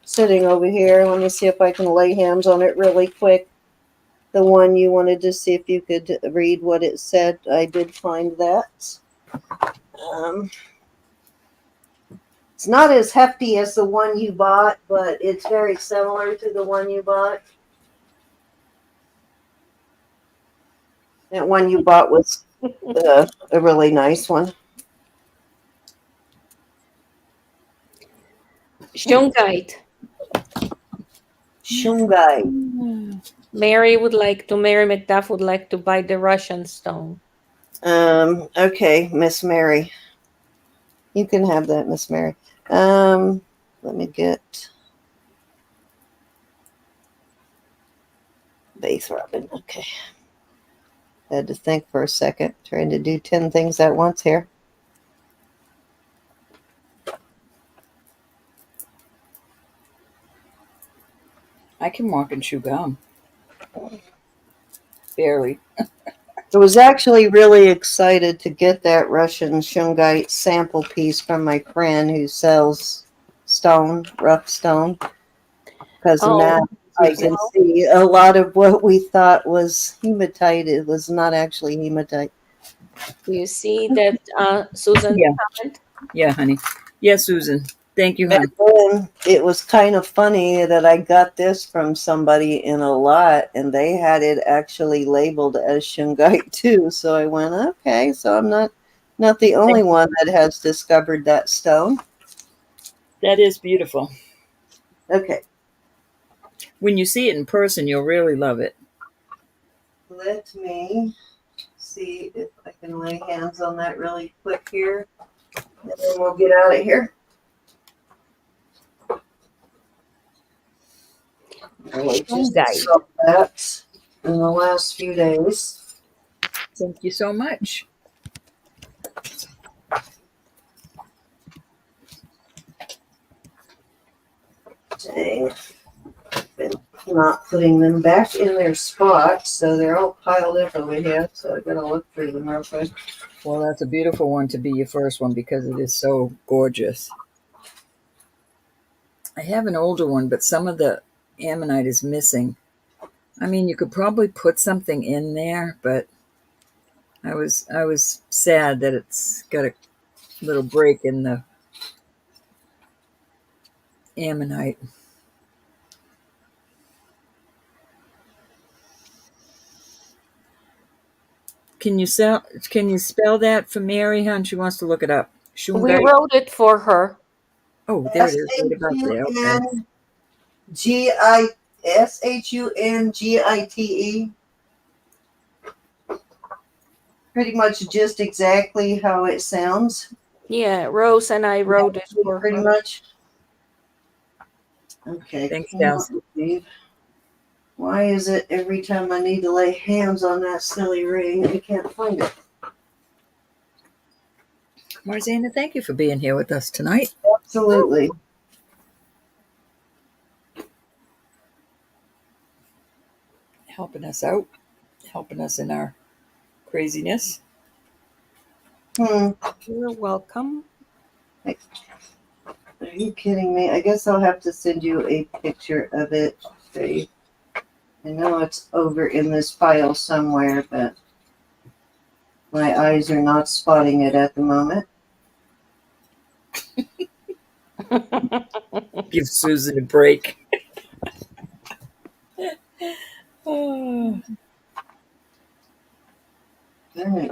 sitting over here. Let me see if I can lay hands on it really quick. The one you wanted to see if you could read what it said. I did find that. It's not as hefty as the one you bought, but it's very similar to the one you bought. That one you bought was a really nice one. Shungite. Shungai. Mary McDuff would like to buy the Russian stone. Okay, Miss Mary. You can have that, Miss Mary. Let me get Faith Robin. Okay. I had to think for a second, trying to do 10 things at once here. I can walk and chew gum. Barely. I was actually really excited to get that Russian shungite sample piece from my friend who sells rough stone, because now I can see a lot of what we thought was hematite. It was not actually hematite. Do you see that, Susan? Yeah. Comment? Yeah, honey. Yeah, Susan. Thank you, hon. And then it was kind of funny that I got this from somebody in a lot, and they had it actually labeled as shungite too. So I went, okay, so I'm not the only one that has discovered that stone. That is beautiful. Okay. When you see it in person, you'll really love it. Let me see if I can lay hands on that really quick here, and then we'll get out of here. I just saw that in the last few days. Thank you so much. Dang. Been not putting them back in their spots, so they're all piled up over here. So I gotta look through them real quick. Well, that's a beautiful one to be your first one because it is so gorgeous. I have an older one, but some of the ammonite is missing. I mean, you could probably put something in there, but I was sad that it's got a little break in the ammonite. Can you spell that for Mary, hon? She wants to look it up. We Shungite. wrote it for her. Oh, there it is. Right about there. Okay. Shungite. Pretty much just exactly how it sounds. Yeah, Rose and I wrote it for Pretty her. much. Okay. Thanks, Dals. Why is it every time I need to lay hands on that silly ring, I can't find it? Marzana, thank you for being here with us tonight. Absolutely. Helping us out, helping us in our craziness. You're welcome. Are you kidding me? I guess I'll have to send you a picture of it, Faith. I know it's over in this file somewhere, but my eyes are not spotting it at the moment. Give Susan a break. Oh. All right.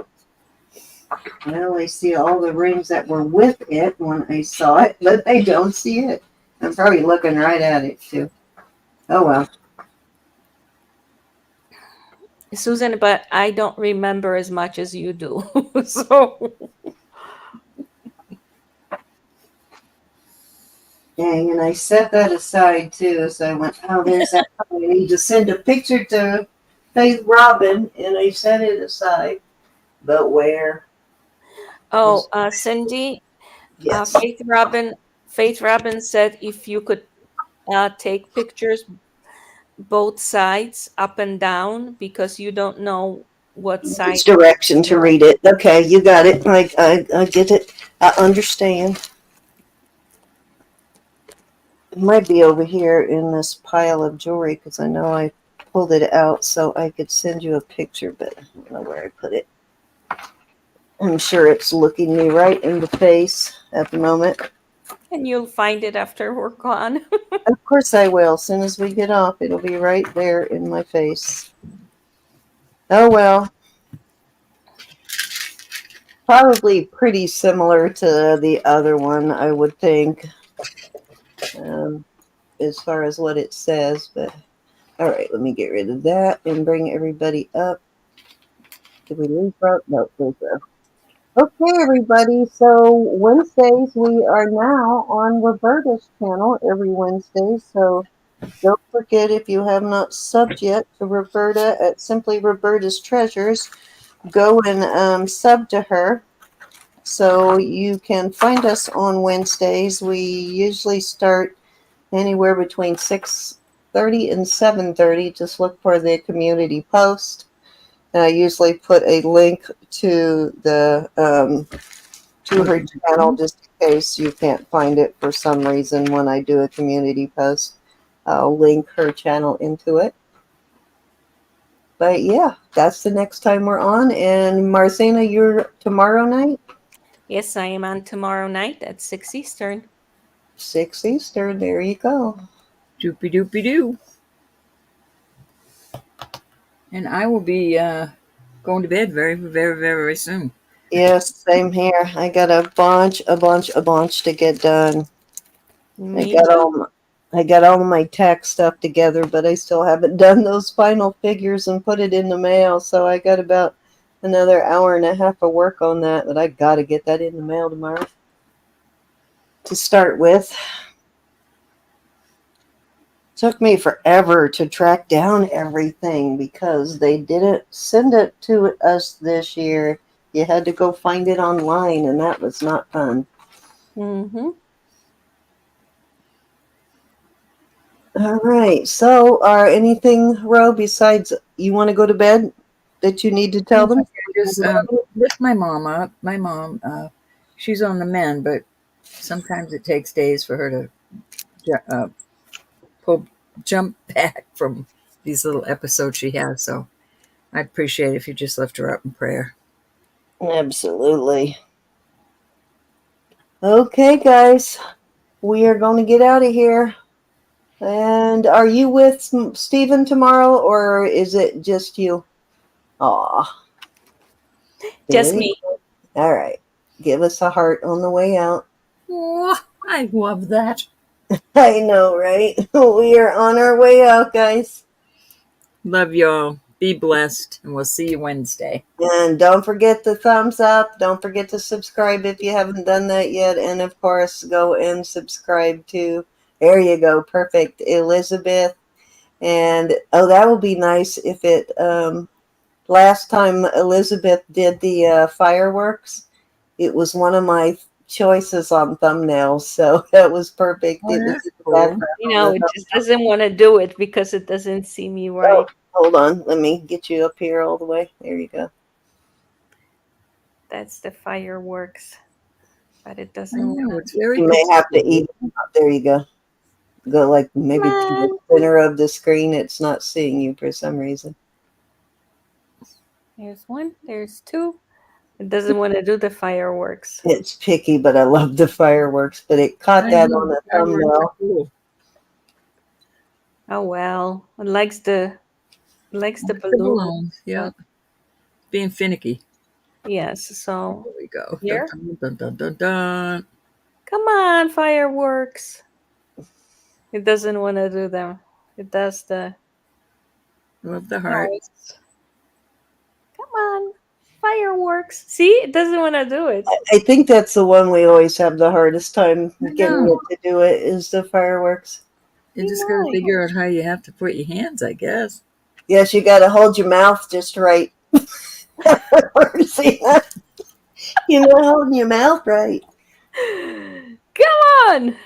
I only see all the rings that were with it when I saw it, but I don't see it. I'm probably looking right at it too. Oh well. Susan, but I don't remember as much as you do. So Dang, and I set that aside too. So I went, oh, there's that. I need to send a picture to Faith Robin, and I set it aside. But where Oh, is Cindy, yes. Faith Robin said if you could take pictures both sides up and down because you don't know what side. Which direction to read it? Okay, you got it. I get it. I understand. It might be over here in this pile of jewelry because I know I pulled it out so I could send you a picture, but I don't know where I put it. I'm sure it's looking me right in the face at the moment. And you'll find it after we're gone. Of course I will. As soon as we get off, it'll be right there in my face. Oh well. Probably pretty similar to the other one, I would think, as far as what it says. But all right, let me get rid of that and bring everybody up. Did we lose route? No, there's a. Okay, everybody. So Wednesdays we are now on Roberta's channel every Wednesday. So don't forget, if you have not subbed yet to Roberta at Simply Roberta's Treasures, go and sub to her. So you can find us on Wednesdays. We usually start anywhere between 6:30 and 7:30. Just look for the community post. And I usually put a link to the to her channel just in case you can't find it for some reason when I do a community post. I'll link her channel into it. But yeah, that's the next time we're on. And Marcina, you're tomorrow night? Yes, I am on tomorrow night at 6 Eastern. 6 Eastern. There you go. Doopy doopy doo. And I will be going to bed very, very, very soon. Yes, same here. I got a bunch to get done. Me too. I got all my tax stuff together, but I still haven't done those final figures and put it in the mail. So I got about another hour and a half of work on that I got to get that in the mail tomorrow. To start with, took me forever to track down everything because they didn't send it to us this year. You had to go find it online, and that was not fun. Mm-hmm. All right. So, anything, Ro, besides you want to go to bed that you need to tell them? Just lift my mom up. My mom, she's on the mend, but sometimes it takes days for her to jump back from these little episodes she has. So I'd appreciate it if you just lift her up in prayer. Absolutely. Okay, guys. We are going to get out of here. And are you with Stephen tomorrow, or is it just you? Aw. Just me. All right. Give us a heart on the way out. Oh, I love that. I know, right? We are on our way out, guys. Love y'all. Be blessed, and we'll see you Wednesday. And don't forget the thumbs up. Don't forget to subscribe if you haven't done that yet. And of course, go and subscribe to, there you go, perfect, Elizabeth. And that would be nice if it, last time Elizabeth did the fireworks, it was one of my choices on thumbnails. So that was perfect. Oh, It was that's cool. It just doesn't want to do it because it doesn't see me right. Hold on. Let me get you up here all the way. There you go. That's the fireworks. But it I doesn't know, want it's very You may have to eat. There you go. Go like maybe to the center of the screen. It's not seeing you for some reason. There's one, there's two. It doesn't want to do the fireworks. It's picky, but I love the fireworks. But it caught that on the thumbnail. Cool. Oh well. It likes the The balloon. balloons, yeah. Being finicky. Yes, so There we go. here. Dun, dun, dun, dun, dun. Come on, fireworks. It doesn't want to do them. It does the Love the heart. hearts. Come on, fireworks. See, it doesn't want to do it. I think that's the one we always have the hardest time I getting know. it to do it is the fireworks. You just got to figure out how you have to put your hands, I guess. Yes, you got to hold your mouth just right. See that? You're not holding your mouth right. Come on.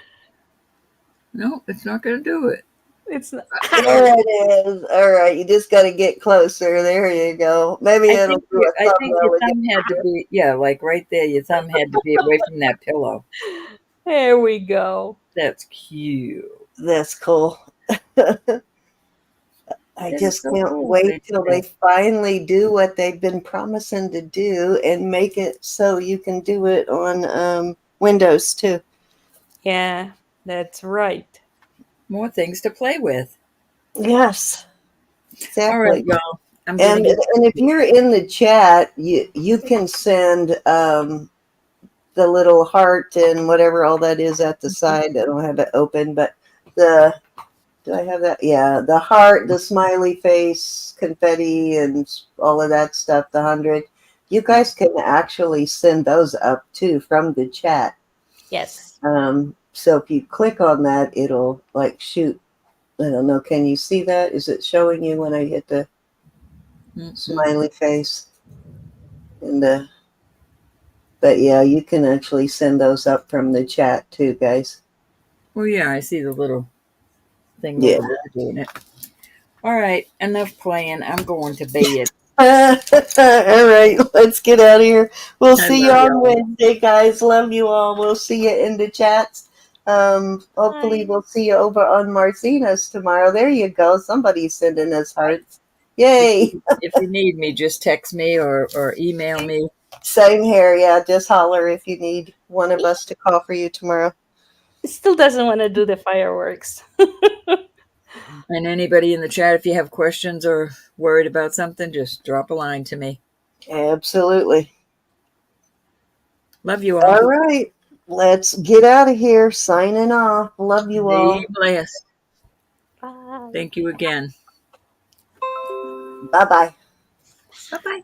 No, it's not going to do it. It's not. There it is. All right, you just got to get closer. There you go. Maybe it'll do a I think your thumbnail thumb had to be, yeah, like right there. Your thumb had to be away from that pillow. There we go. That's cute. That's cool. I That is just so can't cool. wait till they finally do what they've been promising to do and make it so you can do it on Windows too. Yeah, that's right. More things to play with. Yes, All right, exactly. y'all. I'm And going to get. and if you're in the chat, you can send the little heart and whatever all that is at the side. I don't have it open, but the do I have that? Yeah, the heart, the smiley face, confetti, and all of that stuff. The 100. You guys can actually send those up too from the chat. Yes. So if you click on that, it'll like shoot. I don't know. Can you see that? Is it showing you when I hit the smiley face? And but yeah, you can actually send those up from the chat too, guys. Oh, yeah, I see the little thing Yeah. over there doing it. All right, enough playing. I'm going to bed. All right, let's get out of here. We'll I see you love on y'all. Wednesday, guys. Love you all. We'll see you in the chats. Hopefully, Bye. we'll see you over on Marcina's tomorrow. There you go. Somebody's sending us hearts. Yay! If you need me, just text me or email me. Same here. Yeah, just holler if you need one of us to call for you tomorrow. It still doesn't want to do the fireworks. And anybody in the chat, if you have questions or worried about something, just drop a line to me. Absolutely. Love you all. All right, let's get out of here. Signing off. Love you all. Be blessed. Bye. Thank you again. Bye bye. Bye-bye.